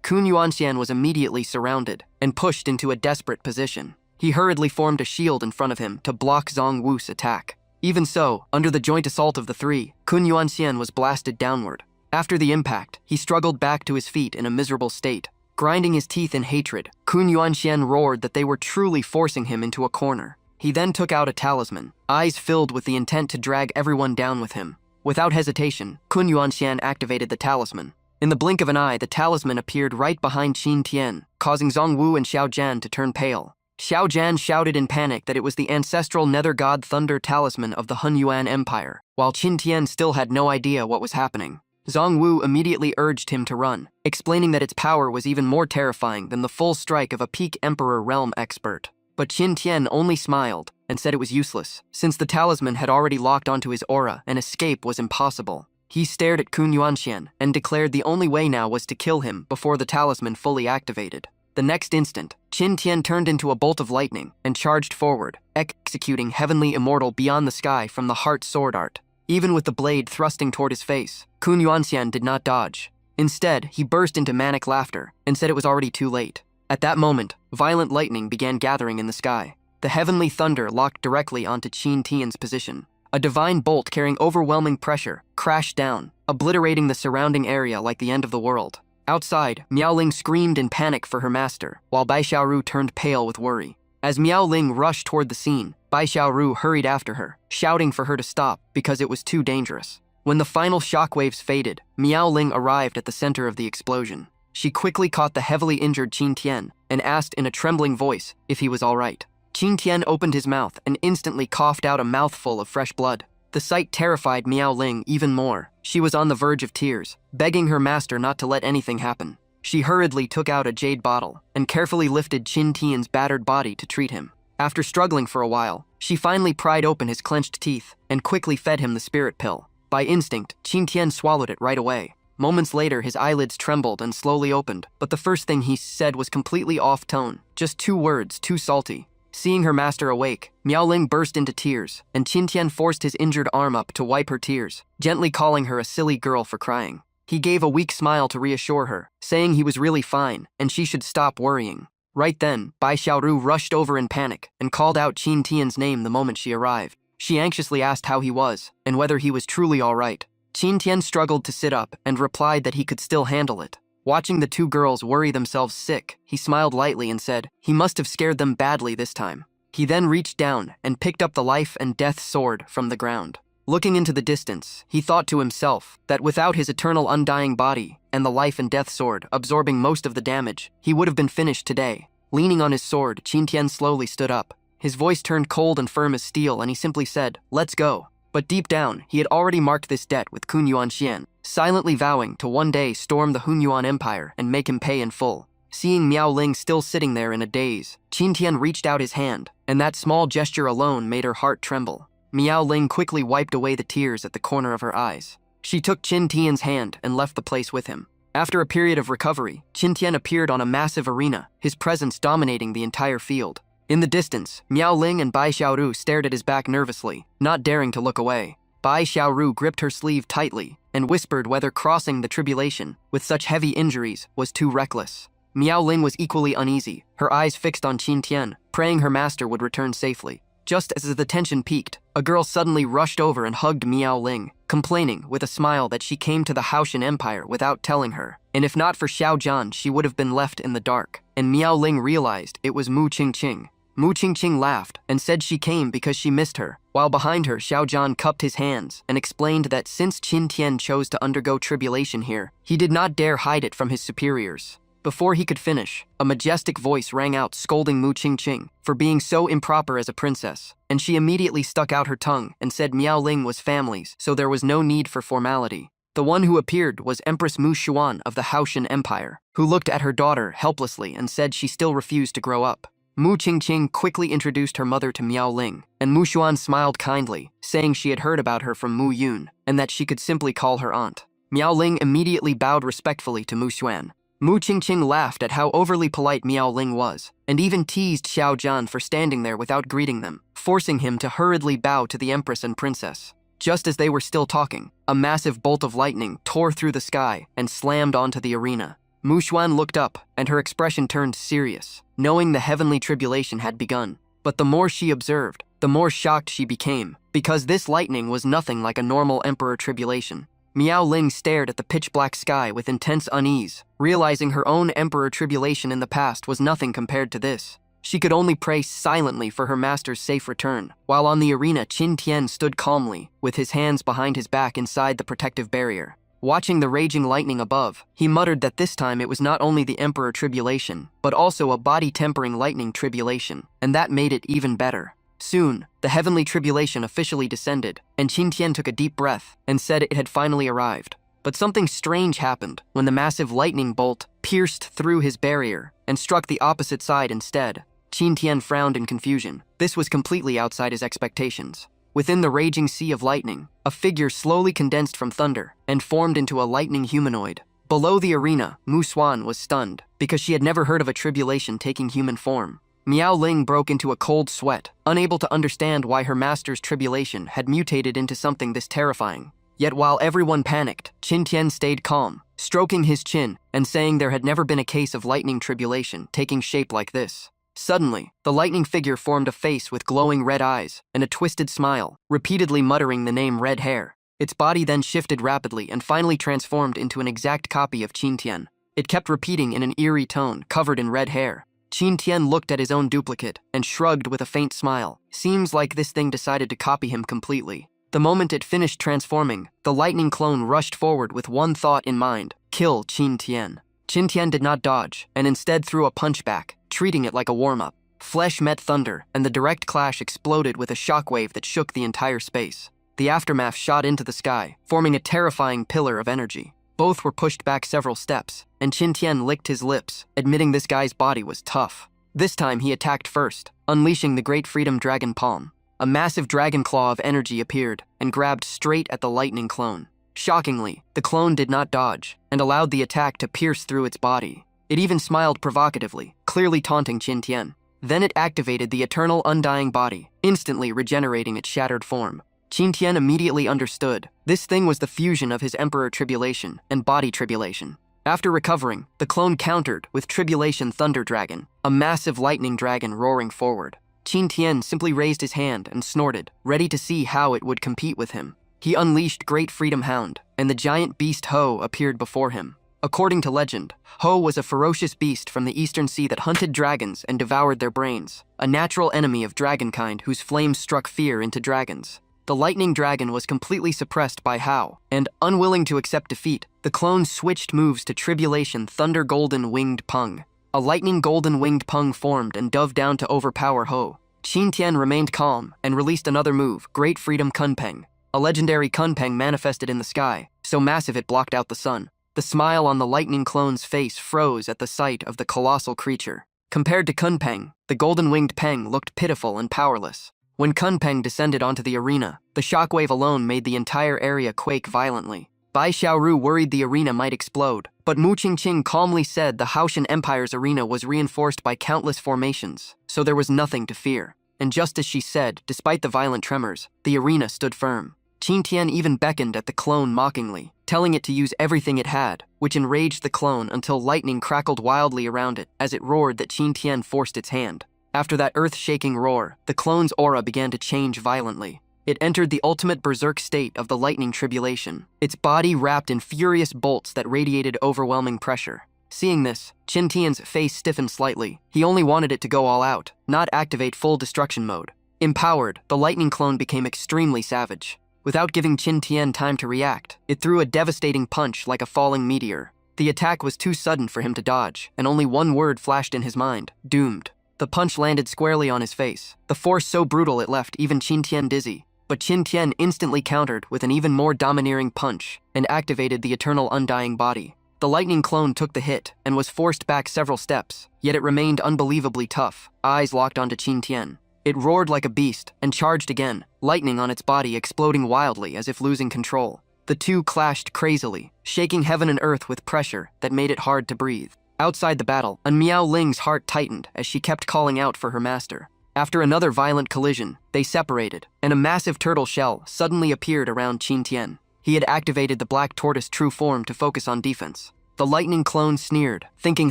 Kun Yuanxian was immediately surrounded and pushed into a desperate position. He hurriedly formed a shield in front of him to block Zhang Wu's attack. Even so, under the joint assault of the three, Kun Yuanxian was blasted downward. After the impact, he struggled back to his feet in a miserable state. Grinding his teeth in hatred, Kun Yuanxian roared that they were truly forcing him into a corner. He then took out a talisman, eyes filled with the intent to drag everyone down with him. Without hesitation, Kun Yuanxian activated the talisman. In the blink of an eye, the talisman appeared right behind Qin Tian, causing Zhang Wu and Xiao Zhan to turn pale. Xiao Zhan shouted in panic that it was the ancestral nether god thunder talisman of the Hun Yuan Empire, while Qin Tian still had no idea what was happening. Zhang Wu immediately urged him to run, explaining that its power was even more terrifying than the full strike of a peak Emperor realm expert. But Qin Tian only smiled and said it was useless, since the talisman had already locked onto his aura and escape was impossible. He stared at Kun Yuanxian and declared the only way now was to kill him before the talisman fully activated. The next instant, Qin Tian turned into a bolt of lightning and charged forward, executing Heavenly Immortal Beyond the Sky from the Heart Sword art. Even with the blade thrusting toward his face, Kun Yuanxian did not dodge. Instead, he burst into manic laughter and said it was already too late. At that moment, violent lightning began gathering in the sky. The heavenly thunder locked directly onto Qin Tian's position. A divine bolt carrying overwhelming pressure crashed down, obliterating the surrounding area like the end of the world. Outside, Miaoling screamed in panic for her master, while Bai Xiaoru turned pale with worry. As Miaoling rushed toward the scene, Bai Xiaoru hurried after her, shouting for her to stop because it was too dangerous. When the final shockwaves faded, Miaoling arrived at the center of the explosion. She quickly caught the heavily injured Qin Tian and asked in a trembling voice if he was all right. Qin Tian opened his mouth and instantly coughed out a mouthful of fresh blood. The sight terrified Miaoling even more. She was on the verge of tears, begging her master not to let anything happen. She hurriedly took out a jade bottle and carefully lifted Qin Tian's battered body to treat him. After struggling for a while, she finally pried open his clenched teeth and quickly fed him the spirit pill. By instinct, Qin Tian swallowed it right away. Moments later, his eyelids trembled and slowly opened, but the first thing he said was completely off tone. Just 2 words, too salty. Seeing her master awake, Miaoling burst into tears, and Qin Tian forced his injured arm up to wipe her tears, gently calling her a silly girl for crying. He gave a weak smile to reassure her, saying he was really fine and she should stop worrying. Right then, Bai Xiaoru rushed over in panic and called out Qin Tian's name the moment she arrived. She anxiously asked how he was and whether he was truly all right. Qin Tian struggled to sit up and replied that he could still handle it. Watching the 2 girls worry themselves sick, he smiled lightly and said he must have scared them badly this time. He then reached down and picked up the life and death sword from the ground. Looking into the distance, he thought to himself that without his eternal undying body and the life and death sword absorbing most of the damage, he would have been finished today. Leaning on his sword, Qin Tian slowly stood up. His voice turned cold and firm as steel, and he simply said, "Let's go." But deep down, he had already marked this debt with Kun Yuanxian, silently vowing to one day storm the Hun Yuan Empire and make him pay in full. Seeing Miaoling still sitting there in a daze, Qin Tian reached out his hand, and that small gesture alone made her heart tremble. Miaoling quickly wiped away the tears at the corner of her eyes. She took Qin Tian's hand and left the place with him. After a period of recovery, Qin Tian appeared on a massive arena, his presence dominating the entire field. In the distance, Miaoling and Bai Xiaoru stared at his back nervously, not daring to look away. Bai Xiaoru gripped her sleeve tightly and whispered whether crossing the tribulation with such heavy injuries was too reckless. Miaoling was equally uneasy, her eyes fixed on Qin Tian, praying her master would return safely. Just as the tension peaked, a girl suddenly rushed over and hugged Miao Ling, complaining with a smile that she came to the Haoshan Empire without telling her, and if not for Xiao Zhan, she would have been left in the dark. And Miao Ling realized it was Mu Qingqing. Mu Qingqing laughed and said she came because she missed her, while behind her Xiao Zhan cupped his hands and explained that since Qin Tian chose to undergo tribulation here, he did not dare hide it from his superiors. Before he could finish, a majestic voice rang out scolding Mu Qingqing for being so improper as a princess, and she immediately stuck out her tongue and said Miao Ling was family's, so there was no need for formality. The one who appeared was Empress Mu Xuan of the Haoshan Empire, who looked at her daughter helplessly and said she still refused to grow up. Mu Qingqing quickly introduced her mother to Miao Ling, and Mu Xuan smiled kindly, saying she had heard about her from Mu Yun, and that she could simply call her aunt. Miao Ling immediately bowed respectfully to Mu Xuan. Mu Qingqing laughed at how overly polite Miao Ling was, and even teased Xiao Zhan for standing there without greeting them, forcing him to hurriedly bow to the empress and princess. Just as they were still talking, a massive bolt of lightning tore through the sky and slammed onto the arena. Mu Xuan looked up, and her expression turned serious, knowing the heavenly tribulation had begun. But the more she observed, the more shocked she became, because this lightning was nothing like a normal emperor tribulation. Miao Ling stared at the pitch-black sky with intense unease, realizing her own emperor tribulation in the past was nothing compared to this. She could only pray silently for her master's safe return, while on the arena Qin Tian stood calmly, with his hands behind his back inside the protective barrier. Watching the raging lightning above, he muttered that this time it was not only the emperor tribulation, but also a body-tempering lightning tribulation, and that made it even better. Soon, the heavenly tribulation officially descended, and Qin Tian took a deep breath and said it had finally arrived. But something strange happened when the massive lightning bolt pierced through his barrier and struck the opposite side instead. Qin Tian frowned in confusion. This was completely outside his expectations. Within the raging sea of lightning, a figure slowly condensed from thunder and formed into a lightning humanoid. Below the arena, Mu Xuan was stunned because she had never heard of a tribulation taking human form. Miao Ling broke into a cold sweat, unable to understand why her master's tribulation had mutated into something this terrifying. Yet while everyone panicked, Qin Tian stayed calm, stroking his chin and saying there had never been a case of lightning tribulation taking shape like this. Suddenly, the lightning figure formed a face with glowing red eyes and a twisted smile, repeatedly muttering the name Red Hair. Its body then shifted rapidly and finally transformed into an exact copy of Qin Tian. It kept repeating in an eerie tone, covered in red hair. Qin Tian looked at his own duplicate and shrugged with a faint smile. Seems like this thing decided to copy him completely. The moment it finished transforming, the lightning clone rushed forward with one thought in mind: kill Qin Tian. Qin Tian did not dodge, and instead threw a punch back, treating it like a warm-up. Flesh met thunder, and the direct clash exploded with a shockwave that shook the entire space. The aftermath shot into the sky, forming a terrifying pillar of energy. Both were pushed back several steps, and Qin Tian licked his lips, admitting this guy's body was tough. This time he attacked first, unleashing the Great Freedom Dragon Palm. A massive dragon claw of energy appeared and grabbed straight at the lightning clone. Shockingly, the clone did not dodge, and allowed the attack to pierce through its body. It even smiled provocatively, clearly taunting Qin Tian. Then it activated the eternal undying body, instantly regenerating its shattered form. Qin Tian immediately understood. This thing was the fusion of his Emperor Tribulation and Body Tribulation. After recovering, the clone countered with Tribulation Thunder Dragon, a massive lightning dragon roaring forward. Qin Tian simply raised his hand and snorted, ready to see how it would compete with him. He unleashed Great Freedom Hound, and the giant beast Ho appeared before him. According to legend, Ho was a ferocious beast from the Eastern Sea that hunted dragons and devoured their brains, a natural enemy of dragonkind whose flames struck fear into dragons. The lightning dragon was completely suppressed by Hao, and, unwilling to accept defeat, the clone switched moves to Tribulation Thunder Golden Winged Pung. A lightning golden winged pung formed and dove down to overpower Ho. Qin Tian remained calm and released another move, Great Freedom Kunpeng. A legendary Kunpeng manifested in the sky, so massive it blocked out the sun. The smile on the lightning clone's face froze at the sight of the colossal creature. Compared to Kunpeng, the golden-winged Peng looked pitiful and powerless. When Kunpeng descended onto the arena, the shockwave alone made the entire area quake violently. Bai Xiaoru worried the arena might explode, but Mu Qingqing calmly said the Haoshan Empire's arena was reinforced by countless formations, so there was nothing to fear. And just as she said, despite the violent tremors, the arena stood firm. Qin Tian even beckoned at the clone mockingly, telling it to use everything it had, which enraged the clone until lightning crackled wildly around it as it roared that Qin Tian forced its hand. After that earth-shaking roar, the clone's aura began to change violently. It entered the ultimate berserk state of the lightning tribulation, its body wrapped in furious bolts that radiated overwhelming pressure. Seeing this, Qin Tian's face stiffened slightly. He only wanted it to go all out, not activate full destruction mode. Empowered, the lightning clone became extremely savage. Without giving Qin Tian time to react, it threw a devastating punch like a falling meteor. The attack was too sudden for him to dodge, and only one word flashed in his mind: doomed. The punch landed squarely on his face, the force so brutal it left even Qin Tian dizzy. But Qin Tian instantly countered with an even more domineering punch and activated the eternal undying body. The lightning clone took the hit and was forced back several steps, yet it remained unbelievably tough, eyes locked onto Qin Tian. It roared like a beast and charged again, lightning on its body exploding wildly as if losing control. The two clashed crazily, shaking heaven and earth with pressure that made it hard to breathe. Outside the battle, Miao Ling's heart tightened as she kept calling out for her master. After another violent collision, they separated, and a massive turtle shell suddenly appeared around Qin Tian. He had activated the black tortoise true form to focus on defense. The lightning clone sneered, thinking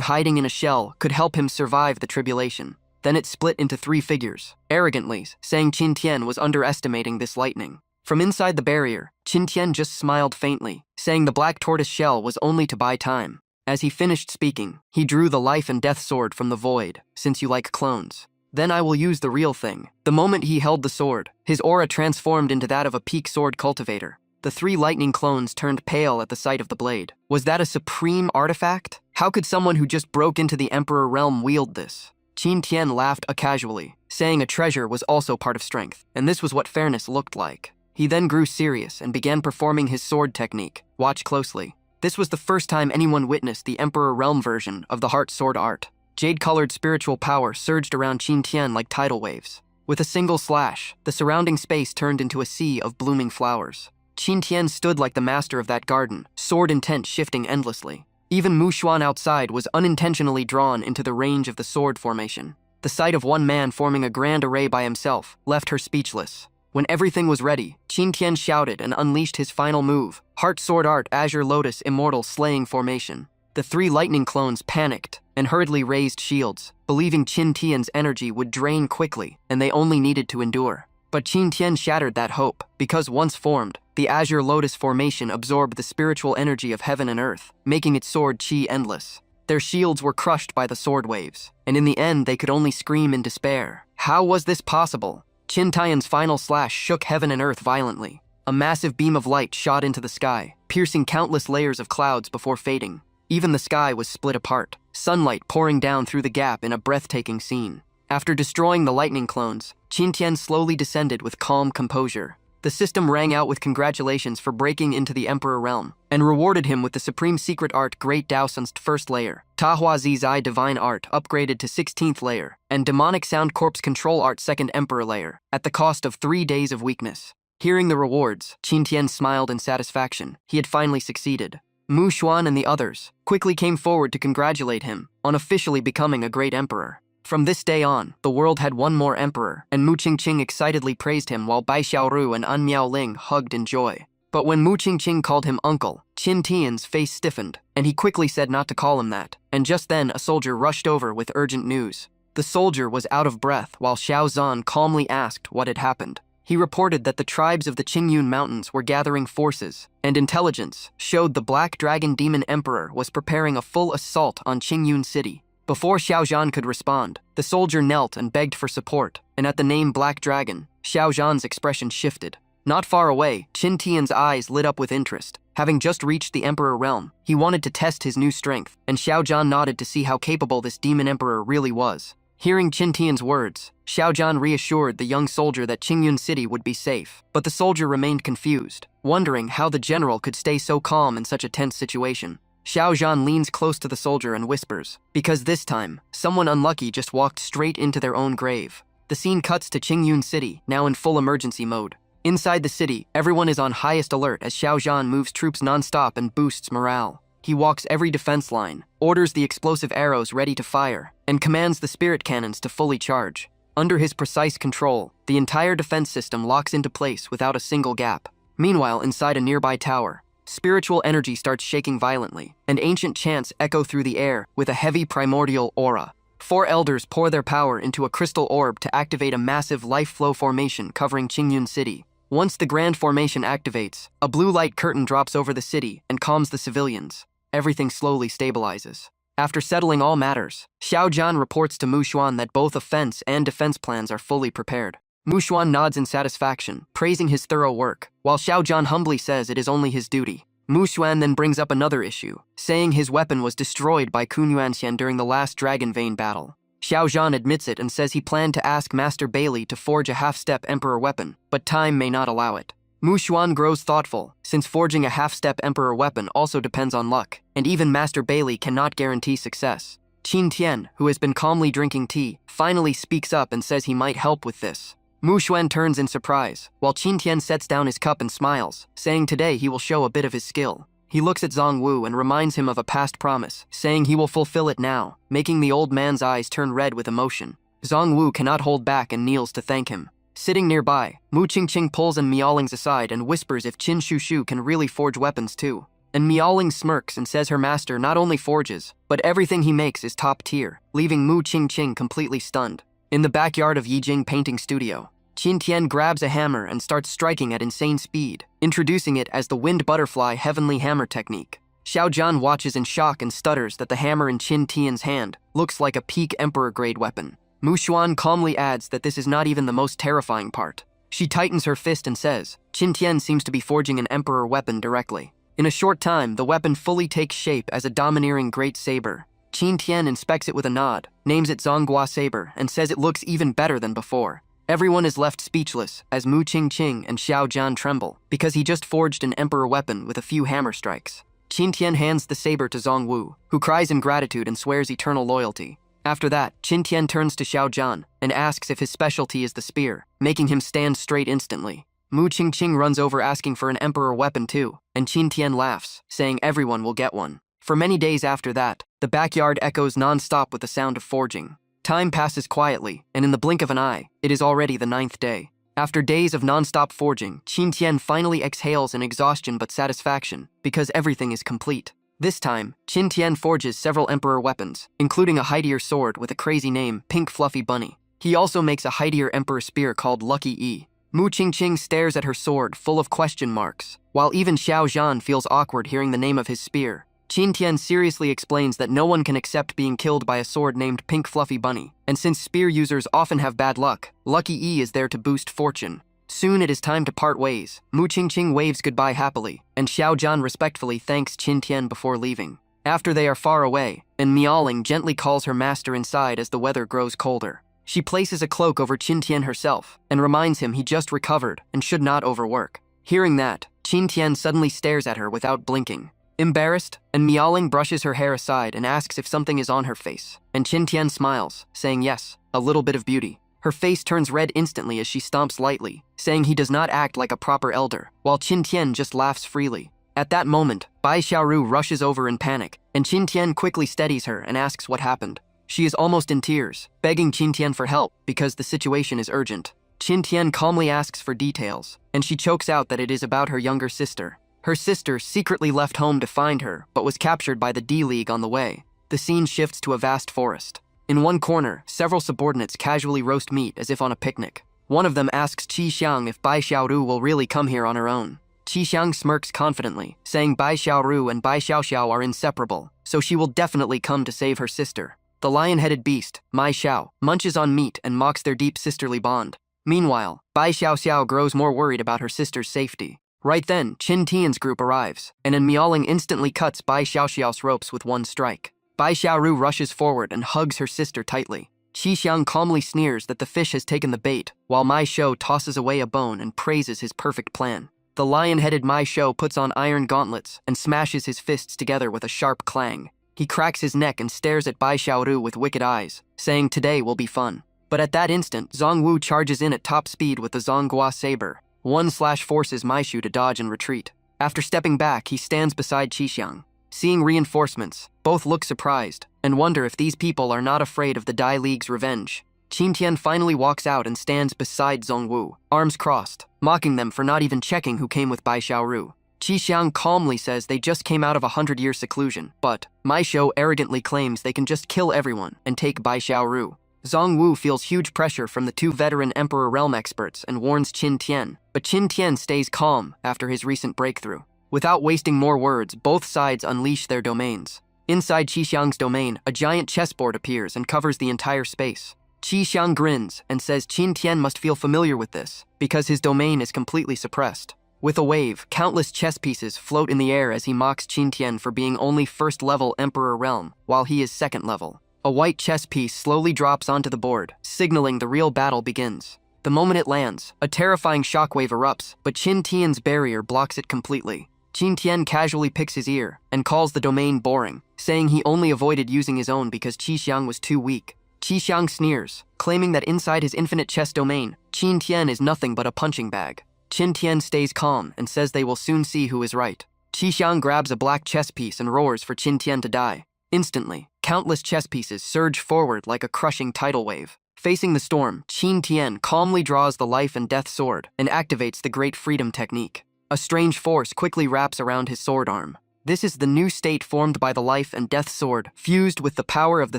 hiding in a shell could help him survive the tribulation. Then it split into three figures, arrogantly saying Qin Tian was underestimating this lightning. From inside the barrier, Qin Tian just smiled faintly, saying the black tortoise shell was only to buy time. As he finished speaking, he drew the life and death sword from the void, since you like clones. Then I will use the real thing. The moment he held the sword, his aura transformed into that of a peak sword cultivator. The three lightning clones turned pale at the sight of the blade. Was that a supreme artifact? How could someone who just broke into the Emperor realm wield this? Qin Tian laughed casually, saying a treasure was also part of strength, and this was what fairness looked like. He then grew serious and began performing his sword technique. Watch closely. This was the first time anyone witnessed the Emperor realm version of the heart sword art. Jade-colored spiritual power surged around Qin Tian like tidal waves. With a single slash, the surrounding space turned into a sea of blooming flowers. Qin Tian stood like the master of that garden, sword intent shifting endlessly. Even Mu Xuan outside was unintentionally drawn into the range of the sword formation. The sight of one man forming a grand array by himself left her speechless. When everything was ready, Qin Tian shouted and unleashed his final move, Heart Sword Art Azure Lotus Immortal Slaying Formation. The three lightning clones panicked and hurriedly raised shields, believing Qin Tian's energy would drain quickly and they only needed to endure. But Qin Tian shattered that hope, because once formed, the Azure Lotus formation absorbed the spiritual energy of heaven and earth, making its sword chi endless. Their shields were crushed by the sword waves, and in the end they could only scream in despair. How was this possible? Qin Tian's final slash shook heaven and earth violently. A massive beam of light shot into the sky, piercing countless layers of clouds before fading. Even the sky was split apart, sunlight pouring down through the gap in a breathtaking scene. After destroying the lightning clones, Qin Tian slowly descended with calm composure. The system rang out with congratulations for breaking into the Emperor realm, and rewarded him with the Supreme Secret Art Great Dao Sun's first layer, Tahua Zizai Divine Art upgraded to 16th layer, and Demonic Sound Corpse Control Art 2nd Emperor layer, at the cost of 3 days of weakness. Hearing the rewards, Qin Tian smiled in satisfaction. He had finally succeeded. Mu Xuan and the others quickly came forward to congratulate him on officially becoming a great emperor. From this day on, the world had one more emperor, and Mu Qingqing excitedly praised him while Bai Xiaoru and An Miao Ling hugged in joy. But when Mu Qingqing called him uncle, Qin Tian's face stiffened, and he quickly said not to call him that. And just then, a soldier rushed over with urgent news. The soldier was out of breath while Xiao Zhan calmly asked what had happened. He reported that the tribes of the Qingyun Mountains were gathering forces, and intelligence showed the Black Dragon Demon Emperor was preparing a full assault on Qingyun City. Before Xiao Zhan could respond, the soldier knelt and begged for support, and at the name Black Dragon, Xiao Zhan's expression shifted. Not far away, Qin Tian's eyes lit up with interest. Having just reached the Emperor realm, he wanted to test his new strength, and Xiao Zhan nodded to see how capable this Demon Emperor really was. Hearing Qin Tian's words, Xiao Zhan reassured the young soldier that Qingyun City would be safe, but the soldier remained confused, wondering how the general could stay so calm in such a tense situation. Xiao Zhan leans close to the soldier and whispers, because this time, someone unlucky just walked straight into their own grave. The scene cuts to Qingyun City, now in full emergency mode. Inside the city, everyone is on highest alert as Xiao Zhan moves troops non-stop and boosts morale. He walks every defense line, orders the explosive arrows ready to fire, and commands the spirit cannons to fully charge. Under his precise control, the entire defense system locks into place without a single gap. Meanwhile, inside a nearby tower, spiritual energy starts shaking violently, and ancient chants echo through the air with a heavy primordial aura. 4 elders pour their power into a crystal orb to activate a massive life flow formation covering Qingyun City. Once the grand formation activates, a blue light curtain drops over the city and calms the civilians. Everything slowly stabilizes. After settling all matters, Xiao Zhan reports to Mu Xuan that both offense and defense plans are fully prepared. Mu Xuan nods in satisfaction, praising his thorough work, while Xiao Zhan humbly says it is only his duty. Mu Xuan then brings up another issue, saying his weapon was destroyed by Kun Yuanxian during the last Dragon Vein battle. Xiao Zhan admits it and says he planned to ask Master Bailey to forge a half-step Emperor weapon, but time may not allow it. Mu Xuan grows thoughtful, since forging a half-step Emperor weapon also depends on luck, and even Master Bailey cannot guarantee success. Qin Tian, who has been calmly drinking tea, finally speaks up and says he might help with this. Mu Xuan turns in surprise, while Qin Tian sets down his cup and smiles, saying today he will show a bit of his skill. He looks at Zhang Wu and reminds him of a past promise, saying he will fulfill it now, making the old man's eyes turn red with emotion. Zhang Wu cannot hold back and kneels to thank him. Sitting nearby, Mu Qingqing pulls An Miaoling's aside and whispers if Qin Shushu can really forge weapons too. And Miaoling smirks and says her master not only forges, but everything he makes is top tier, leaving Mu Qingqing completely stunned. In the backyard of Yijing Painting Studio, Qin Tian grabs a hammer and starts striking at insane speed, introducing it as the Wind Butterfly Heavenly Hammer technique. Xiao Zhan watches in shock and stutters that the hammer in Qin Tian's hand looks like a peak Emperor-grade weapon. Mu Xuan calmly adds that this is not even the most terrifying part. She tightens her fist and says, Qin Tian seems to be forging an Emperor weapon directly. In a short time, the weapon fully takes shape as a domineering great saber. Qin Tian inspects it with a nod, names it Zonghua Saber, and says it looks even better than before. Everyone is left speechless as Mu Qingqing and Xiao Zhan tremble, because he just forged an Emperor weapon with a few hammer strikes. Qin Tian hands the saber to Zhang Wu, who cries in gratitude and swears eternal loyalty. After that, Qin Tian turns to Xiao Zhan and asks if his specialty is the spear, making him stand straight instantly. Mu Qingqing runs over asking for an Emperor weapon too, and Qin Tian laughs, saying everyone will get one. For many days after that, the backyard echoes non-stop with the sound of forging. Time passes quietly, and in the blink of an eye, it is already the 9th day. After days of non-stop forging, Qin Tian finally exhales in exhaustion but satisfaction, because everything is complete. This time, Qin Tian forges several Emperor weapons, including a heightier sword with a crazy name, Pink Fluffy Bunny. He also makes a heightier Emperor spear called Lucky E. Mu Qingqing stares at her sword full of question marks, while even Xiao Zhan feels awkward hearing the name of his spear. Qin Tian seriously explains that no one can accept being killed by a sword named Pink Fluffy Bunny, and since spear users often have bad luck, Lucky E is there to boost fortune. Soon it is time to part ways. Mu Qingqing waves goodbye happily, and Xiao Zhan respectfully thanks Qin Tian before leaving. After they are far away, An Miaoling gently calls her master inside as the weather grows colder. She places a cloak over Qin Tian herself, and reminds him he just recovered and should not overwork. Hearing that, Qin Tian suddenly stares at her without blinking. Embarrassed, An Miaoling brushes her hair aside and asks if something is on her face, and Qin Tian smiles, saying yes, a little bit of beauty. Her face turns red instantly as she stomps lightly, saying he does not act like a proper elder, while Qin Tian just laughs freely. At that moment, Bai Xiaoru rushes over in panic, and Qin Tian quickly steadies her and asks what happened. She is almost in tears, begging Qin Tian for help because the situation is urgent. Qin Tian calmly asks for details, and she chokes out that it is about her younger sister. Her sister secretly left home to find her, but was captured by the D-League on the way. The scene shifts to a vast forest. In one corner, several subordinates casually roast meat as if on a picnic. One of them asks Qi Xiang if Bai Xiaoru will really come here on her own. Qi Xiang smirks confidently, saying Bai Xiaoru and Bai Xiaoxiao are inseparable, so she will definitely come to save her sister. The lion-headed beast, Mai Xiao, munches on meat and mocks their deep sisterly bond. Meanwhile, Bai Xiaoxiao grows more worried about her sister's safety. Right then, Qin Tian's group arrives, and An Miaoling instantly cuts Bai Xiaoxiao's ropes with one strike. Bai Xiaoru rushes forward and hugs her sister tightly. Qi Xiang calmly sneers that the fish has taken the bait, while Mai Shou tosses away a bone and praises his perfect plan. The lion-headed Mai Shou puts on iron gauntlets and smashes his fists together with a sharp clang. He cracks his neck and stares at Bai Xiaoru with wicked eyes, saying today will be fun. But at that instant, Zhang Wu charges in at top speed with the Zonghua Saber. One slash forces Mai Shu to dodge and retreat. After stepping back, he stands beside Qi Xiang. Seeing reinforcements, both look surprised and wonder if these people are not afraid of the Dai League's revenge. Qin Tian finally walks out and stands beside Zhong Wu, arms crossed, mocking them for not even checking who came with Bai Xiaoru. Qi Xiang calmly says they just came out of 100-year seclusion, but Mai Shou arrogantly claims they can just kill everyone and take Bai Xiaoru. Zhong Wu feels huge pressure from the two veteran Emperor realm experts and warns Qin Tian, but Qin Tian stays calm after his recent breakthrough. Without wasting more words, both sides unleash their domains. Inside Xiang's domain, a giant chessboard appears and covers the entire space. Xiang grins and says Qin Tian must feel familiar with this, because his domain is completely suppressed. With a wave, countless chess pieces float in the air as he mocks Qin Tian for being only first-level Emperor Realm, while he is second-level. A white chess piece slowly drops onto the board, signaling the real battle begins. The moment it lands, a terrifying shockwave erupts, but Qin Tian's barrier blocks it completely. Qin Tian casually picks his ear and calls the domain boring, saying he only avoided using his own because Xiang was too weak. Xiang sneers, claiming that inside his infinite chess domain, Qin Tian is nothing but a punching bag. Qin Tian stays calm and says they will soon see who is right. Xiang grabs a black chess piece and roars for Qin Tian to die. Instantly, countless chess pieces surge forward like a crushing tidal wave. Facing the storm, Qin Tian calmly draws the life and death sword and activates the Great Freedom technique. A strange force quickly wraps around his sword arm. This is the new state formed by the life and death sword, fused with the power of the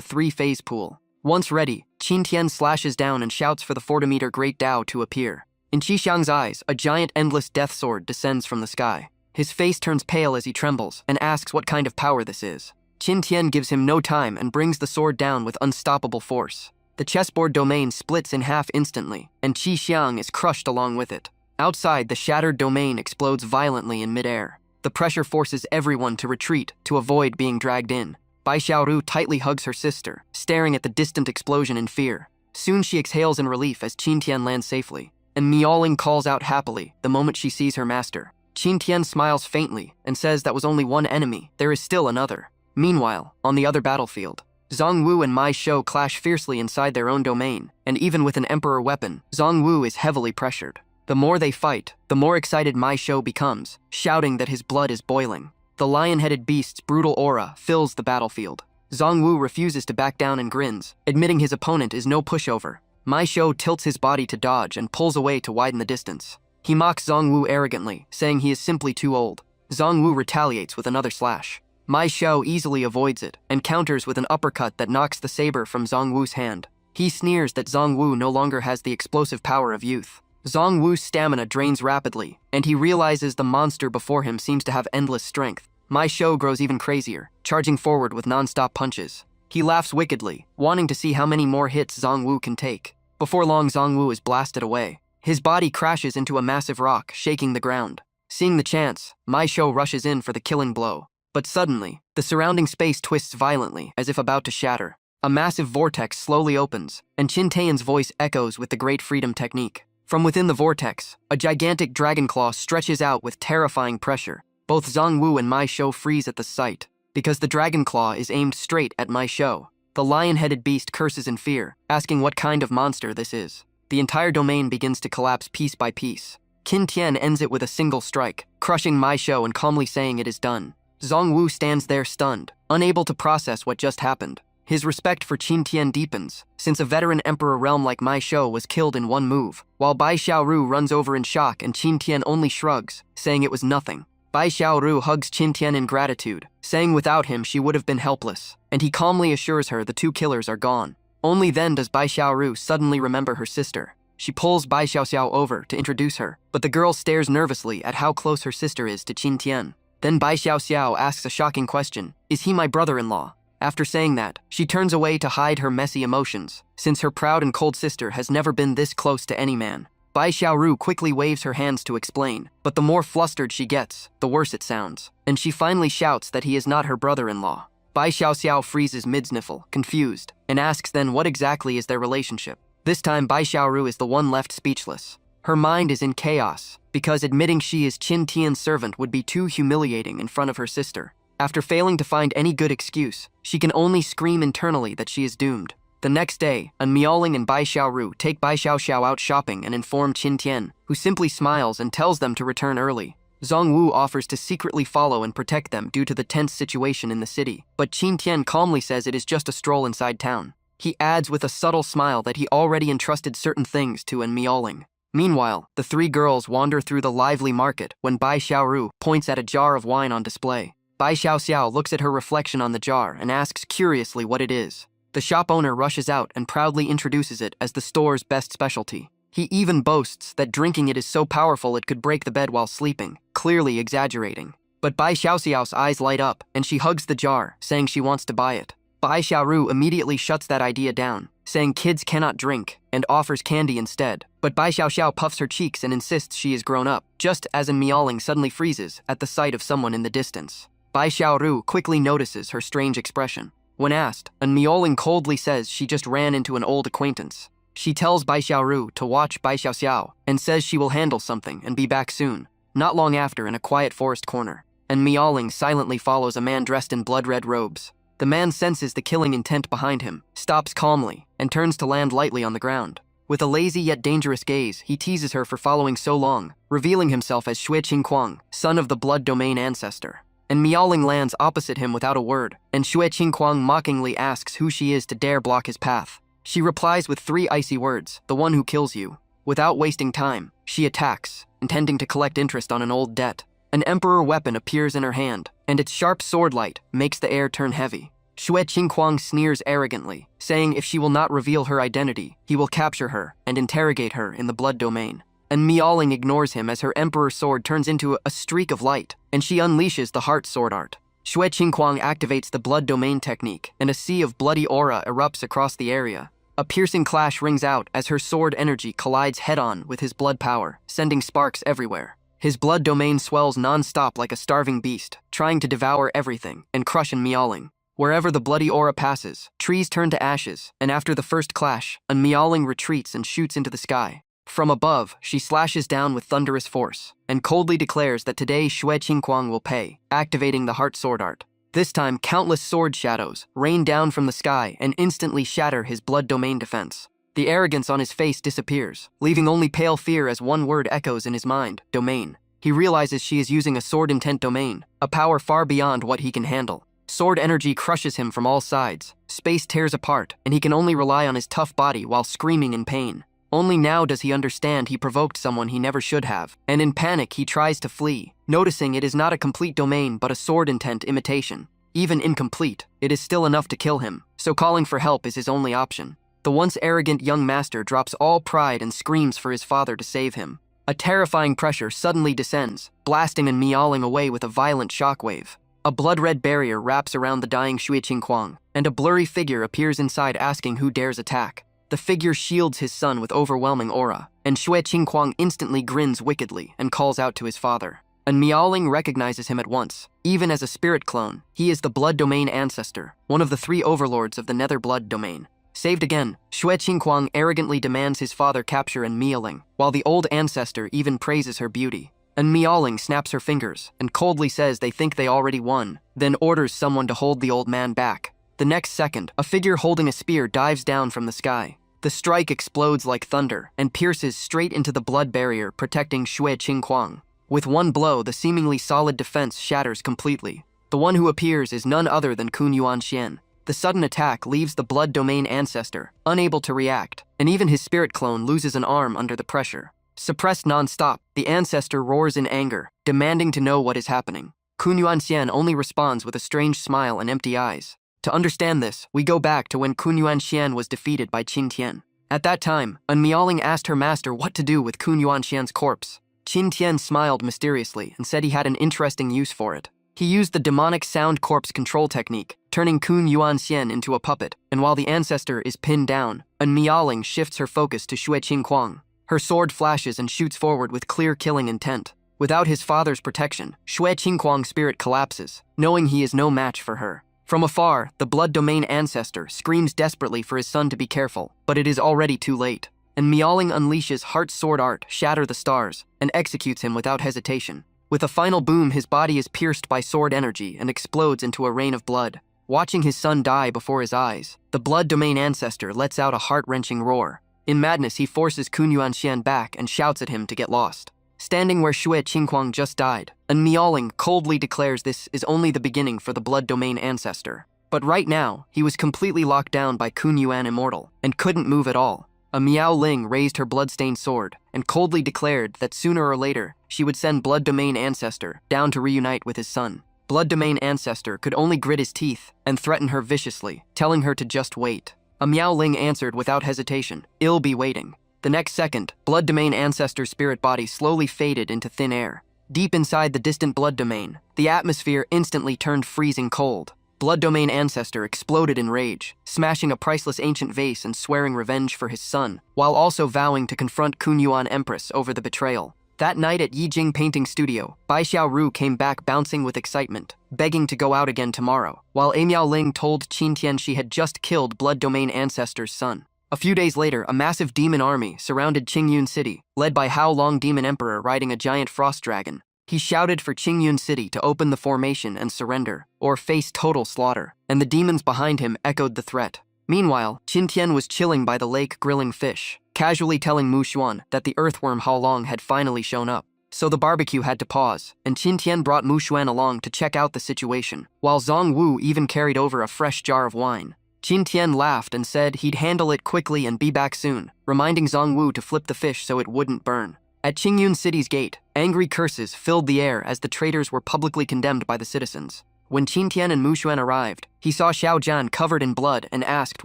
three-phase pool. Once ready, Qin Tian slashes down and shouts for the 40-meter Great Tao to appear. In Xiang's eyes, a giant endless death sword descends from the sky. His face turns pale as he trembles and asks what kind of power this is. Qin Tian gives him no time and brings the sword down with unstoppable force. The chessboard domain splits in half instantly, and Xiang is crushed along with it. Outside, the shattered domain explodes violently in midair. The pressure forces everyone to retreat to avoid being dragged in. Bai Xiaoru tightly hugs her sister, staring at the distant explosion in fear. Soon she exhales in relief as Qin Tian lands safely, and Miaoling calls out happily the moment she sees her master. Qin Tian smiles faintly and says that was only one enemy, there is still another. Meanwhile, on the other battlefield, Zhang Wu and Mai Shou clash fiercely inside their own domain, and even with an emperor weapon, Zhang Wu is heavily pressured. The more they fight, the more excited Mai Shou becomes, shouting that his blood is boiling. The lion-headed beast's brutal aura fills the battlefield. Zhang Wu refuses to back down and grins, admitting his opponent is no pushover. Mai Shou tilts his body to dodge and pulls away to widen the distance. He mocks Zhang Wu arrogantly, saying he is simply too old. Zhang Wu retaliates with another slash. Mai Shou easily avoids it and counters with an uppercut that knocks the saber from Zhang Wu's hand. He sneers that Zhang Wu no longer has the explosive power of youth. Zhang Wu's stamina drains rapidly, and he realizes the monster before him seems to have endless strength. Mai Shou grows even crazier, charging forward with non-stop punches. He laughs wickedly, wanting to see how many more hits Zhang Wu can take. Before long, Zhang Wu is blasted away. His body crashes into a massive rock, shaking the ground. Seeing the chance, Mai Shou rushes in for the killing blow. But suddenly, the surrounding space twists violently, as if about to shatter. A massive vortex slowly opens, and Qin Tian's voice echoes with the Great Freedom technique. From within the vortex, a gigantic dragon claw stretches out with terrifying pressure. Both Zhang Wu and Mai Shou freeze at the sight, because the dragon claw is aimed straight at Mai Shou. The lion-headed beast curses in fear, asking what kind of monster this is. The entire domain begins to collapse piece by piece. Qin Tian ends it with a single strike, crushing Mai Shou and calmly saying it is done. Zhang Wu stands there stunned, unable to process what just happened. His respect for Qin Tian deepens, since a veteran emperor realm like Mai Shou was killed in one move, while Bai Xiaoru runs over in shock and Qin Tian only shrugs, saying it was nothing. Bai Xiaoru hugs Qin Tian in gratitude, saying without him she would have been helpless, and he calmly assures her the two killers are gone. Only then does Bai Xiaoru suddenly remember her sister. She pulls Bai Xiaoxiao over to introduce her, but the girl stares nervously at how close her sister is to Qin Tian. Then Bai Xiaoxiao asks a shocking question, "Is he my brother-in-law?" After saying that, she turns away to hide her messy emotions, since her proud and cold sister has never been this close to any man. Bai Xiaoru quickly waves her hands to explain, but the more flustered she gets, the worse it sounds, and she finally shouts that he is not her brother-in-law. Bai Xiaoxiao freezes mid-sniffle, confused, and asks then what exactly is their relationship. This time Bai Xiaoru is the one left speechless. Her mind is in chaos, because admitting she is Qin Tian's servant would be too humiliating in front of her sister. After failing to find any good excuse, she can only scream internally that she is doomed. The next day, Miaoling and Bai Xiaoru take Bai Xiaoxiao out shopping and inform Qin Tian, who simply smiles and tells them to return early. Zhang Wu offers to secretly follow and protect them due to the tense situation in the city, but Qin Tian calmly says it is just a stroll inside town. He adds with a subtle smile that he already entrusted certain things to Miaoling. Meanwhile, the three girls wander through the lively market when Bai Xiaoru points at a jar of wine on display. Bai Xiaoxiao looks at her reflection on the jar and asks curiously what it is. The shop owner rushes out and proudly introduces it as the store's best specialty. He even boasts that drinking it is so powerful it could break the bed while sleeping, clearly exaggerating. But Bai Xiaoxiao's eyes light up, and she hugs the jar, saying she wants to buy it. Bai Xiaoru immediately shuts that idea down, saying kids cannot drink, and offers candy instead. But Bai Xiaoxiao puffs her cheeks and insists she is grown up, just as Miaoling suddenly freezes at the sight of someone in the distance. Bai Xiaoru quickly notices her strange expression. When asked, Miaoling coldly says she just ran into an old acquaintance. She tells Bai Xiaoru to watch Bai Xiaoxiao and says she will handle something and be back soon. Not long after, in a quiet forest corner, Miaoling silently follows a man dressed in blood-red robes. The man senses the killing intent behind him, stops calmly, and turns to land lightly on the ground. With a lazy yet dangerous gaze, he teases her for following so long, revealing himself as Xue Qingquang, son of the blood domain ancestor. And Miaoling lands opposite him without a word, and Xue Qingquang mockingly asks who she is to dare block his path. She replies with 3 icy words, "The one who kills you." Without wasting time, she attacks, intending to collect interest on an old debt. An emperor weapon appears in her hand, and its sharp sword light makes the air turn heavy. Xue Qingquang sneers arrogantly, saying if she will not reveal her identity, he will capture her and interrogate her in the blood domain. And Miaoling ignores him as her emperor sword turns into a streak of light, and she unleashes the heart sword art. Xue Qingquang activates the blood domain technique, and a sea of bloody aura erupts across the area. A piercing clash rings out as her sword energy collides head-on with his blood power, sending sparks everywhere. His blood domain swells non-stop like a starving beast, trying to devour everything and crush Miaoling. Wherever the bloody aura passes, trees turn to ashes, and after the first clash, Miaoling retreats and shoots into the sky. From above, she slashes down with thunderous force, and coldly declares that today Xue Qingquang will pay, activating the heart sword art. This time, countless sword shadows rain down from the sky and instantly shatter his blood domain defense. The arrogance on his face disappears, leaving only pale fear as one word echoes in his mind: domain. He realizes she is using a sword intent domain, a power far beyond what he can handle. Sword energy crushes him from all sides, space tears apart, and he can only rely on his tough body while screaming in pain. Only now does he understand he provoked someone he never should have, and in panic he tries to flee, noticing it is not a complete domain but a sword intent imitation. Even incomplete, it is still enough to kill him, so calling for help is his only option. The once arrogant young master drops all pride and screams for his father to save him. A terrifying pressure suddenly descends, blasting and Miaoling away with a violent shockwave. A blood-red barrier wraps around the dying Xue Qingquang, and a blurry figure appears inside asking who dares attack. The figure shields his son with overwhelming aura, and Xue Qingquang instantly grins wickedly and calls out to his father. And Miaoling recognizes him at once. Even as a spirit clone, he is the blood domain ancestor, one of the 3 overlords of the nether blood domain. Saved again, Xue Qingquang arrogantly demands his father capture and Miaoling, while the old ancestor even praises her beauty. And Miaoling snaps her fingers and coldly says they think they already won, then orders someone to hold the old man back. The next second, a figure holding a spear dives down from the sky. The strike explodes like thunder and pierces straight into the blood barrier protecting Xue Qingquang. With one blow, the seemingly solid defense shatters completely. The one who appears is none other than Kun Yuanxian. The sudden attack leaves the blood domain ancestor unable to react, and even his spirit clone loses an arm under the pressure. Suppressed non-stop, the ancestor roars in anger, demanding to know what is happening. Kun Yuanxian only responds with a strange smile and empty eyes. To understand this, we go back to when Kun Yuanxian was defeated by Qin Tian. At that time, Miaoling asked her master what to do with Kun Yuanxian's corpse. Qin Tian smiled mysteriously and said he had an interesting use for it. He used the demonic sound corpse control technique, turning Kun Yuanxian into a puppet, and while the ancestor is pinned down, Miaoling shifts her focus to Xue Qingquang. Her sword flashes and shoots forward with clear killing intent. Without his father's protection, Xue Qingquang's spirit collapses, knowing he is no match for her. From afar, the blood domain ancestor screams desperately for his son to be careful, but it is already too late. And Miaoling unleashes Heart Sword Art, Shatter the Stars, and executes him without hesitation. With a final boom, his body is pierced by sword energy and explodes into a rain of blood. Watching his son die before his eyes, the blood domain ancestor lets out a heart-wrenching roar. In madness, he forces Kun Yuanxian back and shouts at him to get lost. Standing where Xue Qingquang just died, and Miaoling coldly declares this is only the beginning for the blood domain ancestor. But right now, he was completely locked down by Kun Yuan Immortal, and couldn't move at all. A Miaoling raised her blood-stained sword, and coldly declared that sooner or later, she would send blood domain ancestor down to reunite with his son. Blood domain ancestor could only grit his teeth and threaten her viciously, telling her to just wait. A Miaoling answered without hesitation, "I'll be waiting." The next second, Blood Domain Ancestor's spirit body slowly faded into thin air. Deep inside the distant Blood Domain, the atmosphere instantly turned freezing cold. Blood Domain Ancestor exploded in rage, smashing a priceless ancient vase and swearing revenge for his son, while also vowing to confront Kunyuan Empress over the betrayal. That night at Yijing Painting Studio, Bai Xiaoru came back bouncing with excitement, begging to go out again tomorrow, while Miao Ling told Qin Tian she had just killed Blood Domain Ancestor's son. A few days later, a massive demon army surrounded Qingyun City, led by Hao Long Demon Emperor riding a giant frost dragon. He shouted for Qingyun City to open the formation and surrender, or face total slaughter, and the demons behind him echoed the threat. Meanwhile, Qin Tian was chilling by the lake grilling fish, casually telling Mu Xuan that the earthworm Hao Long had finally shown up. So the barbecue had to pause, and Qin Tian brought Mu Xuan along to check out the situation, while Zhong Wu even carried over a fresh jar of wine. Qin Tian laughed and said he'd handle it quickly and be back soon, reminding Zhong Wu to flip the fish so it wouldn't burn. At Qingyun City's gate, angry curses filled the air as the traitors were publicly condemned by the citizens. When Qin Tian and Mu Xuan arrived, he saw Xiao Zhan covered in blood and asked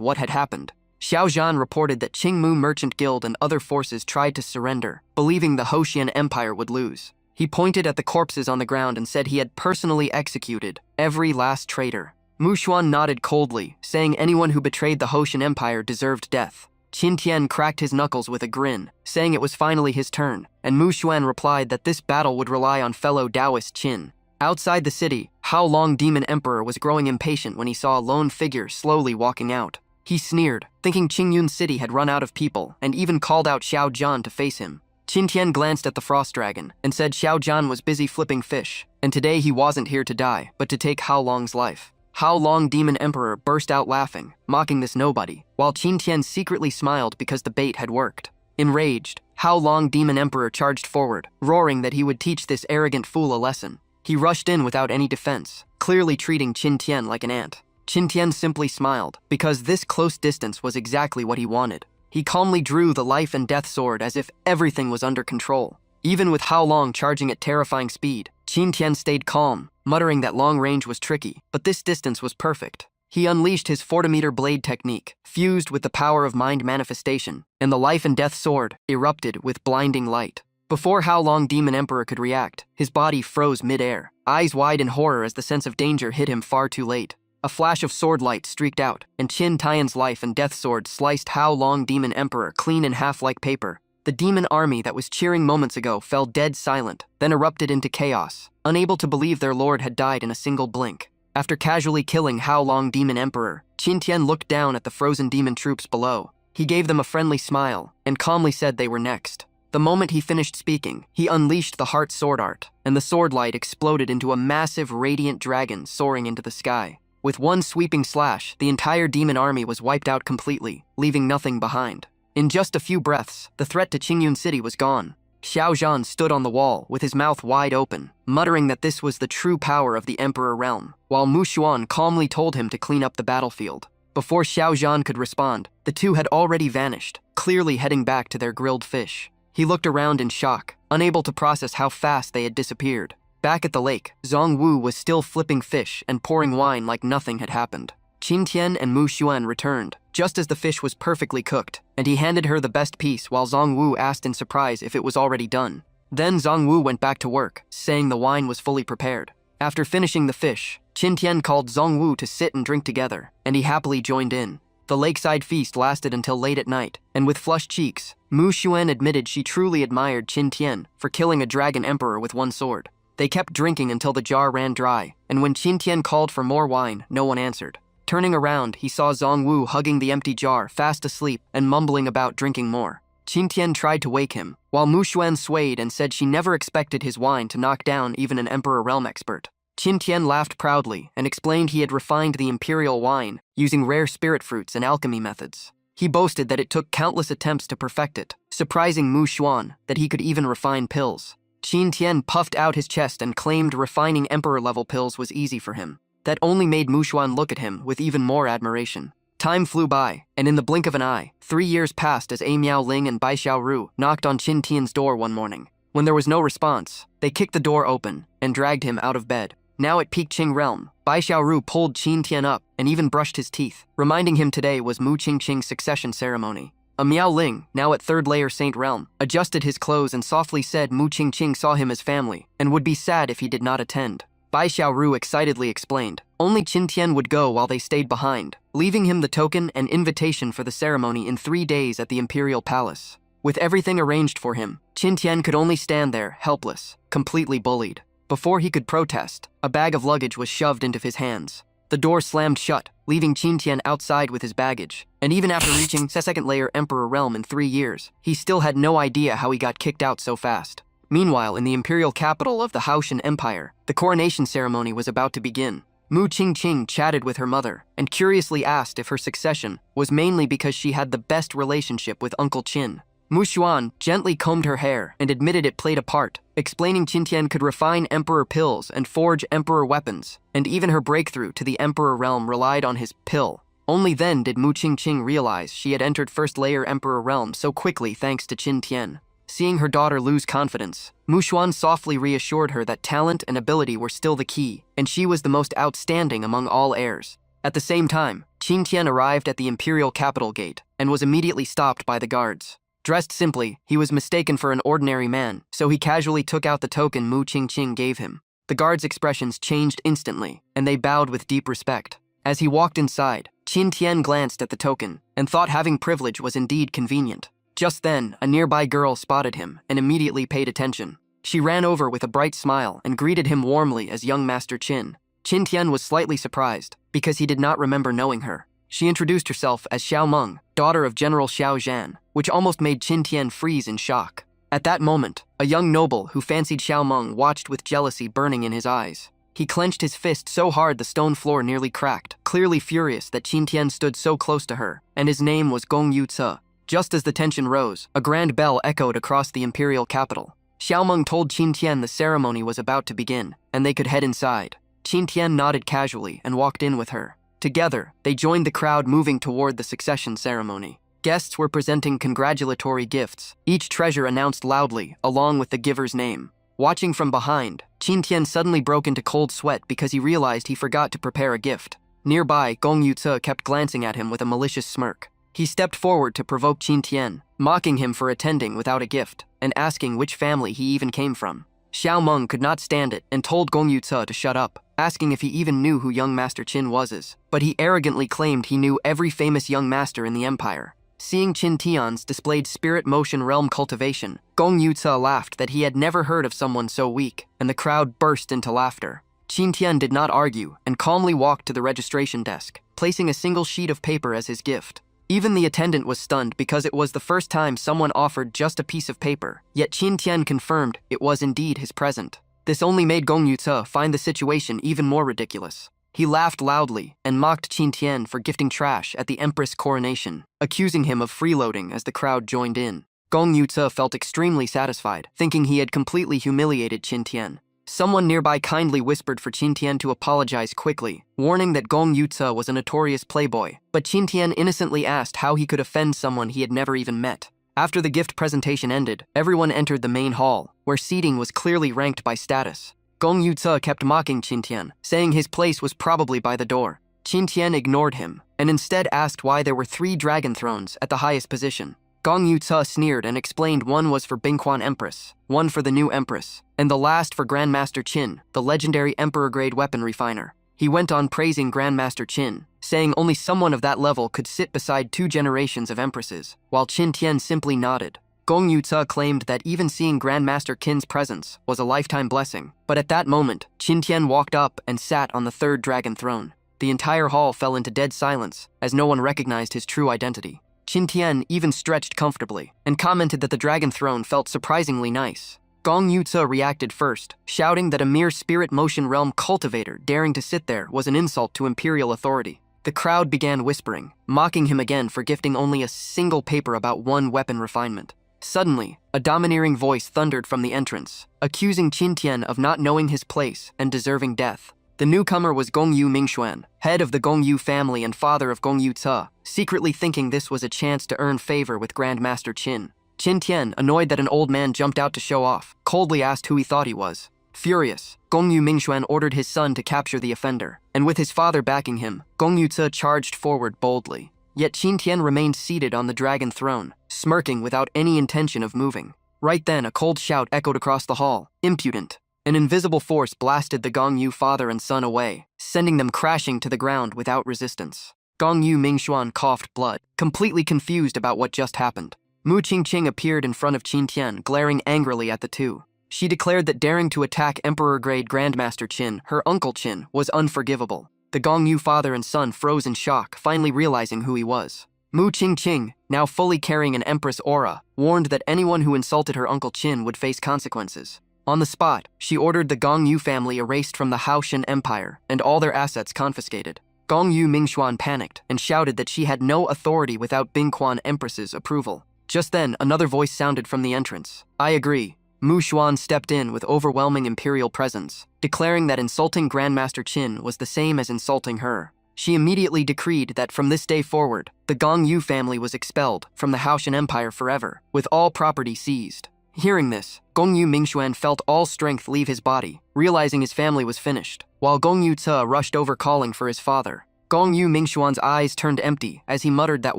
what had happened. Xiao Zhan reported that Qingmu Merchant Guild and other forces tried to surrender, believing the Hoshian Empire would lose. He pointed at the corpses on the ground and said he had personally executed every last traitor. Mu Xuan nodded coldly, saying anyone who betrayed the Hoshian Empire deserved death. Qin Tian cracked his knuckles with a grin, saying it was finally his turn, and Mu Xuan replied that this battle would rely on fellow Taoist Qin. Outside the city, Hao Long Demon Emperor was growing impatient when he saw a lone figure slowly walking out. He sneered, thinking Qingyun City had run out of people, and even called out Xiao Zhan to face him. Qin Tian glanced at the frost dragon and said Xiao Zhan was busy flipping fish, and today he wasn't here to die, but to take Hao Long's life. Hao Long Demon Emperor burst out laughing, mocking this nobody, while Qin Tian secretly smiled because the bait had worked. Enraged, Hao Long Demon Emperor charged forward, roaring that he would teach this arrogant fool a lesson. He rushed in without any defense, clearly treating Qin Tian like an ant. Qin Tian simply smiled, because this close distance was exactly what he wanted. He calmly drew the life and death sword as if everything was under control. Even with Hao Long charging at terrifying speed, Qin Tian stayed calm, muttering that long range was tricky, but this distance was perfect. He unleashed his fortimeter blade technique, fused with the power of mind manifestation, and the life and death sword erupted with blinding light. Before Hao Long Demon Emperor could react, his body froze mid-air, eyes wide in horror as the sense of danger hit him far too late. A flash of sword light streaked out, and Qin Tian's life and death sword sliced Hao Long Demon Emperor clean in half like paper. The demon army that was cheering moments ago fell dead silent, then erupted into chaos, unable to believe their lord had died in a single blink. After casually killing Hao Long Demon Emperor, Qin Tian looked down at the frozen demon troops below. He gave them a friendly smile, and calmly said they were next. The moment he finished speaking, he unleashed the heart sword art, and the sword light exploded into a massive radiant dragon soaring into the sky. With one sweeping slash, the entire demon army was wiped out completely, leaving nothing behind. In just a few breaths, the threat to Qingyun City was gone. Xiao Zhan stood on the wall with his mouth wide open, muttering that this was the true power of the Emperor realm, while Mu Xuan calmly told him to clean up the battlefield. Before Xiao Zhan could respond, the two had already vanished, clearly heading back to their grilled fish. He looked around in shock, unable to process how fast they had disappeared. Back at the lake, Zhong Wu was still flipping fish and pouring wine like nothing had happened. Qin Tian and Mu Xuan returned, just as the fish was perfectly cooked, and he handed her the best piece while Zhong Wu asked in surprise if it was already done. Then Zhong Wu went back to work, saying the wine was fully prepared. After finishing the fish, Qin Tian called Zhong Wu to sit and drink together, and he happily joined in. The lakeside feast lasted until late at night, and with flushed cheeks, Mu Xuan admitted she truly admired Qin Tian for killing a dragon emperor with one sword. They kept drinking until the jar ran dry, and when Qin Tian called for more wine, no one answered. Turning around, he saw Zhong Wu hugging the empty jar, fast asleep, and mumbling about drinking more. Qin Tian tried to wake him, while Mu Xuan swayed and said she never expected his wine to knock down even an Emperor Realm expert. Qin Tian laughed proudly and explained he had refined the imperial wine using rare spirit fruits and alchemy methods. He boasted that it took countless attempts to perfect it, surprising Mu Xuan that he could even refine pills. Qin Tian puffed out his chest and claimed refining emperor-level pills was easy for him. That only made Mu Xuan look at him with even more admiration. Time flew by, and in the blink of an eye, 3 years passed as Miao Ling and Bai Xiaoru knocked on Qin Tian's door one morning. When there was no response, they kicked the door open and dragged him out of bed. Now at Peking realm, Bai Xiaoru pulled Qin Tian up and even brushed his teeth, reminding him today was Mu Qingqing's succession ceremony. A Miao Ling, now at third layer Saint Realm, adjusted his clothes and softly said Mu Qingqing saw him as family and would be sad if he did not attend. Bai Xiaoru excitedly explained. Only Qin Tian would go while they stayed behind, leaving him the token and invitation for the ceremony in 3 days at the Imperial Palace. With everything arranged for him, Qin Tian could only stand there, helpless, completely bullied. Before he could protest, a bag of luggage was shoved into his hands. The door slammed shut, leaving Qin Tian outside with his baggage. And even after reaching second layer Emperor Realm in 3 years, he still had no idea how he got kicked out so fast. Meanwhile, in the imperial capital of the Haoshan Empire, the coronation ceremony was about to begin. Mu Qingqing chatted with her mother and curiously asked if her succession was mainly because she had the best relationship with Uncle Qin. Mu Xuan gently combed her hair and admitted it played a part, explaining Qin Tian could refine emperor pills and forge emperor weapons, and even her breakthrough to the emperor realm relied on his pill. Only then did Mu Qingqing realize she had entered first layer emperor realm so quickly thanks to Qin Tian. Seeing her daughter lose confidence, Mu Xuan softly reassured her that talent and ability were still the key, and she was the most outstanding among all heirs. At the same time, Qin Tian arrived at the imperial capital gate and was immediately stopped by the guards. Dressed simply, he was mistaken for an ordinary man, so he casually took out the token Mu Qingqing gave him. The guards' expressions changed instantly, and they bowed with deep respect. As he walked inside, Qin Tian glanced at the token and thought having privilege was indeed convenient. Just then, a nearby girl spotted him and immediately paid attention. She ran over with a bright smile and greeted him warmly as young Master Qin. Qin Tian was slightly surprised because he did not remember knowing her. She introduced herself as Xiao Meng, daughter of General Xiao Zhan, which almost made Qin Tian freeze in shock. At that moment, a young noble who fancied Xiao Meng watched with jealousy burning in his eyes. He clenched his fist so hard the stone floor nearly cracked, clearly furious that Qin Tian stood so close to her, and his name was Gong Yu Ce. Just as the tension rose, a grand bell echoed across the imperial capital. Xiao Meng told Qin Tian the ceremony was about to begin, and they could head inside. Qin Tian nodded casually and walked in with her. Together, they joined the crowd moving toward the succession ceremony. Guests were presenting congratulatory gifts, each treasure announced loudly, along with the giver's name. Watching from behind, Qin Tian suddenly broke into cold sweat because he realized he forgot to prepare a gift. Nearby, Gong Yu Ce kept glancing at him with a malicious smirk. He stepped forward to provoke Qin Tian, mocking him for attending without a gift, and asking which family he even came from. Xiao Meng could not stand it and told Gong Yu Ce to shut up, asking if he even knew who young Master Qin was, but he arrogantly claimed he knew every famous young master in the empire. Seeing Qin Tian's displayed spirit motion realm cultivation, Gong Yu Ce laughed that he had never heard of someone so weak, and the crowd burst into laughter. Qin Tian did not argue and calmly walked to the registration desk, placing a single sheet of paper as his gift. Even the attendant was stunned because it was the first time someone offered just a piece of paper, yet Qin Tian confirmed it was indeed his present. This only made Gong Yu Ce find the situation even more ridiculous. He laughed loudly and mocked Qin Tian for gifting trash at the Empress coronation, accusing him of freeloading as the crowd joined in. Gong Yu Ce felt extremely satisfied, thinking he had completely humiliated Qin Tian. Someone nearby kindly whispered for Qin Tian to apologize quickly, warning that Gong Yu Ce was a notorious playboy, but Qin Tian innocently asked how he could offend someone he had never even met. After the gift presentation ended, everyone entered the main hall, where seating was clearly ranked by status. Gong Yu Ce kept mocking Qin Tian, saying his place was probably by the door. Qin Tian ignored him, and instead asked why there were 3 dragon thrones at the highest position. Gong Yu Ce sneered and explained one was for Bingquan Empress, one for the new Empress, and the last for Grandmaster Qin, the legendary Emperor-grade weapon refiner. He went on praising Grandmaster Qin, saying only someone of that level could sit beside 2 generations of Empresses, while Qin Tian simply nodded. Gong Yu Ce claimed that even seeing Grandmaster Qin's presence was a lifetime blessing, but at that moment, Qin Tian walked up and sat on the 3rd dragon throne. The entire hall fell into dead silence, as no one recognized his true identity. Qin Tian even stretched comfortably, and commented that the dragon throne felt surprisingly nice. Gong Yu Ce reacted first, shouting that a mere spirit motion realm cultivator daring to sit there was an insult to imperial authority. The crowd began whispering, mocking him again for gifting only a single paper about 1 weapon refinement. Suddenly, a domineering voice thundered from the entrance, accusing Qin Tian of not knowing his place and deserving death. The newcomer was Gong Yu Mingxuan, head of the Gong Yu family and father of Gong Yu Ce, secretly thinking this was a chance to earn favor with Grandmaster Qin. Qin Tian, annoyed that an old man jumped out to show off, coldly asked who he thought he was. Furious, Gong Yu Mingxuan ordered his son to capture the offender, and with his father backing him, Gong Yu Ce charged forward boldly. Yet Qin Tian remained seated on the dragon throne, smirking without any intention of moving. Right then, a cold shout echoed across the hall. Impudent! An invisible force blasted the Gong Yu father and son away, sending them crashing to the ground without resistance. Gong Yu Mingxuan coughed blood, completely confused about what just happened. Mu Qingqing appeared in front of Qin Tian, glaring angrily at the two. She declared that daring to attack Emperor-grade Grandmaster Qin, her uncle Qin, was unforgivable. The Gong Yu father and son froze in shock, finally realizing who he was. Mu Qingqing, now fully carrying an empress aura, warned that anyone who insulted her uncle Qin would face consequences. On the spot, she ordered the Gong Yu family erased from the Haoshan Empire and all their assets confiscated. Gong Yu Mingxuan panicked and shouted that she had no authority without Bingquan Empress's approval. Just then, another voice sounded from the entrance. I agree. Mu Xuan stepped in with overwhelming imperial presence, declaring that insulting Grandmaster Qin was the same as insulting her. She immediately decreed that from this day forward, the Gong Yu family was expelled from the Haoshan Empire forever, with all property seized. Hearing this, Gong Yu Mingxuan felt all strength leave his body, realizing his family was finished, while Gong Yu Ce rushed over calling for his father. Gong Yu Mingxuan's eyes turned empty as he muttered that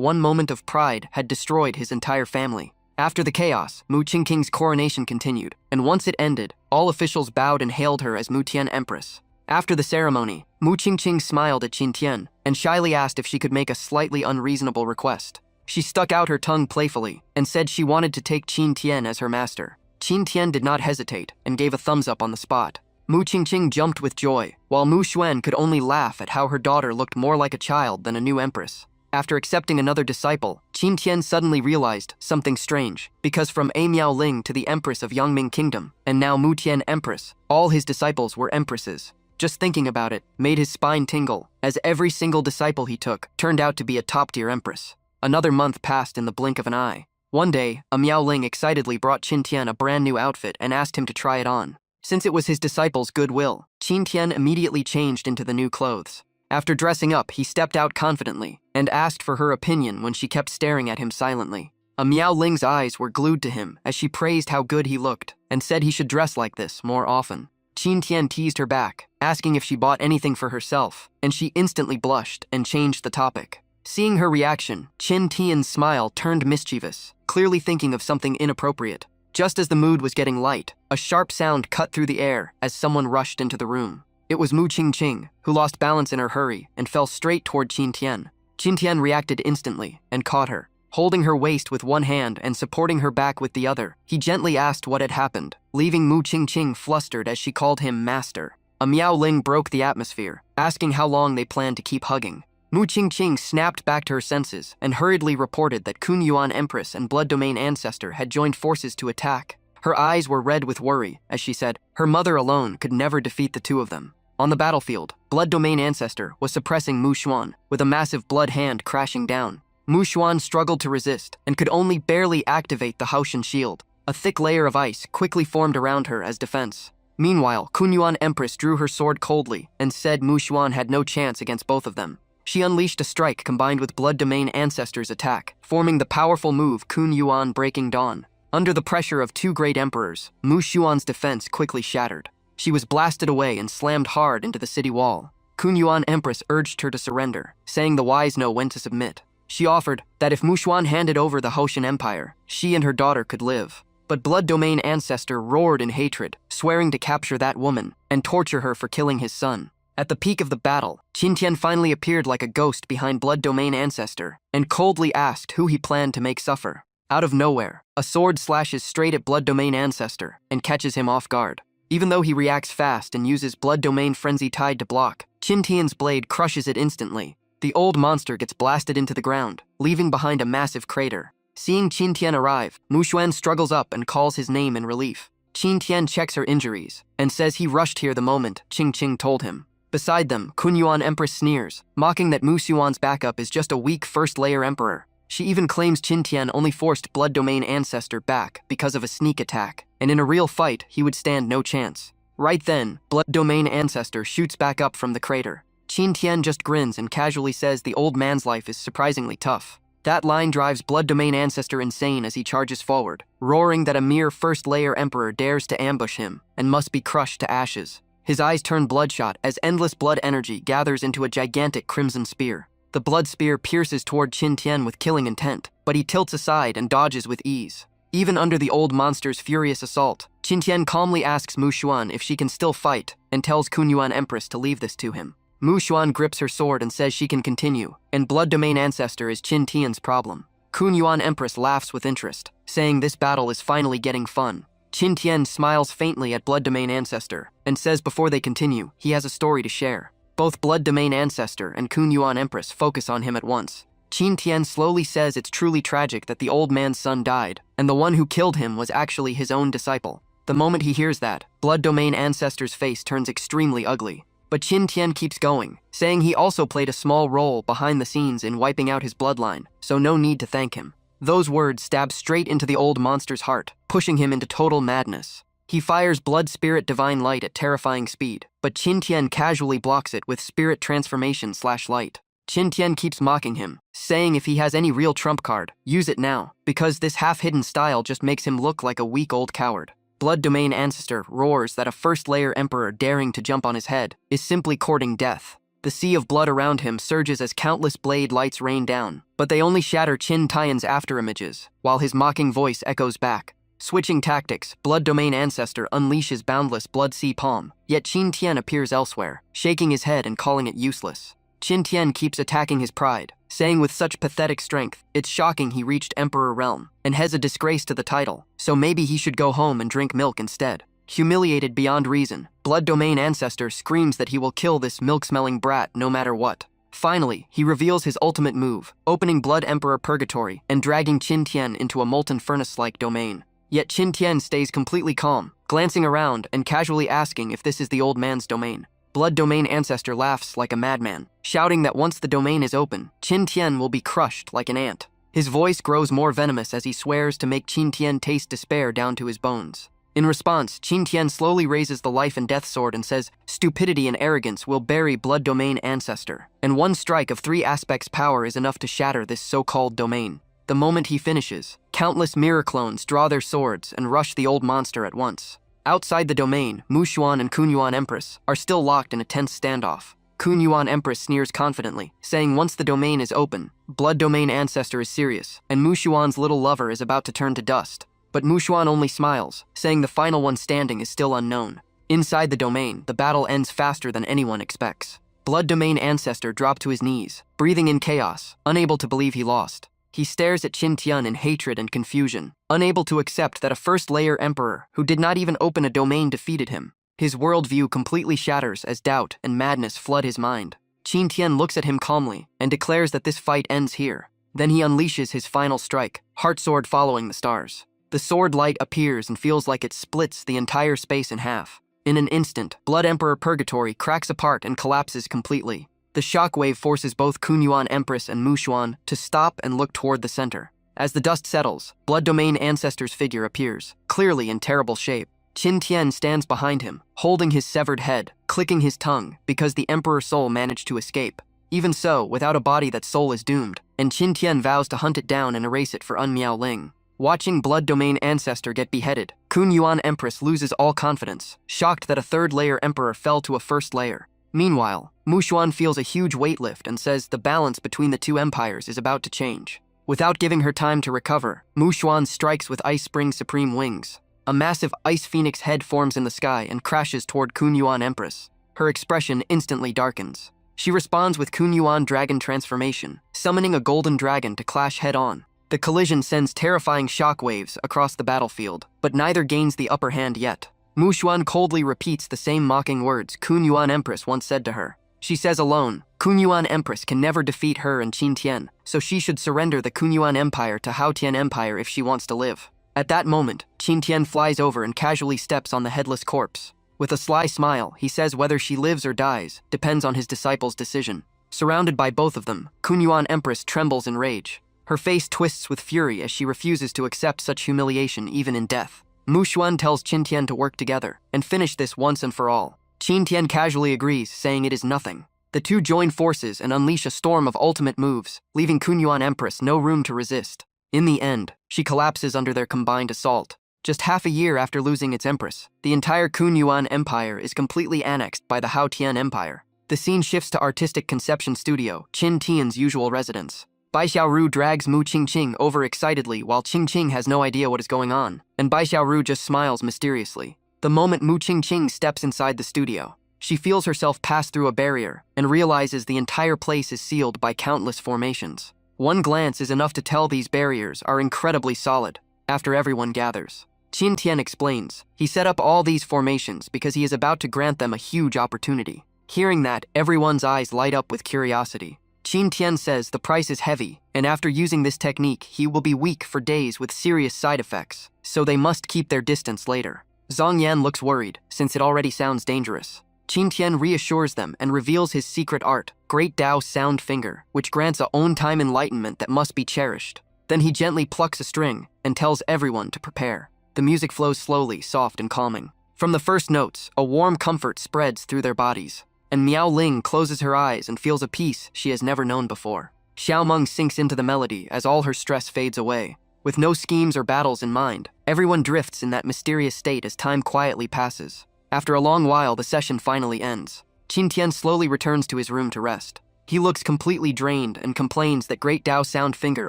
one moment of pride had destroyed his entire family. After the chaos, Mu Qingqing's coronation continued, and once it ended, all officials bowed and hailed her as Mu Tian Empress. After the ceremony, Mu Qingqing smiled at Qin Tian and shyly asked if she could make a slightly unreasonable request. She stuck out her tongue playfully and said she wanted to take Qin Tian as her master. Qin Tian did not hesitate and gave a thumbs up on the spot. Mu Qingqing jumped with joy, while Mu Xuan could only laugh at how her daughter looked more like a child than a new empress. After accepting another disciple, Qin Tian suddenly realized something strange, because from A Miao Ling to the Empress of Yangming Kingdom, and now Mu Tian Empress, all his disciples were empresses. Just thinking about it made his spine tingle, as every single disciple he took turned out to be a top-tier empress. Another month passed in the blink of an eye. One day, a Miao Ling excitedly brought Qin Tian a brand new outfit and asked him to try it on. Since it was his disciple's goodwill, Qin Tian immediately changed into the new clothes. After dressing up, he stepped out confidently and asked for her opinion when she kept staring at him silently. A Miao Ling's eyes were glued to him as she praised how good he looked and said he should dress like this more often. Qin Tian teased her back, asking if she bought anything for herself, and she instantly blushed and changed the topic. Seeing her reaction, Qin Tian's smile turned mischievous, clearly thinking of something inappropriate. Just as the mood was getting light, a sharp sound cut through the air as someone rushed into the room. It was Mu Qingqing, who lost balance in her hurry and fell straight toward Qin Tian. Qin Tian reacted instantly and caught her. Holding her waist with one hand and supporting her back with the other, he gently asked what had happened, leaving Mu Qingqing flustered as she called him master. A Miao Ling broke the atmosphere, asking how long they planned to keep hugging. Mu Qingqing snapped back to her senses and hurriedly reported that Kun Yuan Empress and Blood Domain Ancestor had joined forces to attack. Her eyes were red with worry as she said her mother alone could never defeat the two of them. On the battlefield, Blood Domain Ancestor was suppressing Mu Xuan, with a massive blood hand crashing down. Mu Xuan struggled to resist and could only barely activate the Haoshan shield. A thick layer of ice quickly formed around her as defense. Meanwhile, Kun Yuan Empress drew her sword coldly and said Mu Xuan had no chance against both of them. She unleashed a strike combined with Blood Domain Ancestor's attack, forming the powerful move Kun Yuan Breaking Dawn. Under the pressure of two great emperors, Mu Xuan's defense quickly shattered. She was blasted away and slammed hard into the city wall. Kun Yuan Empress urged her to surrender, saying the wise know when to submit. She offered that if Mu Xuan handed over the Haoshan Empire, she and her daughter could live. But Blood Domain Ancestor roared in hatred, swearing to capture that woman and torture her for killing his son. At the peak of the battle, Qin Tian finally appeared like a ghost behind Blood Domain Ancestor and coldly asked who he planned to make suffer. Out of nowhere, a sword slashes straight at Blood Domain Ancestor and catches him off guard. Even though he reacts fast and uses Blood Domain Frenzy Tide to block, Qin Tian's blade crushes it instantly. The old monster gets blasted into the ground, leaving behind a massive crater. Seeing Qin Tian arrive, Mu Xuan struggles up and calls his name in relief. Qin Tian checks her injuries and says he rushed here the moment Qingqing told him. Beside them, Kun Yuan Empress sneers, mocking that Mu Xuan's backup is just a weak first-layer emperor. She even claims Qin Tian only forced Blood Domain Ancestor back because of a sneak attack, and in a real fight, he would stand no chance. Right then, Blood Domain Ancestor shoots back up from the crater. Qin Tian just grins and casually says the old man's life is surprisingly tough. That line drives Blood Domain Ancestor insane as he charges forward, roaring that a mere first-layer emperor dares to ambush him and must be crushed to ashes. His eyes turn bloodshot as endless blood energy gathers into a gigantic crimson spear. The blood spear pierces toward Qin Tian with killing intent, but he tilts aside and dodges with ease. Even under the old monster's furious assault, Qin Tian calmly asks Mu Xuan if she can still fight and tells Kunyuan Empress to leave this to him. Mu Xuan grips her sword and says she can continue, and Blood Domain Ancestor is Qin Tian's problem. Kunyuan Empress laughs with interest, saying this battle is finally getting fun. Qin Tian smiles faintly at Blood Domain Ancestor and says before they continue, he has a story to share. Both Blood Domain Ancestor and Kunyuan Empress focus on him at once. Qin Tian slowly says it's truly tragic that the old man's son died, and the one who killed him was actually his own disciple. The moment he hears that, Blood Domain Ancestor's face turns extremely ugly. But Qin Tian keeps going, saying he also played a small role behind the scenes in wiping out his bloodline, so no need to thank him. Those words stab straight into the old monster's heart, pushing him into total madness. He fires Blood Spirit Divine Light at terrifying speed, but Qin Tian casually blocks it with Spirit Transformation/Light. Qin Tian keeps mocking him, saying if he has any real trump card, use it now, because this half-hidden style just makes him look like a weak old coward. Blood Domain Ancestor roars that a first-layer emperor daring to jump on his head is simply courting death. The sea of blood around him surges as countless blade lights rain down, but they only shatter Qin Tian's afterimages, while his mocking voice echoes back. Switching tactics, Blood Domain Ancestor unleashes Boundless Blood Sea Palm, yet Qin Tian appears elsewhere, shaking his head and calling it useless. Qin Tian keeps attacking his pride, saying with such pathetic strength, it's shocking he reached Emperor Realm, and has a disgrace to the title, so maybe he should go home and drink milk instead. Humiliated beyond reason, Blood Domain Ancestor screams that he will kill this milk-smelling brat no matter what. Finally, he reveals his ultimate move, opening Blood Emperor Purgatory and dragging Qin Tian into a molten furnace-like domain. Yet Qin Tian stays completely calm, glancing around and casually asking if this is the old man's domain. Blood Domain Ancestor laughs like a madman, shouting that once the domain is open, Qin Tian will be crushed like an ant. His voice grows more venomous as he swears to make Qin Tian taste despair down to his bones. In response, Qin Tian slowly raises the life and death sword and says, stupidity and arrogance will bury Blood Domain Ancestor, and one strike of 3 aspects power is enough to shatter this so-called domain. The moment he finishes, countless mirror clones draw their swords and rush the old monster at once. Outside the domain, Mu Xuan and Kunyuan Empress are still locked in a tense standoff. Kunyuan Empress sneers confidently, saying once the domain is open, Blood Domain Ancestor is serious, and Mu Xuan's little lover is about to turn to dust. But Mu Xuan only smiles, saying the final one standing is still unknown. Inside the domain, the battle ends faster than anyone expects. Blood Domain Ancestor dropped to his knees, breathing in chaos, unable to believe he lost. He stares at Qin Tian in hatred and confusion, unable to accept that a first-layer emperor who did not even open a domain defeated him. His worldview completely shatters as doubt and madness flood his mind. Qin Tian looks at him calmly and declares that this fight ends here. Then he unleashes his final strike, Heart Sword following the stars. The sword light appears and feels like it splits the entire space in half. In an instant, Blood Emperor Purgatory cracks apart and collapses completely. The shockwave forces both Kunyuan Empress and Mu Xuan to stop and look toward the center. As the dust settles, Blood Domain Ancestor's figure appears, clearly in terrible shape. Qin Tian stands behind him, holding his severed head, clicking his tongue, because the Emperor's soul managed to escape. Even so, without a body that soul is doomed, and Qin Tian vows to hunt it down and erase it for Miao Ling. Watching Blood Domain Ancestor get beheaded, Kunyuan Empress loses all confidence, shocked that a third-layer emperor fell to a first layer. Meanwhile, Mu Xuan feels a huge weight lift and says the balance between the two empires is about to change. Without giving her time to recover, Mu Xuan strikes with Ice Spring Supreme Wings. A massive Ice Phoenix head forms in the sky and crashes toward Kunyuan Empress. Her expression instantly darkens. She responds with Kunyuan Dragon Transformation, summoning a golden dragon to clash head-on. The collision sends terrifying shockwaves across the battlefield, but neither gains the upper hand yet. Mu Xuan coldly repeats the same mocking words Kunyuan Empress once said to her. She says alone, Kunyuan Empress can never defeat her and Qin Tian, so she should surrender the Kunyuan Empire to Hao Tian Empire if she wants to live. At that moment, Qin Tian flies over and casually steps on the headless corpse. With a sly smile, he says whether she lives or dies depends on his disciple's decision. Surrounded by both of them, Kunyuan Empress trembles in rage. Her face twists with fury as she refuses to accept such humiliation even in death. Mu Xuan tells Qin Tian to work together and finish this once and for all. Qin Tian casually agrees, saying it is nothing. The two join forces and unleash a storm of ultimate moves, leaving Kunyuan Empress no room to resist. In the end, she collapses under their combined assault. Just half a year after losing its empress, the entire Kunyuan Empire is completely annexed by the Hao Tian Empire. The scene shifts to Artistic Conception Studio, Qin Tian's usual residence. Bai Xiaoru drags Mu Qingqing over excitedly while Qingqing has no idea what is going on, and Bai Xiaoru just smiles mysteriously. The moment Mu Qingqing steps inside the studio, she feels herself pass through a barrier and realizes the entire place is sealed by countless formations. One glance is enough to tell these barriers are incredibly solid. After everyone gathers, Qin Tian explains, he set up all these formations because he is about to grant them a huge opportunity. Hearing that, everyone's eyes light up with curiosity. Qin Tian says the price is heavy, and after using this technique, he will be weak for days with serious side effects, so they must keep their distance later. Zhang Yan looks worried, since it already sounds dangerous. Qin Tian reassures them and reveals his secret art, Great Tao Sound Finger, which grants a own-time enlightenment that must be cherished. Then he gently plucks a string and tells everyone to prepare. The music flows slowly, soft and calming. From the first notes, a warm comfort spreads through their bodies, and Miao Ling closes her eyes and feels a peace she has never known before. Xiao Meng sinks into the melody as all her stress fades away. With no schemes or battles in mind, everyone drifts in that mysterious state as time quietly passes. After a long while, the session finally ends. Qin Tian slowly returns to his room to rest. He looks completely drained and complains that Great Tao Sound Finger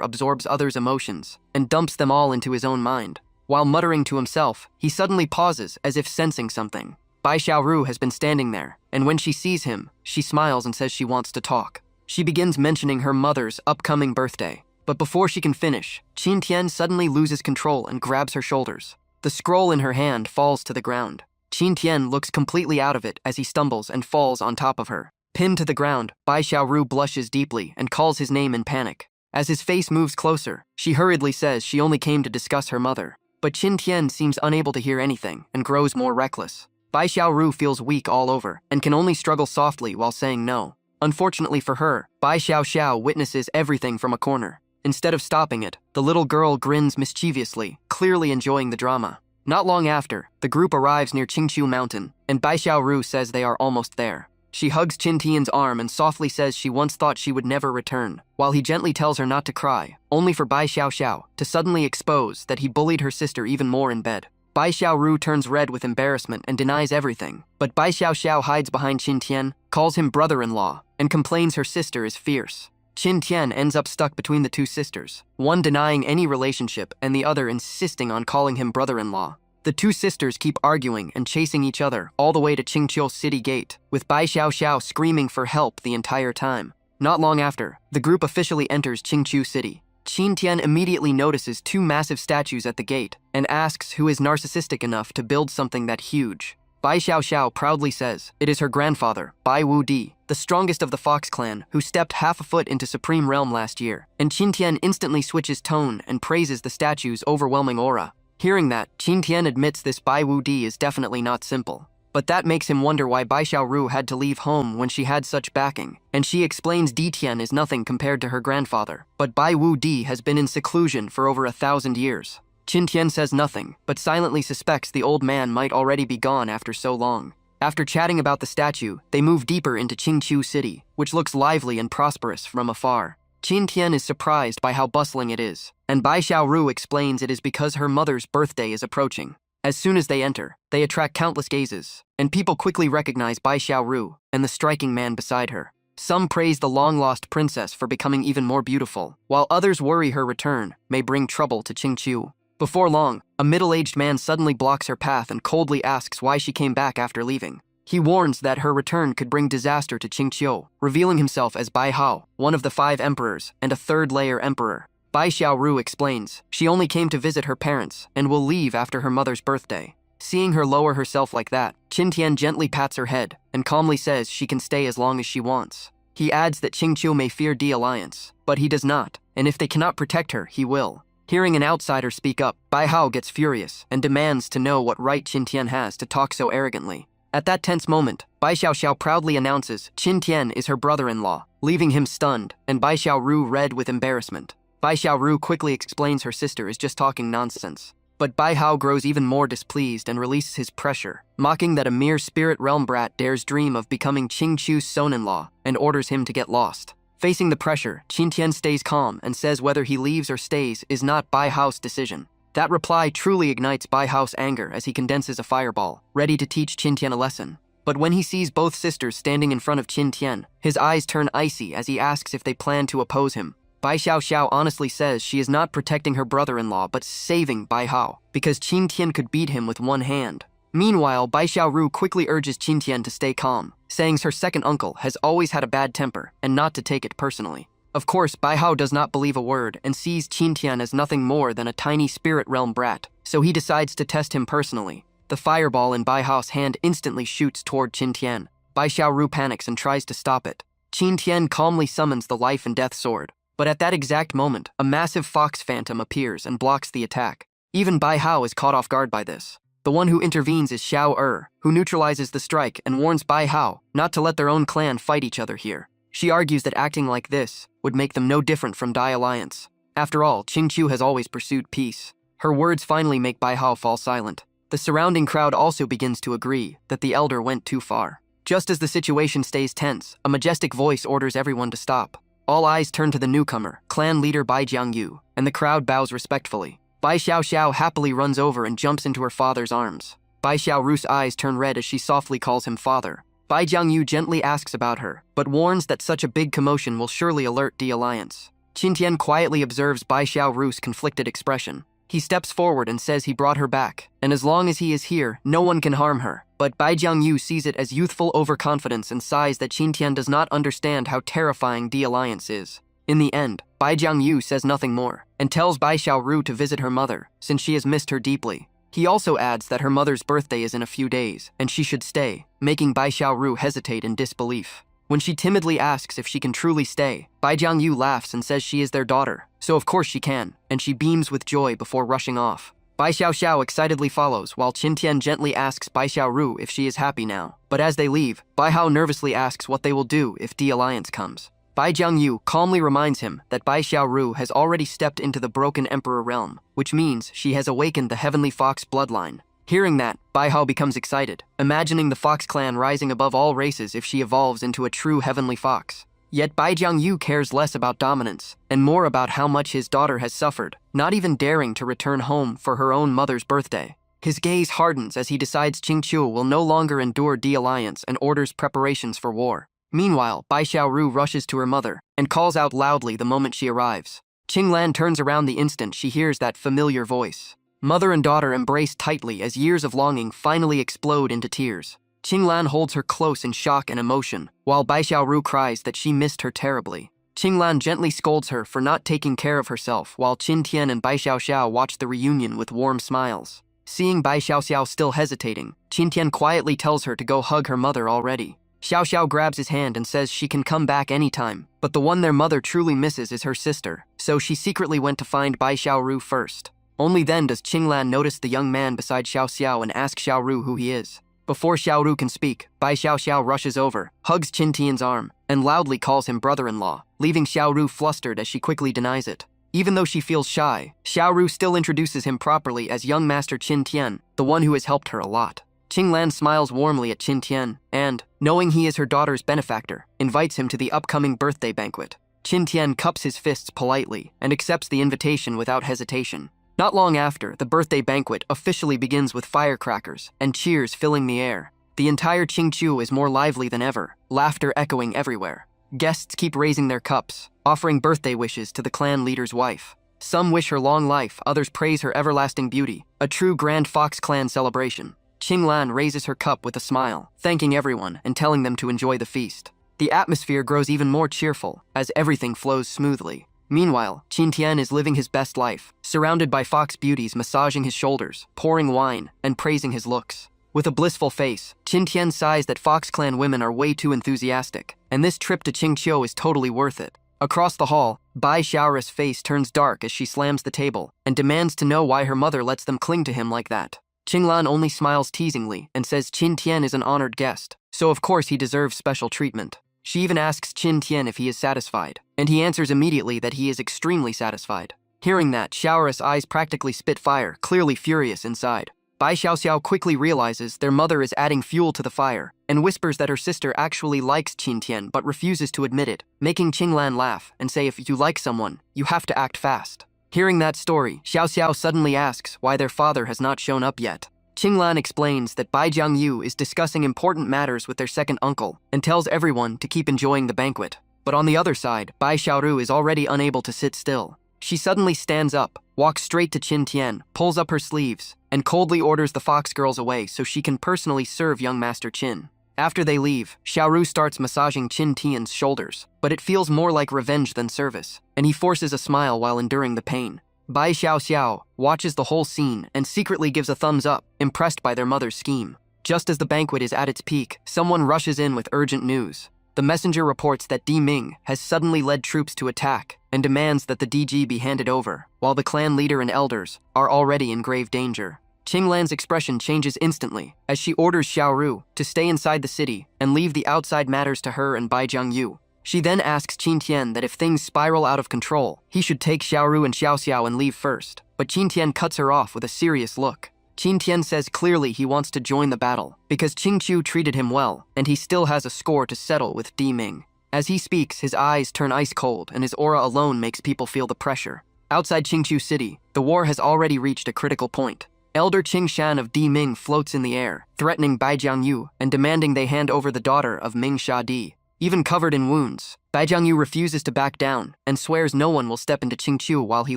absorbs others' emotions and dumps them all into his own mind. While muttering to himself, he suddenly pauses as if sensing something. Bai Xiaoru has been standing there, and when she sees him, she smiles and says she wants to talk. She begins mentioning her mother's upcoming birthday, but before she can finish, Qin Tian suddenly loses control and grabs her shoulders. The scroll in her hand falls to the ground. Qin Tian looks completely out of it as he stumbles and falls on top of her. Pinned to the ground, Bai Xiaoru blushes deeply and calls his name in panic. As his face moves closer, she hurriedly says she only came to discuss her mother. But Qin Tian seems unable to hear anything and grows more reckless. Bai Xiaoru feels weak all over and can only struggle softly while saying no. Unfortunately for her, Bai Xiao witnesses everything from a corner. Instead of stopping it, the little girl grins mischievously, clearly enjoying the drama. Not long after, the group arrives near Qingqiu Mountain, and Bai Xiaoru says they are almost there. She hugs Qin Tian's arm and softly says she once thought she would never return, while he gently tells her not to cry, only for Bai Xiao to suddenly expose that he bullied her sister even more in bed. Bai Xiaoru turns red with embarrassment and denies everything, but Bai Xiao hides behind Qin Tian, calls him brother-in-law, and complains her sister is fierce. Qin Tian ends up stuck between the two sisters, one denying any relationship and the other insisting on calling him brother-in-law. The two sisters keep arguing and chasing each other all the way to Qingqiu City Gate, with Bai Xiao screaming for help the entire time. Not long after, the group officially enters Qingqiu City. Qin Tian immediately notices two massive statues at the gate and asks who is narcissistic enough to build something that huge. Bai Xiao proudly says it is her grandfather, Bai Wudi, the strongest of the Fox clan, who stepped half a foot into Supreme Realm last year, and Qin Tian instantly switches tone and praises the statue's overwhelming aura. Hearing that, Qin Tian admits this Bai Wudi is definitely not simple. But that makes him wonder why Bai Xiaoru had to leave home when she had such backing, and she explains Di Tian is nothing compared to her grandfather, but Bai Wudi has been in seclusion for over 1,000 years. Qin Tian says nothing, but silently suspects the old man might already be gone after so long. After chatting about the statue, they move deeper into Qingqiu City, which looks lively and prosperous from afar. Qin Tian is surprised by how bustling it is, and Bai Xiaoru explains it is because her mother's birthday is approaching. As soon as they enter, they attract countless gazes, and people quickly recognize Bai Xiaoru and the striking man beside her. Some praise the long-lost princess for becoming even more beautiful, while others worry her return may bring trouble to Qingqiu. Before long, a middle-aged man suddenly blocks her path and coldly asks why she came back after leaving. He warns that her return could bring disaster to Qingqiu, revealing himself as Bai Hao, one of the 5 emperors and a third-layer emperor. Bai Xiaoru explains she only came to visit her parents and will leave after her mother's birthday. Seeing her lower herself like that, Qin Tian gently pats her head and calmly says she can stay as long as she wants. He adds that Qingqiu may fear de-alliance, but he does not, and if they cannot protect her, he will. Hearing an outsider speak up, Bai Hao gets furious and demands to know what right Qin Tian has to talk so arrogantly. At that tense moment, Bai Xiao proudly announces Qin Tian is her brother-in-law, leaving him stunned and Bai Xiaoru red with embarrassment. Bai Xiaoru quickly explains her sister is just talking nonsense. But Bai Hao grows even more displeased and releases his pressure, mocking that a mere spirit realm brat dares dream of becoming Qingqiu's son-in-law and orders him to get lost. Facing the pressure, Qin Tian stays calm and says whether he leaves or stays is not Bai Hao's decision. That reply truly ignites Bai Hao's anger as he condenses a fireball, ready to teach Qin Tian a lesson. But when he sees both sisters standing in front of Qin Tian, his eyes turn icy as he asks if they plan to oppose him. Bai Xiao honestly says she is not protecting her brother-in-law but saving Bai Hao, because Qin Tian could beat him with one hand. Meanwhile, Bai Xiaoru quickly urges Qin Tian to stay calm, saying her second uncle has always had a bad temper and not to take it personally. Of course, Bai Hao does not believe a word and sees Qin Tian as nothing more than a tiny spirit realm brat, so he decides to test him personally. The fireball in Bai Hao's hand instantly shoots toward Qin Tian. Bai Xiaoru panics and tries to stop it. Qin Tian calmly summons the life and death sword. But at that exact moment, a massive fox phantom appears and blocks the attack. Even Bai Hao is caught off guard by this. The one who intervenes is Xiao who neutralizes the strike and warns Bai Hao not to let their own clan fight each other here. She argues that acting like this would make them no different from Dai Alliance. After all, Qingqiu has always pursued peace. Her words finally make Bai Hao fall silent. The surrounding crowd also begins to agree that the elder went too far. Just as the situation stays tense, a majestic voice orders everyone to stop. All eyes turn to the newcomer, clan leader Bai Jiangyu, and the crowd bows respectfully. Bai Xiao happily runs over and jumps into her father's arms. Bai Xiaoru's eyes turn red as she softly calls him father. Bai Jiangyu gently asks about her, but warns that such a big commotion will surely alert the alliance. Qin Tian quietly observes Bai Xiaoru's conflicted expression. He steps forward and says he brought her back, and as long as he is here, no one can harm her. But Bai Jiangyu sees it as youthful overconfidence and sighs that Qin Tian does not understand how terrifying the alliance is. In the end, Bai Jiangyu says nothing more, and tells Bai Xiaoru to visit her mother, since she has missed her deeply. He also adds that her mother's birthday is in a few days, and she should stay, making Bai Xiaoru hesitate in disbelief. When she timidly asks if she can truly stay, Bai Jiangyu laughs and says she is their daughter, so of course she can, and she beams with joy before rushing off. Bai Xiao excitedly follows, while Qin Tian gently asks Bai Xiaoru if she is happy now. But as they leave, Bai Hao nervously asks what they will do if the alliance comes. Bai Jiangyu calmly reminds him that Bai Xiaoru has already stepped into the broken emperor realm, which means she has awakened the heavenly fox bloodline. Hearing that, Bai Hao becomes excited, imagining the fox clan rising above all races if she evolves into a true heavenly fox. Yet Bai Jiangyu cares less about dominance, and more about how much his daughter has suffered, not even daring to return home for her own mother's birthday. His gaze hardens as he decides Qingqiu will no longer endure the alliance and orders preparations for war. Meanwhile, Bai Xiaoru rushes to her mother and calls out loudly the moment she arrives. Qinglan turns around the instant she hears that familiar voice. Mother and daughter embrace tightly as years of longing finally explode into tears. Qinglan holds her close in shock and emotion, while Bai Xiaoru cries that she missed her terribly. Qinglan gently scolds her for not taking care of herself, while Qin Tian and Bai Xiao watch the reunion with warm smiles. Seeing Bai Xiao still hesitating, Qin Tian quietly tells her to go hug her mother already. Xiao grabs his hand and says she can come back anytime, but the one their mother truly misses is her sister, so she secretly went to find Bai Xiaoru first. Only then does Qinglan notice the young man beside Xiao and ask Xiaoru who he is. Before Xiaoru can speak, Bai Xiao rushes over, hugs Qin Tian's arm, and loudly calls him brother-in-law, leaving Xiaoru flustered as she quickly denies it. Even though she feels shy, Xiaoru still introduces him properly as young master Qin Tian, the one who has helped her a lot. Qinglan smiles warmly at Qin Tian and, knowing he is her daughter's benefactor, invites him to the upcoming birthday banquet. Qin Tian cups his fists politely and accepts the invitation without hesitation. Not long after, the birthday banquet officially begins with firecrackers and cheers filling the air. The entire Qingqiu is more lively than ever, laughter echoing everywhere. Guests keep raising their cups, offering birthday wishes to the clan leader's wife. Some wish her long life, others praise her everlasting beauty, a true Grand Fox clan celebration. Qinglan raises her cup with a smile, thanking everyone and telling them to enjoy the feast. The atmosphere grows even more cheerful as everything flows smoothly. Meanwhile, Qin Tian is living his best life, surrounded by fox beauties massaging his shoulders, pouring wine, and praising his looks. With a blissful face, Qin Tian sighs that Fox Clan women are way too enthusiastic, and this trip to Qingqiu is totally worth it. Across the hall, Bai Xiaoru's face turns dark as she slams the table and demands to know why her mother lets them cling to him like that. Qinglan only smiles teasingly and says Qin Tian is an honored guest, so of course he deserves special treatment. She even asks Qin Tian if he is satisfied, and he answers immediately that he is extremely satisfied. Hearing that, Xiaoru's eyes practically spit fire, clearly furious inside. Bai Xiao quickly realizes their mother is adding fuel to the fire, and whispers that her sister actually likes Qin Tian but refuses to admit it, making Qinglan laugh and say if you like someone, you have to act fast. Hearing that story, Xiao suddenly asks why their father has not shown up yet. Qinglan explains that Bai Jiangyu is discussing important matters with their second uncle and tells everyone to keep enjoying the banquet. But on the other side, Bai Xiaoru is already unable to sit still. She suddenly stands up, walks straight to Qin Tian, pulls up her sleeves, and coldly orders the fox girls away so she can personally serve young Master Qin. After they leave, Xiaoru starts massaging Qin Tian's shoulders, but it feels more like revenge than service, and he forces a smile while enduring the pain. Bai Xiao watches the whole scene and secretly gives a thumbs up, impressed by their mother's scheme. Just as the banquet is at its peak, someone rushes in with urgent news. The messenger reports that Di Ming has suddenly led troops to attack and demands that the DG be handed over, while the clan leader and elders are already in grave danger. Qinglan's expression changes instantly as she orders Xiaoru to stay inside the city and leave the outside matters to her and Bai Jiangyu. She then asks Qin Tian that if things spiral out of control, he should take Xiaoru and Xiao and leave first, but Qin Tian cuts her off with a serious look. Qin Tian says clearly he wants to join the battle because Qingqiu treated him well and he still has a score to settle with Di Ming. As he speaks, his eyes turn ice cold and his aura alone makes people feel the pressure. Outside Qingqiu City, the war has already reached a critical point. Elder Qing Shan of Di Ming floats in the air, threatening Bai Jiangyu and demanding they hand over the daughter of Ming Sha Di. Even covered in wounds, Bai Jiangyu refuses to back down and swears no one will step into Qingqiu while he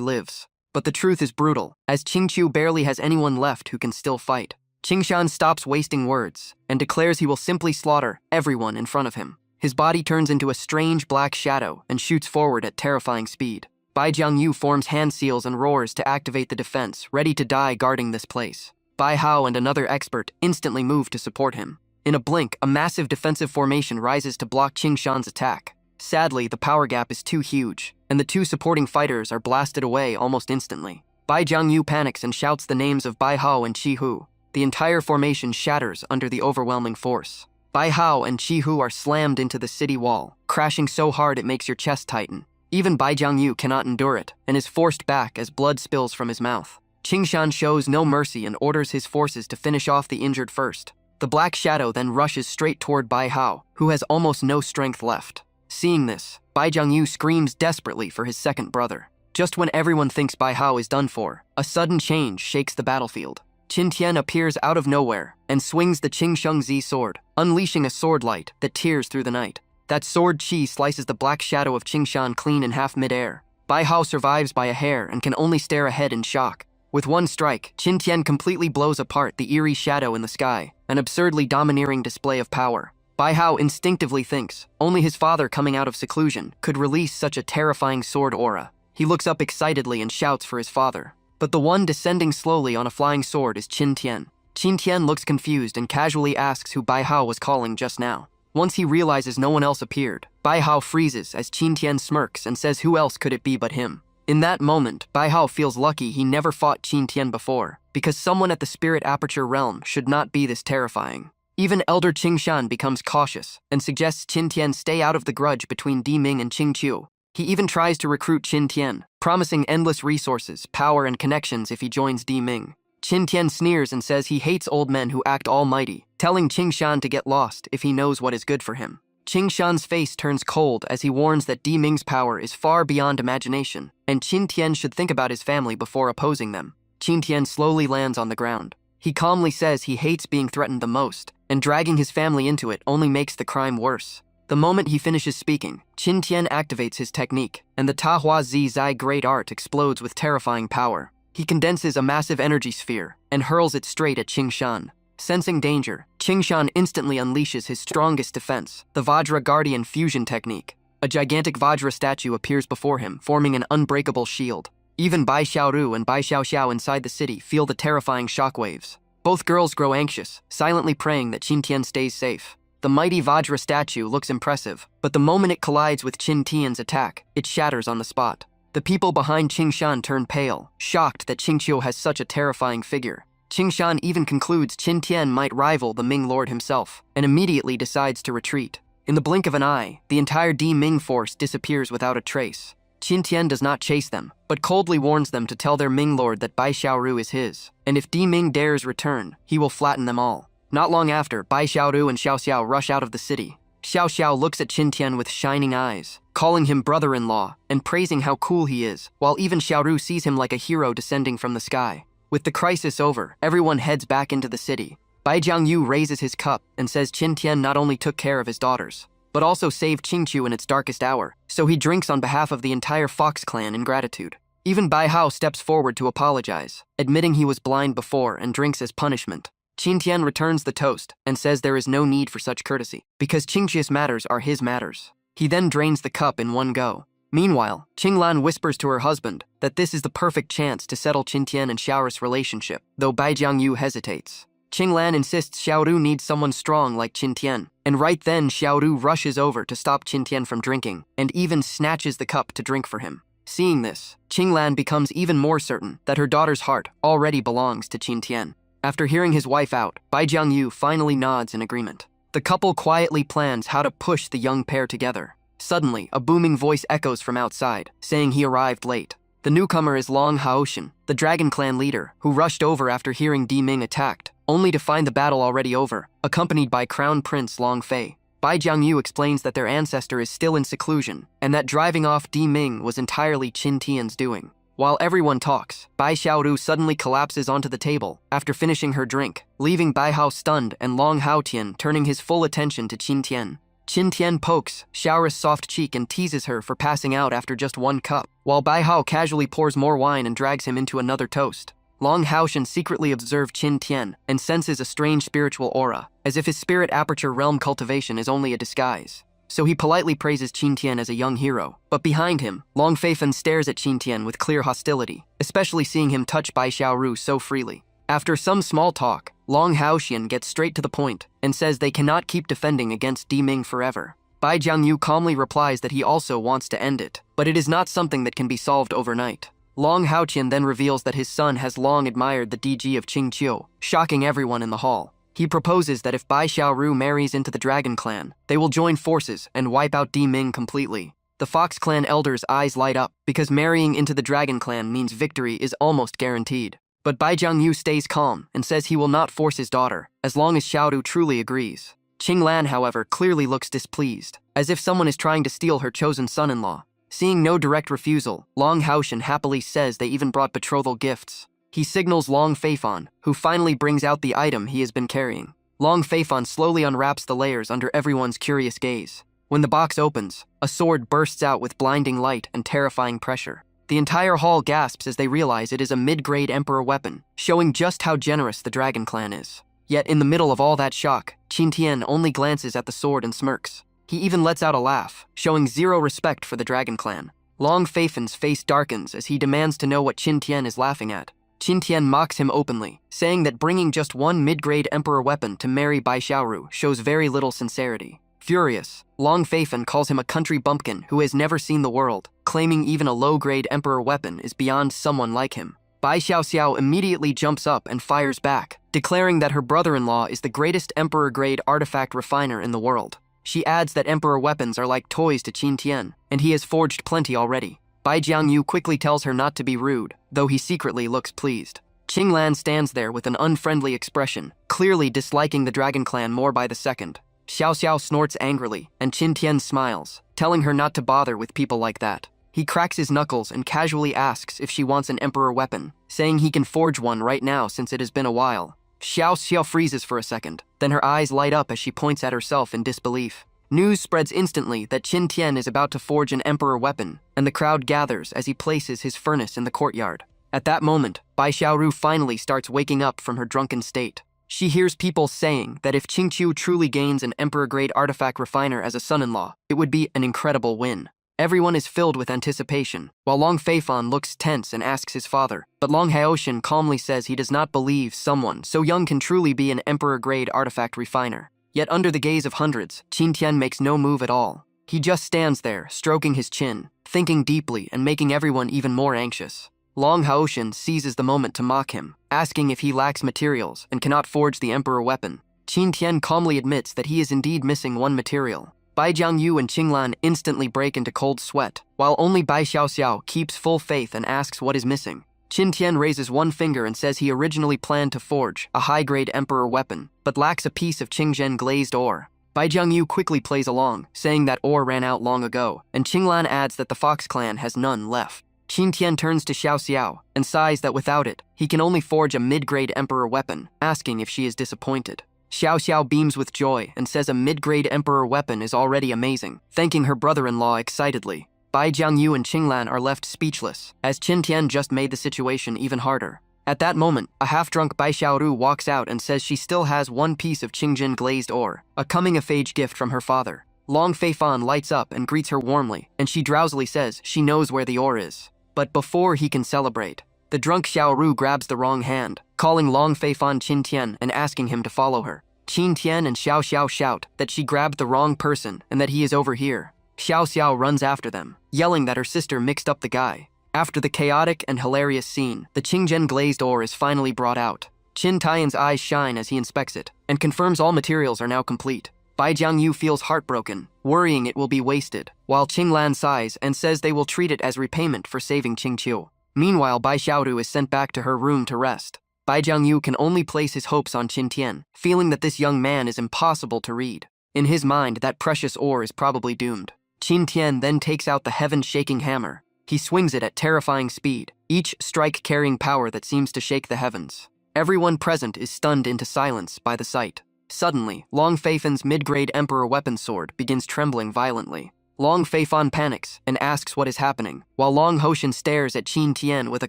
lives. But the truth is brutal, as Qingqiu barely has anyone left who can still fight. Qing Shan stops wasting words and declares he will simply slaughter everyone in front of him. His body turns into a strange black shadow and shoots forward at terrifying speed. Bai Jiangyu forms hand seals and roars to activate the defense, ready to die guarding this place. Bai Hao and another expert instantly move to support him. In a blink, a massive defensive formation rises to block Qing Shan's attack. Sadly, the power gap is too huge, and the two supporting fighters are blasted away almost instantly. Bai Jiangyu panics and shouts the names of Bai Hao and Qi Hu. The entire formation shatters under the overwhelming force. Bai Hao and Qi Hu are slammed into the city wall, crashing so hard it makes your chest tighten. Even Bai Jiangyu cannot endure it, and is forced back as blood spills from his mouth. Qing Shan shows no mercy and orders his forces to finish off the injured first. The black shadow then rushes straight toward Bai Hao, who has almost no strength left. Seeing this, Bai Jiangyu screams desperately for his second brother. Just when everyone thinks Bai Hao is done for, a sudden change shakes the battlefield. Qin Tian appears out of nowhere and swings the Qing Sheng Zi sword, unleashing a sword light that tears through the night. That sword chi slices the black shadow of Qing Shan clean in half midair. Bai Hao survives by a hair and can only stare ahead in shock. With one strike, Qin Tian completely blows apart the eerie shadow in the sky, an absurdly domineering display of power. Bai Hao instinctively thinks only his father coming out of seclusion could release such a terrifying sword aura. He looks up excitedly and shouts for his father. But the one descending slowly on a flying sword is Qin Tian. Qin Tian looks confused and casually asks who Bai Hao was calling just now. Once he realizes no one else appeared, Bai Hao freezes as Qin Tian smirks and says who else could it be but him. In that moment, Bai Hao feels lucky he never fought Qin Tian before, because someone at the Spirit Aperture realm should not be this terrifying. Even Elder Qing Shan becomes cautious and suggests Qin Tian stay out of the grudge between Di Ming and Qingqiu. He even tries to recruit Qin Tian, promising endless resources, power, and connections if he joins Di Ming. Qin Tian sneers and says he hates old men who act almighty, telling Qing Shan to get lost if he knows what is good for him. Qing Shan's face turns cold as he warns that Di Ming's power is far beyond imagination, and Qin Tian should think about his family before opposing them. Qin Tian slowly lands on the ground. He calmly says he hates being threatened the most, and dragging his family into it only makes the crime worse. The moment he finishes speaking, Qin Tian activates his technique, and the Tahua Zi Zai Great Art explodes with terrifying power. He condenses a massive energy sphere and hurls it straight at Qing Shan. Sensing danger, Qing Shan instantly unleashes his strongest defense, the Vajra Guardian fusion technique. A gigantic Vajra statue appears before him, forming an unbreakable shield. Even Bai Xiaoru and Bai Xiaoxiao inside the city feel the terrifying shockwaves. Both girls grow anxious, silently praying that Qin Tian stays safe. The mighty Vajra statue looks impressive, but the moment it collides with Qin Tian's attack, it shatters on the spot. The people behind Qing Shan turn pale, shocked that Qingqiu has such a terrifying figure. Qing Shan even concludes Qin Tian might rival the Ming Lord himself, and immediately decides to retreat. In the blink of an eye, the entire Di Ming force disappears without a trace. Qin Tian does not chase them, but coldly warns them to tell their Ming Lord that Bai Xiaoru is his, and if Di Ming dares return, he will flatten them all. Not long after, Bai Xiaoru and Xiao Xiao rush out of the city. Xiao Xiao looks at Qin Tian with shining eyes, calling him brother-in-law and praising how cool he is, while even Xiaoru sees him like a hero descending from the sky. With the crisis over, everyone heads back into the city. Bai Jiangyu raises his cup and says Qin Tian not only took care of his daughters, but also saved Qingqiu in its darkest hour, so he drinks on behalf of the entire Fox clan in gratitude. Even Bai Hao steps forward to apologize, admitting he was blind before and drinks as punishment. Qin Tian returns the toast and says there is no need for such courtesy, because Qingqiu's matters are his matters. He then drains the cup in one go. Meanwhile, Qinglan whispers to her husband that this is the perfect chance to settle Qin Tian and Xiaoru's relationship, though Bai Jiangyu hesitates. Qinglan insists Xiaoru needs someone strong like Qin Tian, and right then Xiaoru rushes over to stop Qin Tian from drinking, and even snatches the cup to drink for him. Seeing this, Qinglan becomes even more certain that her daughter's heart already belongs to Qin Tian. After hearing his wife out, Bai Jiangyu finally nods in agreement. The couple quietly plans how to push the young pair together. Suddenly, a booming voice echoes from outside, saying he arrived late. The newcomer is Long Haoshan, the Dragon Clan leader, who rushed over after hearing Di Ming attacked, only to find the battle already over, accompanied by Crown Prince Long Fei. Bai Jiangyu explains that their ancestor is still in seclusion, and that driving off Di Ming was entirely Qin Tian's doing. While everyone talks, Bai Xiaoru suddenly collapses onto the table after finishing her drink, leaving Bai Hao stunned and Long Haotian turning his full attention to Qin Tian. Qin Tian pokes Xiaoru's soft cheek and teases her for passing out after just one cup, while Bai Hao casually pours more wine and drags him into another toast. Long Haoshan secretly observes Qin Tian and senses a strange spiritual aura, as if his spirit aperture realm cultivation is only a disguise. So he politely praises Qin Tian as a young hero, but behind him, Long Feifan stares at Qin Tian with clear hostility, especially seeing him touch Bai Xiaoru so freely. After some small talk, Long Haoxian gets straight to the point and says they cannot keep defending against Di Ming forever. Bai Jiangyu calmly replies that he also wants to end it, but it is not something that can be solved overnight. Long Haoqian then reveals that his son has long admired the DG of Qingqiu, shocking everyone in the hall. He proposes that if Bai Xiaoru marries into the Dragon Clan, they will join forces and wipe out Di Ming completely. The Fox Clan elders' eyes light up, because marrying into the Dragon Clan means victory is almost guaranteed. But Bai Jiangyu stays calm and says he will not force his daughter, as long as Xiaoru truly agrees. Qinglan, however, clearly looks displeased, as if someone is trying to steal her chosen son-in-law. Seeing no direct refusal, Long Haoshan happily says they even brought betrothal gifts. He signals Long Feifan, who finally brings out the item he has been carrying. Long Feifan slowly unwraps the layers under everyone's curious gaze. When the box opens, a sword bursts out with blinding light and terrifying pressure. The entire hall gasps as they realize it is a mid-grade Emperor weapon, showing just how generous the Dragon Clan is. Yet in the middle of all that shock, Qin Tian only glances at the sword and smirks. He even lets out a laugh, showing zero respect for the Dragon Clan. Long Feifan's face darkens as he demands to know what Qin Tian is laughing at. Qin Tian mocks him openly, saying that bringing just one mid-grade Emperor weapon to marry Bai Xiaoru shows very little sincerity. Furious, Long Feifan calls him a country bumpkin who has never seen the world, claiming even a low-grade Emperor weapon is beyond someone like him. Bai Xiaoxiao immediately jumps up and fires back, declaring that her brother-in-law is the greatest Emperor-grade artifact refiner in the world. She adds that Emperor weapons are like toys to Qin Tian, and he has forged plenty already. Bai Jiangyu quickly tells her not to be rude, though he secretly looks pleased. Qinglan stands there with an unfriendly expression, clearly disliking the Dragon Clan more by the second. Xiao Xiao snorts angrily, and Qin Tian smiles, telling her not to bother with people like that. He cracks his knuckles and casually asks if she wants an Emperor weapon, saying he can forge one right now since it has been a while. Xiao Xiao freezes for a second, then her eyes light up as she points at herself in disbelief. News spreads instantly that Qin Tian is about to forge an Emperor weapon, and the crowd gathers as he places his furnace in the courtyard. At that moment, Bai Xiaoru finally starts waking up from her drunken state. She hears people saying that if Qingqiu truly gains an Emperor-grade artifact refiner as a son-in-law, it would be an incredible win. Everyone is filled with anticipation, while Long Feifan looks tense and asks his father, but Long Haoshan calmly says he does not believe someone so young can truly be an Emperor-grade artifact refiner. Yet under the gaze of hundreds, Qin Tian makes no move at all. He just stands there, stroking his chin, thinking deeply and making everyone even more anxious. Long Haoshan seizes the moment to mock him, asking if he lacks materials and cannot forge the Emperor weapon. Qin Tian calmly admits that he is indeed missing one material. Bai Jiangyu and Qinglan instantly break into cold sweat, while only Bai Xiaoxiao keeps full faith and asks what is missing. Qin Tian raises one finger and says he originally planned to forge a high-grade Emperor weapon, but lacks a piece of Qingzhen glazed ore. Bai Jiangyu quickly plays along, saying that ore ran out long ago, and Qinglan adds that the Fox clan has none left. Qin Tian turns to Xiao Xiao and sighs that without it, he can only forge a mid-grade emperor weapon, asking if she is disappointed. Xiao Xiao beams with joy and says a mid-grade emperor weapon is already amazing, thanking her brother-in-law excitedly. Bai Jiangyu and Qinglan are left speechless, as Qin Tian just made the situation even harder. At that moment, a half-drunk Bai Xiaoru walks out and says she still has one piece of Qingjin glazed ore, a coming-of-age gift from her father. Long Fei Fan lights up and greets her warmly, and she drowsily says she knows where the ore is. But before he can celebrate, the drunk Xiaoru grabs the wrong hand, calling Long Fei Fan Qin Tian and asking him to follow her. Qin Tian and Xiao Xiao shout that she grabbed the wrong person and that he is over here. Xiao Xiao runs after them, yelling that her sister mixed up the guy. After the chaotic and hilarious scene, the Qingjian glazed ore is finally brought out. Qin Tian's eyes shine as he inspects it, and confirms all materials are now complete. Bai Jiangyu feels heartbroken, worrying it will be wasted, while Qinglan sighs and says they will treat it as repayment for saving Qingqiu. Meanwhile, Bai Xiaoru is sent back to her room to rest. Bai Jiangyu can only place his hopes on Qin Tian, feeling that this young man is impossible to read. In his mind, that precious ore is probably doomed. Qin Tian then takes out the heaven-shaking hammer. He swings it at terrifying speed, each strike carrying power that seems to shake the heavens. Everyone present is stunned into silence by the sight. Suddenly, Long Fei Fan's mid-grade emperor weapon sword begins trembling violently. Long Fei Fan panics and asks what is happening, while Long Hoshan stares at Qin Tian with a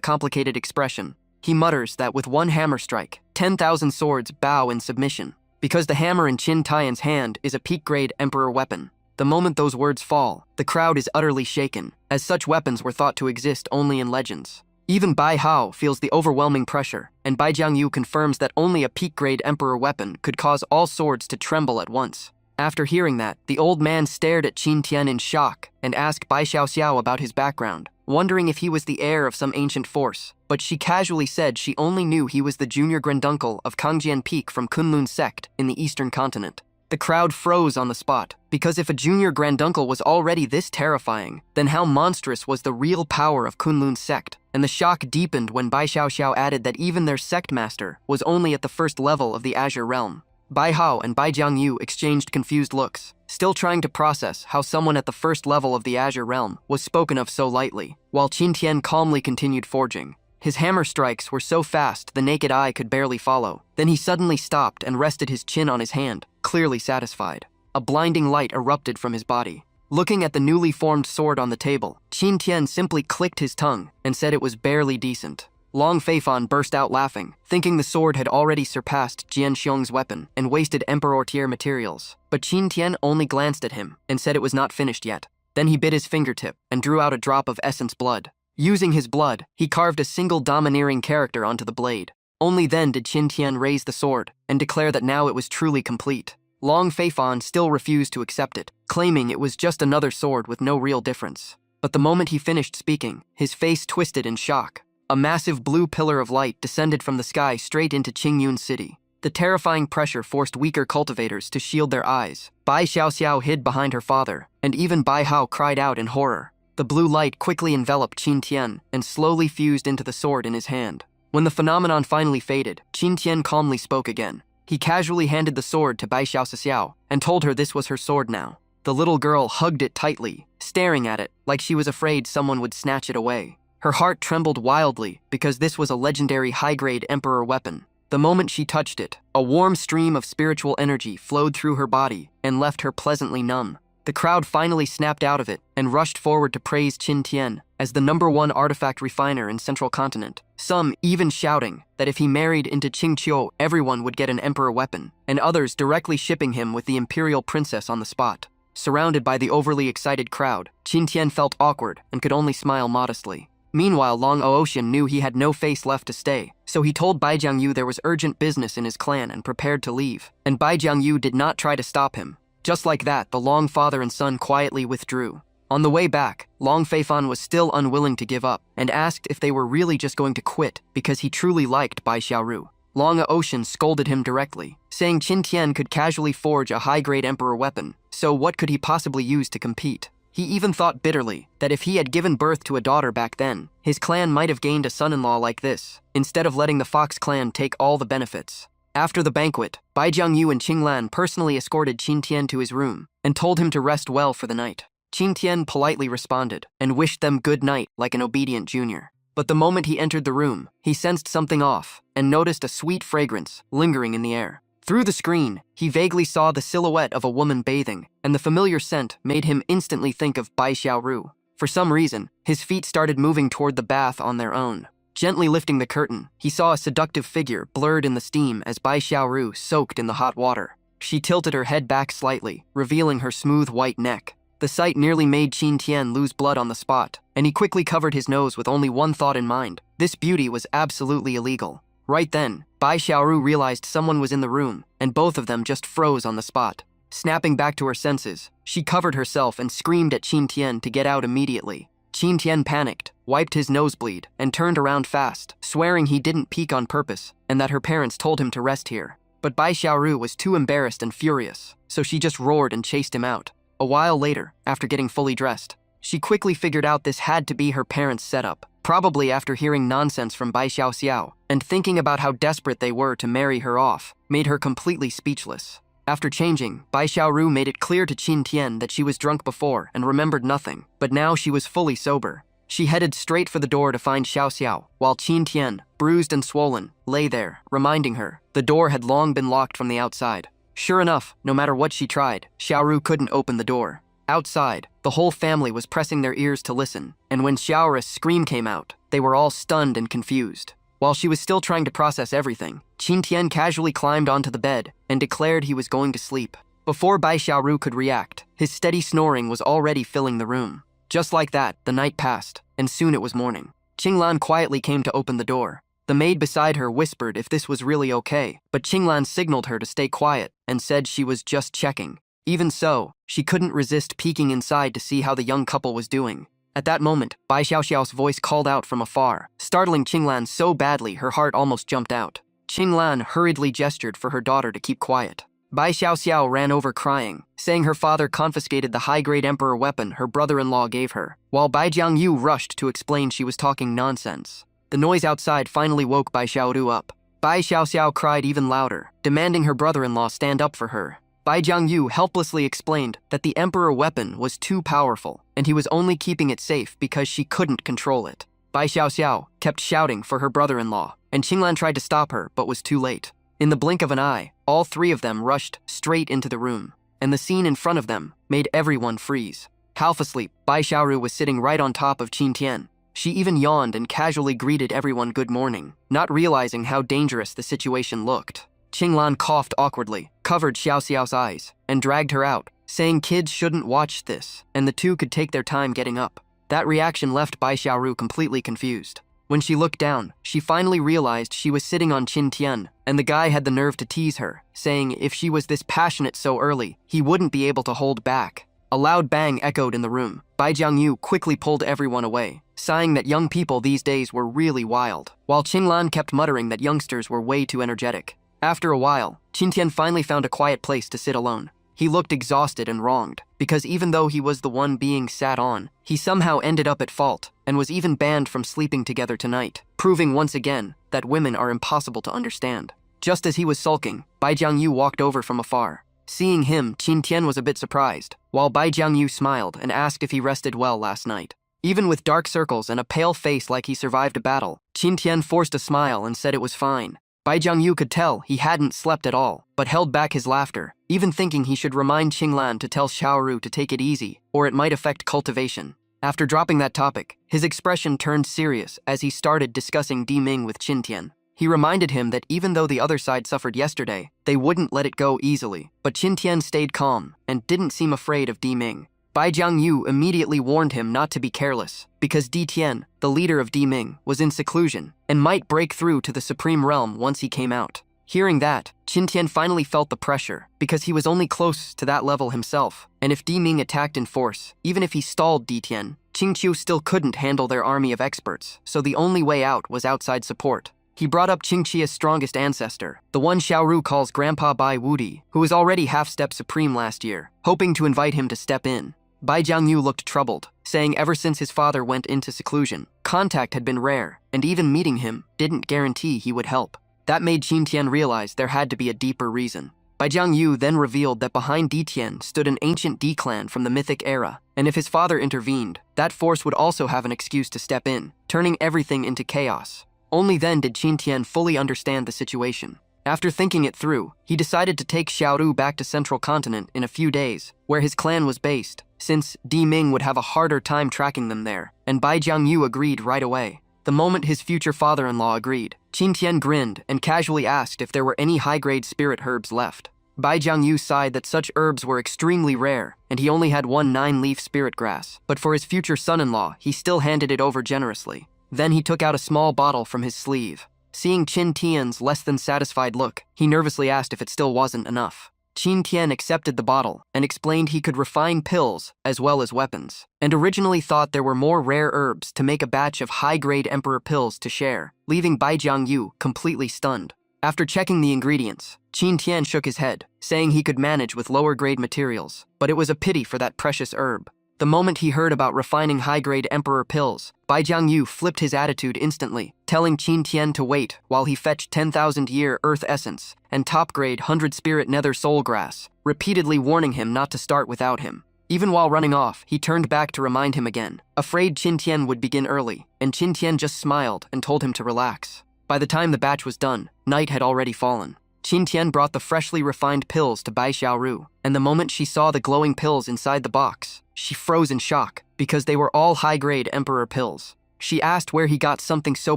complicated expression. He mutters that with one hammer strike, 10,000 swords bow in submission, because the hammer in Qin Tian's hand is a peak-grade emperor weapon. The moment those words fall, the crowd is utterly shaken, as such weapons were thought to exist only in legends. Even Bai Hao feels the overwhelming pressure, and Bai Jiangyu confirms that only a peak-grade emperor weapon could cause all swords to tremble at once. After hearing that, the old man stared at Qin Tian in shock and asked Bai Xiao about his background, wondering if he was the heir of some ancient force, but she casually said she only knew he was the junior granduncle of Kangjian Peak from Kunlun sect in the eastern continent. The crowd froze on the spot, because if a junior granduncle was already this terrifying, then how monstrous was the real power of Kunlun sect, and the shock deepened when Bai Xiao added that even their sect master was only at the first level of the Azure Realm. Bai Hao and Bai Jiangyu exchanged confused looks, still trying to process how someone at the first level of the Azure Realm was spoken of so lightly, while Qin Tian calmly continued forging. His hammer strikes were so fast the naked eye could barely follow. Then he suddenly stopped and rested his chin on his hand, clearly satisfied. A blinding light erupted from his body. Looking at the newly formed sword on the table, Qin Tian simply clicked his tongue and said it was barely decent. Long Fei Fan burst out laughing, thinking the sword had already surpassed Jian Xiong's weapon and wasted Emperor tier materials. But Qin Tian only glanced at him and said it was not finished yet. Then he bit his fingertip and drew out a drop of essence blood. Using his blood, he carved a single domineering character onto the blade. Only then did Qin Tian raise the sword and declare that now it was truly complete. Long Fei Fan still refused to accept it, claiming it was just another sword with no real difference. But the moment he finished speaking, his face twisted in shock. A massive blue pillar of light descended from the sky straight into Qingyun City. The terrifying pressure forced weaker cultivators to shield their eyes. Bai Xiao hid behind her father, and even Bai Hao cried out in horror. The blue light quickly enveloped Qin Tian and slowly fused into the sword in his hand. When the phenomenon finally faded, Qin Tian calmly spoke again. He casually handed the sword to Bai Xiao and told her this was her sword now. The little girl hugged it tightly, staring at it like she was afraid someone would snatch it away. Her heart trembled wildly because this was a legendary high-grade emperor weapon. The moment she touched it, a warm stream of spiritual energy flowed through her body and left her pleasantly numb. The crowd finally snapped out of it and rushed forward to praise Qin Tian as the #1 artifact refiner in Central Continent, some even shouting that if he married into Qingqiu, everyone would get an emperor weapon, and others directly shipping him with the imperial princess on the spot. Surrounded by the overly excited crowd, Qin Tian felt awkward and could only smile modestly. Meanwhile, Long Ocean knew he had no face left to stay, so he told Bai Jiangyu there was urgent business in his clan and prepared to leave, and Bai Jiangyu did not try to stop him. Just like that, the Long father and son quietly withdrew. On the way back, Long Fei Fan was still unwilling to give up and asked if they were really just going to quit because he truly liked Bai Xiaoru. Long Ocean scolded him directly, saying Qin Tian could casually forge a high-grade emperor weapon, so what could he possibly use to compete? He even thought bitterly that if he had given birth to a daughter back then, his clan might have gained a son-in-law like this, instead of letting the Fox clan take all the benefits. After the banquet, Bai Jiangyu and Qinglan personally escorted Qin Tian to his room and told him to rest well for the night. Qin Tian politely responded and wished them good night like an obedient junior. But the moment he entered the room, he sensed something off and noticed a sweet fragrance lingering in the air. Through the screen, he vaguely saw the silhouette of a woman bathing, and the familiar scent made him instantly think of Bai Xiaoru. For some reason, his feet started moving toward the bath on their own. Gently lifting the curtain, he saw a seductive figure blurred in the steam as Bai Xiaoru soaked in the hot water. She tilted her head back slightly, revealing her smooth white neck. The sight nearly made Qin Tian lose blood on the spot, and he quickly covered his nose with only one thought in mind. This beauty was absolutely illegal. Right then, Bai Xiaoru realized someone was in the room, and both of them just froze on the spot. Snapping back to her senses, she covered herself and screamed at Qin Tian to get out immediately. Qin Tian panicked, wiped his nosebleed, and turned around fast, swearing he didn't peek on purpose and that her parents told him to rest here. But Bai Xiaoru was too embarrassed and furious, so she just roared and chased him out. A while later, after getting fully dressed, she quickly figured out this had to be her parents' setup, probably after hearing nonsense from Bai Xiaoxiao, and thinking about how desperate they were to marry her off, made her completely speechless. After changing, Bai Xiaoru made it clear to Qin Tian that she was drunk before and remembered nothing, but now she was fully sober. She headed straight for the door to find Xiaoxiao, while Qin Tian, bruised and swollen, lay there, reminding her the door had long been locked from the outside. Sure enough, no matter what she tried, Xiaoru couldn't open the door. Outside, the whole family was pressing their ears to listen, and when Xiaoru's scream came out, they were all stunned and confused. While she was still trying to process everything, Qin Tian casually climbed onto the bed and declared he was going to sleep. Before Bai Xiaoru could react, his steady snoring was already filling the room. Just like that, the night passed, and soon it was morning. Qinglan quietly came to open the door. The maid beside her whispered if this was really okay, but Qinglan signaled her to stay quiet and said she was just checking. Even so, she couldn't resist peeking inside to see how the young couple was doing. At that moment, Bai Xiaoxiao's voice called out from afar, startling Qinglan so badly her heart almost jumped out. Qinglan hurriedly gestured for her daughter to keep quiet. Bai Xiaoxiao ran over crying, saying her father confiscated the high-grade emperor weapon her brother-in-law gave her, while Bai Jiangyu rushed to explain she was talking nonsense. The noise outside finally woke Bai Xiaoru up. Bai Xiaoxiao cried even louder, demanding her brother-in-law stand up for her. Bai Jiangyu helplessly explained that the emperor weapon was too powerful, and he was only keeping it safe because she couldn't control it. Bai Xiaoxiao kept shouting for her brother-in-law, and Qinglan tried to stop her but was too late. In the blink of an eye, all three of them rushed straight into the room, and the scene in front of them made everyone freeze. Half asleep, Bai Xiaoru was sitting right on top of Qin Tian. She even yawned and casually greeted everyone good morning, not realizing how dangerous the situation looked. Qinglan coughed awkwardly, covered Xiaoxiao's eyes, and dragged her out, saying kids shouldn't watch this, and the two could take their time getting up. That reaction left Bai Xiaoru completely confused. When she looked down, she finally realized she was sitting on Qin Tian, and the guy had the nerve to tease her, saying if she was this passionate so early, he wouldn't be able to hold back. A loud bang echoed in the room. Bai Jiangyu quickly pulled everyone away, sighing that young people these days were really wild, while Qinglan kept muttering that youngsters were way too energetic. After a while, Qin Tian finally found a quiet place to sit alone. He looked exhausted and wronged, because even though he was the one being sat on, he somehow ended up at fault, and was even banned from sleeping together tonight, proving once again that women are impossible to understand. Just as he was sulking, Bai Jiangyu walked over from afar. Seeing him, Qin Tian was a bit surprised, while Bai Jiangyu smiled and asked if he rested well last night. Even with dark circles and a pale face like he survived a battle, Qin Tian forced a smile and said it was fine. Bai Jiangyu could tell he hadn't slept at all, but held back his laughter, even thinking he should remind Qinglan to tell Xiaoru to take it easy, or it might affect cultivation. After dropping that topic, his expression turned serious as he started discussing Di Ming with Qin Tian. He reminded him that even though the other side suffered yesterday, they wouldn't let it go easily, but Qin Tian stayed calm and didn't seem afraid of Di Ming. Bai Jiangyu immediately warned him not to be careless, because Di Tian, the leader of Di Ming, was in seclusion and might break through to the Supreme Realm once he came out. Hearing that, Qin Tian finally felt the pressure, because he was only close to that level himself, and if Di Ming attacked in force, even if he stalled Di Tian, Qingqiu still couldn't handle their army of experts, so the only way out was outside support. He brought up Qingqia's strongest ancestor, the one Xiaoru calls Grandpa Bai Wudi, who was already half-step supreme last year, hoping to invite him to step in. Bai Jiangyu looked troubled, saying ever since his father went into seclusion, contact had been rare, and even meeting him didn't guarantee he would help. That made Qin Tian realize there had to be a deeper reason. Bai Jiangyu then revealed that behind Ditian stood an ancient D-clan from the mythic era, and if his father intervened, that force would also have an excuse to step in, turning everything into chaos. Only then did Qin Tian fully understand the situation. After thinking it through, he decided to take Xiaoru back to Central Continent in a few days, where his clan was based, since Di Ming would have a harder time tracking them there, and Bai Jiangyu agreed right away. The moment his future father-in-law agreed, Qin Tian grinned and casually asked if there were any high-grade spirit herbs left. Bai Jiangyu sighed that such herbs were extremely rare, and he only had one 9-leaf spirit grass, but for his future son-in-law, he still handed it over generously. Then he took out a small bottle from his sleeve. Seeing Qin Tian's less than satisfied look, he nervously asked if it still wasn't enough. Qin Tian accepted the bottle and explained he could refine pills as well as weapons, and originally thought there were more rare herbs to make a batch of high-grade emperor pills to share, leaving Bai Jiangyu completely stunned. After checking the ingredients, Qin Tian shook his head, saying he could manage with lower-grade materials, but it was a pity for that precious herb. The moment he heard about refining high-grade emperor pills, Bai Jiangyu flipped his attitude instantly, telling Qin Tian to wait while he fetched 10,000-year earth essence and top-grade 100-spirit nether soul grass, repeatedly warning him not to start without him. Even while running off, he turned back to remind him again, afraid Qin Tian would begin early, and Qin Tian just smiled and told him to relax. By the time the batch was done, night had already fallen. Qin Tian brought the freshly refined pills to Bai Xiaoru, and the moment she saw the glowing pills inside the box, she froze in shock, because they were all high-grade emperor pills. She asked where he got something so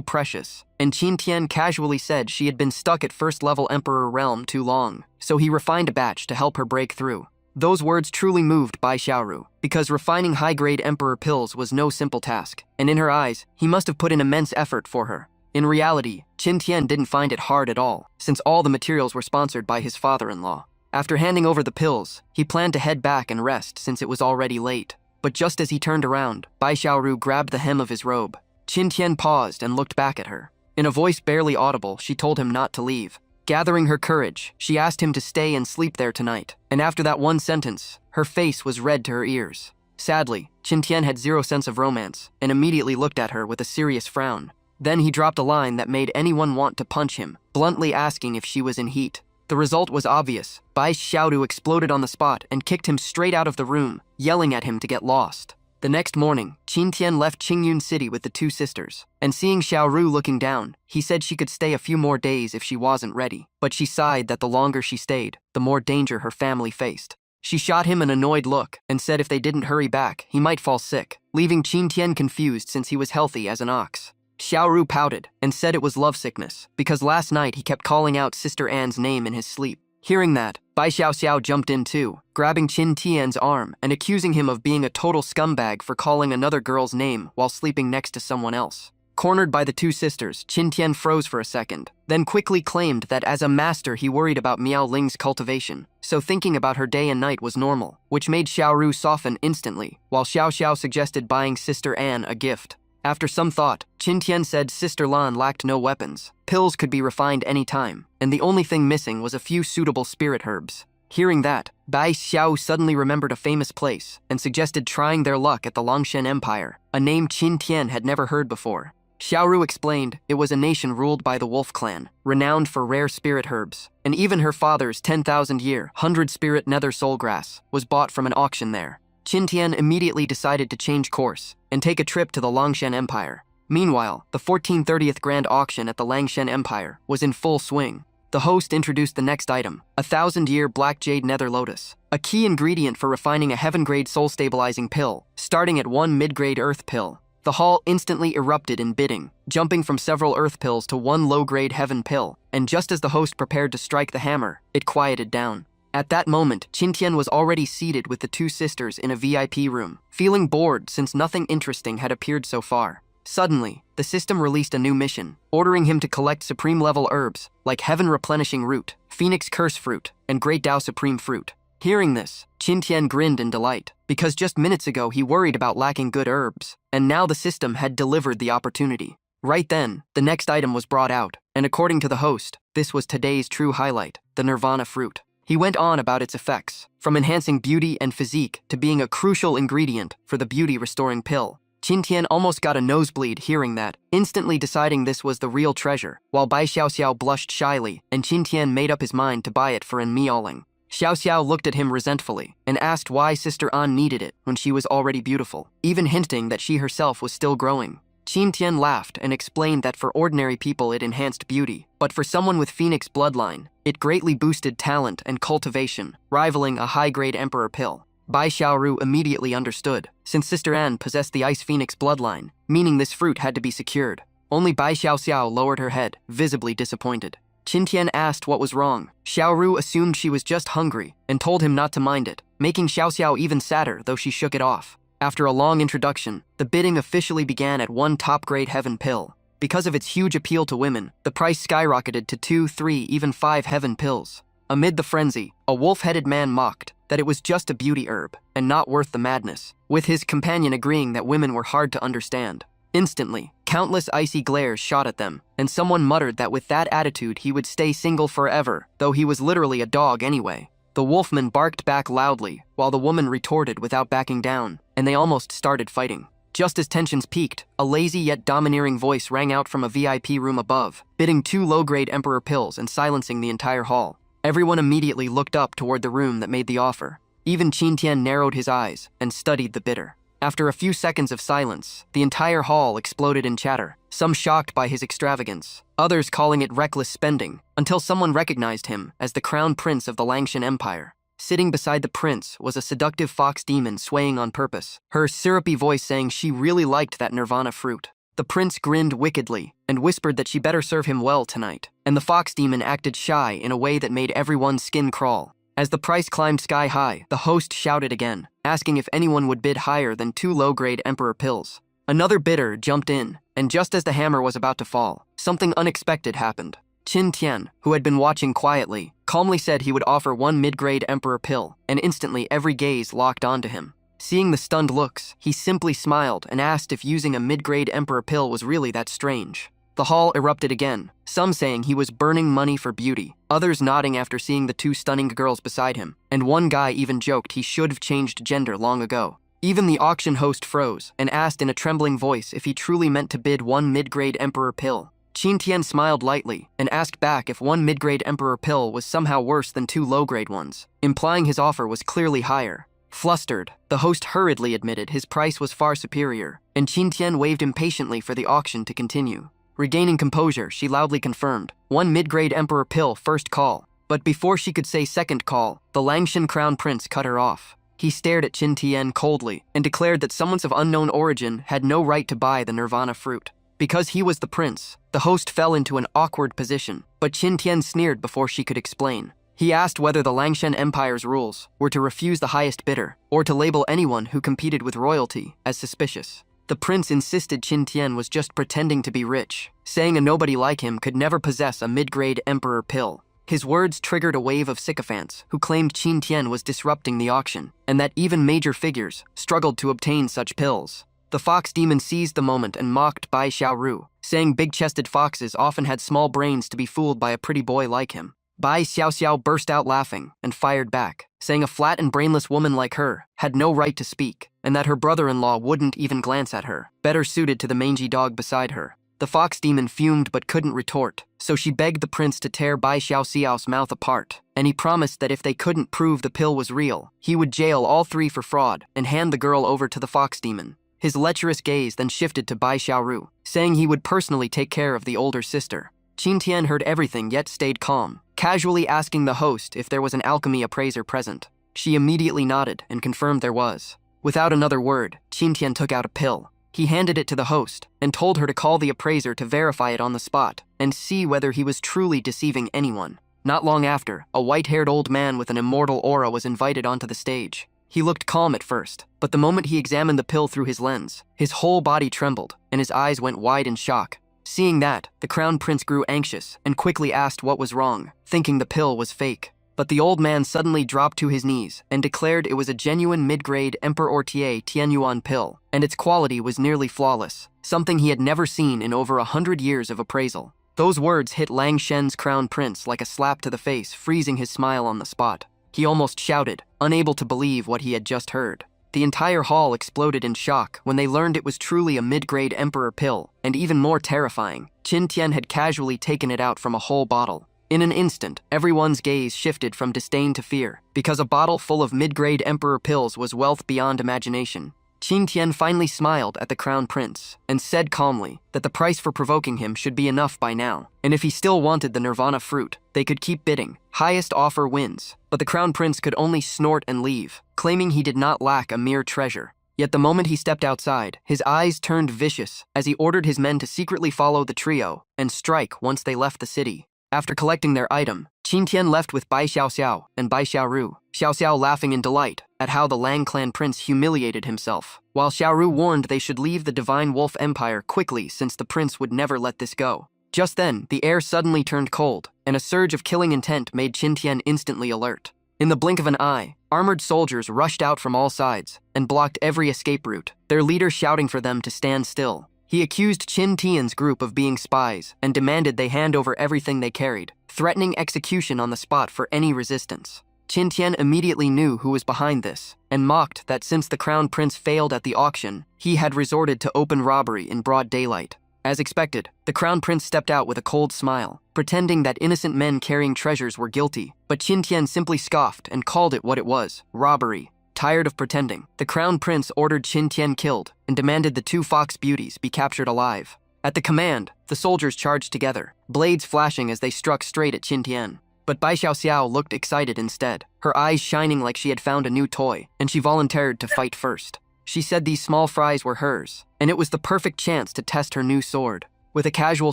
precious, and Qin Tian casually said she had been stuck at first-level emperor realm too long, so he refined a batch to help her break through. Those words truly moved Bai Xiaoru, because refining high-grade emperor pills was no simple task, and in her eyes, he must have put in immense effort for her. In reality, Qin Tian didn't find it hard at all, since all the materials were sponsored by his father-in-law. After handing over the pills, he planned to head back and rest since it was already late. But just as he turned around, Bai Xiaoru grabbed the hem of his robe. Qin Tian paused and looked back at her. In a voice barely audible, she told him not to leave. Gathering her courage, she asked him to stay and sleep there tonight, and after that one sentence, her face was red to her ears. Sadly, Qin Tian had zero sense of romance, and immediately looked at her with a serious frown. Then he dropped a line that made anyone want to punch him, bluntly asking if she was in heat. The result was obvious. Bai Xiaoru exploded on the spot and kicked him straight out of the room, yelling at him to get lost. The next morning, Qin Tian left Qingyun City with the two sisters, and seeing Xiaoru looking down, he said she could stay a few more days if she wasn't ready, but she sighed that the longer she stayed, the more danger her family faced. She shot him an annoyed look and said if they didn't hurry back, he might fall sick, leaving Qin Tian confused since he was healthy as an ox. Xiaoru pouted and said it was lovesickness, because last night he kept calling out Sister Anne's name in his sleep. Hearing that, Bai Xiaoxiao jumped in too, grabbing Qin Tian's arm and accusing him of being a total scumbag for calling another girl's name while sleeping next to someone else. Cornered by the two sisters, Qin Tian froze for a second, then quickly claimed that as a master he worried about Miao Ling's cultivation, so thinking about her day and night was normal, which made Xiaoru soften instantly, while Xiao Xiao suggested buying Sister Anne a gift. After some thought, Qin Tian said Sister Lan lacked no weapons. Pills could be refined any time, and the only thing missing was a few suitable spirit herbs. Hearing that, Bai Xiao suddenly remembered a famous place and suggested trying their luck at the Longshan Empire, a name Qin Tian had never heard before. Xiaoru explained it was a nation ruled by the Wolf Clan, renowned for rare spirit herbs, and even her father's 10,000-year, 100-spirit nether soul grass was bought from an auction there. Qin Tian immediately decided to change course and take a trip to the Longshan Empire. Meanwhile, the 1430th Grand Auction at the Langshan Empire was in full swing. The host introduced the next item, a 1,000-year black jade nether lotus, a key ingredient for refining a heaven-grade soul-stabilizing pill, starting at one mid-grade earth pill. The hall instantly erupted in bidding, jumping from several earth pills to one low-grade heaven pill, and just as the host prepared to strike the hammer, it quieted down. At that moment, Qin Tian was already seated with the two sisters in a VIP room, feeling bored since nothing interesting had appeared so far. Suddenly, the system released a new mission, ordering him to collect supreme-level herbs like Heaven Replenishing Root, Phoenix Curse Fruit, and Great Tao Supreme Fruit. Hearing this, Qin Tian grinned in delight, because just minutes ago he worried about lacking good herbs, and now the system had delivered the opportunity. Right then, the next item was brought out, and according to the host, this was today's true highlight, the Nirvana Fruit. He went on about its effects, from enhancing beauty and physique to being a crucial ingredient for the beauty-restoring pill. Qin Tian almost got a nosebleed hearing that, instantly deciding this was the real treasure, while Bai Xiaoxiao blushed shyly, and Qin Tian made up his mind to buy it for an meowling. Xiaoxiao looked at him resentfully, and asked why Sister An needed it when she was already beautiful, even hinting that she herself was still growing. Qin Tian laughed and explained that for ordinary people it enhanced beauty, but for someone with Phoenix bloodline, it greatly boosted talent and cultivation, rivaling a high-grade Emperor pill. Bai Xiaoru immediately understood, since Sister An possessed the Ice Phoenix bloodline, meaning this fruit had to be secured. Only Bai Xiaoxiao lowered her head, visibly disappointed. Qin Tian asked what was wrong. Xiaoru assumed she was just hungry, and told him not to mind it, making Xiaoxiao even sadder though she shook it off. After a long introduction, the bidding officially began at 1 top-grade heaven pill. Because of its huge appeal to women, the price skyrocketed to 2, 3, even 5 heaven pills. Amid the frenzy, a wolf-headed man mocked that it was just a beauty herb, and not worth the madness, with his companion agreeing that women were hard to understand. Instantly, countless icy glares shot at them, and someone muttered that with that attitude he would stay single forever, though he was literally a dog anyway. The wolfman barked back loudly, while the woman retorted without backing down, and they almost started fighting. Just as tensions peaked, a lazy yet domineering voice rang out from a VIP room above, bidding 2 low-grade Emperor pills and silencing the entire hall. Everyone immediately looked up toward the room that made the offer. Even Qin Tian narrowed his eyes and studied the bidder. After a few seconds of silence, the entire hall exploded in chatter, some shocked by his extravagance, others calling it reckless spending, until someone recognized him as the crown prince of the Langshan Empire. Sitting beside the prince was a seductive fox demon swaying on purpose, her syrupy voice saying she really liked that nirvana fruit. The prince grinned wickedly and whispered that she better serve him well tonight, and the fox demon acted shy in a way that made everyone's skin crawl. As the price climbed sky high, the host shouted again, asking if anyone would bid higher than 2 low-grade Emperor pills. Another bidder jumped in, and just as the hammer was about to fall, something unexpected happened. Qin Tian, who had been watching quietly, calmly said he would offer 1 mid-grade Emperor pill, and instantly every gaze locked onto him. Seeing the stunned looks, he simply smiled and asked if using a mid-grade Emperor pill was really that strange. The hall erupted again, some saying he was burning money for beauty, others nodding after seeing the 2 stunning girls beside him, and one guy even joked he should have changed gender long ago. Even the auction host froze and asked in a trembling voice if he truly meant to bid 1 mid-grade Emperor pill. Qin Tian smiled lightly and asked back if 1 mid-grade Emperor pill was somehow worse than 2 low-grade ones, implying his offer was clearly higher. Flustered, the host hurriedly admitted his price was far superior, and Qin Tian waved impatiently for the auction to continue. Regaining composure, she loudly confirmed, 1 mid-grade Emperor pill first call. But before she could say second call, the Langshan crown prince cut her off. He stared at Qin Tian coldly and declared that someone of unknown origin had no right to buy the nirvana fruit. Because he was the prince, the host fell into an awkward position, but Qin Tian sneered before she could explain. He asked whether the Langshan Empire's rules were to refuse the highest bidder, or to label anyone who competed with royalty as suspicious. The prince insisted Qin Tian was just pretending to be rich, saying a nobody like him could never possess a mid-grade Emperor pill. His words triggered a wave of sycophants who claimed Qin Tian was disrupting the auction, and that even major figures struggled to obtain such pills. The fox demon seized the moment and mocked Bai Xiaoru, saying big-chested foxes often had small brains to be fooled by a pretty boy like him. Bai Xiaoxiao burst out laughing and fired back, saying a flat and brainless woman like her had no right to speak, and that her brother-in-law wouldn't even glance at her, better suited to the mangy dog beside her. The fox demon fumed but couldn't retort, so she begged the prince to tear Bai Xiaoxiao's mouth apart, and he promised that if they couldn't prove the pill was real, he would jail all 3 for fraud and hand the girl over to the fox demon. His lecherous gaze then shifted to Bai Xiaoru, saying he would personally take care of the older sister. Qin Tian heard everything yet stayed calm, casually asking the host if there was an alchemy appraiser present. She immediately nodded and confirmed there was. Without another word, Qin Tian took out a pill. He handed it to the host and told her to call the appraiser to verify it on the spot and see whether he was truly deceiving anyone. Not long after, a white-haired old man with an immortal aura was invited onto the stage. He looked calm at first, but the moment he examined the pill through his lens, his whole body trembled and his eyes went wide in shock. Seeing that, the crown prince grew anxious and quickly asked what was wrong, thinking the pill was fake. But the old man suddenly dropped to his knees and declared it was a genuine mid-grade Emperor Tianyuan pill, and its quality was nearly flawless, something he had never seen in over 100 years of appraisal. Those words hit Lang Shen's crown prince like a slap to the face, freezing his smile on the spot. He almost shouted, unable to believe what he had just heard. the entire hall exploded in shock when they learned it was truly a mid-grade emperor pill, and even more terrifying, Qin Tian had casually taken it out from a whole bottle. In an instant, everyone's gaze shifted from disdain to fear, because a bottle full of mid-grade emperor pills was wealth beyond imagination. Qin Tian finally smiled at the crown prince and said calmly that the price for provoking him should be enough by now, and if he still wanted the nirvana fruit, they could keep bidding. Highest offer wins. But the crown prince could only snort and leave, claiming he did not lack a mere treasure. Yet the moment he stepped outside, his eyes turned vicious as he ordered his men to secretly follow the trio and strike once they left the city. After collecting their item, Qin Tian left with Bai Xiaoxiao and Bai Xiaoru, Xiaoxiao laughing in delight at how the Lang clan prince humiliated himself, while Xiaoru warned they should leave the Divine Wolf Empire quickly since the prince would never let this go. Just then, the air suddenly turned cold, and a surge of killing intent made Qin Tian instantly alert. In the blink of an eye, armored soldiers rushed out from all sides and blocked every escape route, their leader shouting for them to stand still. He accused Qin Tian's group of being spies and demanded they hand over everything they carried, threatening execution on the spot for any resistance. Qin Tian immediately knew who was behind this, and mocked that since the crown prince failed at the auction, he had resorted to open robbery in broad daylight. As expected, the crown prince stepped out with a cold smile, pretending that innocent men carrying treasures were guilty, but Qin Tian simply scoffed and called it what it was: robbery. Tired of pretending, the crown prince ordered Qin Tian killed and demanded the two fox beauties be captured alive. At the command, the soldiers charged together, blades flashing as they struck straight at Qin Tian. But Bai Xiaoxiao looked excited instead, her eyes shining like she had found a new toy, and she volunteered to fight first. She said these small fries were hers, and it was the perfect chance to test her new sword. With a casual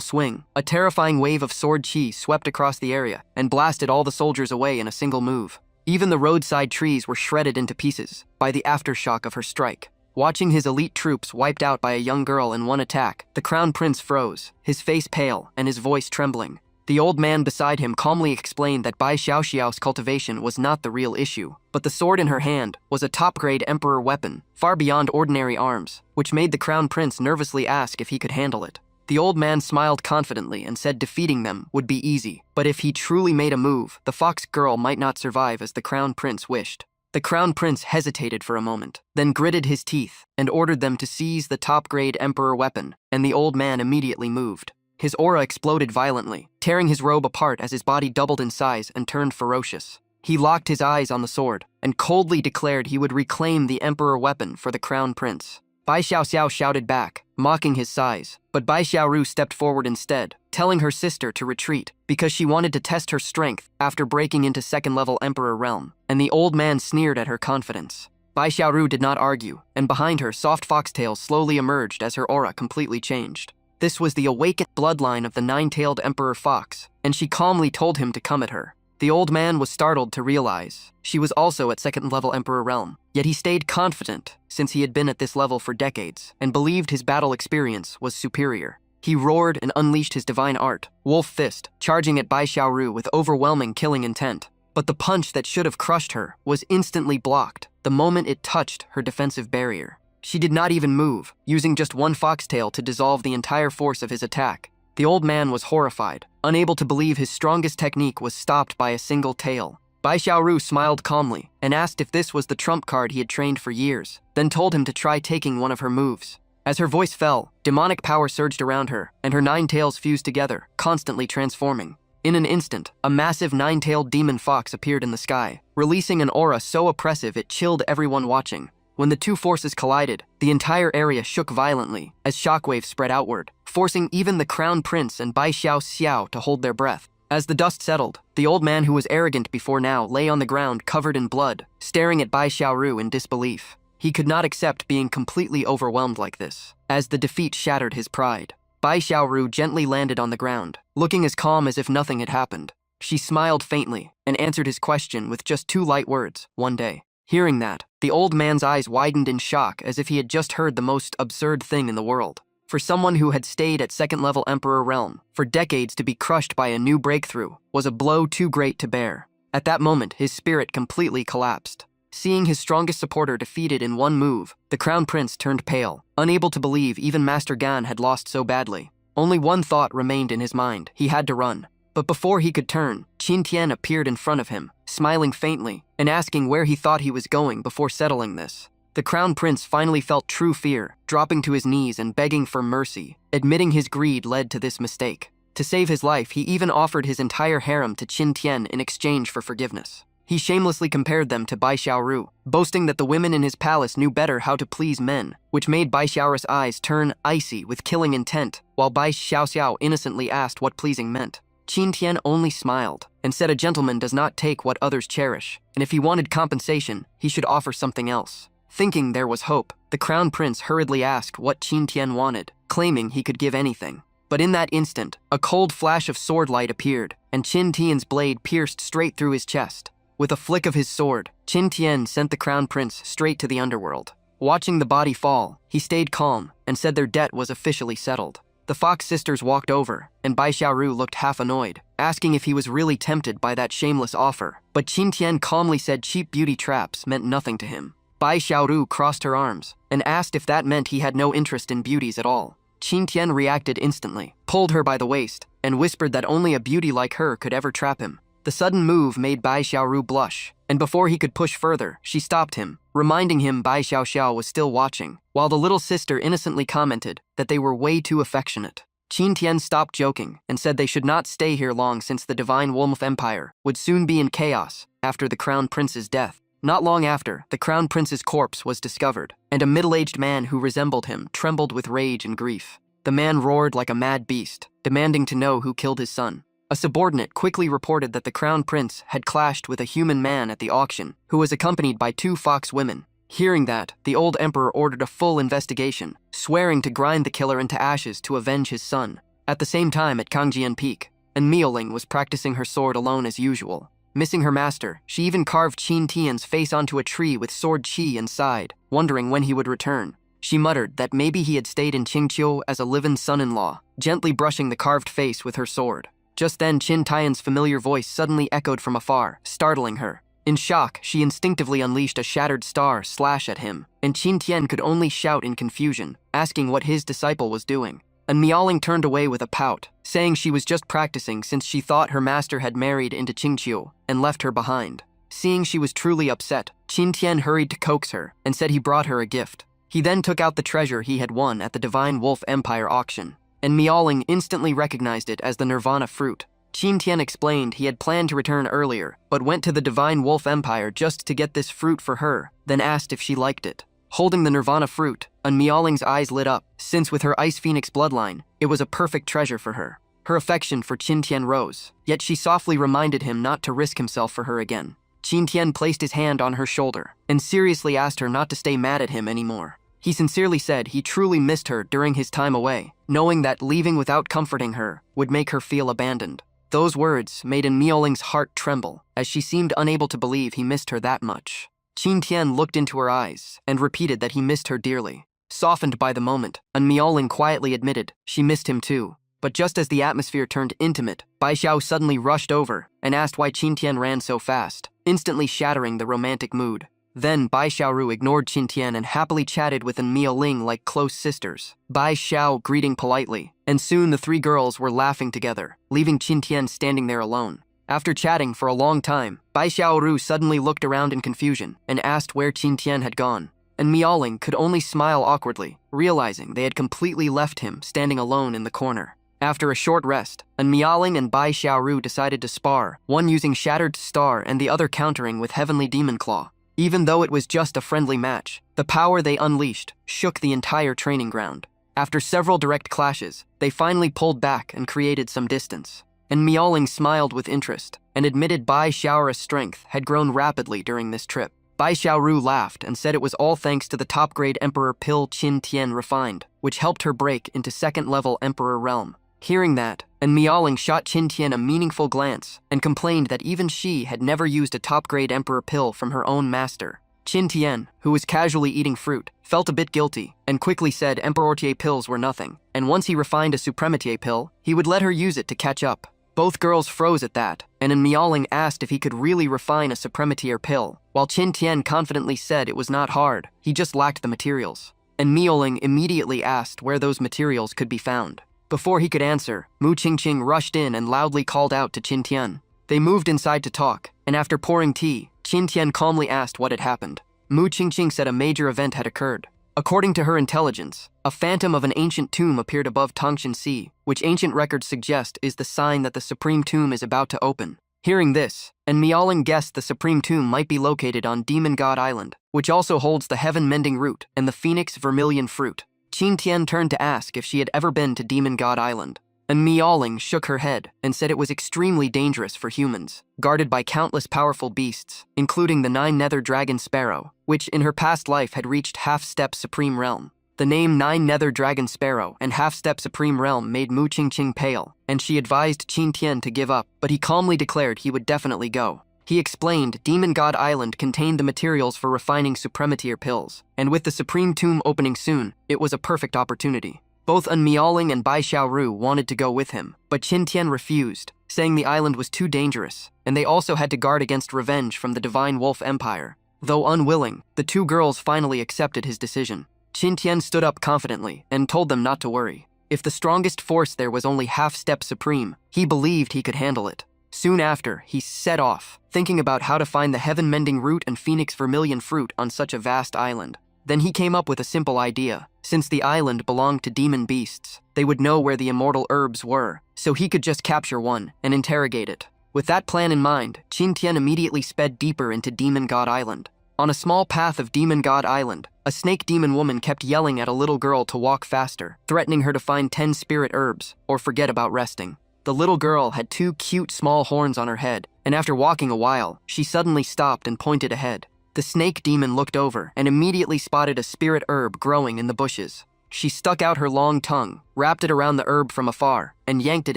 swing, a terrifying wave of sword chi swept across the area and blasted all the soldiers away in a single move. Even the roadside trees were shredded into pieces by the aftershock of her strike. Watching his elite troops wiped out by a young girl in one attack, the crown prince froze, his face pale and his voice trembling. The old man beside him calmly explained that Bai Xiaoxiao's cultivation was not the real issue, but the sword in her hand was a top-grade emperor weapon, far beyond ordinary arms, which made the crown prince nervously ask if he could handle it. The old man smiled confidently and said defeating them would be easy, but if he truly made a move, the fox girl might not survive as the crown prince wished. The crown prince hesitated for a moment, then gritted his teeth and ordered them to seize the top-grade emperor weapon, and the old man immediately moved. His aura exploded violently, tearing his robe apart as his body doubled in size and turned ferocious. He locked his eyes on the sword and coldly declared he would reclaim the emperor weapon for the crown prince. Bai Xiaoxiao shouted back, mocking his size, but Bai Xiaoru stepped forward instead, telling her sister to retreat because she wanted to test her strength after breaking into second-level emperor realm, and the old man sneered at her confidence. Bai Xiaoru did not argue, and behind her, soft foxtails slowly emerged as her aura completely changed. This was the awakened bloodline of the nine-tailed Emperor Fox, and she calmly told him to come at her. The old man was startled to realize she was also at second-level Emperor realm, yet he stayed confident since he had been at this level for decades and believed his battle experience was superior. He roared and unleashed his divine art, Wolf Fist, charging at Bai Xiaoru with overwhelming killing intent. But the punch that should have crushed her was instantly blocked the moment it touched her defensive barrier. She did not even move, using just one foxtail to dissolve the entire force of his attack. The old man was horrified, unable to believe his strongest technique was stopped by a single tail. Bai Xiaoru smiled calmly and asked if this was the trump card he had trained for years, then told him to try taking one of her moves. As her voice fell, demonic power surged around her, and her nine tails fused together, constantly transforming. In an instant, a massive nine-tailed demon fox appeared in the sky, releasing an aura so oppressive it chilled everyone watching. When the two forces collided, the entire area shook violently as shockwaves spread outward, forcing even the crown prince and Bai Xiaoxiao to hold their breath. As the dust settled, the old man who was arrogant before now lay on the ground covered in blood, staring at Bai Xiaoru in disbelief. He could not accept being completely overwhelmed like this, as the defeat shattered his pride. Bai Xiaoru gently landed on the ground, looking as calm as if nothing had happened. She smiled faintly and answered his question with just two light words: one day. Hearing that, the old man's eyes widened in shock as if he had just heard the most absurd thing in the world. For someone who had stayed at second-level Emperor realm for decades, to be crushed by a new breakthrough was a blow too great to bear. At that moment, his spirit completely collapsed. Seeing his strongest supporter defeated in one move, the crown prince turned pale, unable to believe even Master Gan had lost so badly. Only one thought remained in his mind: he had to run. But before he could turn, Qin Tian appeared in front of him, smiling faintly and asking where he thought he was going before settling this. The crown prince finally felt true fear, dropping to his knees and begging for mercy, admitting his greed led to this mistake. To save his life, he even offered his entire harem to Qin Tian in exchange for forgiveness. He shamelessly compared them to Bai Xiaoru, boasting that the women in his palace knew better how to please men, which made Bai Xiaoru's eyes turn icy with killing intent, while Bai Xiaoxiao innocently asked what pleasing meant. Qin Tian only smiled and said a gentleman does not take what others cherish, and if he wanted compensation, he should offer something else. Thinking there was hope, the crown prince hurriedly asked what Qin Tian wanted, claiming he could give anything. But in that instant, a cold flash of sword light appeared, and Qin Tian's blade pierced straight through his chest. With a flick of his sword, Qin Tian sent the crown prince straight to the underworld. Watching the body fall, he stayed calm and said their debt was officially settled. The Fox sisters walked over, and Bai Xiaoru looked half annoyed, asking if he was really tempted by that shameless offer. But Qin Tian calmly said cheap beauty traps meant nothing to him. Bai Xiaoru crossed her arms and asked if that meant he had no interest in beauties at all. Qin Tian reacted instantly, pulled her by the waist, and whispered that only a beauty like her could ever trap him. The sudden move made Bai Xiaoru blush, and before he could push further, she stopped him, reminding him Bai Xiaoxiao was still watching, while the little sister innocently commented that they were way too affectionate. Qin Tian stopped joking and said they should not stay here long since the Divine Wolf Empire would soon be in chaos after the crown prince's death. Not long after, the crown prince's corpse was discovered, and a middle-aged man who resembled him trembled with rage and grief. The man roared like a mad beast, demanding to know who killed his son. A subordinate quickly reported that the crown prince had clashed with a human man at the auction, who was accompanied by 2 fox women. Hearing that, the old emperor ordered a full investigation, swearing to grind the killer into ashes to avenge his son. At the same time at Kangjian Peak, An Miaoling was practicing her sword alone as usual. Missing her master, she even carved Qin Tian's face onto a tree with sword qi inside, wondering when he would return. She muttered that maybe he had stayed in Qingqiu as a live-in son-in-law, gently brushing the carved face with her sword. Just then, Qin Tian's familiar voice suddenly echoed from afar, startling her. In shock, she instinctively unleashed a shattered star slash at him, and Qin Tian could only shout in confusion, asking what his disciple was doing. And Miaoling turned away with a pout, saying she was just practicing since she thought her master had married into Qingqiu and left her behind. Seeing she was truly upset, Qin Tian hurried to coax her and said he brought her a gift. He then took out the treasure he had won at the Divine Wolf Empire auction, and Miaoling instantly recognized it as the Nirvana fruit. Qin Tian explained he had planned to return earlier, but went to the Divine Wolf Empire just to get this fruit for her, then asked if she liked it. Holding the Nirvana fruit, An Miaoling's eyes lit up, since with her Ice Phoenix bloodline, it was a perfect treasure for her. Her affection for Qin Tian rose, yet she softly reminded him not to risk himself for her again. Qin Tian placed his hand on her shoulder and seriously asked her not to stay mad at him anymore. He sincerely said he truly missed her during his time away, knowing that leaving without comforting her would make her feel abandoned. Those words made An Miaoling's heart tremble, as she seemed unable to believe he missed her that much. Qin Tian looked into her eyes and repeated that he missed her dearly. Softened by the moment, An Miaoling quietly admitted she missed him too. But just as the atmosphere turned intimate, Bai Xiao suddenly rushed over and asked why Qin Tian ran so fast, instantly shattering the romantic mood. Then Bai Xiaoru ignored Qin Tian and happily chatted with An Miaoling like close sisters, Bai Xiao greeting politely, and soon the 3 girls were laughing together, leaving Qin Tian standing there alone. After chatting for a long time, Bai Xiaoru suddenly looked around in confusion and asked where Qin Tian had gone. And Miaoling could only smile awkwardly, realizing they had completely left him standing alone in the corner. After a short rest, An Miaoling and Bai Xiaoru decided to spar, one using Shattered Star and the other countering with Heavenly Demon Claw. Even though it was just a friendly match, the power they unleashed shook the entire training ground. After several direct clashes, they finally pulled back and created some distance. And Miaoling smiled with interest and admitted Bai Xiaoru's strength had grown rapidly during this trip. Bai Xiaoru laughed and said it was all thanks to the top-grade Emperor pill Qin Tian refined, which helped her break into second-level Emperor realm. Hearing that, An Miaoling shot Qin Tian a meaningful glance and complained that even she had never used a top-grade Emperor pill from her own master. Qin Tian, who was casually eating fruit, felt a bit guilty and quickly said Emperortier pills were nothing, and once he refined a Suprematier pill, he would let her use it to catch up. Both girls froze at that, and An Miaoling asked if he could really refine a Suprematier pill, while Qin Tian confidently said it was not hard, he just lacked the materials. And Miaoling immediately asked where those materials could be found. Before he could answer, Mu Qingqing rushed in and loudly called out to Qin Tian. They moved inside to talk, and after pouring tea, Qin Tian calmly asked what had happened. Mu Qingqing said a major event had occurred. According to her intelligence, a phantom of an ancient tomb appeared above Tangshan Sea, which ancient records suggest is the sign that the supreme tomb is about to open. Hearing this, and Miaoling guessed the supreme tomb might be located on Demon God Island, which also holds the heaven-mending root and the phoenix vermilion fruit. Qin Tian turned to ask if she had ever been to Demon God Island, and Miaoling shook her head and said it was extremely dangerous for humans, guarded by countless powerful beasts, including the 9-nether dragon sparrow, which in her past life had reached half-step supreme realm. The name 9-nether dragon sparrow and half-step supreme realm made Mu Qingqing pale, and she advised Qin Tian to give up, but he calmly declared he would definitely go. He explained Demon God Island contained the materials for refining suprematier pills, and with the supreme tomb opening soon, it was a perfect opportunity. Both An Miaoling and Bai Xiaoru wanted to go with him, but Qin Tian refused, saying the island was too dangerous, and they also had to guard against revenge from the Divine Wolf Empire. Though unwilling, the two girls finally accepted his decision. Qin Tian stood up confidently and told them not to worry. If the strongest force there was only half-step supreme, he believed he could handle it. Soon after, he set off, thinking about how to find the heaven-mending root and phoenix vermilion fruit on such a vast island. Then he came up with a simple idea. Since the island belonged to demon beasts, they would know where the immortal herbs were, so he could just capture one and interrogate it. With that plan in mind, Qin Tian immediately sped deeper into Demon God Island. On a small path of Demon God Island, a snake demon woman kept yelling at a little girl to walk faster, threatening her to find 10 spirit herbs or forget about resting. The little girl had 2 cute small horns on her head, and after walking a while, she suddenly stopped and pointed ahead. The snake demon looked over and immediately spotted a spirit herb growing in the bushes. She stuck out her long tongue, wrapped it around the herb from afar, and yanked it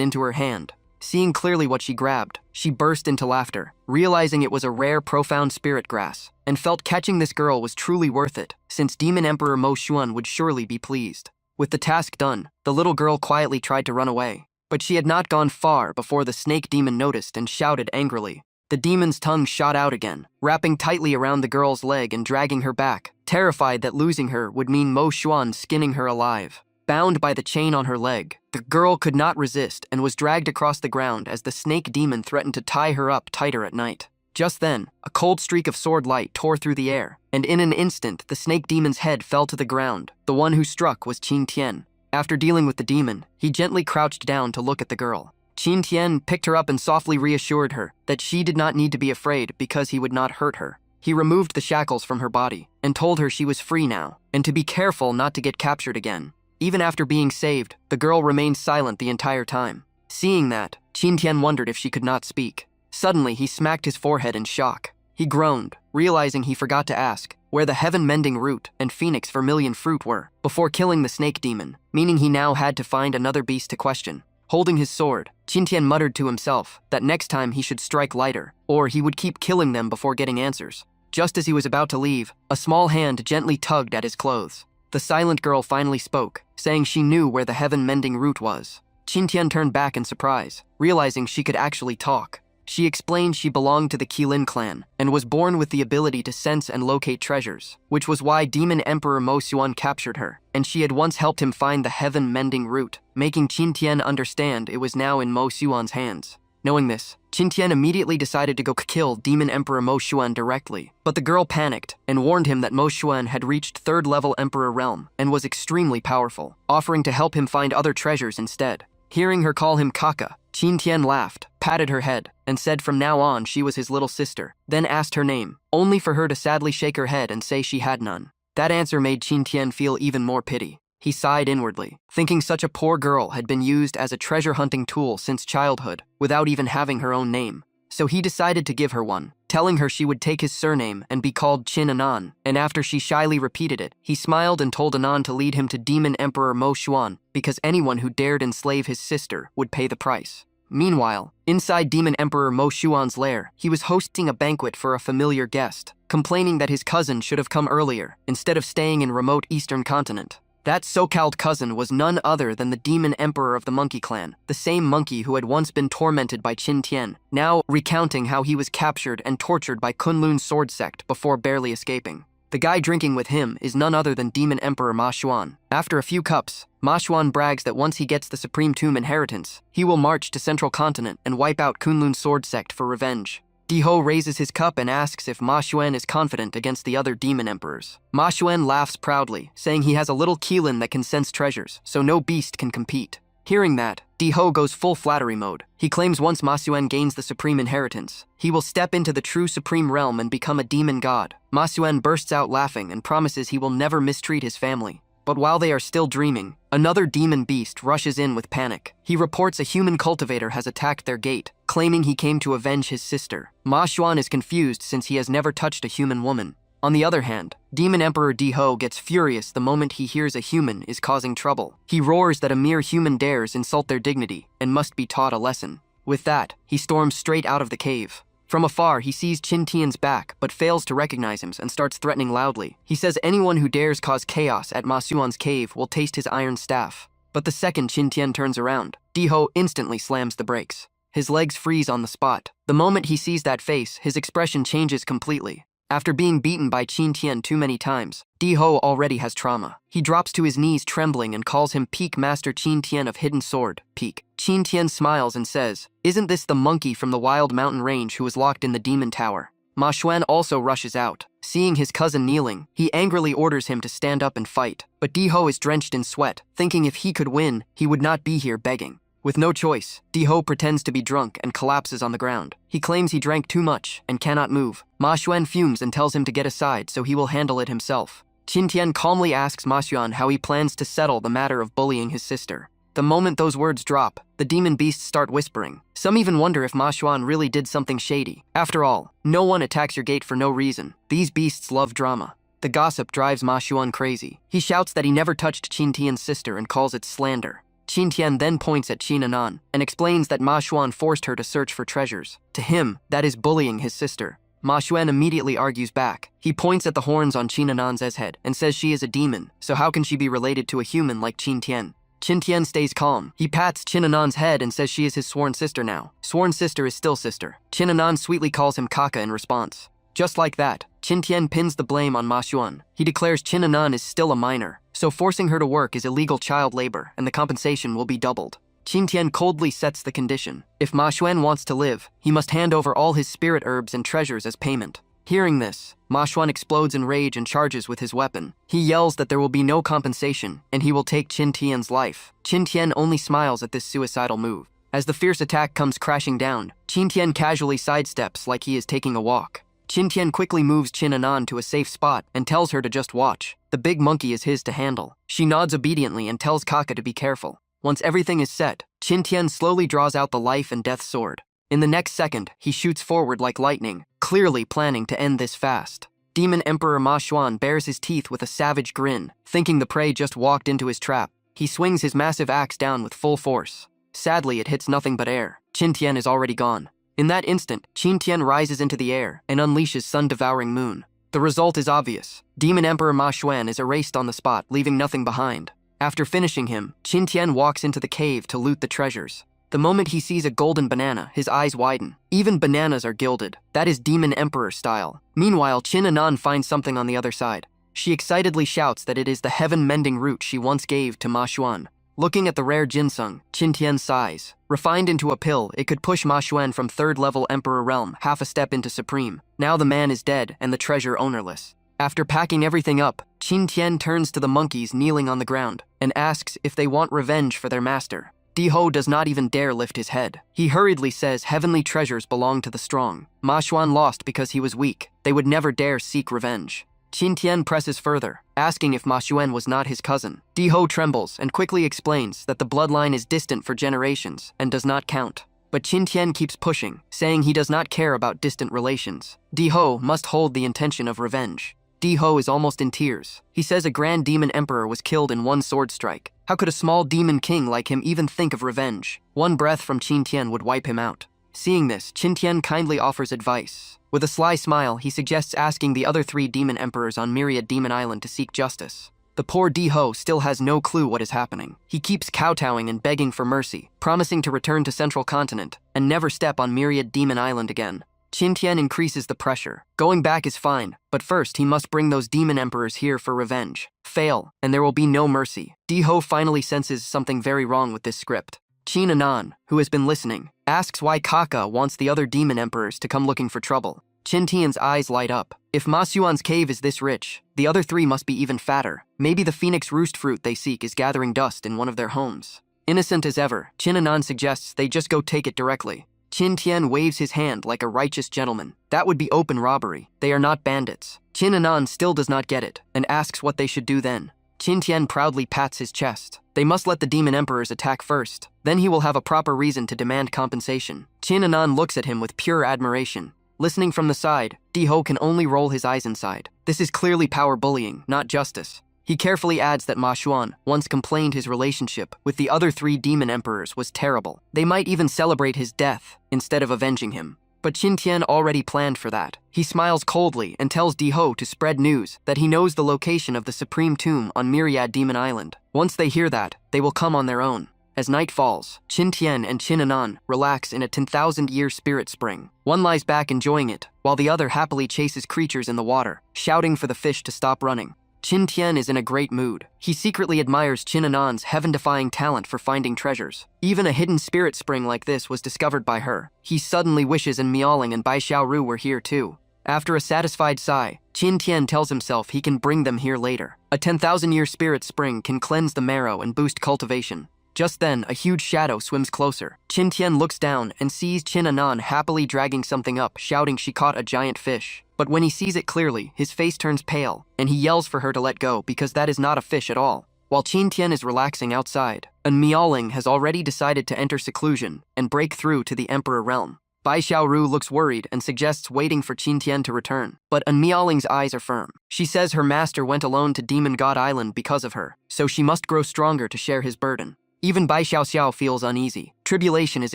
into her hand. Seeing clearly what she grabbed, she burst into laughter, realizing it was a rare profound spirit grass, and felt catching this girl was truly worth it, since Demon Emperor Mo Xuan would surely be pleased. With the task done, the little girl quietly tried to run away, but she had not gone far before the snake demon noticed and shouted angrily. The demon's tongue shot out again, wrapping tightly around the girl's leg and dragging her back, terrified that losing her would mean Mo Xuan skinning her alive. Bound by the chain on her leg, the girl could not resist and was dragged across the ground as the snake demon threatened to tie her up tighter at night. Just then, a cold streak of sword light tore through the air, and in an instant the snake demon's head fell to the ground. The one who struck was Qin Tian. After dealing with the demon, he gently crouched down to look at the girl. Qin Tian picked her up and softly reassured her that she did not need to be afraid because he would not hurt her. He removed the shackles from her body and told her she was free now and to be careful not to get captured again. Even after being saved, the girl remained silent the entire time. Seeing that, Qin Tian wondered if she could not speak. Suddenly, he smacked his forehead in shock. He groaned, realizing he forgot to ask where the heaven-mending root and phoenix vermilion fruit were before killing the snake demon, meaning he now had to find another beast to question. Holding his sword, Qin Tian muttered to himself that next time he should strike lighter, or he would keep killing them before getting answers. Just as he was about to leave, a small hand gently tugged at his clothes. The silent girl finally spoke, saying she knew where the heaven-mending root was. Qin Tian turned back in surprise, realizing she could actually talk. She explained she belonged to the Qilin clan and was born with the ability to sense and locate treasures, which was why Demon Emperor Mo Xuan captured her, and she had once helped him find the heaven-mending root, making Qin Tian understand it was now in Mo Xuan's hands. Knowing this, Qin Tian immediately decided to go kill Demon Emperor Mo Xuan directly, but the girl panicked and warned him that Mo Xuan had reached 3rd-level Emperor realm and was extremely powerful, offering to help him find other treasures instead. Hearing her call him Kaka, Qin Tian laughed, patted her head, and said from now on she was his little sister, then asked her name, only for her to sadly shake her head and say she had none. That answer made Qin Tian feel even more pity. He sighed inwardly, thinking such a poor girl had been used as a treasure-hunting tool since childhood, without even having her own name. So he decided to give her one, telling her she would take his surname and be called Qin Anan, and after she shyly repeated it, he smiled and told Anan to lead him to Demon Emperor Mo Xuan, because anyone who dared enslave his sister would pay the price. Meanwhile, inside Demon Emperor Mo Xuan's lair, he was hosting a banquet for a familiar guest, complaining that his cousin should have come earlier, instead of staying in remote eastern continent. That so-called cousin was none other than the Demon Emperor of the Monkey Clan, the same monkey who had once been tormented by Qin Tian, now recounting how he was captured and tortured by Kunlun's sword sect before barely escaping. The guy drinking with him is none other than Demon Emperor Ma Xuan. After a few cups, Ma Xuan brags that once he gets the Supreme Tomb inheritance, he will march to Central Continent and wipe out Kunlun's sword sect for revenge. Di-ho raises his cup and asks if Ma Xuan is confident against the other demon emperors. Ma Xuan laughs proudly, saying he has a little Qilin that can sense treasures, so no beast can compete. Hearing that, Di-ho goes full flattery mode. He claims once Ma Xuan gains the supreme inheritance, he will step into the true supreme realm and become a demon god. Ma Xuan bursts out laughing and promises he will never mistreat his family. But while they are still dreaming, another demon beast rushes in with panic. He reports a human cultivator has attacked their gate, claiming he came to avenge his sister. Ma Xuan is confused since he has never touched a human woman. On the other hand, Demon Emperor Di-ho gets furious the moment he hears a human is causing trouble. He roars that a mere human dares insult their dignity and must be taught a lesson. With that, he storms straight out of the cave. From afar, he sees Qin Tian's back, but fails to recognize him and starts threatening loudly. He says anyone who dares cause chaos at Ma Xuan's cave will taste his iron staff. But the second Qin Tian turns around, Di-ho instantly slams the brakes. His legs freeze on the spot. The moment he sees that face, his expression changes completely. After being beaten by Qin Tian too many times, Di-ho already has trauma. He drops to his knees trembling and calls him Peak Master Qin Tian of Hidden Sword, Peak. Qin Tian smiles and says, "Isn't this the monkey from the wild mountain range who was locked in the demon tower?" Ma Xuan also rushes out. Seeing his cousin kneeling, he angrily orders him to stand up and fight. But Di-ho is drenched in sweat, thinking if he could win, he would not be here begging. With no choice, Di-ho pretends to be drunk and collapses on the ground. He claims he drank too much and cannot move. Ma Xuan fumes and tells him to get aside so he will handle it himself. Qin Tian calmly asks Ma Xuan how he plans to settle the matter of bullying his sister. The moment those words drop, the demon beasts start whispering. Some even wonder if Ma Xuan really did something shady. After all, no one attacks your gate for no reason. These beasts love drama. The gossip drives Ma Xuan crazy. He shouts that he never touched Qin Tian's sister and calls it slander. Qin Tian then points at Qin Anan and explains that Ma Xuan forced her to search for treasures. To him, that is bullying his sister. Ma Xuan immediately argues back. He points at the horns on Qin Anan's head and says she is a demon, so how can she be related to a human like Qin Tian? Qin Tian stays calm. He pats Qin Anan's head and says she is his sworn sister now. Sworn sister is still sister. Qin Anan sweetly calls him Kaka in response. Just like that, Qin Tian pins the blame on Ma Xuan. He declares Qin Anan is still a minor, so forcing her to work is illegal child labor and the compensation will be doubled. Qin Tian coldly sets the condition. If Ma Xuan wants to live, he must hand over all his spirit herbs and treasures as payment. Hearing this, Ma Xuan explodes in rage and charges with his weapon. He yells that there will be no compensation and he will take Qin Tian's life. Qin Tian only smiles at this suicidal move. As the fierce attack comes crashing down, Qin Tian casually sidesteps like he is taking a walk. Qin Tian quickly moves Qin Anan to a safe spot and tells her to just watch. The big monkey is his to handle. She nods obediently and tells Kaka to be careful. Once everything is set, Qin Tian slowly draws out the life and death sword. In the next second, he shoots forward like lightning, clearly planning to end this fast. Demon Emperor Ma Xuan bares his teeth with a savage grin, thinking the prey just walked into his trap. He swings his massive axe down with full force. Sadly, it hits nothing but air. Qin Tian is already gone. In that instant, Qin Tian rises into the air and unleashes sun-devouring moon. The result is obvious. Demon Emperor Ma Xuan is erased on the spot, leaving nothing behind. After finishing him, Qin Tian walks into the cave to loot the treasures. The moment he sees a golden banana, his eyes widen. Even bananas are gilded. That is Demon Emperor style. Meanwhile, Qin Anan finds something on the other side. She excitedly shouts that it is the heaven-mending root she once gave to Ma Xuan. Looking at the rare ginseng, Qin Tian sighs. Refined into a pill, it could push Ma Xuan from third-level Emperor realm half a step into Supreme. Now the man is dead and the treasure ownerless. After packing everything up, Qin Tian turns to the monkeys kneeling on the ground and asks if they want revenge for their master. Di-ho does not even dare lift his head. He hurriedly says heavenly treasures belong to the strong. Ma Xuan lost because he was weak. They would never dare seek revenge. Qin Tian presses further, asking if Ma Xuan was not his cousin. Di-ho trembles and quickly explains that the bloodline is distant for generations and does not count. But Qin Tian keeps pushing, saying he does not care about distant relations. Di-ho must hold the intention of revenge. Di-ho is almost in tears. He says a grand demon emperor was killed in one sword strike. How could a small demon king like him even think of revenge? One breath from Qin Tian would wipe him out. Seeing this, Qin Tian kindly offers advice. With a sly smile, he suggests asking the other 3 demon emperors on Myriad Demon Island to seek justice. The poor Di-ho still has no clue what is happening. He keeps kowtowing and begging for mercy, promising to return to Central Continent and never step on Myriad Demon Island again. Qin Tian increases the pressure. Going back is fine, but first he must bring those demon emperors here for revenge. Fail, and there will be no mercy. Di-ho finally senses something very wrong with this script. Qin Anan, who has been listening, asks why Kaka wants the other demon emperors to come looking for trouble. Qin Tian's eyes light up. If Ma Xuan's cave is this rich, the other three must be even fatter. Maybe the phoenix roost fruit they seek is gathering dust in one of their homes. Innocent as ever, Qin Anan suggests they just go take it directly. Qin Tian waves his hand like a righteous gentleman. That would be open robbery. They are not bandits. Qin Anan still does not get it, and asks what they should do then. Qin Tian proudly pats his chest. They must let the demon emperors attack first. Then he will have a proper reason to demand compensation. Qin Anan looks at him with pure admiration. Listening from the side, Di-ho can only roll his eyes inside. This is clearly power bullying, not justice. He carefully adds that Ma Xuan once complained his relationship with the other three demon emperors was terrible. They might even celebrate his death instead of avenging him. But Qin Tian already planned for that. He smiles coldly and tells Di-ho to spread news that he knows the location of the Supreme Tomb on Myriad Demon Island. Once they hear that, they will come on their own. As night falls, Qin Tian and Qin Anan relax in a 10,000-year spirit spring. One lies back enjoying it, while the other happily chases creatures in the water, shouting for the fish to stop running. Qin Tian is in a great mood. He secretly admires Qin Anan's heaven-defying talent for finding treasures. Even a hidden spirit spring like this was discovered by her. He suddenly wishes Miaoling and Bai Xiaoru were here too. After a satisfied sigh, Qin Tian tells himself he can bring them here later. A 10,000-year spirit spring can cleanse the marrow and boost cultivation. Just then, a huge shadow swims closer. Qin Tian looks down and sees Qin Anan happily dragging something up, shouting she caught a giant fish. But when he sees it clearly, his face turns pale, and he yells for her to let go because that is not a fish at all. While Qin Tian is relaxing outside, Miaoling has already decided to enter seclusion and break through to the Emperor realm. Bai Xiaoru looks worried and suggests waiting for Qin Tian to return. But Miaoling's eyes are firm. She says her master went alone to Demon God Island because of her, so she must grow stronger to share his burden. Even Bai Xiaoxiao feels uneasy. Tribulation is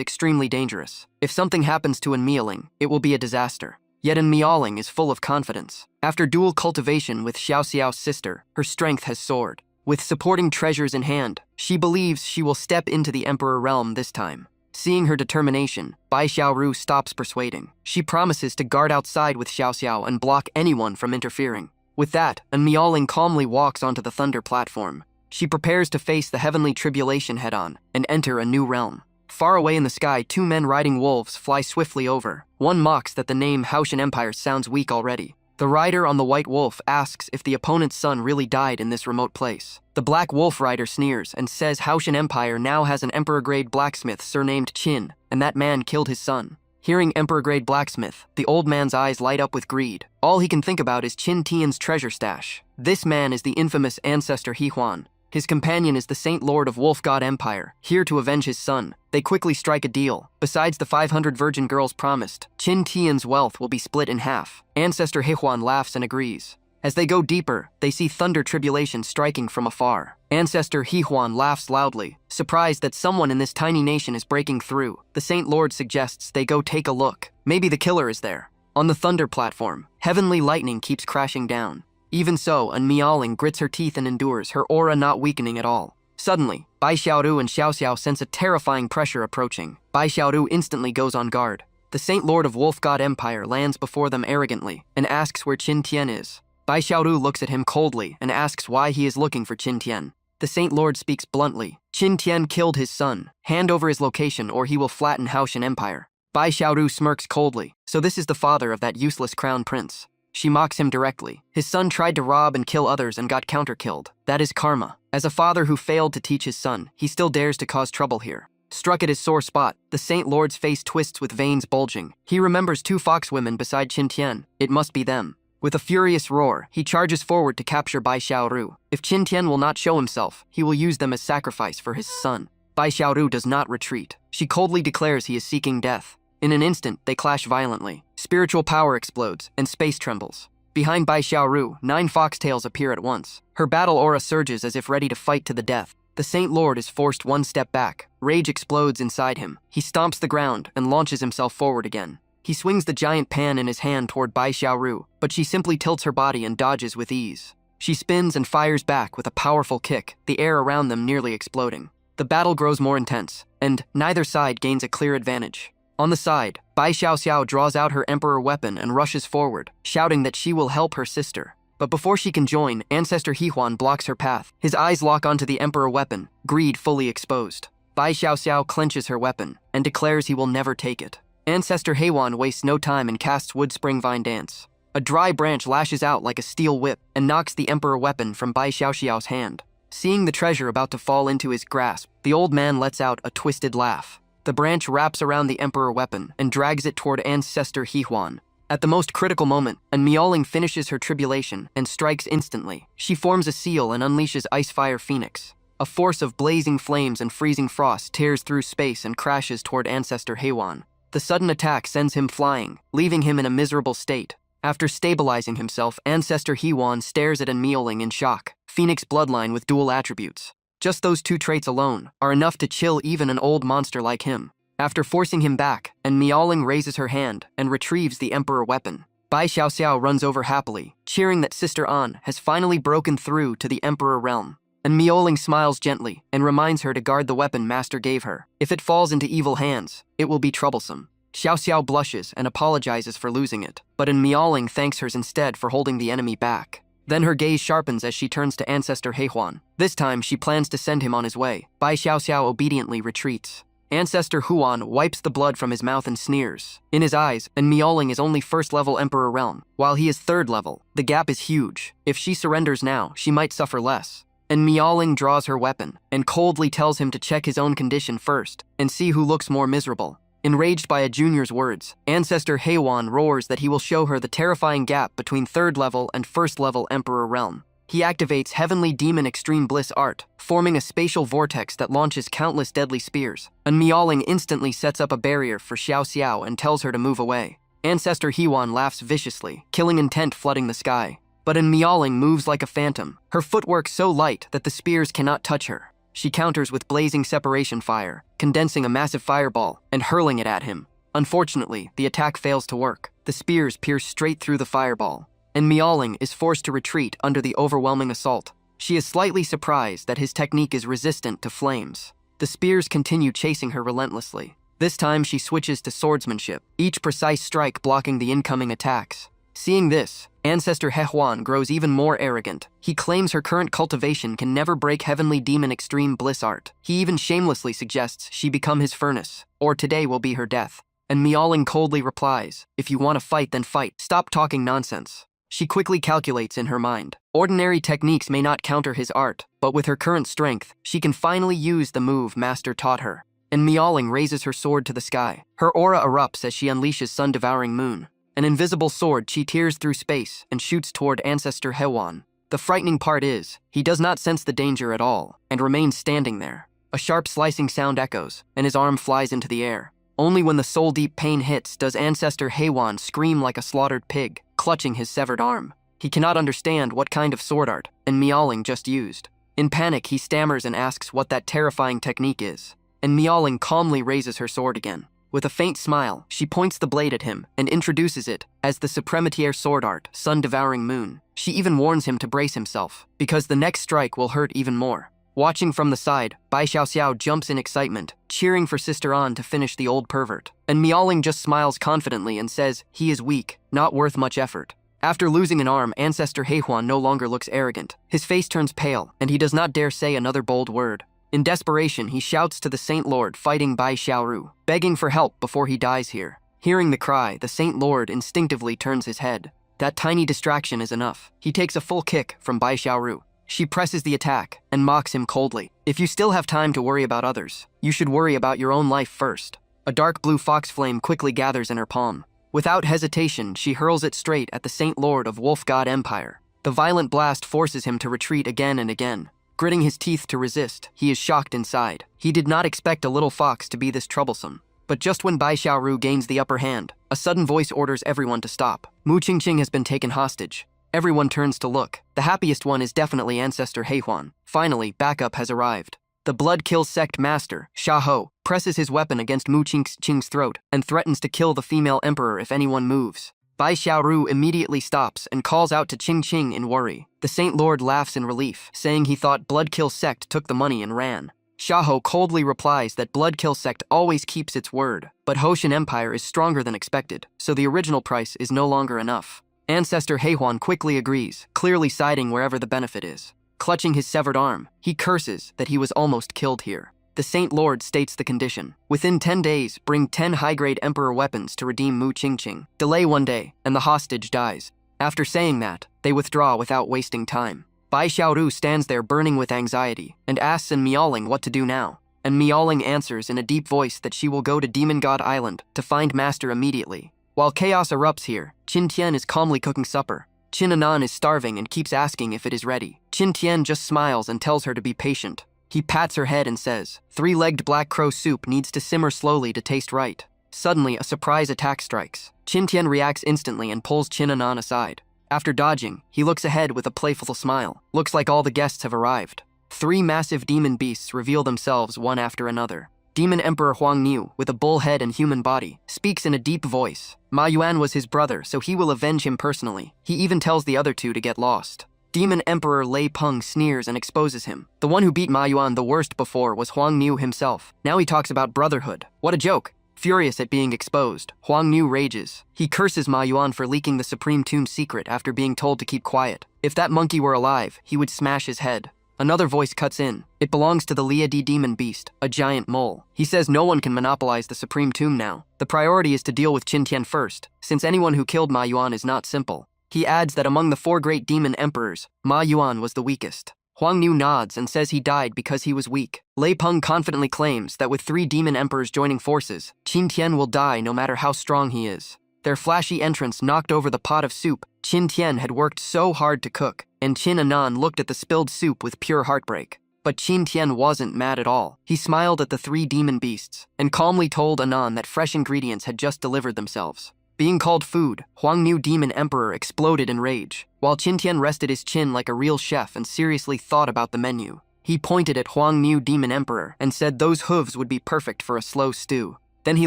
extremely dangerous. If something happens to Miaoling, it will be a disaster. Yet Miaoling is full of confidence. After dual cultivation with Xiaoxiao's sister, her strength has soared. With supporting treasures in hand, she believes she will step into the Emperor realm this time. Seeing her determination, Bai Xiaoru stops persuading. She promises to guard outside with Xiaoxiao and block anyone from interfering. With that, Miaoling calmly walks onto the thunder platform. She prepares to face the heavenly tribulation head-on and enter a new realm. Far away in the sky, two men riding wolves fly swiftly over. One mocks that the name Haoshan Empire sounds weak already. The rider on the white wolf asks if the opponent's son really died in this remote place. The black wolf rider sneers and says Haoshan Empire now has an emperor-grade blacksmith surnamed Qin, and that man killed his son. Hearing emperor-grade blacksmith, the old man's eyes light up with greed. All he can think about is Qin Tian's treasure stash. This man is the infamous ancestor He Huan. His companion is the Saint Lord of Wolf God Empire, here to avenge his son. They quickly strike a deal. Besides the 500 virgin girls promised, Qin Tian's wealth will be split in half. Ancestor He Huan laughs and agrees. As they go deeper, they see thunder tribulation striking from afar. Ancestor He Huan laughs loudly, surprised that someone in this tiny nation is breaking through. The Saint Lord suggests they go take a look. Maybe the killer is there. On the thunder platform, heavenly lightning keeps crashing down. Even so, Miaoling grits her teeth and endures, her aura not weakening at all. Suddenly, Bai Xiaoru and Xiaoxiao sense a terrifying pressure approaching. Bai Xiaoru instantly goes on guard. The Saint Lord of Wolf God Empire lands before them arrogantly and asks where Qin Tian is. Bai Xiaoru looks at him coldly and asks why he is looking for Qin Tian. The Saint Lord speaks bluntly. Qin Tian killed his son. Hand over his location or he will flatten Haoshan Empire. Bai Xiaoru smirks coldly. So this is the father of that useless crown prince. She mocks him directly. His son tried to rob and kill others and got counter-killed. That is karma. As a father who failed to teach his son, he still dares to cause trouble here. Struck at his sore spot, the Saint Lord's face twists with veins bulging. He remembers two fox women beside Qin Tian. It must be them. With a furious roar, he charges forward to capture Bai Xiaoru. If Qin Tian will not show himself, he will use them as sacrifice for his son. Bai Xiaoru does not retreat. She coldly declares he is seeking death. In an instant, they clash violently. Spiritual power explodes, and space trembles. Behind Bai Xiaoru, 9 foxtails appear at once. Her battle aura surges as if ready to fight to the death. The Saint Lord is forced one step back. Rage explodes inside him. He stomps the ground and launches himself forward again. He swings the giant pan in his hand toward Bai Xiaoru, but she simply tilts her body and dodges with ease. She spins and fires back with a powerful kick, the air around them nearly exploding. The battle grows more intense, and neither side gains a clear advantage. On the side, Bai Xiaoxiao draws out her emperor weapon and rushes forward, shouting that she will help her sister. But before she can join, Ancestor He Huan blocks her path. His eyes lock onto the emperor weapon, greed fully exposed. Bai Xiaoxiao clenches her weapon and declares he will never take it. Ancestor Heiwan wastes no time and casts Wood Spring Vine Dance. A dry branch lashes out like a steel whip and knocks the emperor weapon from Bai Xiaoxiao's hand. Seeing the treasure about to fall into his grasp, the old man lets out a twisted laugh. The branch wraps around the emperor weapon and drags it toward Ancestor Heiwan. At the most critical moment, An Miaoling finishes her tribulation and strikes instantly. She forms a seal and unleashes Icefire Phoenix. A force of blazing flames and freezing frost tears through space and crashes toward Ancestor Heiwan. The sudden attack sends him flying, leaving him in a miserable state. After stabilizing himself, Ancestor Heiwan stares at An Miaoling in shock. Phoenix bloodline with dual attributes. Just those two traits alone are enough to chill even an old monster like him. After forcing him back, An Miaoling raises her hand and retrieves the emperor weapon. Bai Xiaoxiao runs over happily, cheering that Sister An has finally broken through to the emperor realm. An Miaoling smiles gently and reminds her to guard the weapon Master gave her. If it falls into evil hands, it will be troublesome. Xiaoxiao blushes and apologizes for losing it, but An Miaoling thanks her instead for holding the enemy back. Then her gaze sharpens as she turns to Ancestor Heiwan. This time, she plans to send him on his way. Bai Xiaoxiao obediently retreats. Ancestor Huan wipes the blood from his mouth and sneers. In his eyes, An Miaoling is only first-level Emperor Realm, while he is third level. The gap is huge. If she surrenders now, she might suffer less. An Miaoling draws her weapon and coldly tells him to check his own condition first and see who looks more miserable. Enraged by a junior's words, Ancestor Heiwan roars that he will show her the terrifying gap between third-level and first-level Emperor Realm. He activates Heavenly Demon Extreme Bliss Art, forming a spatial vortex that launches countless deadly spears. An Miaoling instantly sets up a barrier for Xiaoxiao and tells her to move away. Ancestor Heiwan laughs viciously, killing intent flooding the sky. But An Miaoling moves like a phantom, her footwork so light that the spears cannot touch her. She counters with blazing separation fire, condensing a massive fireball and hurling it at him. Unfortunately, the attack fails to work. The spears pierce straight through the fireball. An Miaoling is forced to retreat under the overwhelming assault. She is slightly surprised that his technique is resistant to flames. The spears continue chasing her relentlessly. This time she switches to swordsmanship, each precise strike blocking the incoming attacks. Seeing this, Ancestor Heiwan grows even more arrogant. He claims her current cultivation can never break Heavenly Demon Extreme Bliss Art. He even shamelessly suggests she become his furnace, or today will be her death. And Miaoling coldly replies, "If you want to fight, then fight. Stop talking nonsense." She quickly calculates in her mind. Ordinary techniques may not counter his art, but with her current strength, she can finally use the move Master taught her. And Miaoling raises her sword to the sky. Her aura erupts as she unleashes Sun-Devouring Moon. An invisible sword she tears through space and shoots toward Ancestor Heiwan. The frightening part is, he does not sense the danger at all, and remains standing there. A sharp slicing sound echoes, and his arm flies into the air. Only when the soul-deep pain hits does Ancestor Heiwan scream like a slaughtered pig, clutching his severed arm. He cannot understand what kind of sword art An Miaoling just used. In panic, he stammers and asks what that terrifying technique is. And Miaoling calmly raises her sword again. With a faint smile, she points the blade at him and introduces it as the Suprematier sword art, Sun-Devouring Moon. She even warns him to brace himself, because the next strike will hurt even more. Watching from the side, Bai Xiaoxiao jumps in excitement, cheering for Sister An to finish the old pervert. And Miaoling just smiles confidently and says, he is weak, not worth much effort. After losing an arm, Ancestor Heiwan no longer looks arrogant. His face turns pale, and he does not dare say another bold word. In desperation, he shouts to the Saint Lord fighting Bai Xiaoru, begging for help before he dies here. Hearing the cry, the Saint Lord instinctively turns his head. That tiny distraction is enough. He takes a full kick from Bai Xiaoru. She presses the attack and mocks him coldly. If you still have time to worry about others, you should worry about your own life first. A dark blue fox flame quickly gathers in her palm. Without hesitation, she hurls it straight at the Saint Lord of Wolf God Empire. The violent blast forces him to retreat again and again. Gritting his teeth to resist, he is shocked inside. He did not expect a little fox to be this troublesome. But just when Bai Xiaoru gains the upper hand, a sudden voice orders everyone to stop. Mu Qingqing has been taken hostage. Everyone turns to look. The happiest one is definitely Ancestor Heiwan. Finally, backup has arrived. The Blood Kill Sect Master, Sha Ho, presses his weapon against Mu Qingqing's throat and threatens to kill the female emperor if anyone moves. Bai Xiaoru immediately stops and calls out to Qingqing in worry. The Saint Lord laughs in relief, saying he thought Blood Kill Sect took the money and ran. Sha Ho coldly replies that Blood Kill Sect always keeps its word, but Hoshin Empire is stronger than expected, so the original price is no longer enough. Ancestor Heiwan quickly agrees, clearly siding wherever the benefit is. Clutching his severed arm, he curses that he was almost killed here. The Saint Lord states the condition. Within 10 days, bring 10 high-grade Emperor weapons to redeem Mu Qingqing. Delay 1 day, and the hostage dies. After saying that, they withdraw without wasting time. Bai Xiaoru stands there burning with anxiety, and asks in Miaoling what to do now. And Miaoling answers in a deep voice that she will go to Demon God Island to find Master immediately. While chaos erupts here, Qin Tian is calmly cooking supper. Qin Anan is starving and keeps asking if it is ready. Qin Tian just smiles and tells her to be patient. He pats her head and says, 3-legged black crow soup needs to simmer slowly to taste right. Suddenly, a surprise attack strikes. Qin Tian reacts instantly and pulls Qin Anan aside. After dodging, he looks ahead with a playful smile. Looks like all the guests have arrived. 3 massive demon beasts reveal themselves one after another. Demon Emperor Huang Niu, with a bull head and human body, speaks in a deep voice. Ma Yuan was his brother, so he will avenge him personally. He even tells the other 2 to get lost. Demon Emperor Lei Peng sneers and exposes him. The one who beat Ma Yuan the worst before was Huang Niu himself. Now he talks about brotherhood. What a joke. Furious at being exposed, Huang Niu rages. He curses Ma Yuan for leaking the Supreme Tomb secret after being told to keep quiet. If that monkey were alive, he would smash his head. Another voice cuts in. It belongs to the Liadi demon beast, a giant mole. He says no one can monopolize the Supreme Tomb now. The priority is to deal with Qin Tian first, since anyone who killed Ma Yuan is not simple. He adds that among the 4 great demon emperors, Ma Yuan was the weakest. Huang Niu nods and says he died because he was weak. Lei Peng confidently claims that with 3 demon emperors joining forces, Qin Tian will die no matter how strong he is. Their flashy entrance knocked over the pot of soup Qin Tian had worked so hard to cook, and Qin Anan looked at the spilled soup with pure heartbreak. But Qin Tian wasn't mad at all. He smiled at the 3 demon beasts, and calmly told Anan that fresh ingredients had just delivered themselves. Being called food, Huang Niu Demon Emperor exploded in rage, while Qin Tian rested his chin like a real chef and seriously thought about the menu. He pointed at Huang Niu Demon Emperor and said those hooves would be perfect for a slow stew. Then he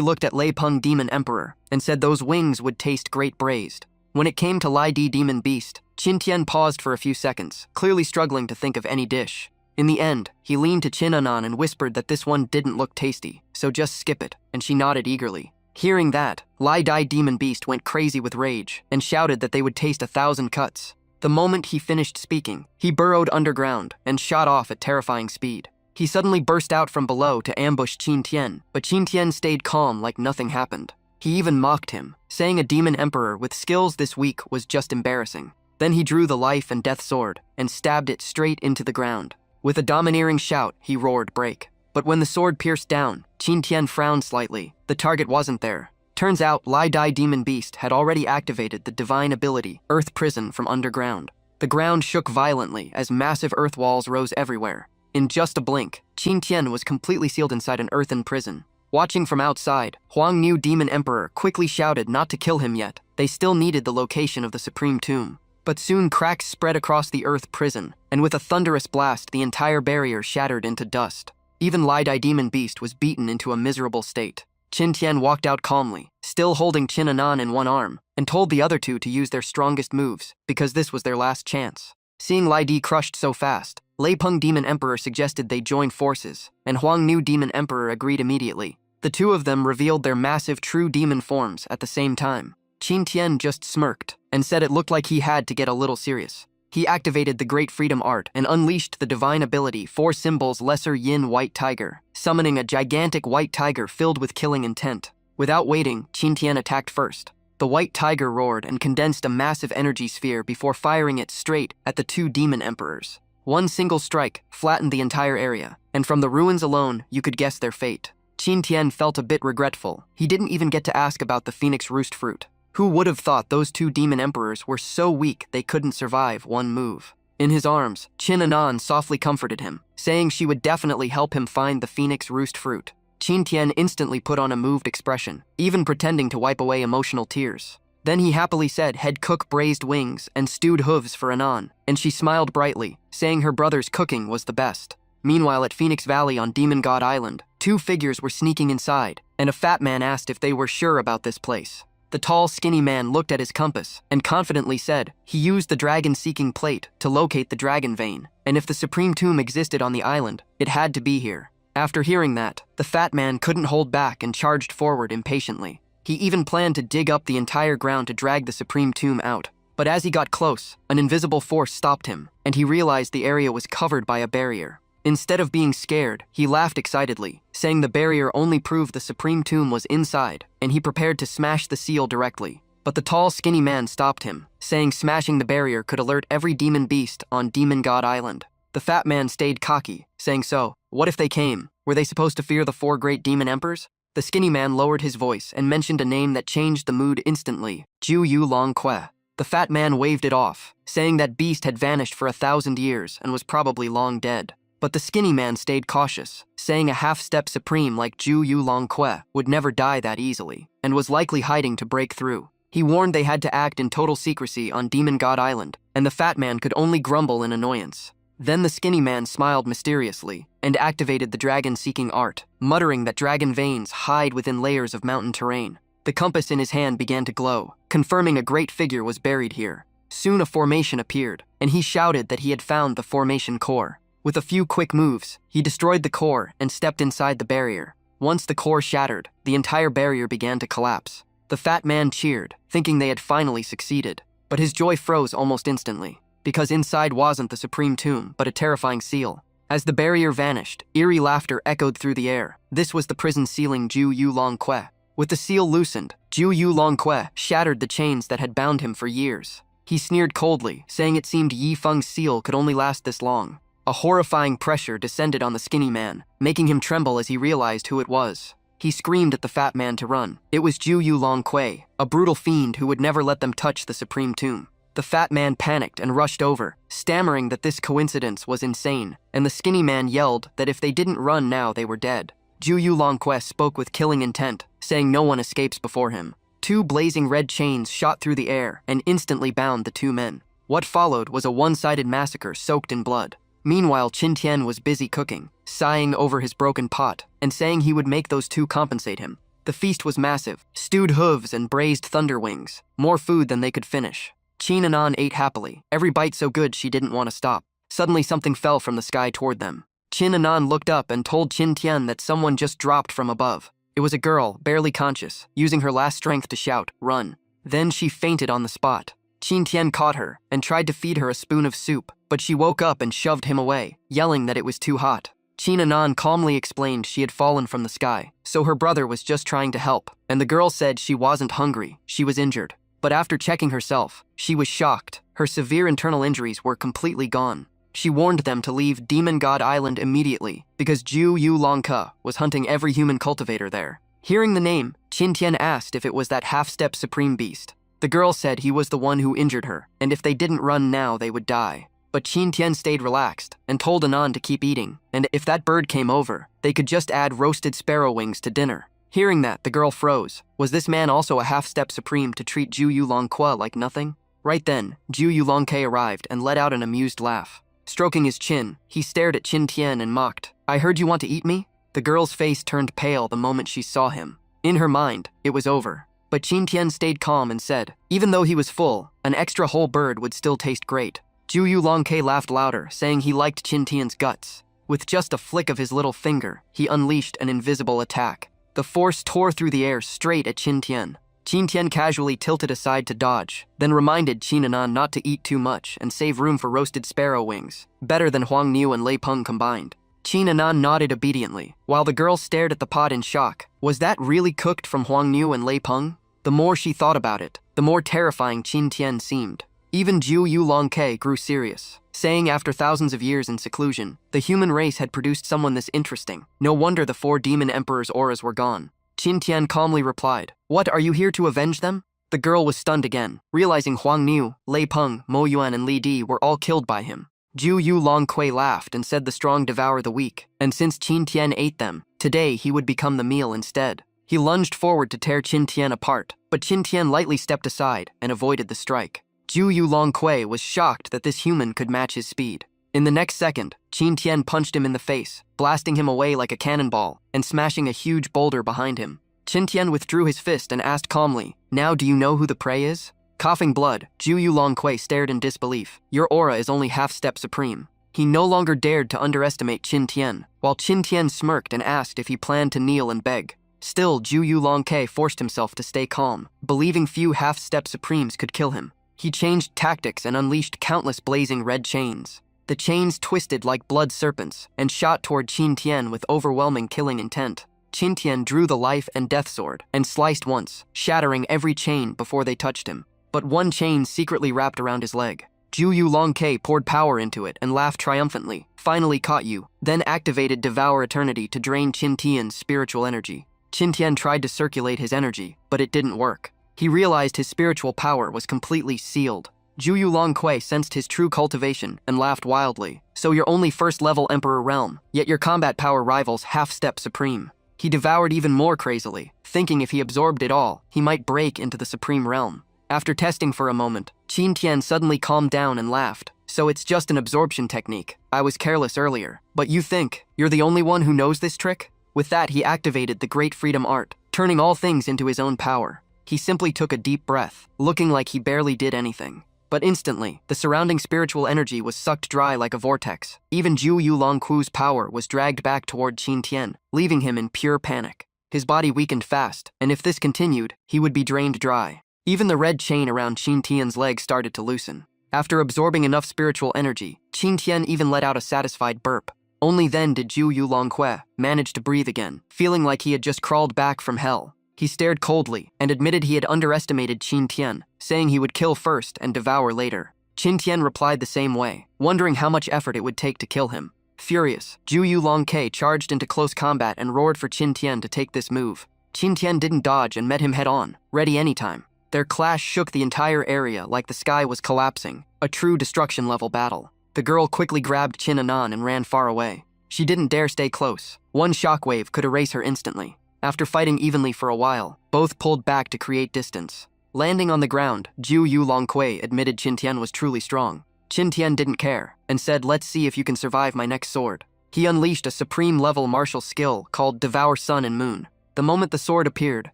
looked at Lei Peng Demon Emperor and said those wings would taste great braised. When it came to Lai Di Demon Beast, Qin Tian paused for a few seconds, clearly struggling to think of any dish. In the end, he leaned to Qin Anan and whispered that this one didn't look tasty, so just skip it, and she nodded eagerly. Hearing that, Lai Dai Demon Beast went crazy with rage and shouted that they would taste 1,000 cuts. The moment he finished speaking, he burrowed underground and shot off at terrifying speed. He suddenly burst out from below to ambush Qin Tian, but Qin Tian stayed calm like nothing happened. He even mocked him, saying a demon emperor with skills this weak was just embarrassing. Then he drew the life and death sword and stabbed it straight into the ground. With a domineering shout, he roared, "Break." But when the sword pierced down, Qin Tian frowned slightly. The target wasn't there. Turns out Lai Dai Demon Beast had already activated the divine ability, Earth Prison, from underground. The ground shook violently as massive earth walls rose everywhere. In just a blink, Qin Tian was completely sealed inside an earthen prison. Watching from outside, Huang Niu Demon Emperor quickly shouted not to kill him yet. They still needed the location of the Supreme Tomb. But soon cracks spread across the earth prison, and with a thunderous blast, the entire barrier shattered into dust. Even Lai Dai Demon Beast was beaten into a miserable state. Qin Tian walked out calmly, still holding Qin Anan in one arm, and told the other 2 to use their strongest moves, because this was their last chance. Seeing Lai Di crushed so fast, Lei Peng Demon Emperor suggested they join forces, and Huang Niu Demon Emperor agreed immediately. The 2 of them revealed their massive true demon forms at the same time. Qin Tian just smirked and said it looked like he had to get a little serious. He activated the Great Freedom Art and unleashed the divine ability 4 Symbols Lesser Yin White Tiger, summoning a gigantic white tiger filled with killing intent. Without waiting, Qin Tian attacked first. The white tiger roared and condensed a massive energy sphere before firing it straight at the 2 demon emperors. One single strike flattened the entire area, and from the ruins alone, you could guess their fate. Qin Tian felt a bit regretful. He didn't even get to ask about the phoenix roost fruit. Who would have thought those 2 demon emperors were so weak they couldn't survive one move? In his arms, Qin Anan softly comforted him, saying she would definitely help him find the phoenix roost fruit. Qin Tian instantly put on a moved expression, even pretending to wipe away emotional tears. Then he happily said he'd cook braised wings and stewed hooves for Anan, and she smiled brightly, saying her brother's cooking was the best. Meanwhile, at Phoenix Valley on Demon God Island, 2 figures were sneaking inside, and a fat man asked if they were sure about this place. The tall, skinny man looked at his compass and confidently said he used the dragon-seeking plate to locate the dragon vein, and if the Supreme Tomb existed on the island, it had to be here. After hearing that, the fat man couldn't hold back and charged forward impatiently. He even planned to dig up the entire ground to drag the Supreme Tomb out. But as he got close, an invisible force stopped him, and he realized the area was covered by a barrier. Instead of being scared, he laughed excitedly, saying the barrier only proved the supreme tomb was inside, and he prepared to smash the seal directly. But the tall, skinny man stopped him, saying smashing the barrier could alert every demon beast on Demon God Island. The fat man stayed cocky, saying, so, what if they came? Were they supposed to fear the 4 great demon emperors? The skinny man lowered his voice and mentioned a name that changed the mood instantly, Ju Yu Long Que. The fat man waved it off, saying that beast had vanished for 1,000 years and was probably long dead. But the skinny man stayed cautious, saying a half-step supreme like Ju Yu Long Que would never die that easily, and was likely hiding to break through. He warned they had to act in total secrecy on Demon God Island, and the fat man could only grumble in annoyance. Then the skinny man smiled mysteriously and activated the dragon-seeking art, muttering that dragon veins hide within layers of mountain terrain. The compass in his hand began to glow, confirming a great figure was buried here. Soon a formation appeared, and he shouted that he had found the formation core. With a few quick moves, he destroyed the core and stepped inside the barrier. Once the core shattered, the entire barrier began to collapse. The fat man cheered, thinking they had finally succeeded. But his joy froze almost instantly, because inside wasn't the supreme tomb, but a terrifying seal. As the barrier vanished, eerie laughter echoed through the air. This was the prison sealing Ju Yu Long Que. With the seal loosened, Ju Yu Long Que shattered the chains that had bound him for years. He sneered coldly, saying it seemed Yi Feng's seal could only last this long. A horrifying pressure descended on the skinny man, making him tremble as he realized who it was. He screamed at the fat man to run. It was Ju Yu Long Que, a brutal fiend who would never let them touch the supreme tomb. The fat man panicked and rushed over, stammering that this coincidence was insane, and the skinny man yelled that if they didn't run now they were dead. Ju Yu Long Que spoke with killing intent, saying no one escapes before him. 2 blazing red chains shot through the air and instantly bound the 2 men. What followed was a one-sided massacre soaked in blood. Meanwhile, Qin Tian was busy cooking, sighing over his broken pot, and saying he would make those 2 compensate him. The feast was massive, stewed hooves and braised thunder wings, more food than they could finish. Qin Anan ate happily, every bite so good she didn't want to stop. Suddenly something fell from the sky toward them. Qin Anan looked up and told Qin Tian that someone just dropped from above. It was a girl, barely conscious, using her last strength to shout, "Run." Then she fainted on the spot. Qin Tian caught her and tried to feed her a spoon of soup, but she woke up and shoved him away, yelling that it was too hot. Qin Anan calmly explained she had fallen from the sky, so her brother was just trying to help, and the girl said she wasn't hungry, she was injured. But after checking herself, she was shocked. Her severe internal injuries were completely gone. She warned them to leave Demon God Island immediately, because Ju Yu Long Que was hunting every human cultivator there. Hearing the name, Qin Tian asked if it was that half-step supreme beast. The girl said he was the one who injured her, and if they didn't run now, they would die. But Qin Tian stayed relaxed and told Anan to keep eating, and if that bird came over, they could just add roasted sparrow wings to dinner. Hearing that, the girl froze. Was this man also a half-step supreme to treat Ju Yu Long Que like nothing? Right then, Ju Yu Long Que arrived and let out an amused laugh. Stroking his chin, he stared at Qin Tian and mocked, "I heard you want to eat me?" The girl's face turned pale the moment she saw him. In her mind, it was over. But Qin Tian stayed calm and said, even though he was full, an extra whole bird would still taste great. Ju Yu Long Que laughed louder, saying he liked Qin Tian's guts. With just a flick of his little finger, he unleashed an invisible attack. The force tore through the air straight at Qin Tian. Qin Tian casually tilted aside to dodge, then reminded Qin Anan not to eat too much and save room for roasted sparrow wings, better than Huang Niu and Lei Peng combined. Qin Anan nodded obediently, while the girl stared at the pot in shock. Was that really cooked from Huang Niu and Lei Peng? The more she thought about it, the more terrifying Qin Tian seemed. Even Ju Yu Long Que grew serious, saying after thousands of years in seclusion, the human race had produced someone this interesting. No wonder the 4 demon emperors' auras were gone. Qin Tian calmly replied, "What, are you here to avenge them?" The girl was stunned again, realizing Huang Niu, Lei Peng, Mo Yuan, and Li Di were all killed by him. Ju Yu Long Que laughed and said the strong devour the weak, and since Qin Tian ate them, today he would become the meal instead. He lunged forward to tear Qin Tian apart, but Qin Tian lightly stepped aside and avoided the strike. Ju Yu Long Que was shocked that this human could match his speed. In the next second, Qin Tian punched him in the face, blasting him away like a cannonball and smashing a huge boulder behind him. Qin Tian withdrew his fist and asked calmly, "Now do you know who the prey is?" Coughing blood, Ju Yu Long Que stared in disbelief. Your aura is only half-step supreme. He no longer dared to underestimate Qin Tian, while Qin Tian smirked and asked if he planned to kneel and beg. Still, Ju Yu Long Que forced himself to stay calm, believing few half-step supremes could kill him. He changed tactics and unleashed countless blazing red chains. The chains twisted like blood serpents and shot toward Qin Tian with overwhelming killing intent. Qin Tian drew the life and death sword and sliced once, shattering every chain before they touched him. But one chain secretly wrapped around his leg. Zhu Yulong poured power into it and laughed triumphantly. Finally caught you. Then activated Devour Eternity to drain Qin Tian's spiritual energy. Qin Tian tried to circulate his energy, but it didn't work. He realized his spiritual power was completely sealed. Zhu Yulong sensed his true cultivation and laughed wildly. So you're only first-level Emperor realm, yet your combat power rivals half-step supreme. He devoured even more crazily, thinking if he absorbed it all, he might break into the supreme realm. After testing for a moment, Qin Tian suddenly calmed down and laughed. So it's just an absorption technique. I was careless earlier. But you think you're the only one who knows this trick? With that, he activated the Great Freedom Art, turning all things into his own power. He simply took a deep breath, looking like he barely did anything. But instantly, the surrounding spiritual energy was sucked dry like a vortex. Even Zhu Yulong's power was dragged back toward Qin Tian, leaving him in pure panic. His body weakened fast, and if this continued, he would be drained dry. Even the red chain around Qin Tian's leg started to loosen. After absorbing enough spiritual energy, Qin Tian even let out a satisfied burp. Only then did Zhu Yulong manage to breathe again, feeling like he had just crawled back from hell. He stared coldly and admitted he had underestimated Qin Tian, saying he would kill first and devour later. Qin Tian replied the same way, wondering how much effort it would take to kill him. Furious, Zhu Yulong charged into close combat and roared for Qin Tian to take this move. Qin Tian didn't dodge and met him head-on, ready anytime. Their clash shook the entire area like the sky was collapsing, a true destruction-level battle. The girl quickly grabbed Qin Anan and ran far away. She didn't dare stay close. One shockwave could erase her instantly. After fighting evenly for a while, both pulled back to create distance. Landing on the ground, Zhu Yulong admitted Qin Tian was truly strong. Qin Tian didn't care, and said, "Let's see if you can survive my next sword." He unleashed a supreme-level martial skill called Devour Sun and Moon. The moment the sword appeared,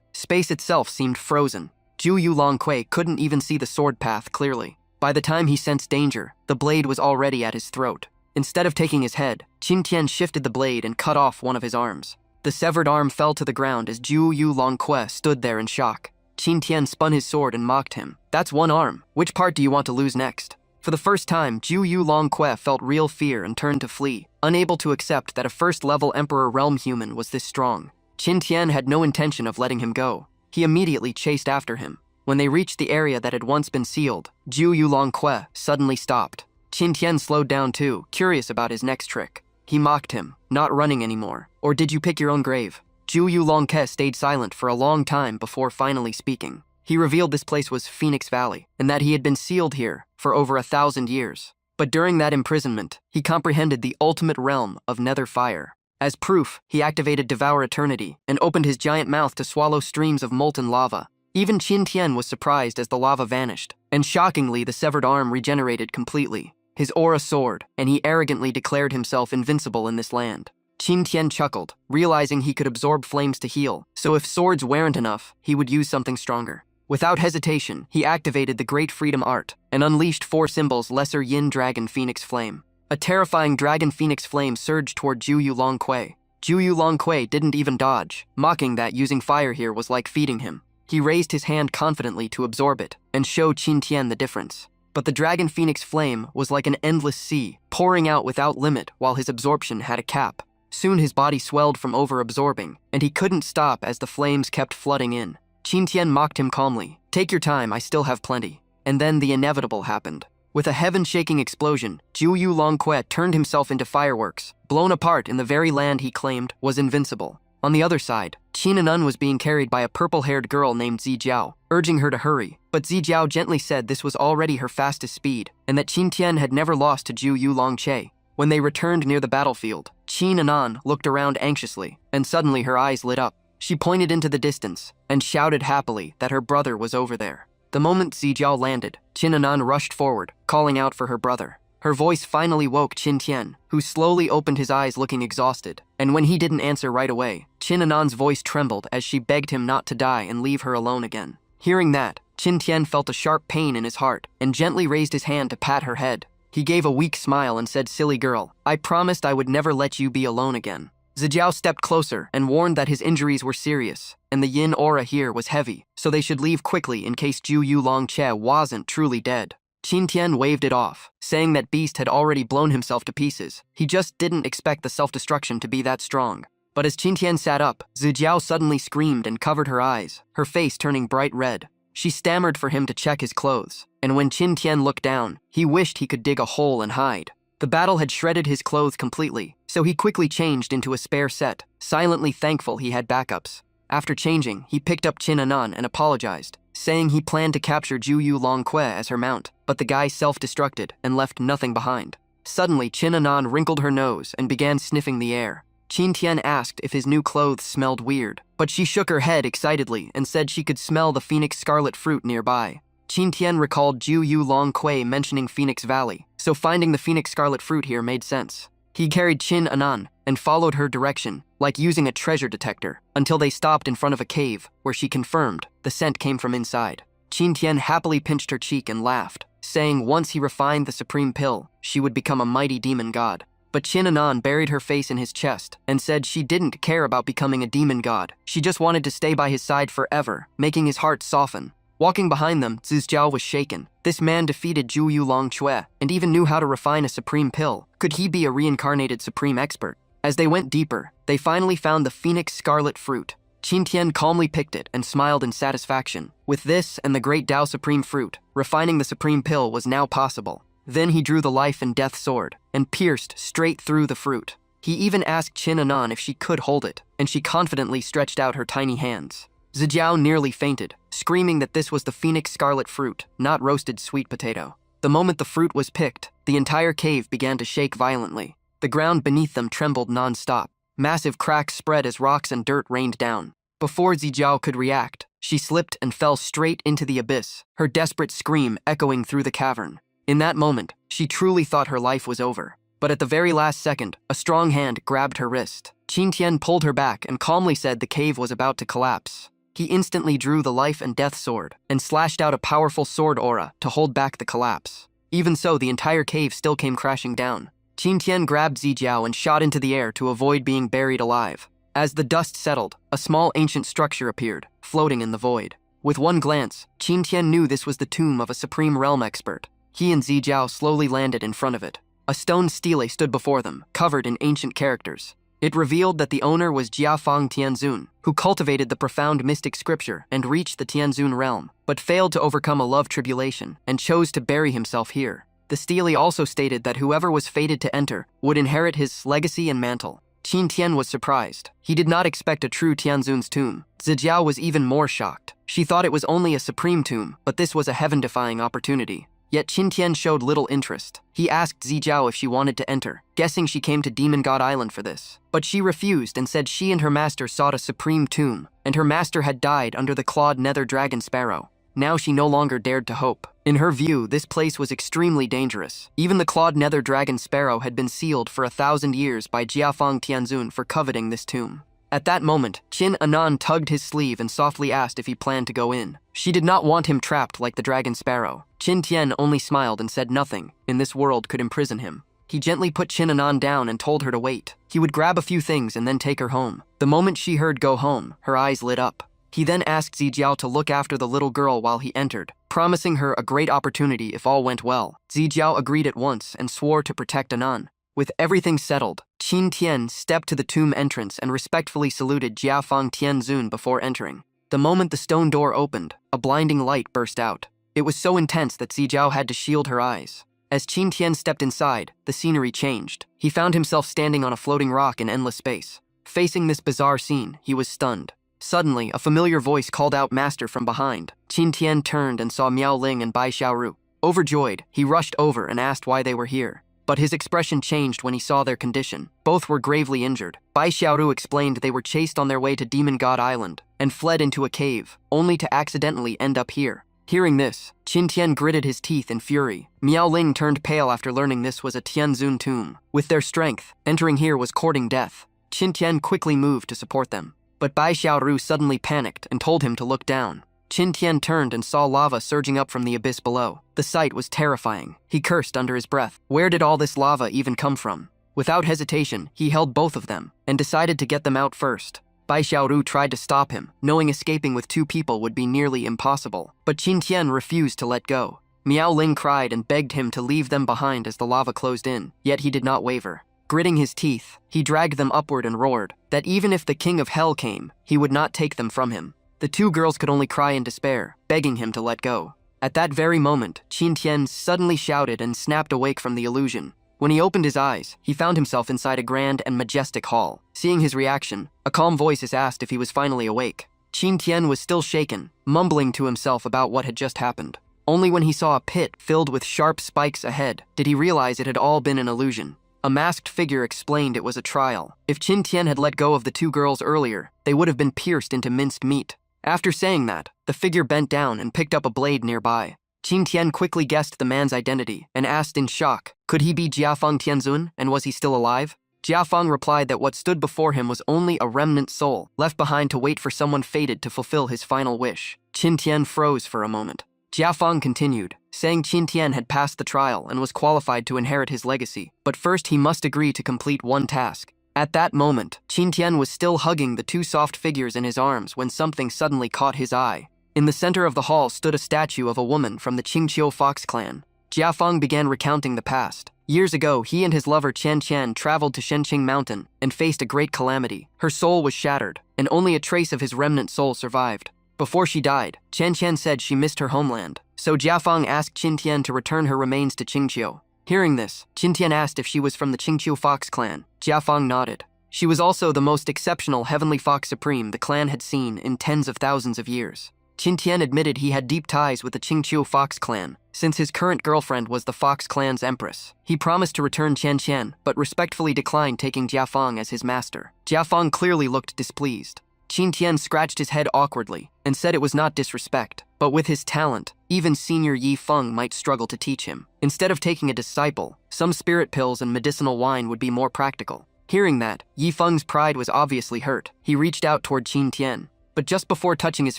space itself seemed frozen. Zhu Yulong couldn't even see the sword path clearly. By the time he sensed danger, the blade was already at his throat. Instead of taking his head, Qin Tian shifted the blade and cut off one of his arms. The severed arm fell to the ground as Zhu Yulong stood there in shock. Qin Tian spun his sword and mocked him. "That's one arm. Which part do you want to lose next?" For the first time, Zhu Yulong felt real fear and turned to flee, unable to accept that a first-level Emperor Realm human was this strong. Qin Tian had no intention of letting him go. He immediately chased after him. When they reached the area that had once been sealed, Zhu Yulong suddenly stopped. Qin Tian slowed down too, curious about his next trick. He mocked him, "Not running anymore. Or did you pick your own grave?" Zhu Yulong stayed silent for a long time before finally speaking. He revealed this place was Phoenix Valley, and that he had been sealed here for over 1,000 years. But during that imprisonment, he comprehended the ultimate realm of nether fire. As proof, he activated Devour Eternity and opened his giant mouth to swallow streams of molten lava. Even Qin Tian was surprised as the lava vanished, and shockingly the severed arm regenerated completely. His aura soared, and he arrogantly declared himself invincible in this land. Qin Tian chuckled, realizing he could absorb flames to heal, so if swords weren't enough, he would use something stronger. Without hesitation, he activated the Great Freedom Art and unleashed 4 symbols Lesser Yin Dragon Phoenix Flame. A terrifying dragon phoenix flame surged toward Zhu Yulong Zhu Yulong didn't even dodge, mocking that using fire here was like feeding him. He raised his hand confidently to absorb it and show Qin Tian the difference. But the dragon phoenix flame was like an endless sea, pouring out without limit while his absorption had a cap. Soon his body swelled from over-absorbing, and he couldn't stop as the flames kept flooding in. Qin Tian mocked him calmly, "Take your time, I still have plenty." And then the inevitable happened. With a heaven-shaking explosion, Zhu Yulong turned himself into fireworks, blown apart in the very land he claimed was invincible. On the other side, Qin Anan was being carried by a purple-haired girl named Zijiao, urging her to hurry, but Zijiao gently said this was already her fastest speed, and that Qin Tian had never lost to Zhu Yulong. When they returned near the battlefield, Qin Anan looked around anxiously, and suddenly her eyes lit up. She pointed into the distance, and shouted happily that her brother was over there. The moment Zijiao landed, Qin Anan rushed forward, calling out for her brother. Her voice finally woke Qin Tian, who slowly opened his eyes looking exhausted, and when he didn't answer right away, Qin Anan's voice trembled as she begged him not to die and leave her alone again. Hearing that, Qin Tian felt a sharp pain in his heart and gently raised his hand to pat her head. He gave a weak smile and said, "Silly girl, I promised I would never let you be alone again." Zijiao stepped closer and warned that his injuries were serious, and the yin aura here was heavy, so they should leave quickly in case Zhu Yulong wasn't truly dead. Qin Tian waved it off, saying that beast had already blown himself to pieces. He just didn't expect the self-destruction to be that strong. But as Qin Tian sat up, Zijiao suddenly screamed and covered her eyes, her face turning bright red. She stammered for him to check his clothes, and when Qin Tian looked down, he wished he could dig a hole and hide. The battle had shredded his clothes completely, so he quickly changed into a spare set, silently thankful he had backups. After changing, he picked up Qin Anan and apologized, saying he planned to capture Juyu Longque as her mount, but the guy self-destructed and left nothing behind. Suddenly, Qin Anan wrinkled her nose and began sniffing the air. Qin Tian asked if his new clothes smelled weird, but she shook her head excitedly and said she could smell the phoenix scarlet fruit nearby. Qin Tian recalled Juyu Longque mentioning Phoenix Valley, so finding the phoenix scarlet fruit here made sense. He carried Qin Anan and followed her direction, like using a treasure detector, until they stopped in front of a cave, where she confirmed the scent came from inside. Qin Tian happily pinched her cheek and laughed, saying once he refined the supreme pill, she would become a mighty demon god. But Qin Anan buried her face in his chest and said she didn't care about becoming a demon god. She just wanted to stay by his side forever, making his heart soften. Walking behind them, Zijiao was shaken. This man defeated Juyu Longque and even knew how to refine a supreme pill. Could he be a reincarnated supreme expert? As they went deeper, they finally found the phoenix scarlet fruit. Qin Tian calmly picked it and smiled in satisfaction. With this and the great Tao supreme fruit, refining the supreme pill was now possible. Then he drew the life and death sword and pierced straight through the fruit. He even asked Qin Anan if she could hold it, and she confidently stretched out her tiny hands. Zijiao nearly fainted, screaming that this was the phoenix scarlet fruit, not roasted sweet potato. The moment the fruit was picked, the entire cave began to shake violently. The ground beneath them trembled non-stop. Massive cracks spread as rocks and dirt rained down. Before Zijiao could react, she slipped and fell straight into the abyss, her desperate scream echoing through the cavern. In that moment, she truly thought her life was over. But at the very last second, a strong hand grabbed her wrist. Qin Tian pulled her back and calmly said the cave was about to collapse. He instantly drew the life and death sword and slashed out a powerful sword aura to hold back the collapse. Even so, the entire cave still came crashing down. Qin Tian grabbed Zijiao and shot into the air to avoid being buried alive. As the dust settled, a small ancient structure appeared, floating in the void. With one glance, Qin Tian knew this was the tomb of a supreme realm expert. He and Zijiao slowly landed in front of it. A stone stele stood before them, covered in ancient characters. It revealed that the owner was Jiafang Tianzun, who cultivated the profound mystic scripture and reached the Tianzun realm, but failed to overcome a love tribulation and chose to bury himself here. The stele also stated that whoever was fated to enter would inherit his legacy and mantle. Qin Tian was surprised. He did not expect a true Tianzun's tomb. Zijiao was even more shocked. She thought it was only a supreme tomb, but this was a heaven-defying opportunity. Yet Qin Tian showed little interest. He asked Zijiao if she wanted to enter, guessing she came to Demon God Island for this. But she refused and said she and her master sought a supreme tomb, and her master had died under the clawed nether dragon sparrow. Now she no longer dared to hope. In her view, this place was extremely dangerous. Even the clawed nether dragon sparrow had been sealed for 1,000 years by Jiafang Tianzun for coveting this tomb. At that moment, Qin Anan tugged his sleeve and softly asked if he planned to go in. She did not want him trapped like the dragon sparrow. Qin Tian only smiled and said nothing in this world could imprison him. He gently put Qin Anan down and told her to wait. He would grab a few things and then take her home. The moment she heard go home, her eyes lit up. He then asked Zijiao to look after the little girl while he entered, promising her a great opportunity if all went well. Zijiao agreed at once and swore to protect Anan. With everything settled, Qin Tian stepped to the tomb entrance and respectfully saluted Jiafang Tianzun before entering. The moment the stone door opened, a blinding light burst out. It was so intense that Zijiao had to shield her eyes. As Qin Tian stepped inside, the scenery changed. He found himself standing on a floating rock in endless space. Facing this bizarre scene, he was stunned. Suddenly, a familiar voice called out "Master" from behind. Qin Tian turned and saw Miao Ling and Bai Xiaoru. Overjoyed, he rushed over and asked why they were here. But his expression changed when he saw their condition. Both were gravely injured. Bai Xiaoru explained they were chased on their way to Demon God Island and fled into a cave, only to accidentally end up here. Hearing this, Qin Tian gritted his teeth in fury. Miao Ling turned pale after learning this was a Tianzun tomb. With their strength, entering here was courting death. Qin Tian quickly moved to support them. But Bai Xiaoru suddenly panicked and told him to look down. Qin Tian turned and saw lava surging up from the abyss below. The sight was terrifying. He cursed under his breath. Where did all this lava even come from? Without hesitation, he held both of them and decided to get them out first. Bai Xiaoru tried to stop him, knowing escaping with two people would be nearly impossible. But Qin Tian refused to let go. Miao Ling cried and begged him to leave them behind as the lava closed in, yet he did not waver. Gritting his teeth, he dragged them upward and roared that even if the king of hell came, he would not take them from him. The two girls could only cry in despair, begging him to let go. At that very moment, Qin Tian suddenly shouted and snapped awake from the illusion. When he opened his eyes, he found himself inside a grand and majestic hall. Seeing his reaction, a calm voice asked if he was finally awake. Qin Tian was still shaken, mumbling to himself about what had just happened. Only when he saw a pit filled with sharp spikes ahead did he realize it had all been an illusion. A masked figure explained it was a trial. If Qin Tian had let go of the two girls earlier, they would have been pierced into minced meat. After saying that, the figure bent down and picked up a blade nearby. Qin Tian quickly guessed the man's identity and asked in shock, could he be Jiafeng Tianzun, and was he still alive? Jiafeng replied that what stood before him was only a remnant soul, left behind to wait for someone fated to fulfill his final wish. Qin Tian froze for a moment. Jiafeng continued, saying Qin Tian had passed the trial and was qualified to inherit his legacy, but first he must agree to complete one task. At that moment, Qin Tian was still hugging the two soft figures in his arms when something suddenly caught his eye. In the center of the hall stood a statue of a woman from the Qingqiu Fox clan. Jiafeng began recounting the past. Years ago, he and his lover Qian Qian traveled to Shenqing Mountain and faced a great calamity. Her soul was shattered, and only a trace of his remnant soul survived. Before she died, Qian Qian said she missed her homeland, so Jiafeng asked Qin Tian to return her remains to Qingqiu. Hearing this, Qin Tian asked if she was from the Qingqiu Fox clan. Jiafeng nodded. She was also the most exceptional heavenly fox supreme the clan had seen in tens of thousands of years. Qin Tian admitted he had deep ties with the Qingqiu Fox clan, since his current girlfriend was the Fox clan's empress. He promised to return Qian Qian, but respectfully declined taking Jiafeng as his master. Jiafeng clearly looked displeased. Qin Tian scratched his head awkwardly and said it was not disrespect, but with his talent, even senior Yi Feng might struggle to teach him. Instead of taking a disciple, some spirit pills and medicinal wine would be more practical. Hearing that, Yi Feng's pride was obviously hurt. He reached out toward Qin Tian, but just before touching his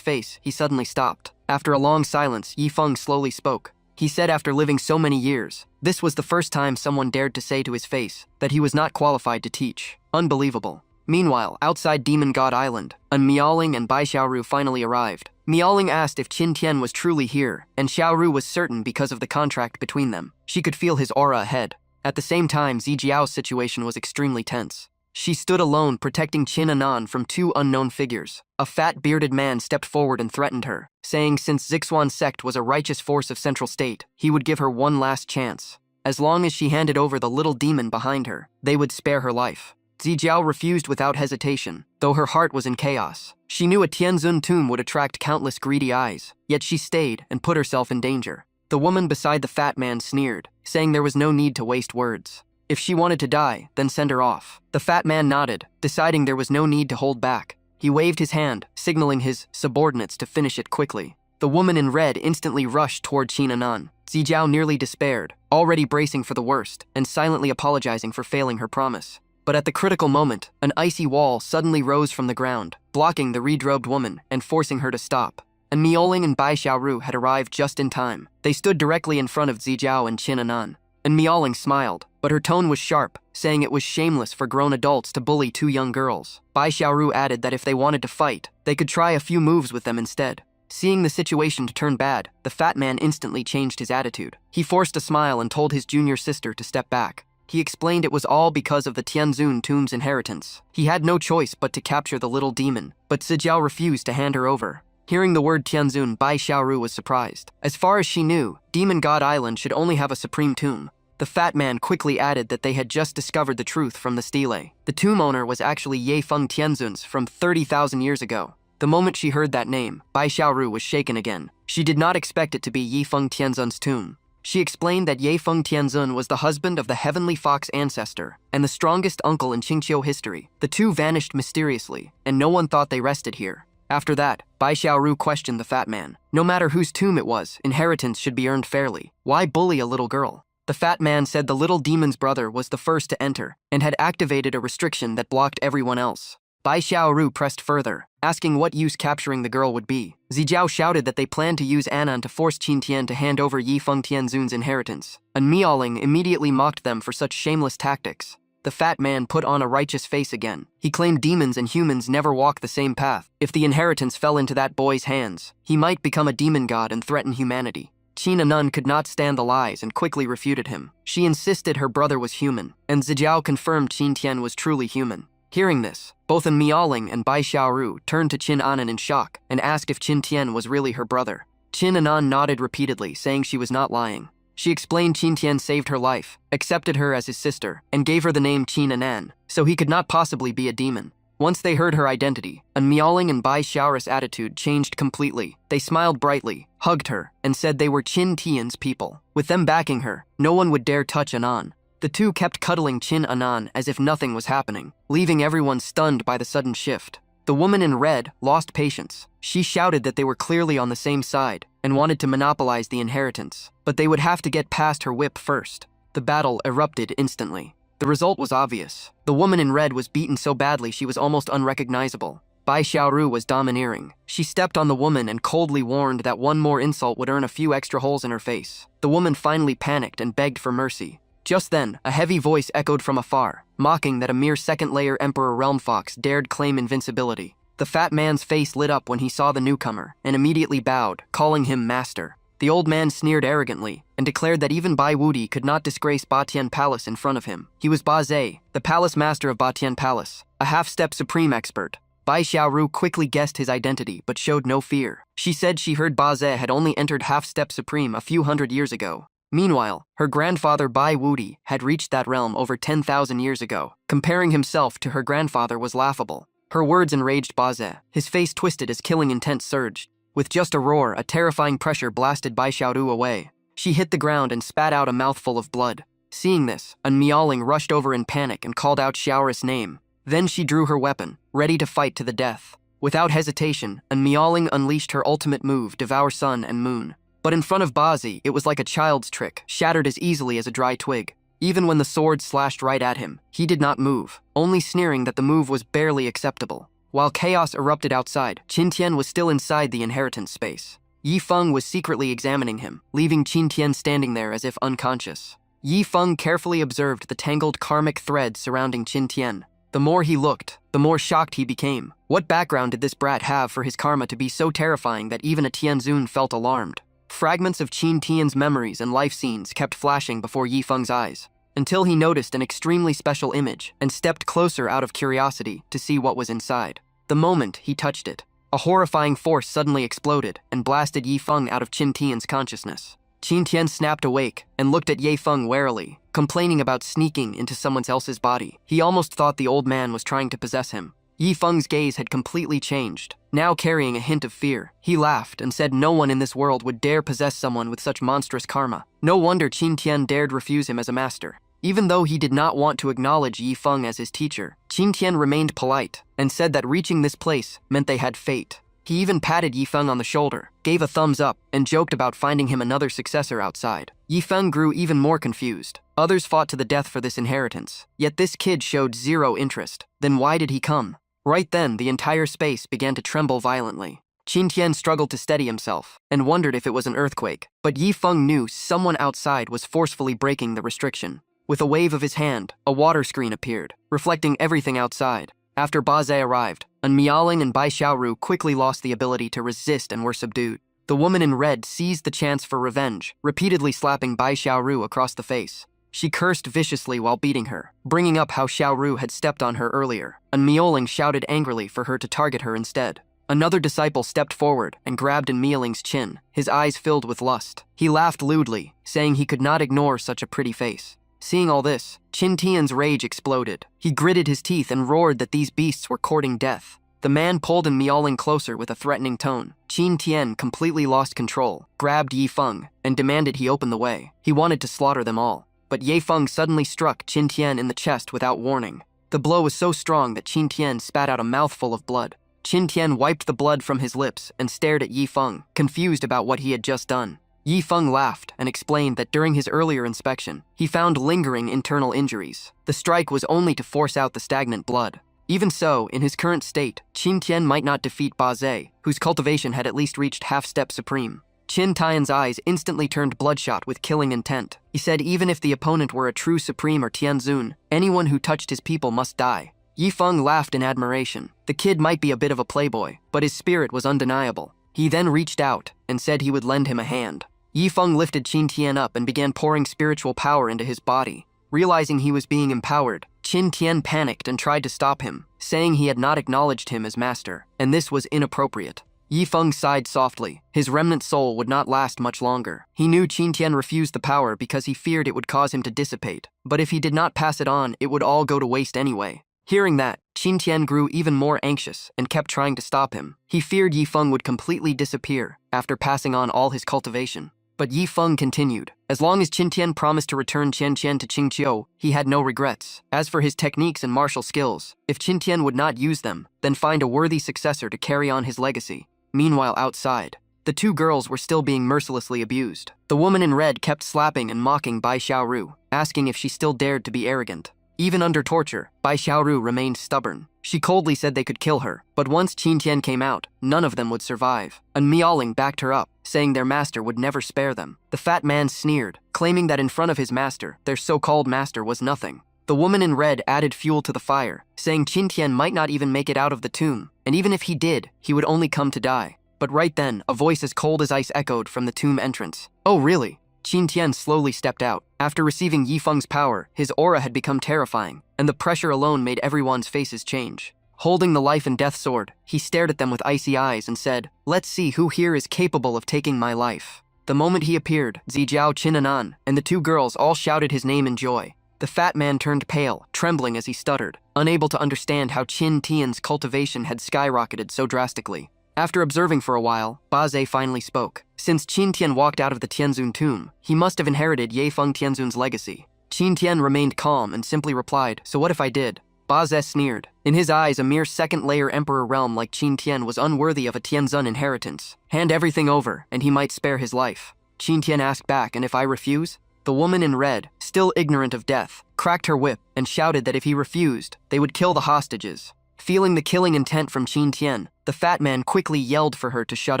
face, he suddenly stopped. After a long silence, Yi Feng slowly spoke. He said after living so many years, this was the first time someone dared to say to his face that he was not qualified to teach. Unbelievable. Meanwhile, outside Demon God Island, Miaoling and Bai Xiaoru finally arrived. Miaoling asked if Qin Tian was truly here, and Xiaoru was certain because of the contract between them. She could feel his aura ahead. At the same time, Zijiao's situation was extremely tense. She stood alone, protecting Qin Anan from two unknown figures. A fat, bearded man stepped forward and threatened her, saying since Zixuan sect was a righteous force of Central State, he would give her one last chance. As long as she handed over the little demon behind her, they would spare her life. Zijiao refused without hesitation, though her heart was in chaos. She knew a Tianzun tomb would attract countless greedy eyes, yet she stayed and put herself in danger. The woman beside the fat man sneered, saying there was no need to waste words. If she wanted to die, then send her off. The fat man nodded, deciding there was no need to hold back. He waved his hand, signaling his subordinates to finish it quickly. The woman in red instantly rushed toward Qin Anan. Zijiao nearly despaired, already bracing for the worst, and silently apologizing for failing her promise. But at the critical moment, an icy wall suddenly rose from the ground, blocking the redrobed woman and forcing her to stop. And Miaoling and Bai Xiaoru had arrived just in time. They stood directly in front of Zijiao and Qin Anan. And Miaoling smiled, but her tone was sharp, saying it was shameless for grown adults to bully two young girls. Bai Xiaoru added that if they wanted to fight, they could try a few moves with them instead. Seeing the situation to turn bad, the fat man instantly changed his attitude. He forced a smile and told his junior sister to step back. He explained it was all because of the Tianzun tomb's inheritance. He had no choice but to capture the little demon, but Zijiao refused to hand her over. Hearing the word Tianzun, Bai Xiaoru was surprised. As far as she knew, Demon God Island should only have a supreme tomb. The fat man quickly added that they had just discovered the truth from the stele. The tomb owner was actually Yefeng Tianzun's from 30,000 years ago. The moment she heard that name, Bai Xiaoru was shaken again. She did not expect it to be Yefeng Tianzun's tomb. She explained that Yefeng Tianzun was the husband of the heavenly fox ancestor and the strongest uncle in Qingqiu history. The two vanished mysteriously, and no one thought they rested here. After that, Bai Xiaoru questioned the fat man. No matter whose tomb it was, inheritance should be earned fairly. Why bully a little girl? The fat man said the little demon's brother was the first to enter and had activated a restriction that blocked everyone else. Bai Xiaoru pressed further, asking what use capturing the girl would be. Zijiao shouted that they planned to use Anan to force Qin Tian to hand over Yifeng Tianzun's inheritance. And Miaoling immediately mocked them for such shameless tactics. The fat man put on a righteous face again. He claimed demons and humans never walk the same path. If the inheritance fell into that boy's hands, he might become a demon god and threaten humanity. Qin Anan could not stand the lies and quickly refuted him. She insisted her brother was human, and Zijiao confirmed Qin Tian was truly human. Hearing this, both An Miaoling and Bai Xiaoru turned to Qin Anan in shock and asked if Qin Tian was really her brother. Qin Anan nodded repeatedly, saying she was not lying. She explained Qin Tian saved her life, accepted her as his sister, and gave her the name Qin Anan, so he could not possibly be a demon. Once they heard her identity, An Miaoling and Bai Xiaoru's attitude changed completely. They smiled brightly, hugged her, and said they were Qin Tian's people. With them backing her, no one would dare touch Anan. The two kept cuddling Qin Anan as if nothing was happening, leaving everyone stunned by the sudden shift. The woman in red lost patience. She shouted that they were clearly on the same side and wanted to monopolize the inheritance, but they would have to get past her whip first. The battle erupted instantly. The result was obvious. The woman in red was beaten so badly she was almost unrecognizable. Bai Xiaoru was domineering. She stepped on the woman and coldly warned that one more insult would earn a few extra holes in her face. The woman finally panicked and begged for mercy. Just then, a heavy voice echoed from afar, mocking that a mere second-layer Emperor Realm Fox dared claim invincibility. The fat man's face lit up when he saw the newcomer and immediately bowed, calling him master. The old man sneered arrogantly and declared that even Bai Wudi could not disgrace Batian Palace in front of him. He was Ba Zhe, the palace master of Batian Palace, a half-step supreme expert. Bai Xiaoru quickly guessed his identity but showed no fear. She said she heard Ba Zhe had only entered half-step supreme a few hundred years ago. Meanwhile, her grandfather Bai Wudi had reached that realm over 10,000 years ago. Comparing himself to her grandfather was laughable. Her words enraged Ba Zhe. His face twisted as killing intent surged. With just a roar, a terrifying pressure blasted Bai Xiaoru away. She hit the ground and spat out a mouthful of blood. Seeing this, An Miaoling rushed over in panic and called out Xiaoru's name. Then she drew her weapon, ready to fight to the death. Without hesitation, An Miaoling unleashed her ultimate move, Devour Sun and Moon. But in front of Bazi, it was like a child's trick, shattered as easily as a dry twig. Even when the sword slashed right at him, he did not move, only sneering that the move was barely acceptable. While chaos erupted outside, Qin Tian was still inside the inheritance space. Yi Feng was secretly examining him, leaving Qin Tian standing there as if unconscious. Yi Feng carefully observed the tangled karmic threads surrounding Qin Tian. The more he looked, the more shocked he became. What background did this brat have for his karma to be so terrifying that even a Tianzun felt alarmed? Fragments of Qin Tian's memories and life scenes kept flashing before Yi Feng's eyes, until he noticed an extremely special image and stepped closer out of curiosity to see what was inside. The moment he touched it, a horrifying force suddenly exploded and blasted Yi Feng out of Qin Tian's consciousness. Qin Tian snapped awake and looked at Yi Feng warily, complaining about sneaking into someone else's body. He almost thought the old man was trying to possess him. Yi Feng's gaze had completely changed, now carrying a hint of fear. He laughed and said no one in this world would dare possess someone with such monstrous karma. No wonder Qin Tian dared refuse him as a master. Even though he did not want to acknowledge Yi Feng as his teacher, Qin Tian remained polite and said that reaching this place meant they had fate. He even patted Yi Feng on the shoulder, gave a thumbs up, and joked about finding him another successor outside. Yi Feng grew even more confused. Others fought to the death for this inheritance, yet this kid showed zero interest. Then why did he come? Right then, the entire space began to tremble violently. Qin Tian struggled to steady himself and wondered if it was an earthquake, but Yi Feng knew someone outside was forcefully breaking the restriction. With a wave of his hand, a water screen appeared, reflecting everything outside. After Ba Zhe arrived, An Miaoling and Bai Xiaoru quickly lost the ability to resist and were subdued. The woman in red seized the chance for revenge, repeatedly slapping Bai Xiaoru across the face. She cursed viciously while beating her, bringing up how Xiaoru had stepped on her earlier. An Miaoling shouted angrily for her to target her instead. Another disciple stepped forward and grabbed An Miaoling's chin, his eyes filled with lust. He laughed lewdly, saying he could not ignore such a pretty face. Seeing all this, Qin Tian's rage exploded. He gritted his teeth and roared that these beasts were courting death. The man pulled An Miaoling closer with a threatening tone. Qin Tian completely lost control, grabbed Yi Feng, and demanded he open the way. He wanted to slaughter them all. But Yi Feng suddenly struck Qin Tian in the chest without warning. The blow was so strong that Qin Tian spat out a mouthful of blood. Qin Tian wiped the blood from his lips and stared at Yi Feng, confused about what he had just done. Yi Feng laughed and explained that during his earlier inspection, he found lingering internal injuries. The strike was only to force out the stagnant blood. Even so, in his current state, Qin Tian might not defeat Ba Zhe, whose cultivation had at least reached half-step supreme. Qin Tian's eyes instantly turned bloodshot with killing intent. He said even if the opponent were a true supreme or Tianzun, anyone who touched his people must die. Yi Feng laughed in admiration. The kid might be a bit of a playboy, but his spirit was undeniable. He then reached out and said he would lend him a hand. Yifeng lifted Qin Tian up and began pouring spiritual power into his body. Realizing he was being empowered, Qin Tian panicked and tried to stop him, saying he had not acknowledged him as master, and this was inappropriate. Yifeng sighed softly. His remnant soul would not last much longer. He knew Qin Tian refused the power because he feared it would cause him to dissipate, but if he did not pass it on, it would all go to waste anyway. Hearing that, Qin Tian grew even more anxious and kept trying to stop him. He feared Yifeng would completely disappear after passing on all his cultivation. But Yifeng continued. As long as Qin Tian promised to return Qian Qian to Qingqiu, he had no regrets. As for his techniques and martial skills, if Qin Tian would not use them, then find a worthy successor to carry on his legacy. Meanwhile, outside, the two girls were still being mercilessly abused. The woman in red kept slapping and mocking Bai Xiaoru, asking if she still dared to be arrogant. Even under torture, Bai Xiaoru remained stubborn. She coldly said they could kill her, but once Qin Tian came out, none of them would survive. And Miaoling backed her up, saying their master would never spare them. The fat man sneered, claiming that in front of his master, their so-called master was nothing. The woman in red added fuel to the fire, saying Qin Tian might not even make it out of the tomb, and even if he did, he would only come to die. But right then, a voice as cold as ice echoed from the tomb entrance. Oh really? Qin Tian slowly stepped out. After receiving Yifeng's power, his aura had become terrifying, and the pressure alone made everyone's faces change. Holding the life and death sword, he stared at them with icy eyes and said, "Let's see who here is capable of taking my life." The moment he appeared, Zijiao, Qin Anan, and the two girls all shouted his name in joy. The fat man turned pale, trembling as he stuttered, unable to understand how Qin Tian's cultivation had skyrocketed so drastically. After observing for a while, Ba Ze finally spoke. Since Qin Tian walked out of the Tianzun tomb, he must have inherited Yifeng Tianzun's legacy. Qin Tian remained calm and simply replied, "So what if I did?" Ba Ze sneered. In his eyes, a mere second-layer emperor realm like Qin Tian was unworthy of a Tianzun inheritance. Hand everything over, and he might spare his life. Qin Tian asked back, "And if I refuse?" The woman in red, still ignorant of death, cracked her whip and shouted that if he refused, they would kill the hostages. Feeling the killing intent from Qin Tian, the fat man quickly yelled for her to shut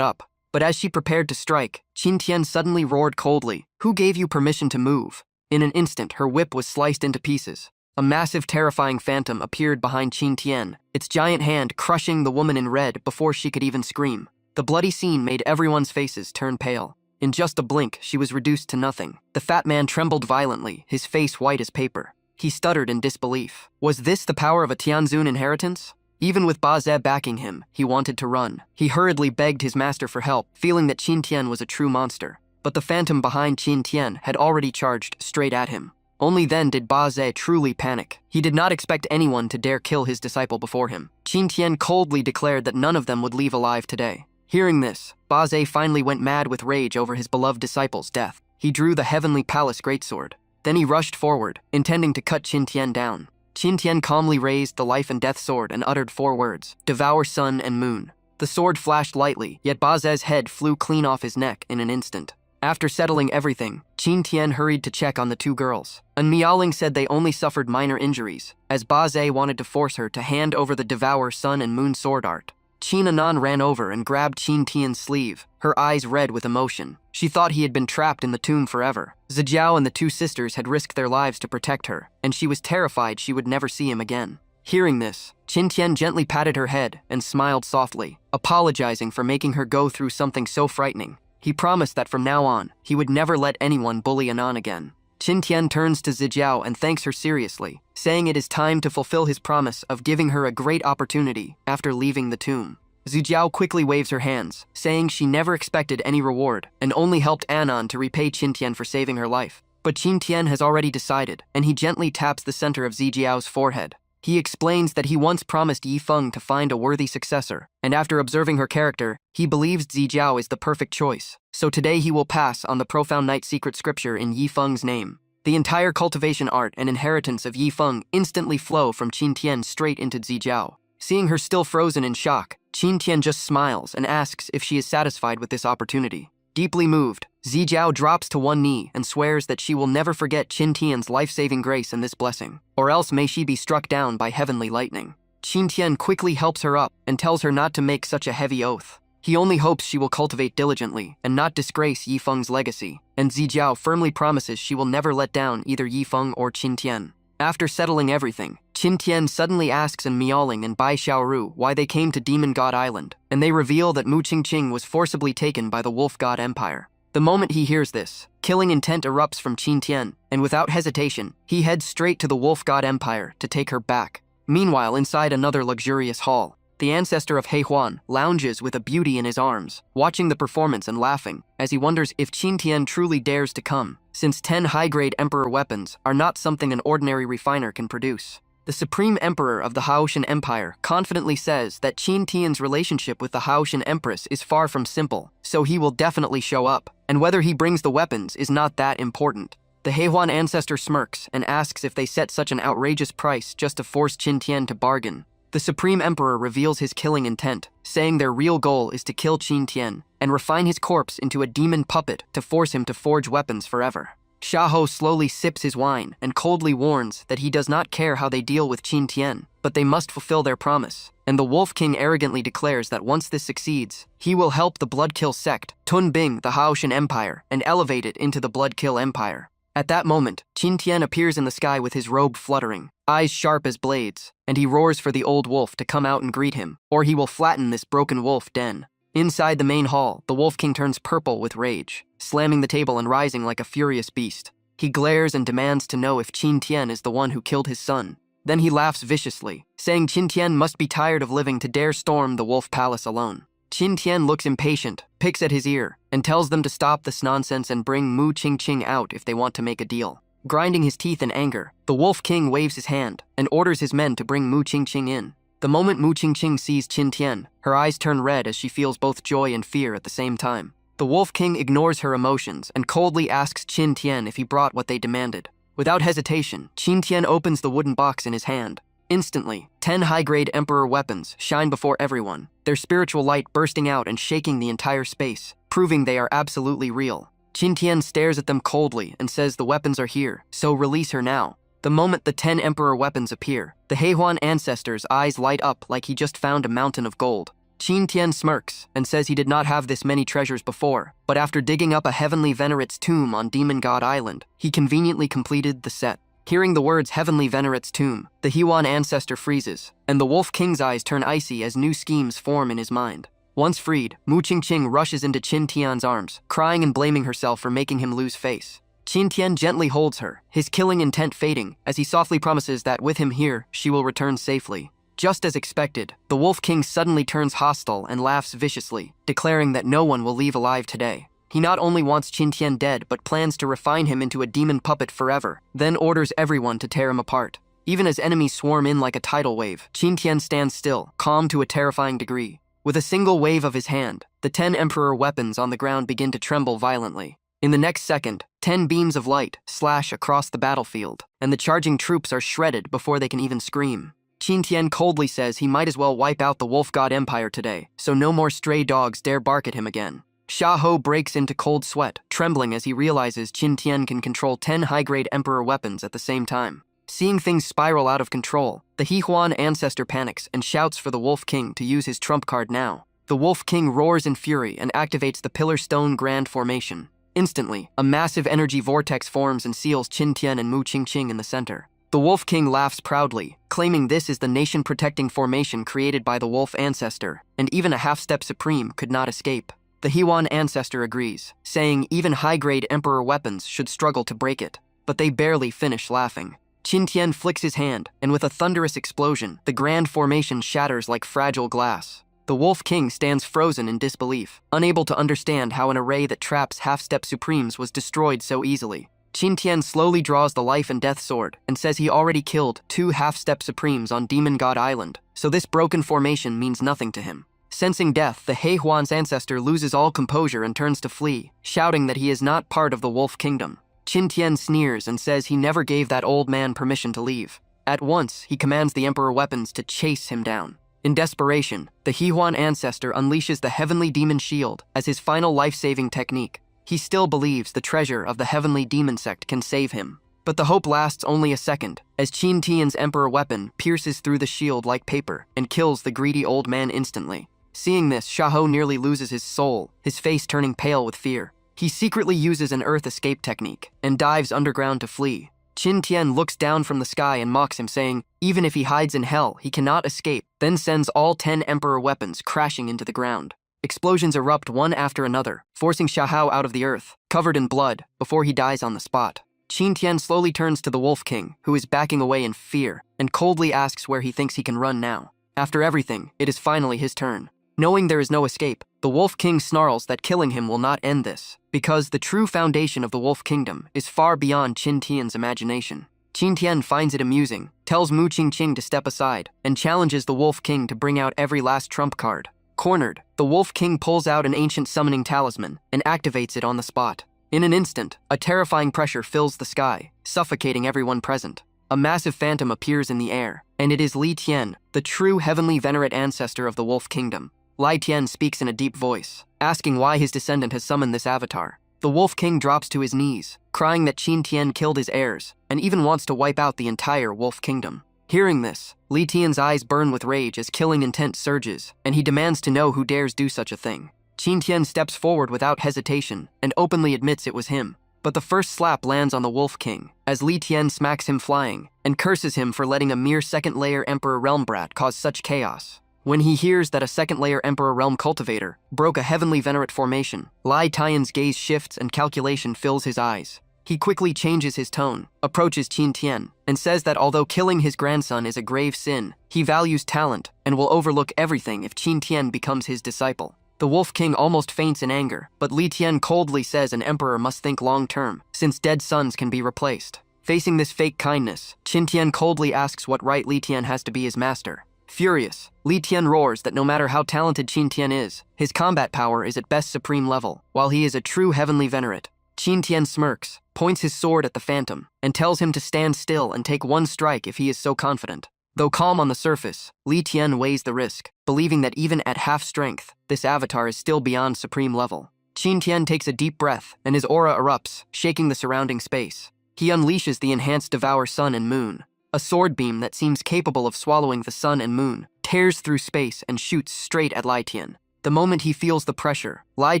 up. But as she prepared to strike, Qin Tian suddenly roared coldly, "Who gave you permission to move?" In an instant, her whip was sliced into pieces. A massive, terrifying phantom appeared behind Qin Tian, its giant hand crushing the woman in red before she could even scream. The bloody scene made everyone's faces turn pale. In just a blink, she was reduced to nothing. The fat man trembled violently, his face white as paper. He stuttered in disbelief. Was this the power of a Tianzun inheritance? Even with Ba Ze backing him, he wanted to run. He hurriedly begged his master for help, feeling that Qin Tian was a true monster. But the phantom behind Qin Tian had already charged straight at him. Only then did Ba Ze truly panic. He did not expect anyone to dare kill his disciple before him. Qin Tian coldly declared that none of them would leave alive today. Hearing this, Ba Ze finally went mad with rage over his beloved disciple's death. He drew the Heavenly Palace greatsword. Then he rushed forward, intending to cut Qin Tian down. Qin Tian calmly raised the life and death sword and uttered 4 words, "Devour sun and moon." The sword flashed lightly, yet Ba Ze's head flew clean off his neck in an instant. After settling everything, Qin Tian hurried to check on the two girls. And Miaoling said they only suffered minor injuries, as Ba Ze wanted to force her to hand over the Devour Sun and Moon sword art. Qin Anan ran over and grabbed Qin Tian's sleeve, her eyes red with emotion. She thought he had been trapped in the tomb forever. Zijiao and the two sisters had risked their lives to protect her, and she was terrified she would never see him again. Hearing this, Qin Tian gently patted her head and smiled softly, apologizing for making her go through something so frightening. He promised that from now on, he would never let anyone bully Anan again. Qin Tian turns to Zijiao and thanks her seriously, saying it is time to fulfill his promise of giving her a great opportunity after leaving the tomb. Zijiao quickly waves her hands, saying she never expected any reward and only helped Anan to repay Qin Tian for saving her life. But Qin Tian has already decided, and he gently taps the center of Zijiao's forehead. He explains that he once promised Yifeng to find a worthy successor, and after observing her character, he believes Zijiao is the perfect choice. So today he will pass on the profound night secret scripture in Yifeng's name. The entire cultivation art and inheritance of Yifeng instantly flow from Qin Tian straight into Zijiao. Seeing her still frozen in shock, Qin Tian just smiles and asks if she is satisfied with this opportunity. Deeply moved, Zijiao drops to one knee and swears that she will never forget Qin Tian's life-saving grace and this blessing, or else may she be struck down by heavenly lightning. Qin Tian quickly helps her up and tells her not to make such a heavy oath. He only hopes she will cultivate diligently and not disgrace Yifeng's legacy, and Zijiao firmly promises she will never let down either Yifeng or Qin Tian. After settling everything, Qin Tian suddenly asks in Miaoling and Bai Xiaoru why they came to Demon God Island, and they reveal that Mu Qingqing was forcibly taken by the Wolf God Empire. The moment he hears this, killing intent erupts from Qin Tian, and without hesitation, he heads straight to the Wolf God Empire to take her back. Meanwhile, inside another luxurious hall, the ancestor of He Huan lounges with a beauty in his arms, watching the performance and laughing, as he wonders if Qin Tian truly dares to come, since 10 high-grade emperor weapons are not something an ordinary refiner can produce. The Supreme Emperor of the Haoshan Empire confidently says that Qin Tian's relationship with the Haoshan Empress is far from simple, so he will definitely show up, and whether he brings the weapons is not that important. The Heihuan ancestor smirks and asks if they set such an outrageous price just to force Qin Tian to bargain. The Supreme Emperor reveals his killing intent, saying their real goal is to kill Qin Tian and refine his corpse into a demon puppet to force him to forge weapons forever. Xiahou slowly sips his wine and coldly warns that he does not care how they deal with Qin Tian, but they must fulfill their promise. And the Wolf King arrogantly declares that once this succeeds, he will help the Bloodkill sect, Tun Bing the Haoshan Empire, and elevate it into the Bloodkill Empire. At that moment, Qin Tian appears in the sky with his robe fluttering, eyes sharp as blades, and he roars for the old wolf to come out and greet him, or he will flatten this broken wolf den. Inside the main hall, the Wolf King turns purple with rage, slamming the table and rising like a furious beast. He glares and demands to know if Qin Tian is the one who killed his son. Then he laughs viciously, saying Qin Tian must be tired of living to dare storm the Wolf Palace alone. Qin Tian looks impatient, picks at his ear, and tells them to stop this nonsense and bring Mu Qingqing out if they want to make a deal. Grinding his teeth in anger, the Wolf King waves his hand and orders his men to bring Mu Qingqing in. The moment Mu Qingqing sees Qin Tian, her eyes turn red as she feels both joy and fear at the same time. The Wolf King ignores her emotions and coldly asks Qin Tian if he brought what they demanded. Without hesitation, Qin Tian opens the wooden box in his hand. Instantly, 10 high-grade Emperor weapons shine before everyone, their spiritual light bursting out and shaking the entire space, proving they are absolutely real. Qin Tian stares at them coldly and says the weapons are here, so release her now. The moment the 10 Emperor weapons appear, the Heihuan ancestor's eyes light up like he just found a mountain of gold. Qin Tian smirks and says he did not have this many treasures before, but after digging up a heavenly venerate's tomb on Demon God Island, he conveniently completed the set. Hearing the words Heavenly Venerate's Tomb, the Heihuan ancestor freezes, and the Wolf King's eyes turn icy as new schemes form in his mind. Once freed, Mu Qingqing rushes into Qin Tian's arms, crying and blaming herself for making him lose face. Qin Tian gently holds her, his killing intent fading, as he softly promises that with him here, she will return safely. Just as expected, the Wolf King suddenly turns hostile and laughs viciously, declaring that no one will leave alive today. He not only wants Qin Tian dead, but plans to refine him into a demon puppet forever, then orders everyone to tear him apart. Even as enemies swarm in like a tidal wave, Qin Tian stands still, calm to a terrifying degree. With a single wave of his hand, the 10 Emperor weapons on the ground begin to tremble violently. In the next second, 10 beams of light slash across the battlefield, and the charging troops are shredded before they can even scream. Qin Tian coldly says he might as well wipe out the Wolf God Empire today, so no more stray dogs dare bark at him again. Xiahou breaks into cold sweat, trembling as he realizes Qin Tian can control 10 high-grade Emperor weapons at the same time. Seeing things spiral out of control, the Heihuan ancestor panics and shouts for the Wolf King to use his trump card now. The Wolf King roars in fury and activates the Pillar Stone Grand Formation. Instantly, a massive energy vortex forms and seals Qin Tian and Mu Qingqing in the center. The Wolf King laughs proudly, claiming this is the nation-protecting formation created by the Wolf Ancestor, and even a half-step Supreme could not escape. The Heihuan Ancestor agrees, saying even high-grade Emperor weapons should struggle to break it, but they barely finish laughing. Qin Tian flicks his hand, and with a thunderous explosion, the Grand Formation shatters like fragile glass. The Wolf King stands frozen in disbelief, unable to understand how an array that traps half-step Supremes was destroyed so easily. Qin Tian slowly draws the Life and Death Sword and says he already killed 2 half-step Supremes on Demon God Island, so this broken formation means nothing to him. Sensing death, the Heihuan's ancestor loses all composure and turns to flee, shouting that he is not part of the Wolf Kingdom. Qin Tian sneers and says he never gave that old man permission to leave. At once, he commands the Emperor weapons to chase him down. In desperation, the Heihuan ancestor unleashes the Heavenly Demon Shield as his final life-saving technique. He still believes the treasure of the Heavenly Demon Sect can save him. But the hope lasts only a second, as Qin Tian's Emperor weapon pierces through the shield like paper and kills the greedy old man instantly. Seeing this, Xiahou nearly loses his soul, his face turning pale with fear. He secretly uses an earth escape technique and dives underground to flee. Qin Tian looks down from the sky and mocks him, saying, even if he hides in hell, he cannot escape, then sends all 10 Emperor weapons crashing into the ground. explosions erupt one after another, forcing Xiahao out of the earth, covered in blood, before he dies on the spot. Qin Tian slowly turns to the Wolf King, who is backing away in fear, and coldly asks where he thinks he can run now. After everything, it is finally his turn. Knowing there is no escape, the Wolf King snarls that killing him will not end this, because the true foundation of the Wolf Kingdom is far beyond Qin Tian's imagination. Qin Tian finds it amusing, tells Mu Qingqing to step aside, and challenges the Wolf King to bring out every last trump card. Cornered, the Wolf King pulls out an ancient summoning talisman and activates it on the spot. In an instant, a terrifying pressure fills the sky, suffocating everyone present. A massive phantom appears in the air, and it is Li Tian, the true heavenly venerate ancestor of the Wolf Kingdom. Li Tian speaks in a deep voice, asking why his descendant has summoned this avatar. The Wolf King drops to his knees, crying that Qin Tian killed his heirs, and even wants to wipe out the entire Wolf Kingdom. Hearing this, Li Tian's eyes burn with rage as killing intent surges, and he demands to know who dares do such a thing. Qin Tian steps forward without hesitation and openly admits it was him. But the first slap lands on the Wolf King, as Li Tian smacks him flying and curses him for letting a mere second-layer Emperor Realm brat cause such chaos. When he hears that a second-layer Emperor Realm cultivator broke a heavenly venerate formation, Li Tian's gaze shifts and calculation fills his eyes. He quickly changes his tone, approaches Qin Tian, and says that although killing his grandson is a grave sin, he values talent and will overlook everything if Qin Tian becomes his disciple. The Wolf King almost faints in anger, but Li Tian coldly says an emperor must think long-term, since dead sons can be replaced. Facing this fake kindness, Qin Tian coldly asks what right Li Tian has to be his master. Furious, Li Tian roars that no matter how talented Qin Tian is, his combat power is at best supreme level, while he is a true heavenly venerate. Qin Tian smirks, points his sword at the phantom, and tells him to stand still and take one strike if he is so confident. Though calm on the surface, Li Tian weighs the risk, believing that even at half strength, this avatar is still beyond supreme level. Qin Tian takes a deep breath, and his aura erupts, shaking the surrounding space. He unleashes the enhanced Devour Sun and Moon. A sword beam that seems capable of swallowing the sun and moon tears through space and shoots straight at Li Tian. The moment he feels the pressure, Li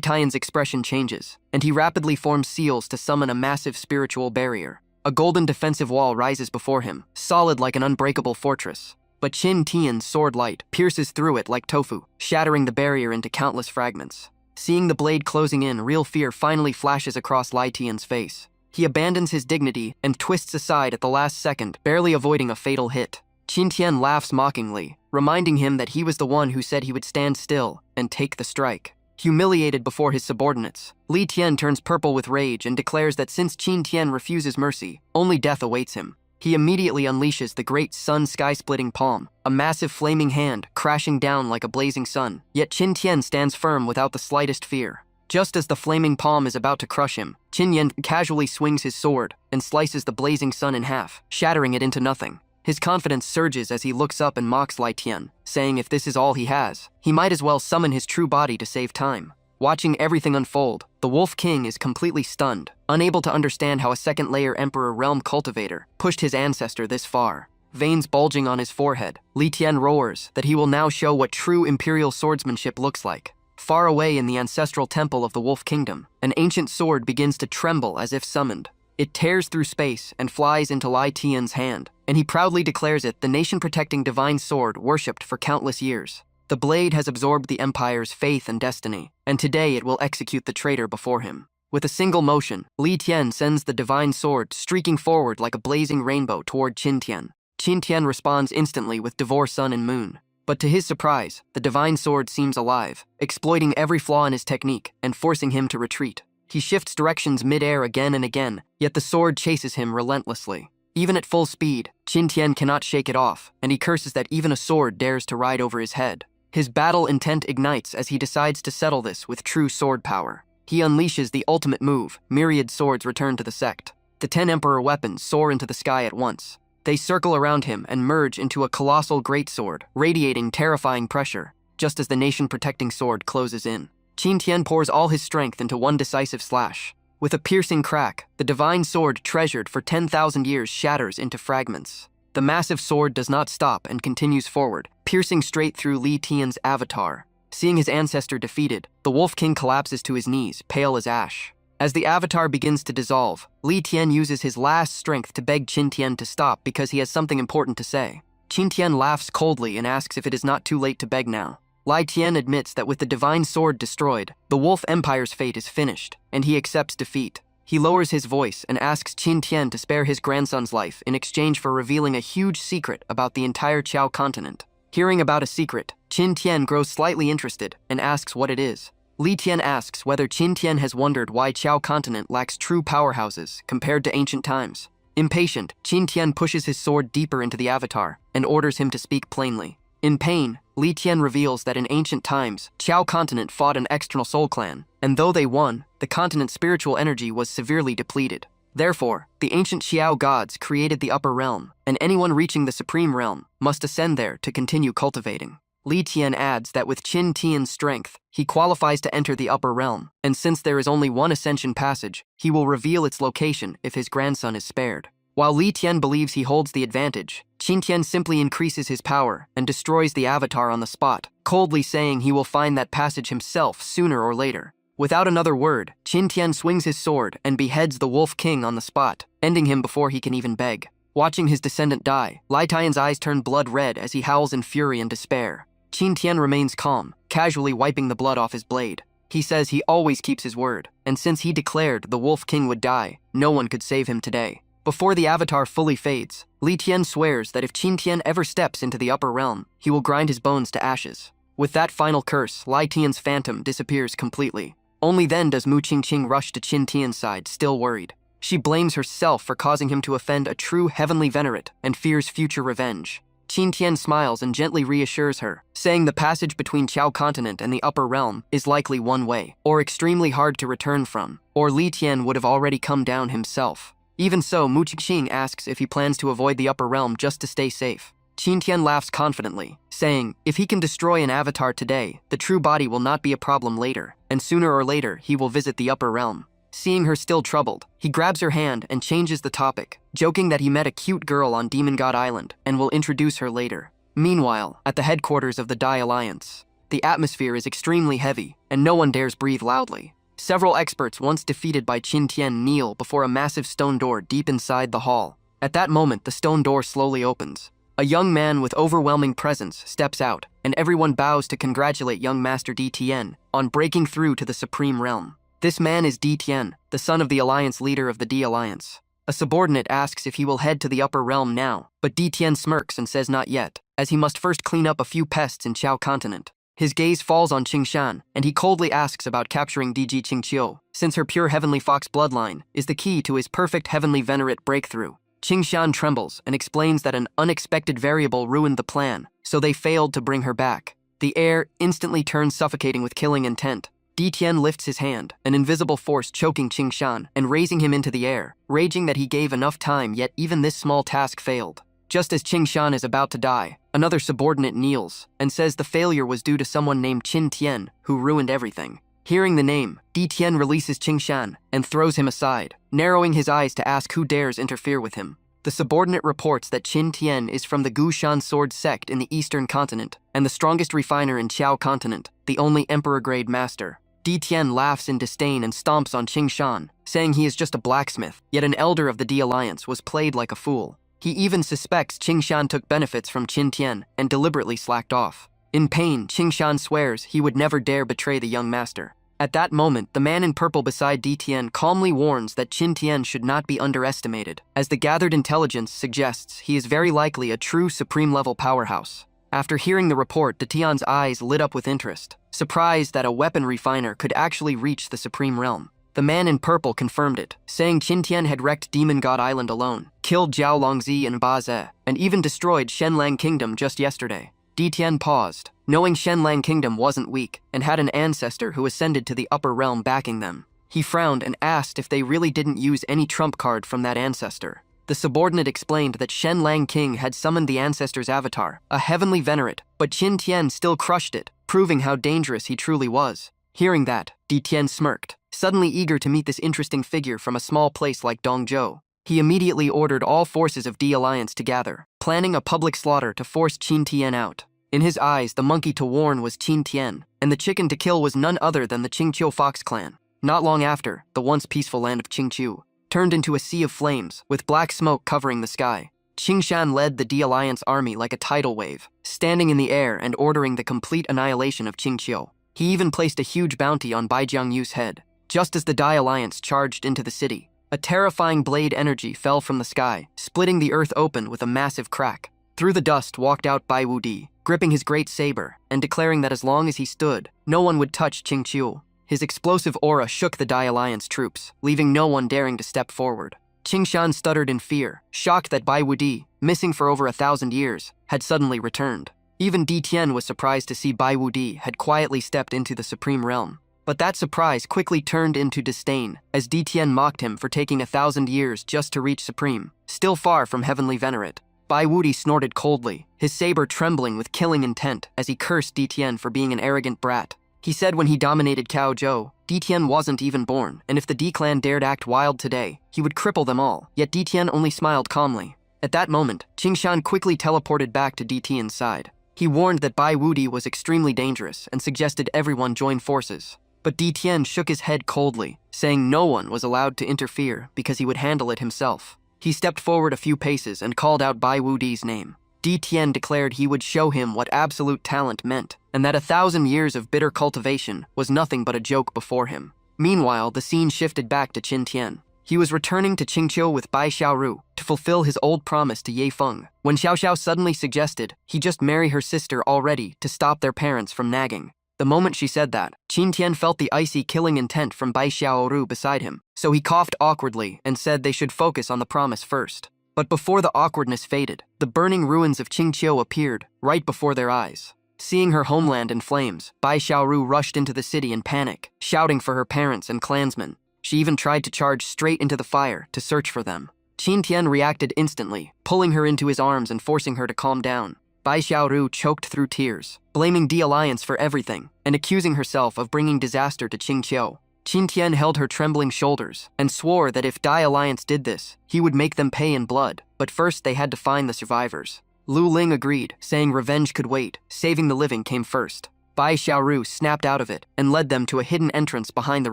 Tian's expression changes, and he rapidly forms seals to summon a massive spiritual barrier. A golden defensive wall rises before him, solid like an unbreakable fortress. But Qin Tian's sword light pierces through it like tofu, shattering the barrier into countless fragments. Seeing the blade closing in, real fear finally flashes across Li Tian's face. He abandons his dignity and twists aside at the last second, barely avoiding a fatal hit. Qin Tian laughs mockingly, reminding him that he was the one who said he would stand still and take the strike. Humiliated before his subordinates, Li Tian turns purple with rage and declares that since Qin Tian refuses mercy, only death awaits him. He immediately unleashes the great sun sky-splitting palm, a massive flaming hand crashing down like a blazing sun. Yet Qin Tian stands firm without the slightest fear. Just as the flaming palm is about to crush him, Qin Yan casually swings his sword and slices the blazing sun in half, shattering it into nothing. His confidence surges as he looks up and mocks Li Tian, saying if this is all he has, he might as well summon his true body to save time. Watching everything unfold, the Wolf King is completely stunned, unable to understand how a second-layer Emperor Realm cultivator pushed his ancestor this far. Veins bulging on his forehead, Li Tian roars that he will now show what true imperial swordsmanship looks like. Far away in the ancestral temple of the Wolf Kingdom, an ancient sword begins to tremble as if summoned. It tears through space and flies into Li Tian's hand, and he proudly declares it the nation-protecting divine sword worshipped for countless years. The blade has absorbed the Empire's faith and destiny, and today it will execute the traitor before him. With a single motion, Li Tian sends the divine sword streaking forward like a blazing rainbow toward Qin Tian. Qin Tian responds instantly with Devour Sun and Moon. But to his surprise, the divine sword seems alive, exploiting every flaw in his technique and forcing him to retreat. He shifts directions mid-air again and again, yet the sword chases him relentlessly. Even at full speed, Qin Tian cannot shake it off, and he curses that even a sword dares to ride over his head. His battle intent ignites as he decides to settle this with true sword power. He unleashes the ultimate move, myriad swords return to the sect. The 10 Emperor weapons soar into the sky at once. They circle around him and merge into a colossal greatsword, radiating terrifying pressure, just as the nation-protecting sword closes in. Qin Tian pours all his strength into one decisive slash. With a piercing crack, the divine sword treasured for 10,000 years shatters into fragments. The massive sword does not stop and continues forward, piercing straight through Li Tian's avatar. Seeing his ancestor defeated, the Wolf King collapses to his knees, pale as ash. As the avatar begins to dissolve, Li Tian uses his last strength to beg Qin Tian to stop because he has something important to say. Qin Tian laughs coldly and asks if it is not too late to beg now. Lai Tian admits that with the divine sword destroyed, the Wolf Empire's fate is finished, and he accepts defeat. He lowers his voice and asks Qin Tian to spare his grandson's life in exchange for revealing a huge secret about the entire Chao continent. Hearing about a secret, Qin Tian grows slightly interested and asks what it is. Li Tian asks whether Qin Tian has wondered why Chao continent lacks true powerhouses compared to ancient times. Impatient, Qin Tian pushes his sword deeper into the avatar and orders him to speak plainly. In pain, Li Tian reveals that in ancient times, Chao continent fought an external soul clan, and though they won, the continent's spiritual energy was severely depleted. Therefore, the ancient Xiao gods created the upper realm, and anyone reaching the supreme realm must ascend there to continue cultivating. Li Tian adds that with Qin Tian's strength, he qualifies to enter the upper realm, and since there is only one ascension passage, he will reveal its location if his grandson is spared. While Li Tian believes he holds the advantage, Qin Tian simply increases his power and destroys the avatar on the spot, coldly saying he will find that passage himself sooner or later. Without another word, Qin Tian swings his sword and beheads the Wolf King on the spot, ending him before he can even beg. Watching his descendant die, Lai Tian's eyes turn blood red as he howls in fury and despair. Qin Tian remains calm, casually wiping the blood off his blade. He says he always keeps his word, and since he declared the Wolf King would die, no one could save him today. Before the avatar fully fades, Li Tian swears that if Qin Tian ever steps into the upper realm, he will grind his bones to ashes. With that final curse, Lai Tian's phantom disappears completely. Only then does Mu Qingqing rush to Qin Tian's side, still worried. She blames herself for causing him to offend a true heavenly venerate and fears future revenge. Qin Tian smiles and gently reassures her, saying the passage between Chao continent and the upper realm is likely one way, or extremely hard to return from, or Li Tian would have already come down himself. Even so, Mu Qingqing asks if he plans to avoid the upper realm just to stay safe. Qin Tian laughs confidently, saying, if he can destroy an avatar today, the true body will not be a problem later, and sooner or later he will visit the upper realm. Seeing her still troubled, he grabs her hand and changes the topic, joking that he met a cute girl on Demon God Island and will introduce her later. Meanwhile, at the headquarters of the Dai Alliance, the atmosphere is extremely heavy, and no one dares breathe loudly. Several experts once defeated by Qin Tian kneel before a massive stone door deep inside the hall. At that moment, the stone door slowly opens. A young man with overwhelming presence steps out, and everyone bows to congratulate young Master Di Tian on breaking through to the Supreme Realm. This man is Di Tian, the son of the Alliance leader of the Di Alliance. A subordinate asks if he will head to the upper realm now, but Di Tian smirks and says not yet, as he must first clean up a few pests in Chao continent. His gaze falls on Qingshan, and he coldly asks about capturing Diji Qingqiu, since her pure heavenly fox bloodline is the key to his perfect heavenly venerate breakthrough. Qingshan trembles and explains that an unexpected variable ruined the plan, so they failed to bring her back. The air instantly turns suffocating with killing intent. Di Tian lifts his hand, an invisible force choking Qingshan and raising him into the air, raging that he gave enough time, yet even this small task failed. Just as Qingshan is about to die, another subordinate kneels and says the failure was due to someone named Qin Tian, who ruined everything. Hearing the name, Di Tian releases Qingshan and throws him aside, narrowing his eyes to ask who dares interfere with him. The subordinate reports that Qin Tian is from the Gushan sword sect in the eastern continent, and the strongest refiner in Chao continent, the only emperor-grade master. Di Tian laughs in disdain and stomps on Qingshan, saying he is just a blacksmith, yet an elder of the Di Alliance was played like a fool. He even suspects Qingshan took benefits from Qin Tian and deliberately slacked off. In pain, Qingshan swears he would never dare betray the young master. At that moment, the man in purple beside Di Tian calmly warns that Qin Tian should not be underestimated, as the gathered intelligence suggests he is very likely a true supreme-level powerhouse. After hearing the report, Di Tian's eyes lit up with interest, surprised that a weapon refiner could actually reach the supreme realm. The man in purple confirmed it, saying Qin Tian had wrecked Demon God Island alone, killed Zhao Longzi and Ba Ze, and even destroyed Shenlang Kingdom just yesterday. Di Tian paused, knowing Shenlang Kingdom wasn't weak and had an ancestor who ascended to the upper realm backing them. He frowned and asked if they really didn't use any trump card from that ancestor. The subordinate explained that Shenlang King had summoned the ancestor's avatar, a heavenly venerate, but Qin Tian still crushed it, proving how dangerous he truly was. Hearing that, Di Tian smirked, suddenly eager to meet this interesting figure from a small place like Dongzhou. He immediately ordered all forces of Di Alliance to gather, planning a public slaughter to force Qin Tian out. In his eyes, the monkey to warn was Qin Tian, and the chicken to kill was none other than the Qingqiu Fox clan. Not long after, the once peaceful land of Qingqiu turned into a sea of flames, with black smoke covering the sky. Qingshan led the D Alliance army like a tidal wave, standing in the air and ordering the complete annihilation of Qingqiu. He even placed a huge bounty on Bai Jiangyu's head. Just as the Dai Alliance charged into the city, a terrifying blade energy fell from the sky, splitting the earth open with a massive crack. Through the dust walked out Bai Wudi, gripping his great saber and declaring that as long as he stood, no one would touch Qingqiu. His explosive aura shook the Dai Alliance troops, leaving no one daring to step forward. Qingshan stuttered in fear, shocked that Bai Wudi, missing for over 1,000 years, had suddenly returned. Even Di Tian was surprised to see Bai Wudi had quietly stepped into the Supreme Realm. But that surprise quickly turned into disdain, as Di Tian mocked him for taking 1,000 years just to reach Supreme, still far from Heavenly Venerate. Bai Wudi snorted coldly, his saber trembling with killing intent as he cursed Di Tian for being an arrogant brat. He said when he dominated Cao Zhou, Di Tian wasn't even born, and if the D clan dared act wild today, he would cripple them all, yet Di Tian only smiled calmly. At that moment, Qingshan quickly teleported back to Di Tian's side. He warned that Bai Wudi was extremely dangerous and suggested everyone join forces. But Di Tian shook his head coldly, saying no one was allowed to interfere because he would handle it himself. He stepped forward a few paces and called out Bai Wudi's name. Di Tian declared he would show him what absolute talent meant, and that 1,000 years of bitter cultivation was nothing but a joke before him. Meanwhile, the scene shifted back to Qin Tian. He was returning to Qingqiu with Bai Xiaoru to fulfill his old promise to Ye Feng, when Xiao Xiao suddenly suggested he just marry her sister already to stop their parents from nagging. The moment she said that, Qin Tian felt the icy killing intent from Bai Xiaoru beside him, so he coughed awkwardly and said they should focus on the promise first. But before the awkwardness faded, the burning ruins of Qingqiu appeared right before their eyes. Seeing her homeland in flames, Bai Xiaoru rushed into the city in panic, shouting for her parents and clansmen. She even tried to charge straight into the fire to search for them. Qin Tian reacted instantly, pulling her into his arms and forcing her to calm down. Bai Xiaoru choked through tears, blaming D Alliance for everything and accusing herself of bringing disaster to Qingqiu. Qin Tian held her trembling shoulders and swore that if Dai Alliance did this, he would make them pay in blood, but first they had to find the survivors. Lu Ling agreed, saying revenge could wait, saving the living came first. Bai Xiaoru snapped out of it and led them to a hidden entrance behind the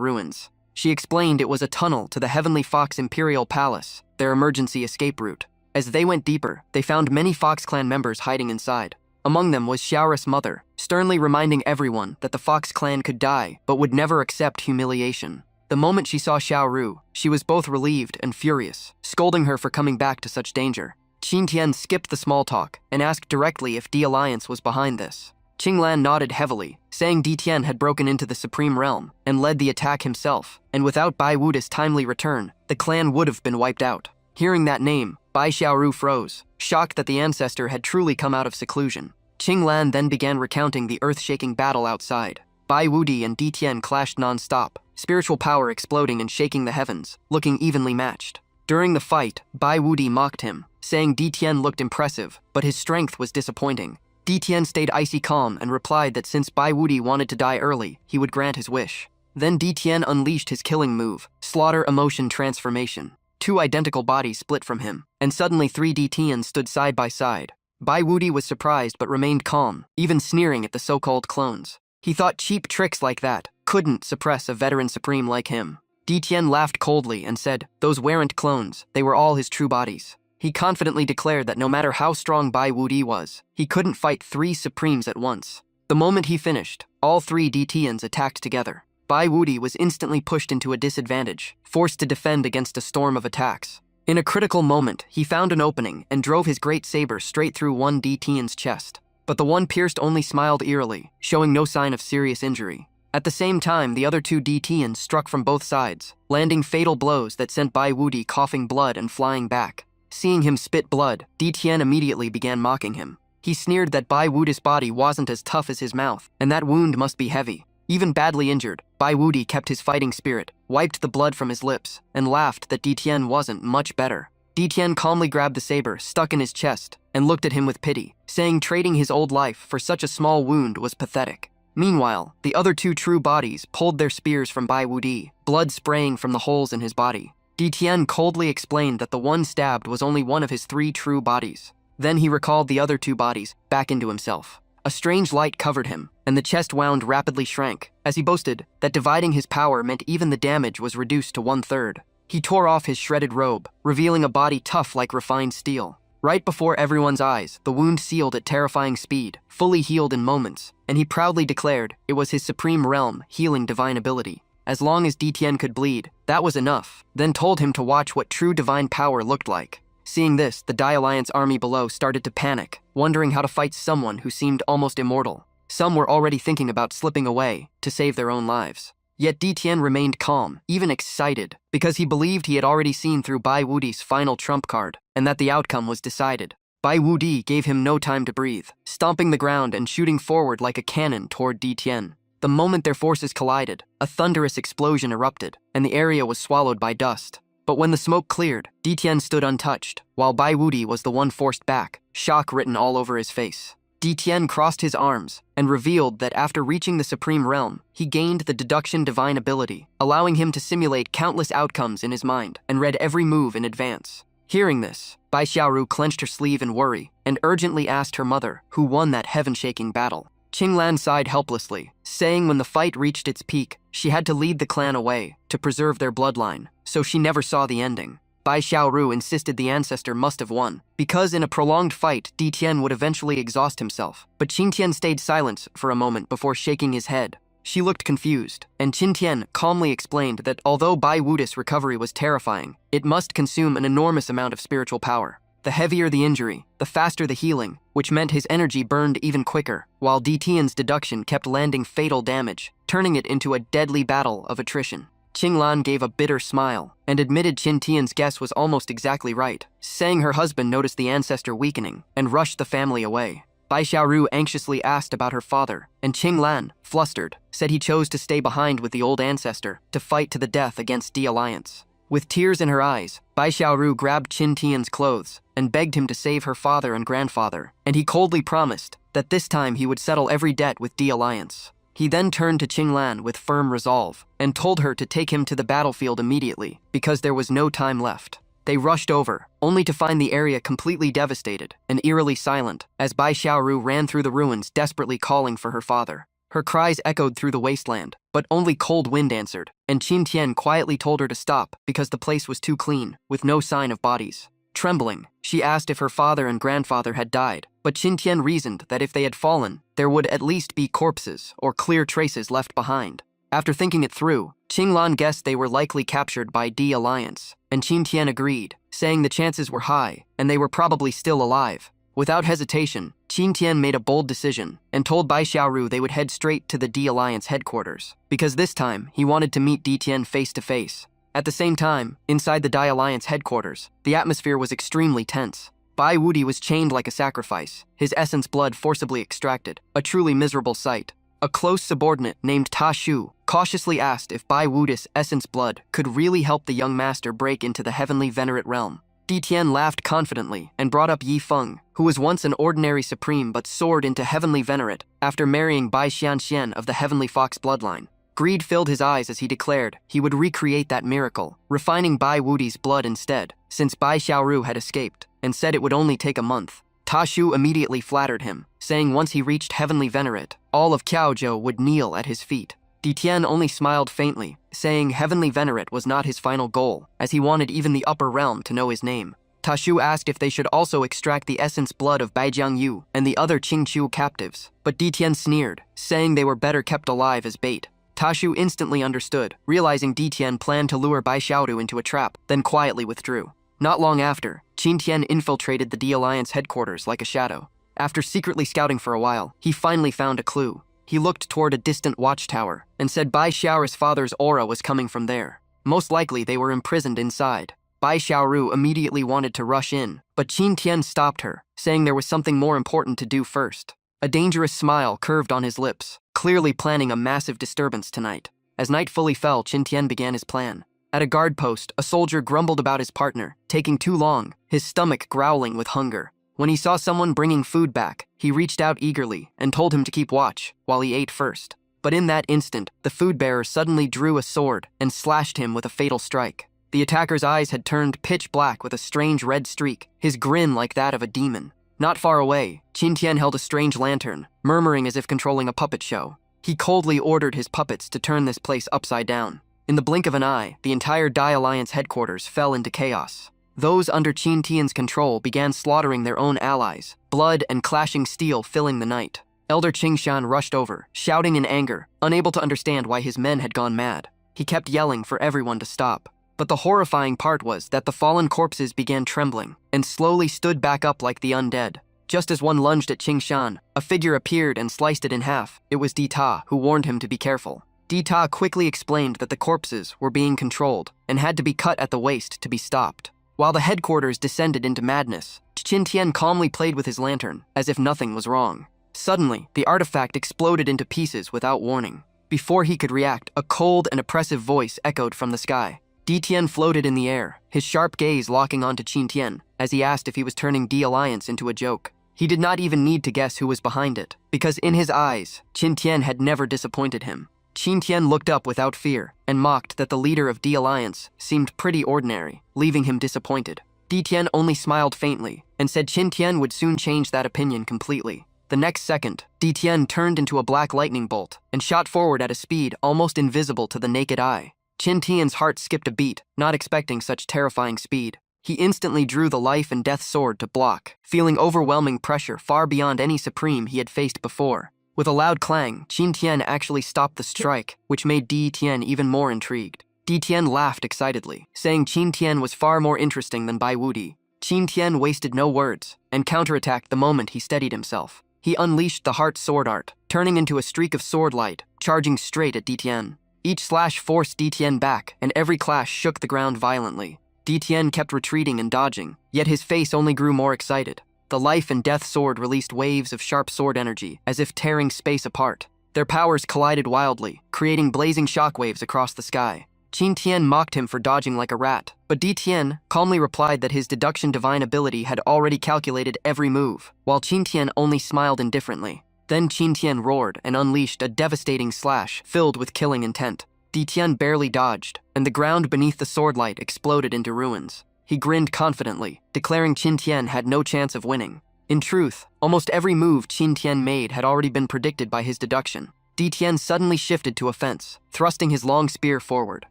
ruins. She explained it was a tunnel to the Heavenly Fox Imperial Palace, their emergency escape route. As they went deeper, they found many Fox Clan members hiding inside. Among them was Xiaoris' mother, sternly reminding everyone that the Fox Clan could die but would never accept humiliation. The moment she saw Xiaoru, she was both relieved and furious, scolding her for coming back to such danger. Qin Tian skipped the small talk and asked directly if D Alliance was behind this. Qinglan nodded heavily, saying Di Tian had broken into the Supreme Realm and led the attack himself, and without Bai Wudi's timely return, the clan would have been wiped out. Hearing that name, Bai Xiaoru froze, shocked that the ancestor had truly come out of seclusion. Qinglan then began recounting the earth-shaking battle outside. Bai Wudi and Di Tian clashed non-stop, spiritual power exploding and shaking the heavens, looking evenly matched. During the fight, Bai Wudi mocked him, saying Di Tian looked impressive, but his strength was disappointing. Di Tian stayed icy calm and replied that since Bai Wudi wanted to die early, he would grant his wish. Then Di Tian unleashed his killing move, Slaughter Emotion Transformation. 2 identical bodies split from him, and suddenly 3 Di Tians stood side by side. Bai Wudi was surprised but remained calm, even sneering at the so-called clones. He thought cheap tricks like that couldn't suppress a veteran supreme like him. Di Tian laughed coldly and said, those weren't clones, they were all his true bodies. He confidently declared that no matter how strong Bai Wudi was, he couldn't fight 3 supremes at once. The moment he finished, all 3 Di Tians attacked together. Bai Wudi was instantly pushed into a disadvantage, forced to defend against a storm of attacks. In a critical moment, he found an opening and drove his great saber straight through one Di Tian's chest. But the one pierced only smiled eerily, showing no sign of serious injury. At the same time, the other 2 Di Tians struck from both sides, landing fatal blows that sent Bai Wudi coughing blood and flying back. Seeing him spit blood, Di Tian immediately began mocking him. He sneered that Bai Wudi's body wasn't as tough as his mouth, and that wound must be heavy. Even badly injured, Bai Wudi kept his fighting spirit, wiped the blood from his lips, and laughed that Di Tian wasn't much better. Di Tian calmly grabbed the saber stuck in his chest and looked at him with pity, saying trading his old life for such a small wound was pathetic. Meanwhile, the other 2 true bodies pulled their spears from Bai Wudi, blood spraying from the holes in his body. Di Tian coldly explained that the one stabbed was only one of his 3 true bodies. Then he recalled the other 2 bodies back into himself. A strange light covered him, and the chest wound rapidly shrank, as he boasted that dividing his power meant even the damage was reduced to 1/3. He tore off his shredded robe, revealing a body tough like refined steel. Right before everyone's eyes, the wound sealed at terrifying speed, fully healed in moments, and he proudly declared it was his supreme realm, healing divine ability. As long as Ditian could bleed, that was enough, then told him to watch what true divine power looked like. Seeing this, the Dai Alliance army below started to panic, wondering how to fight someone who seemed almost immortal. Some were already thinking about slipping away to save their own lives. Yet Ditian remained calm, even excited, because he believed he had already seen through Bai Wudi's final trump card, and that the outcome was decided. Bai Wudi gave him no time to breathe, stomping the ground and shooting forward like a cannon toward Ditian. The moment their forces collided, a thunderous explosion erupted, and the area was swallowed by dust. But when the smoke cleared, Ditian stood untouched, while Bai Wudi was the one forced back, shock written all over his face. Ditian crossed his arms and revealed that after reaching the Supreme Realm, he gained the Deduction Divine ability, allowing him to simulate countless outcomes in his mind and read every move in advance. Hearing this, Bai Xiaoru clenched her sleeve in worry and urgently asked her mother who won that heaven-shaking battle. Qinglan sighed helplessly, saying when the fight reached its peak, she had to lead the clan away to preserve their bloodline, so she never saw the ending. Bai Xiaoru insisted the ancestor must have won, because in a prolonged fight, Ditian would eventually exhaust himself. But Qingtian stayed silent for a moment before shaking his head. She looked confused, and Qingtian calmly explained that although Bai Wudi's recovery was terrifying, it must consume an enormous amount of spiritual power. The heavier the injury, the faster the healing, which meant his energy burned even quicker, while Ditian's deduction kept landing fatal damage, turning it into a deadly battle of attrition. Qinglan gave a bitter smile and admitted Qingtian's guess was almost exactly right, saying her husband noticed the ancestor weakening and rushed the family away. Bai Xiaoru anxiously asked about her father, and Qinglan, flustered, said he chose to stay behind with the old ancestor to fight to the death against the Alliance. With tears in her eyes, Bai Xiaoru grabbed Qingtian's clothes and begged him to save her father and grandfather, and he coldly promised that this time he would settle every debt with the Alliance. He then turned to Qinglan with firm resolve and told her to take him to the battlefield immediately because there was no time left. They rushed over, only to find the area completely devastated and eerily silent as Bai Xiaoru ran through the ruins desperately calling for her father. Her cries echoed through the wasteland, but only cold wind answered, and Qingtian quietly told her to stop because the place was too clean, with no sign of bodies. Trembling, she asked if her father and grandfather had died, but Qingtian reasoned that if they had fallen, there would at least be corpses or clear traces left behind. After thinking it through, Qinglan guessed they were likely captured by the Alliance, and Qingtian agreed, saying the chances were high, and they were probably still alive. Without hesitation, Qingtian made a bold decision and told Bai Xiaoru they would head straight to the the Alliance headquarters, because this time he wanted to meet Ditian face to face. At the same time, inside the Dai Alliance headquarters, the atmosphere was extremely tense. Bai Wudi was chained like a sacrifice, his essence blood forcibly extracted, a truly miserable sight. A close subordinate named Ta Shu cautiously asked if Bai Wudi's essence blood could really help the young master break into the heavenly venerate realm. Ditian laughed confidently and brought up Yi Feng, who was once an ordinary supreme but soared into heavenly venerate after marrying Bai Xianxian of the heavenly fox bloodline. Greed filled his eyes as he declared he would recreate that miracle, refining Bai Wudi's blood instead, since Bai Xiaoru had escaped, and said it would only take a month. Ta Shu immediately flattered him, saying once he reached heavenly venerate, all of Kiaozhou would kneel at his feet. Ditian only smiled faintly, saying heavenly venerate was not his final goal, as he wanted even the upper realm to know his name. Ta Shu asked if they should also extract the essence blood of Baijiang Yu and the other Qingqiu captives, but Ditian sneered, saying they were better kept alive as bait. Ta Shu instantly understood, realizing Ditian planned to lure Bai Xiaoru into a trap, then quietly withdrew. Not long after, Qingtian infiltrated the the Alliance headquarters like a shadow. After secretly scouting for a while, he finally found a clue. He looked toward a distant watchtower and said Bai Xiaoru's father's aura was coming from there. Most likely they were imprisoned inside. Bai Xiaoru immediately wanted to rush in, but Qingtian stopped her, saying there was something more important to do first. A dangerous smile curved on his lips, clearly planning a massive disturbance tonight. As night fully fell, Qingtian began his plan. At a guard post, a soldier grumbled about his partner, taking too long, his stomach growling with hunger. When he saw someone bringing food back, he reached out eagerly and told him to keep watch while he ate first. But in that instant, the food bearer suddenly drew a sword and slashed him with a fatal strike. The attacker's eyes had turned pitch black with a strange red streak, his grin like that of a demon. Not far away, Qingtian held a strange lantern, murmuring as if controlling a puppet show. He coldly ordered his puppets to turn this place upside down. In the blink of an eye, the entire Dai Alliance headquarters fell into chaos. Those under Qin Tian's control began slaughtering their own allies, blood and clashing steel filling the night. Elder Qingshan rushed over, shouting in anger, unable to understand why his men had gone mad. He kept yelling for everyone to stop. But the horrifying part was that the fallen corpses began trembling and slowly stood back up like the undead. Just as one lunged at Qingshan, a figure appeared and sliced it in half. It was Di Ta, who warned him to be careful. Di Ta quickly explained that the corpses were being controlled and had to be cut at the waist to be stopped. While the headquarters descended into madness, Qin Tian calmly played with his lantern, as if nothing was wrong. Suddenly, the artifact exploded into pieces without warning. Before he could react, a cold and oppressive voice echoed from the sky. Di Tian floated in the air, his sharp gaze locking onto Qin Tian as he asked if he was turning Di Alliance into a joke. He did not even need to guess who was behind it, because in his eyes, Qin Tian had never disappointed him. Qin Tian looked up without fear and mocked that the leader of Di Alliance seemed pretty ordinary, leaving him disappointed. Di Tian only smiled faintly and said Qin Tian would soon change that opinion completely. The next second, Di Tian turned into a black lightning bolt and shot forward at a speed almost invisible to the naked eye. Qin Tian's heart skipped a beat, not expecting such terrifying speed. He instantly drew the life and death sword to block, feeling overwhelming pressure far beyond any supreme he had faced before. With a loud clang, Qin Tian actually stopped the strike, which made Di Tian even more intrigued. Di Tian laughed excitedly, saying Qin Tian was far more interesting than Bai Wudi. Qin Tian wasted no words and counterattacked the moment he steadied himself. He unleashed the heart sword art, turning into a streak of sword light, charging straight at Di Tian. Each slash forced Di Tian back, and every clash shook the ground violently. Di Tian kept retreating and dodging, yet his face only grew more excited. The life and death sword released waves of sharp sword energy, as if tearing space apart. Their powers collided wildly, creating blazing shockwaves across the sky. Qin Tian mocked him for dodging like a rat, but Di Tian calmly replied that his deduction divine ability had already calculated every move, while Qin Tian only smiled indifferently. Then Qin Tian roared and unleashed a devastating slash filled with killing intent. Di Tian barely dodged, and the ground beneath the sword light exploded into ruins. He grinned confidently, declaring Qin Tian had no chance of winning. In truth, almost every move Qin Tian made had already been predicted by his deduction. Di Tian suddenly shifted to offense, thrusting his long spear forward.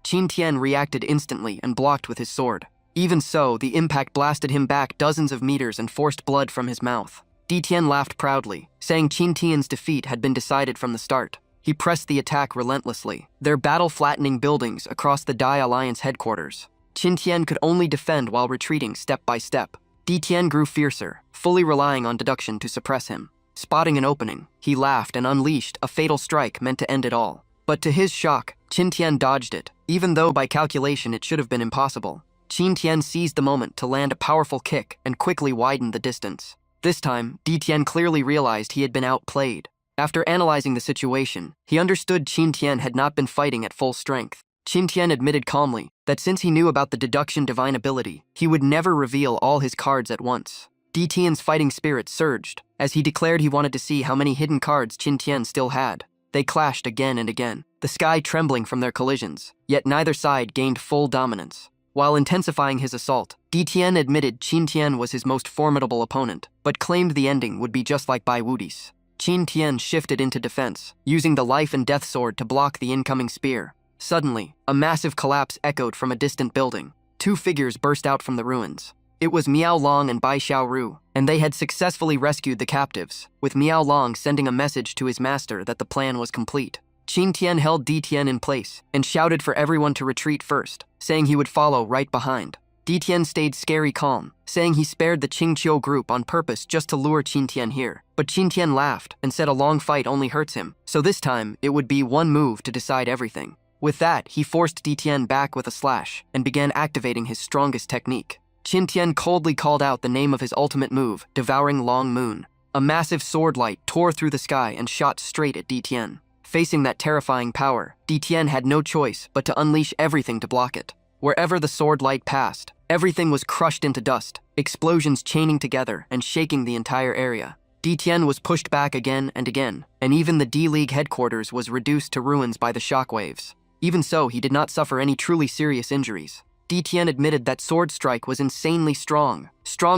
Qin Tian reacted instantly and blocked with his sword. Even so, the impact blasted him back dozens of meters and forced blood from his mouth. Di Tian laughed proudly, saying Qin Tian's defeat had been decided from the start. He pressed the attack relentlessly, their battle-flattening buildings across the Dai Alliance headquarters. Qin Tian could only defend while retreating step by step. Di Tian grew fiercer, fully relying on deduction to suppress him. Spotting an opening, he laughed and unleashed a fatal strike meant to end it all. But to his shock, Qin Tian dodged it, even though by calculation it should have been impossible. Qin Tian seized the moment to land a powerful kick and quickly widened the distance. This time, Di Tian clearly realized he had been outplayed. After analyzing the situation, he understood Qin Tian had not been fighting at full strength. Qin Tian admitted calmly that since he knew about the deduction divine ability, he would never reveal all his cards at once. Di Tian's fighting spirit surged, as he declared he wanted to see how many hidden cards Qin Tian still had. They clashed again and again, the sky trembling from their collisions, yet neither side gained full dominance. While intensifying his assault, Di Tian admitted Qin Tian was his most formidable opponent, but claimed the ending would be just like Bai Wudi's. Qin Tian shifted into defense, using the life and death sword to block the incoming spear. Suddenly, a massive collapse echoed from a distant building. Two figures burst out from the ruins. It was Miao Long and Bai Xiaoru, and they had successfully rescued the captives, with Miao Long sending a message to his master that the plan was complete. Qin Tian held Di Tian in place and shouted for everyone to retreat first, saying he would follow right behind. Di Tian stayed scary calm, saying he spared the Qingqiu group on purpose just to lure Qin Tian here. But Qin Tian laughed and said a long fight only hurts him, so this time it would be one move to decide everything. With that, he forced Di Tian back with a slash and began activating his strongest technique. Qin Tian coldly called out the name of his ultimate move, Devouring Long Moon. A massive sword light tore through the sky and shot straight at Di Tian. Facing that terrifying power, Di Tian had no choice but to unleash everything to block it. Wherever the sword light passed, everything was crushed into dust, explosions chaining together and shaking the entire area. Di Tian was pushed back again and again, and even the D-League headquarters was reduced to ruins by the shockwaves. Even so, he did not suffer any truly serious injuries. Di Tian admitted that sword strike was insanely strong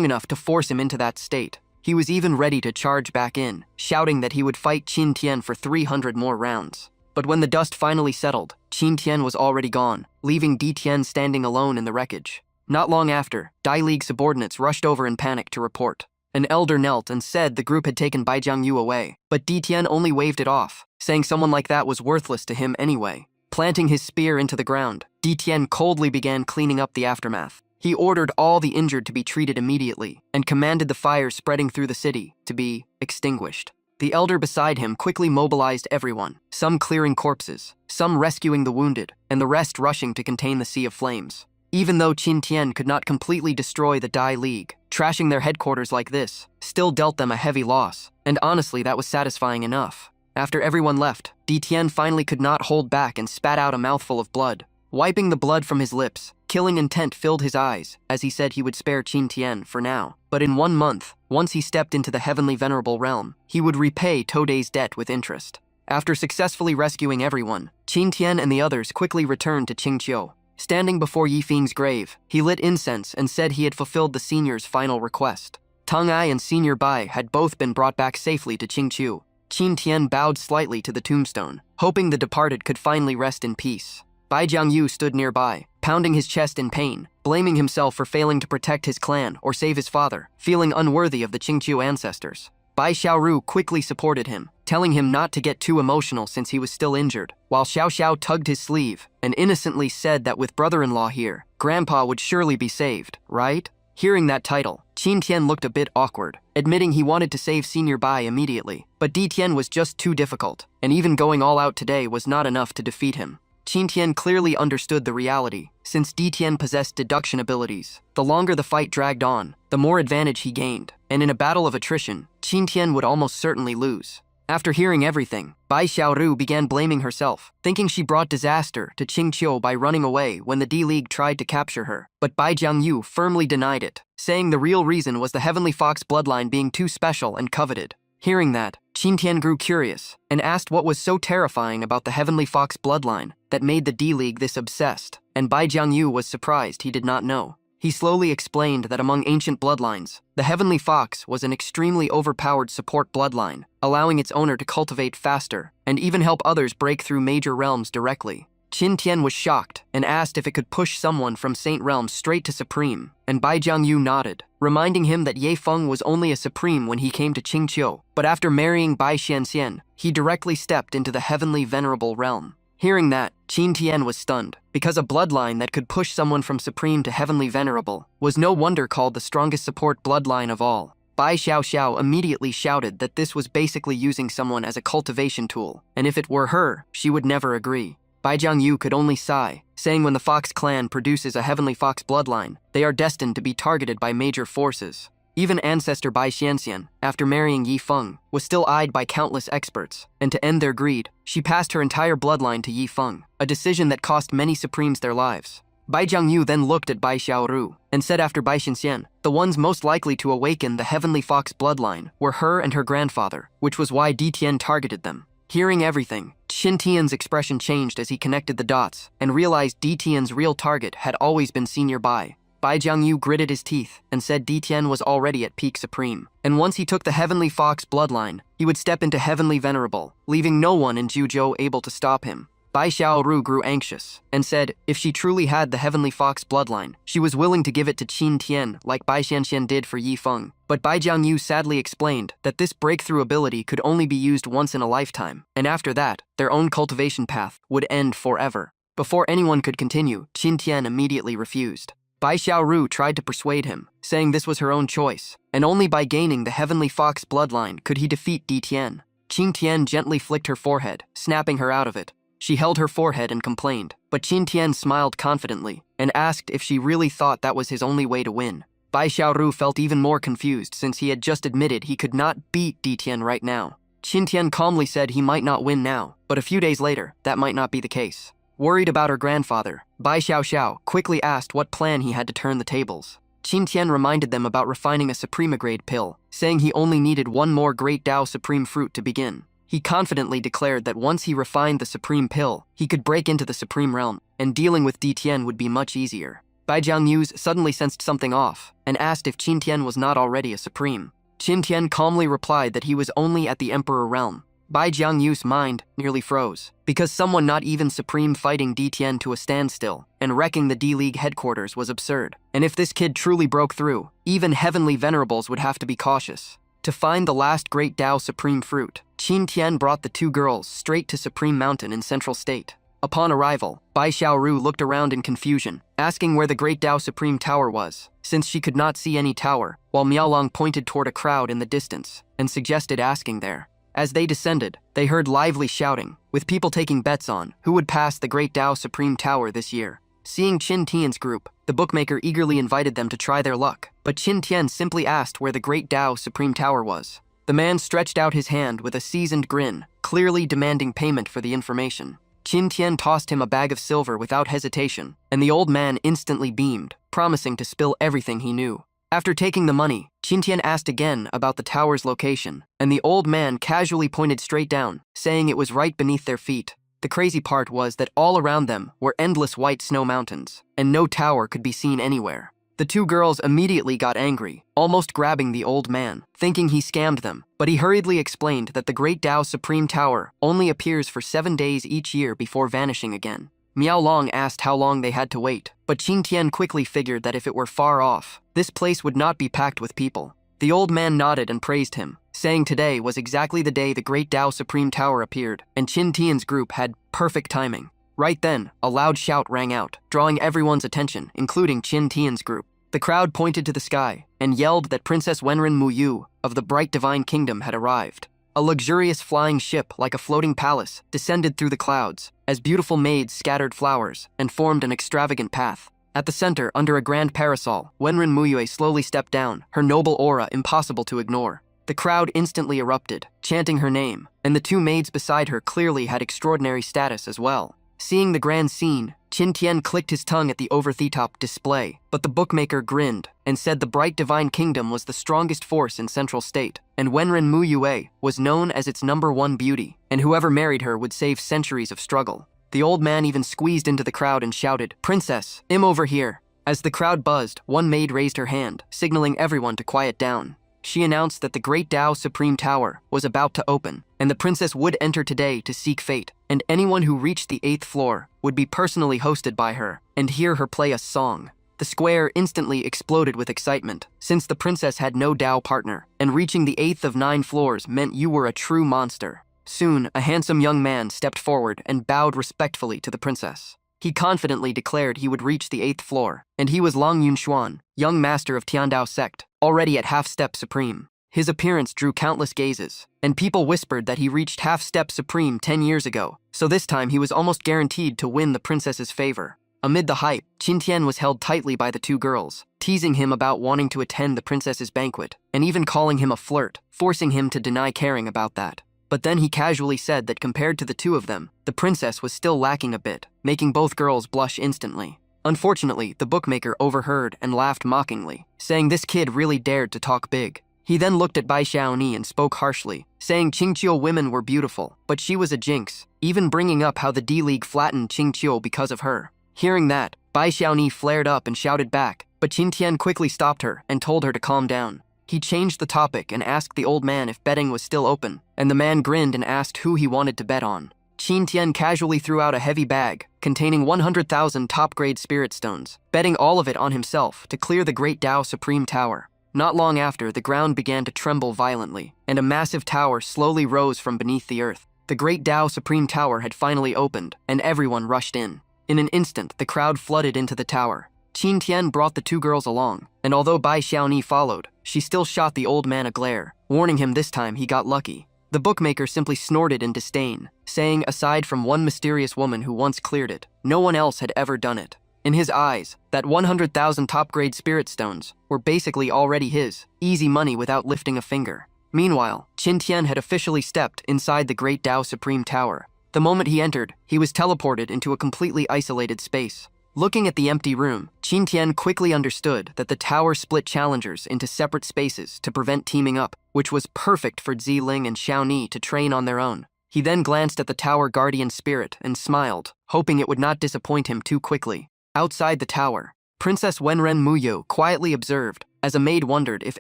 enough to force him into that state. He was even ready to charge back in, shouting that he would fight Qin Tian for 300 more rounds. But when the dust finally settled, Qin Tian was already gone, leaving Di Tian standing alone in the wreckage. Not long after, Dai League subordinates rushed over in panic to report. An elder knelt and said the group had taken Bai Jiangyu away, but Di Tian only waved it off, saying someone like that was worthless to him anyway. Planting his spear into the ground, Di Tian coldly began cleaning up the aftermath. He ordered all the injured to be treated immediately, and commanded the fire spreading through the city to be extinguished. The elder beside him quickly mobilized everyone, some clearing corpses, some rescuing the wounded, and the rest rushing to contain the sea of flames. Even though Qin Tian could not completely destroy the Dai League, trashing their headquarters like this still dealt them a heavy loss, and honestly that was satisfying enough. After everyone left, Di Tian finally could not hold back and spat out a mouthful of blood. Wiping the blood from his lips, killing intent filled his eyes, as he said he would spare Qin Tian for now. But in 1 month, once he stepped into the heavenly venerable realm, he would repay Today's debt with interest. After successfully rescuing everyone, Qin Tian and the others quickly returned to Qingqiu. Standing before Yifeng's grave, he lit incense and said he had fulfilled the senior's final request. Teng Ai and Senior Bai had both been brought back safely to Qingqiu. Qin Tian bowed slightly to the tombstone, hoping the departed could finally rest in peace. Bai Jiangyu stood nearby, pounding his chest in pain, blaming himself for failing to protect his clan or save his father, feeling unworthy of the Qingqiu ancestors. Bai Xiaoru quickly supported him, telling him not to get too emotional since he was still injured, while Xiao Xiao tugged his sleeve and innocently said that with brother-in-law here, Grandpa would surely be saved, right? Hearing that title, Qin Tian looked a bit awkward, admitting he wanted to save Senior Bai immediately, but Di Tian was just too difficult, and even going all out today was not enough to defeat him. Qin Tian clearly understood the reality, since Di Tian possessed deduction abilities. The longer the fight dragged on, the more advantage he gained, and in a battle of attrition, Qin Tian would almost certainly lose. After hearing everything, Bai Xiaoru began blaming herself, thinking she brought disaster to Qingqiu by running away when the D-League tried to capture her. But Bai Jiangyu firmly denied it, saying the real reason was the Heavenly Fox bloodline being too special and coveted. Hearing that, Qin Tian grew curious and asked what was so terrifying about the Heavenly Fox bloodline that made the D-League this obsessed, and Bai Jiangyu was surprised he did not know. He slowly explained that among ancient bloodlines, the Heavenly Fox was an extremely overpowered support bloodline, allowing its owner to cultivate faster and even help others break through major realms directly. Qin Tian was shocked and asked if it could push someone from Saint Realm straight to Supreme, and Bai Jiangyu nodded, reminding him that Ye Feng was only a Supreme when he came to Qingqiu, but after marrying Bai Xianxian, he directly stepped into the Heavenly Venerable Realm. Hearing that, Qin Tian was stunned, because a bloodline that could push someone from Supreme to Heavenly Venerable was no wonder called the strongest support bloodline of all. Bai Xiao Xiao immediately shouted that this was basically using someone as a cultivation tool, and if it were her, she would never agree. Bai Jiangyu could only sigh, saying when the Fox clan produces a Heavenly Fox bloodline, they are destined to be targeted by major forces. Even ancestor Bai Xianxian, after marrying Yi Feng, was still eyed by countless experts, and to end their greed, she passed her entire bloodline to Yi Feng, a decision that cost many Supremes their lives. Bai Jiangyu then looked at Bai Xiaoru and said after Bai Xianxian, the ones most likely to awaken the Heavenly Fox bloodline were her and her grandfather, which was why Di Tian targeted them. Hearing everything, Qin Tian's expression changed as he connected the dots and realized Di Tian's real target had always been Senior Bai. Bai Jiangyu gritted his teeth and said Di Tian was already at peak supreme, and once he took the Heavenly Fox bloodline, he would step into Heavenly Venerable, leaving no one in Juzhou able to stop him. Bai Xiaoru grew anxious and said if she truly had the Heavenly Fox bloodline, she was willing to give it to Qin Tian like Bai Xianxian did for Yi Feng. But Bai Jiangyu sadly explained that this breakthrough ability could only be used once in a lifetime, and after that, their own cultivation path would end forever. Before anyone could continue, Qin Tian immediately refused. Bai Xiaoru tried to persuade him, saying this was her own choice, and only by gaining the Heavenly Fox bloodline could he defeat Di Tian. Qin Tian gently flicked her forehead, snapping her out of it. She held her forehead and complained, but Qin Tian smiled confidently and asked if she really thought that was his only way to win. Bai Xiaoru felt even more confused since he had just admitted he could not beat Di Tian right now. Qin Tian calmly said he might not win now, but a few days later, that might not be the case. Worried about her grandfather, Bai Xiao Xiao quickly asked what plan he had to turn the tables. Qin Tian reminded them about refining a Supremagrade pill, saying he only needed one more Great Dao Supreme fruit to begin. He confidently declared that once he refined the Supreme Pill, he could break into the Supreme Realm, and dealing with Di Tian would be much easier. Bai Jiangyu suddenly sensed something off, and asked if Qin Tian was not already a Supreme. Qin Tian calmly replied that he was only at the Emperor Realm. Bai Jiangyu's mind nearly froze, because someone not even supreme fighting D Tian to a standstill and wrecking the D-League headquarters was absurd. And if this kid truly broke through, even heavenly venerables would have to be cautious. To find the last great Tao Supreme fruit, Qin Tian brought the two girls straight to Supreme Mountain in Central State. Upon arrival, Bai Xiaoru looked around in confusion, asking where the Great Tao Supreme Tower was, since she could not see any tower, while Miaolong pointed toward a crowd in the distance and suggested asking there. As they descended, they heard lively shouting, with people taking bets on who would pass the Great Tao Supreme Tower this year. Seeing Qin Tian's group, the bookmaker eagerly invited them to try their luck, but Qin Tian simply asked where the Great Tao Supreme Tower was. The man stretched out his hand with a seasoned grin, clearly demanding payment for the information. Qin Tian tossed him a bag of silver without hesitation, and the old man instantly beamed, promising to spill everything he knew. After taking the money, Qin Tian asked again about the tower's location, and the old man casually pointed straight down, saying it was right beneath their feet. The crazy part was that all around them were endless white snow mountains, and no tower could be seen anywhere. The two girls immediately got angry, almost grabbing the old man, thinking he scammed them, but he hurriedly explained that the Great Tao Supreme Tower only appears for 7 days each year before vanishing again. Miaolong asked how long they had to wait, but Qin Tian quickly figured that if it were far off, this place would not be packed with people. The old man nodded and praised him, saying today was exactly the day the Great Tao Supreme Tower appeared, and Qin Tian's group had perfect timing. Right then, a loud shout rang out, drawing everyone's attention, including Qin Tian's group. The crowd pointed to the sky and yelled that Princess Wenren Muyu of the Bright Divine Kingdom had arrived. A luxurious flying ship like a floating palace descended through the clouds as beautiful maids scattered flowers and formed an extravagant path. At the center, under a grand parasol, Wenren Muyu slowly stepped down, her noble aura impossible to ignore. The crowd instantly erupted, chanting her name, and the two maids beside her clearly had extraordinary status as well. Seeing the grand scene, Qin Tian clicked his tongue at the over-the-top display, but the bookmaker grinned and said the Bright Divine Kingdom was the strongest force in Central State, and Wenren Muyu was known as its #1 beauty, and whoever married her would save centuries of struggle. The old man even squeezed into the crowd and shouted, "Princess, over here." As the crowd buzzed, one maid raised her hand, signaling everyone to quiet down. She announced that the Great Tao Supreme Tower was about to open, and the princess would enter today to seek fate, and anyone who reached the 8th floor would be personally hosted by her and hear her play a song. The square instantly exploded with excitement, since the princess had no Tao partner, and reaching the 8th of 9 floors meant you were a true monster. Soon, a handsome young man stepped forward and bowed respectfully to the princess. He confidently declared he would reach the 8th floor, and he was Long Yunshuan, young master of Tiandao sect, already at half-step supreme. His appearance drew countless gazes, and people whispered that he reached half-step supreme 10 years ago, so this time he was almost guaranteed to win the princess's favor. Amid the hype, Qin Tian was held tightly by the two girls, teasing him about wanting to attend the princess's banquet, and even calling him a flirt, forcing him to deny caring about that. But then he casually said that compared to the two of them, the princess was still lacking a bit, making both girls blush instantly. Unfortunately, the bookmaker overheard and laughed mockingly, saying this kid really dared to talk big. He then looked at Bai Xiaoni and spoke harshly, saying Qingqiu women were beautiful, but she was a jinx, even bringing up how the D-League flattened Qingqiu because of her. Hearing that, Bai Xiaoni flared up and shouted back, but Qin Tian quickly stopped her and told her to calm down. He changed the topic and asked the old man if betting was still open, and the man grinned and asked who he wanted to bet on. Qin Tian casually threw out a heavy bag containing 100,000 top-grade spirit stones, betting all of it on himself to clear the Great Tao Supreme Tower. Not long after, the ground began to tremble violently, and a massive tower slowly rose from beneath the earth. The Great Tao Supreme Tower had finally opened, and everyone rushed in. In an instant, the crowd flooded into the tower. Qin Tian brought the two girls along, and although Bai Xiaoni followed, she still shot the old man a glare, warning him this time he got lucky. The bookmaker simply snorted in disdain, saying aside from one mysterious woman who once cleared it, no one else had ever done it. In his eyes, that 100,000 top-grade spirit stones were basically already his, easy money without lifting a finger. Meanwhile, Qin Tian had officially stepped inside the Great Tao Supreme Tower. The moment he entered, he was teleported into a completely isolated space. Looking at the empty room, Qin Tian quickly understood that the tower split challengers into separate spaces to prevent teaming up, which was perfect for Ziling and Xiaoni to train on their own. He then glanced at the tower guardian spirit and smiled, hoping it would not disappoint him too quickly. Outside the tower, Princess Wenren Muyu quietly observed as a maid wondered if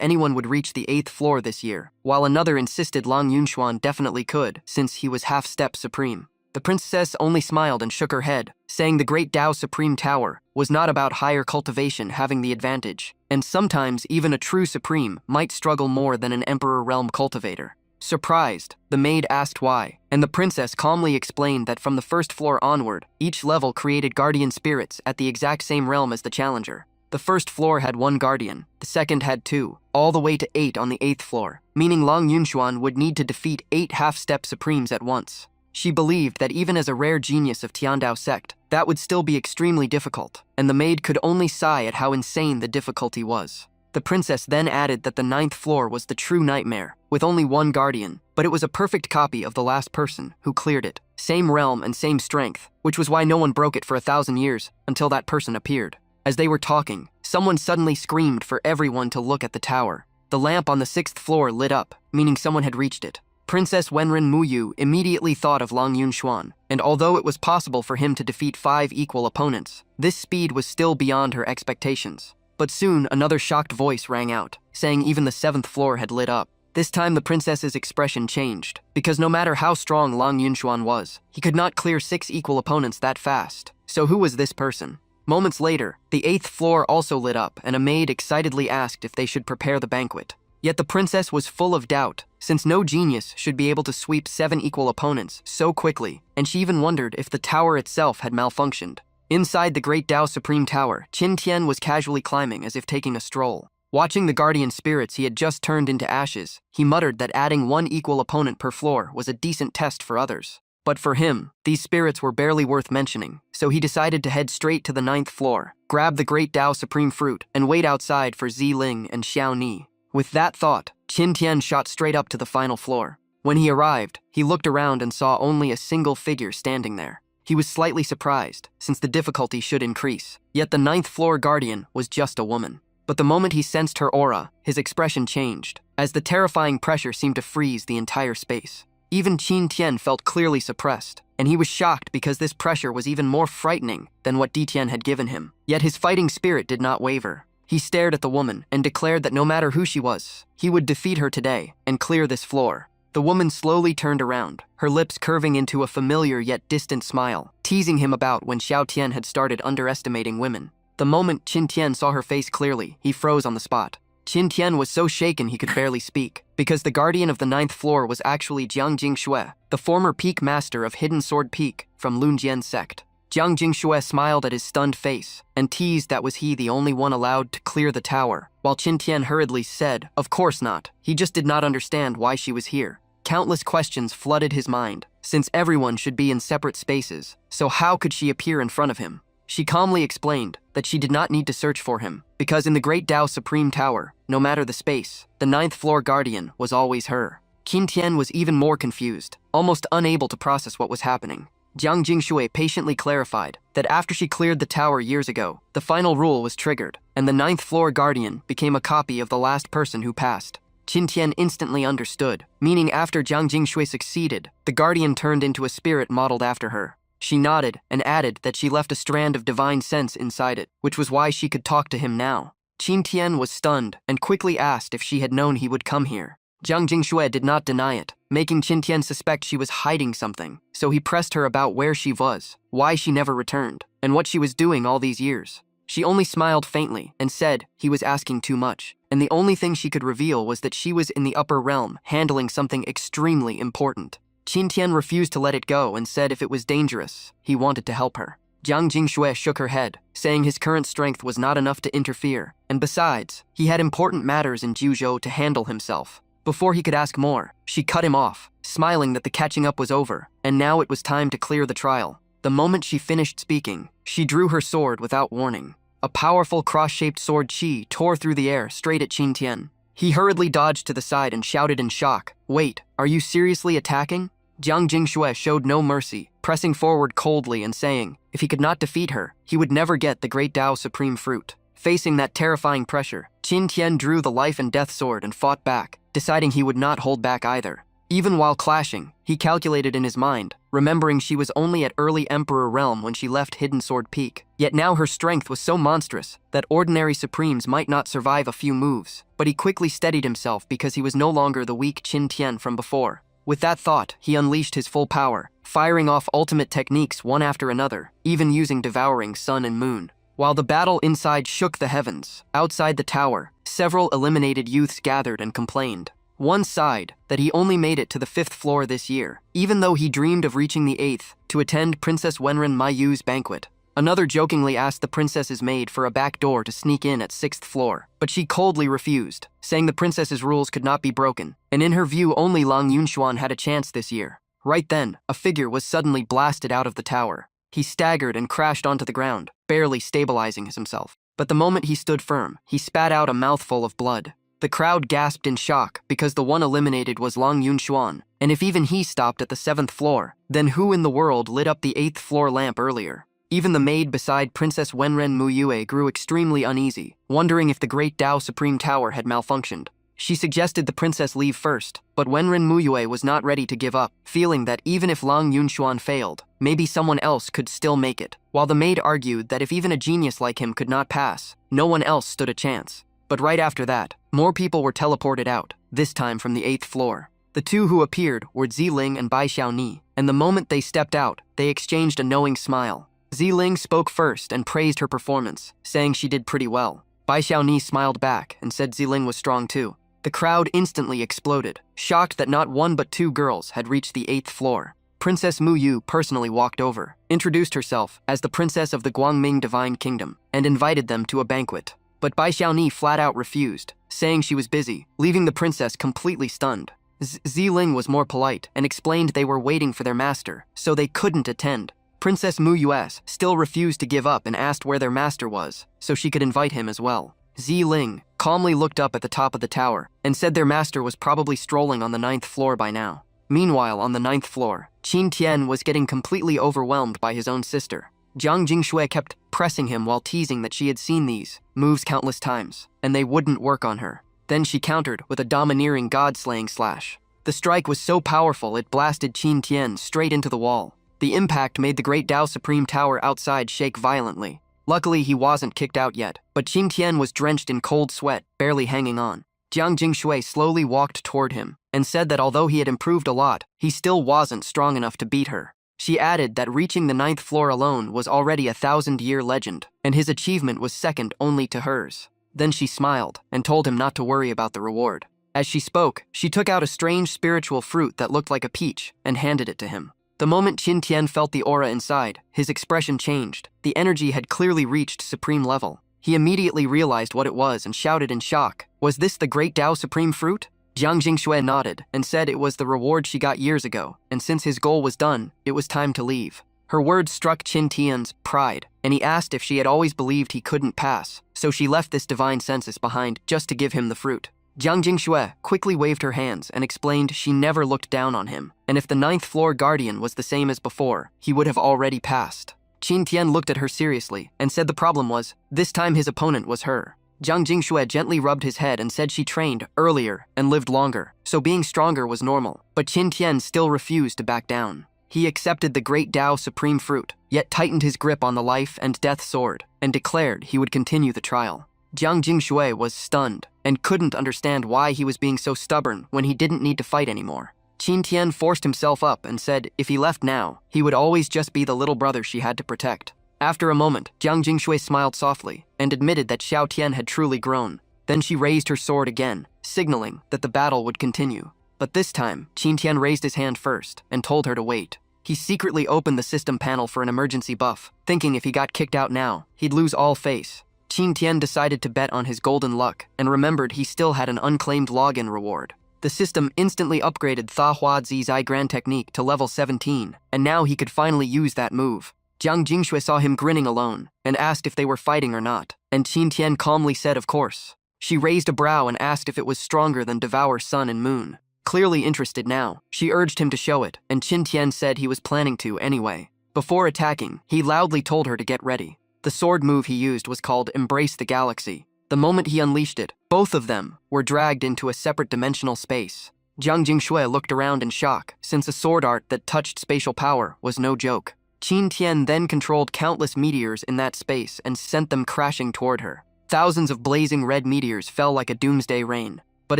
anyone would reach the 8th floor this year, while another insisted Lang Yunxuan definitely could, since he was half-step supreme. The princess only smiled and shook her head, saying the Great Tao Supreme Tower was not about higher cultivation having the advantage, and sometimes even a true supreme might struggle more than an emperor realm cultivator. Surprised, the maid asked why, and the princess calmly explained that from the 1st floor onward, each level created guardian spirits at the exact same realm as the challenger. The 1st floor had 1 guardian, the 2nd had 2, all the way to 8 on the 8th floor, meaning Lang Yunxuan would need to defeat 8 half-step supremes at once. She believed that even as a rare genius of Tiandao sect, that would still be extremely difficult, and the maid could only sigh at how insane the difficulty was. The princess then added that the 9th floor was the true nightmare, with only 1 guardian, but it was a perfect copy of the last person who cleared it. Same realm and same strength, which was why no one broke it for 1,000 years until that person appeared. As they were talking, someone suddenly screamed for everyone to look at the tower. The lamp on the 6th floor lit up, meaning someone had reached it. Princess Wenren Muyu immediately thought of Lang Yunxuan, and although it was possible for him to defeat 5 equal opponents, this speed was still beyond her expectations. But soon, another shocked voice rang out, saying even the 7th floor had lit up. This time the princess's expression changed, because no matter how strong Lang Yunxuan was, he could not clear 6 equal opponents that fast. So who was this person? Moments later, the 8th floor also lit up, and a maid excitedly asked if they should prepare the banquet. Yet the princess was full of doubt, since no genius should be able to sweep 7 equal opponents so quickly, and she even wondered if the tower itself had malfunctioned. Inside the Great Tao Supreme Tower, Qin Tian was casually climbing as if taking a stroll. Watching the guardian spirits he had just turned into ashes, he muttered that adding 1 equal opponent per floor was a decent test for others. But for him, these spirits were barely worth mentioning, so he decided to head straight to the 9th floor, grab the Great Tao Supreme Fruit, and wait outside for Ziling and Xiao Ni. With that thought, Qin Tian shot straight up to the final floor. When he arrived, he looked around and saw only a single figure standing there. He was slightly surprised, since the difficulty should increase. Yet the 9th floor guardian was just a woman. But the moment he sensed her aura, his expression changed, as the terrifying pressure seemed to freeze the entire space. Even Qin Tian felt clearly suppressed, and he was shocked because this pressure was even more frightening than what Di Tian had given him. Yet his fighting spirit did not waver. He stared at the woman and declared that no matter who she was, he would defeat her today and clear this floor. The woman slowly turned around, her lips curving into a familiar yet distant smile, teasing him about when Xiao Tian had started underestimating women. The moment Qin Tian saw her face clearly, he froze on the spot. Qin Tian was so shaken he could barely speak, because the guardian of the 9th floor was actually Jiang Jingxue, the former peak master of Hidden Sword Peak from Lunjian sect. Jiang Jingxue smiled at his stunned face and teased that was he the only one allowed to clear the tower, while Qin Tian hurriedly said, of course not, he just did not understand why she was here. Countless questions flooded his mind, since everyone should be in separate spaces, so how could she appear in front of him? She calmly explained that she did not need to search for him, because in the Great Tao Supreme Tower, no matter the space, the 9th floor guardian was always her. Qin Tian was even more confused, almost unable to process what was happening. Jiang Jingxue patiently clarified that after she cleared the tower years ago, the final rule was triggered, and the 9th floor guardian became a copy of the last person who passed. Qin Tian instantly understood, meaning after Jiang Jingxue succeeded, the guardian turned into a spirit modeled after her. She nodded and added that she left a strand of divine sense inside it, which was why she could talk to him now. Qin Tian was stunned and quickly asked if she had known he would come here. Jiang Jingxue did not deny it, making Qin Tian suspect she was hiding something, so he pressed her about where she was, why she never returned, and what she was doing all these years. She only smiled faintly and said he was asking too much, and the only thing she could reveal was that she was in the upper realm handling something extremely important. Qin Tian refused to let it go and said if it was dangerous, he wanted to help her. Jiang Jingxue shook her head, saying his current strength was not enough to interfere, and besides, he had important matters in Juzhou to handle himself. Before he could ask more, she cut him off, smiling that the catching up was over, and now it was time to clear the trial. The moment she finished speaking, she drew her sword without warning. A powerful cross-shaped sword chi tore through the air straight at Qin Tian. He hurriedly dodged to the side and shouted in shock, "Wait, are you seriously attacking?" Jiang Jingxue showed no mercy, pressing forward coldly and saying if he could not defeat her, he would never get the Great Tao Supreme Fruit. Facing that terrifying pressure, Qin Tian drew the life and death sword and fought back, deciding he would not hold back either. Even while clashing, he calculated in his mind, remembering she was only at early Emperor realm when she left Hidden Sword Peak. Yet now her strength was so monstrous that ordinary Supremes might not survive a few moves, but he quickly steadied himself because he was no longer the weak Qin Tian from before. With that thought, he unleashed his full power, firing off ultimate techniques one after another, even using devouring sun and moon. While the battle inside shook the heavens, outside the tower, several eliminated youths gathered and complained. One sighed that he only made it to the 5th floor this year, even though he dreamed of reaching the 8th to attend Princess Wenren Mayu's banquet. Another jokingly asked the princess's maid for a back door to sneak in at 6th floor, but she coldly refused, saying the princess's rules could not be broken, and in her view only Lang Yunshuan had a chance this year. Right then, a figure was suddenly blasted out of the tower. He staggered and crashed onto the ground, barely stabilizing himself. But the moment he stood firm, he spat out a mouthful of blood. The crowd gasped in shock because the one eliminated was Lang Yunshuan, and if even he stopped at the 7th floor, then who in the world lit up the 8th floor lamp earlier? Even the maid beside Princess Wenren Muyue grew extremely uneasy, wondering if the Great Tao Supreme Tower had malfunctioned. She suggested the princess leave first, but Wenren Muyue was not ready to give up, feeling that even if Lang Yunshuan failed, maybe someone else could still make it, while the maid argued that if even a genius like him could not pass, no one else stood a chance. But right after that, more people were teleported out, this time from the 8th floor. The two who appeared were Ziling and Bai Xiaoni, and the moment they stepped out, they exchanged a knowing smile. Ziling spoke first and praised her performance, saying she did pretty well. Bai Xiaoni smiled back and said Ziling was strong too. The crowd instantly exploded, shocked that not one but two girls had reached the 8th floor. Princess Mu Yu personally walked over, introduced herself as the princess of the Guangming Divine Kingdom, and invited them to a banquet. But Bai Xiaoni flat out refused, saying she was busy, leaving the princess completely stunned. Ziling was more polite and explained they were waiting for their master, so they couldn't attend. Princess Mu Yu's still refused to give up and asked where their master was, so she could invite him as well. Ziling calmly looked up at the top of the tower and said their master was probably strolling on the 9th floor by now. Meanwhile, on the 9th floor, Qin Tian was getting completely overwhelmed by his own sister. Jiang Jingshui kept pressing him while teasing that she had seen these moves countless times, and they wouldn't work on her. Then she countered with a domineering god-slaying slash. The strike was so powerful it blasted Qin Tian straight into the wall. The impact made the Great Tao Supreme Tower outside shake violently. Luckily, he wasn't kicked out yet, but Qin Tian was drenched in cold sweat, barely hanging on. Jiang Jingshui slowly walked toward him and said that although he had improved a lot, he still wasn't strong enough to beat her. She added that reaching the 9th floor alone was already a 1,000-year legend, and his achievement was second only to hers. Then she smiled and told him not to worry about the reward. As she spoke, she took out a strange spiritual fruit that looked like a peach and handed it to him. The moment Qin Tian felt the aura inside, his expression changed. The energy had clearly reached supreme level. He immediately realized what it was and shouted in shock, "Was this the Great Tao Supreme Fruit?" Jiang Jingshui nodded and said it was the reward she got years ago, and since his goal was done, it was time to leave. Her words struck Qin Tian's pride, and he asked if she had always believed he couldn't pass, so she left this divine census behind just to give him the fruit. Jiang Jingshui quickly waved her hands and explained she never looked down on him, and if the 9th floor guardian was the same as before, he would have already passed. Qin Tian looked at her seriously and said the problem was, this time his opponent was her. Jiang Jingshui gently rubbed his head and said she trained earlier and lived longer, so being stronger was normal, but Qin Tian still refused to back down. He accepted the Great Tao Supreme Fruit, yet tightened his grip on the life and death sword, and declared he would continue the trial. Jiang Jingshui was stunned and couldn't understand why he was being so stubborn when he didn't need to fight anymore. Qin Tian forced himself up and said if he left now, he would always just be the little brother she had to protect. After a moment, Jiang Jingshui smiled softly and admitted that Xiao Tian had truly grown. Then she raised her sword again, signaling that the battle would continue. But this time, Qin Tian raised his hand first and told her to wait. He secretly opened the system panel for an emergency buff, thinking if he got kicked out now, he'd lose all face. Qin Tian decided to bet on his golden luck and remembered he still had an unclaimed login reward. The system instantly upgraded Tha Hua Zai Grand Technique to level 17, and now he could finally use that move. Jiang Jingshui saw him grinning alone and asked if they were fighting or not, and Qin Tian calmly said of course. She raised a brow and asked if it was stronger than Devour Sun and Moon. Clearly interested now, she urged him to show it, and Qin Tian said he was planning to anyway. Before attacking, he loudly told her to get ready. The sword move he used was called Embrace the Galaxy. The moment he unleashed it, both of them were dragged into a separate dimensional space. Jiang Jingshui looked around in shock, since a sword art that touched spatial power was no joke. Qin Tian then controlled countless meteors in that space and sent them crashing toward her. Thousands of blazing red meteors fell like a doomsday rain. But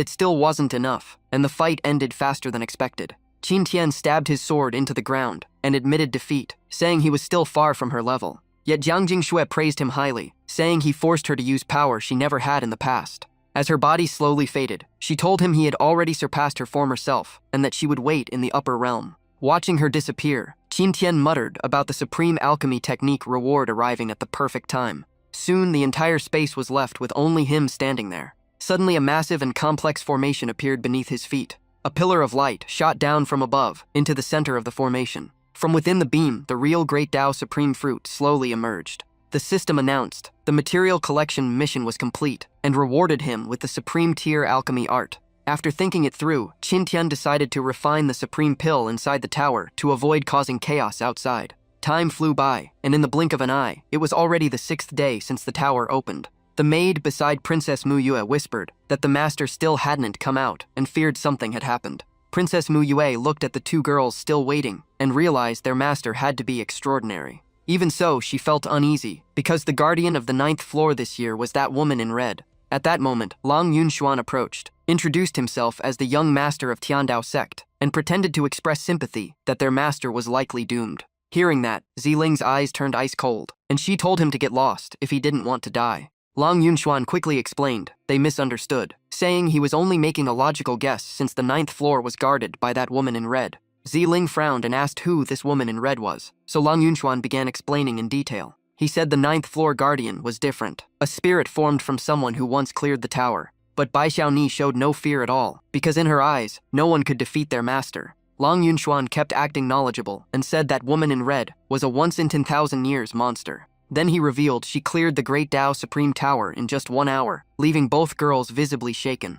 it still wasn't enough, and the fight ended faster than expected. Qin Tian stabbed his sword into the ground and admitted defeat, saying he was still far from her level. Yet Jiang Jingshui praised him highly, saying he forced her to use power she never had in the past. As her body slowly faded, she told him he had already surpassed her former self and that she would wait in the upper realm. Watching her disappear, Qin Tian muttered about the supreme alchemy technique reward arriving at the perfect time. Soon, the entire space was left with only him standing there. Suddenly, a massive and complex formation appeared beneath his feet. A pillar of light shot down from above into the center of the formation. From within the beam, the real Great Tao Supreme Fruit slowly emerged. The system announced the material collection mission was complete and rewarded him with the Supreme Tier Alchemy Art. After thinking it through, Qin Tian decided to refine the Supreme Pill inside the tower to avoid causing chaos outside. Time flew by, and in the blink of an eye, it was already the 6th day since the tower opened. The maid beside Princess Mu Yue whispered that the master still hadn't come out and feared something had happened. Princess Mu Yue looked at the two girls still waiting and realized their master had to be extraordinary. Even so, she felt uneasy because the guardian of the 9th floor this year was that woman in red. At that moment, Long Yunshuan approached, introduced himself as the young master of Tiandao sect, and pretended to express sympathy that their master was likely doomed. Hearing that, Ziling's eyes turned ice cold, and she told him to get lost if he didn't want to die. Long Yunshuan quickly explained they misunderstood, saying he was only making a logical guess since the 9th floor was guarded by that woman in red. Ziling frowned and asked who this woman in red was, so Long Yunshuan began explaining in detail. He said the 9th floor guardian was different, a spirit formed from someone who once cleared the tower. But Bai Xiaoni showed no fear at all, because in her eyes, no one could defeat their master. Long Yunshuan kept acting knowledgeable and said that woman in red was a once-in-10,000 years monster. Then he revealed she cleared the Great Tao Supreme Tower in just 1 hour, leaving both girls visibly shaken.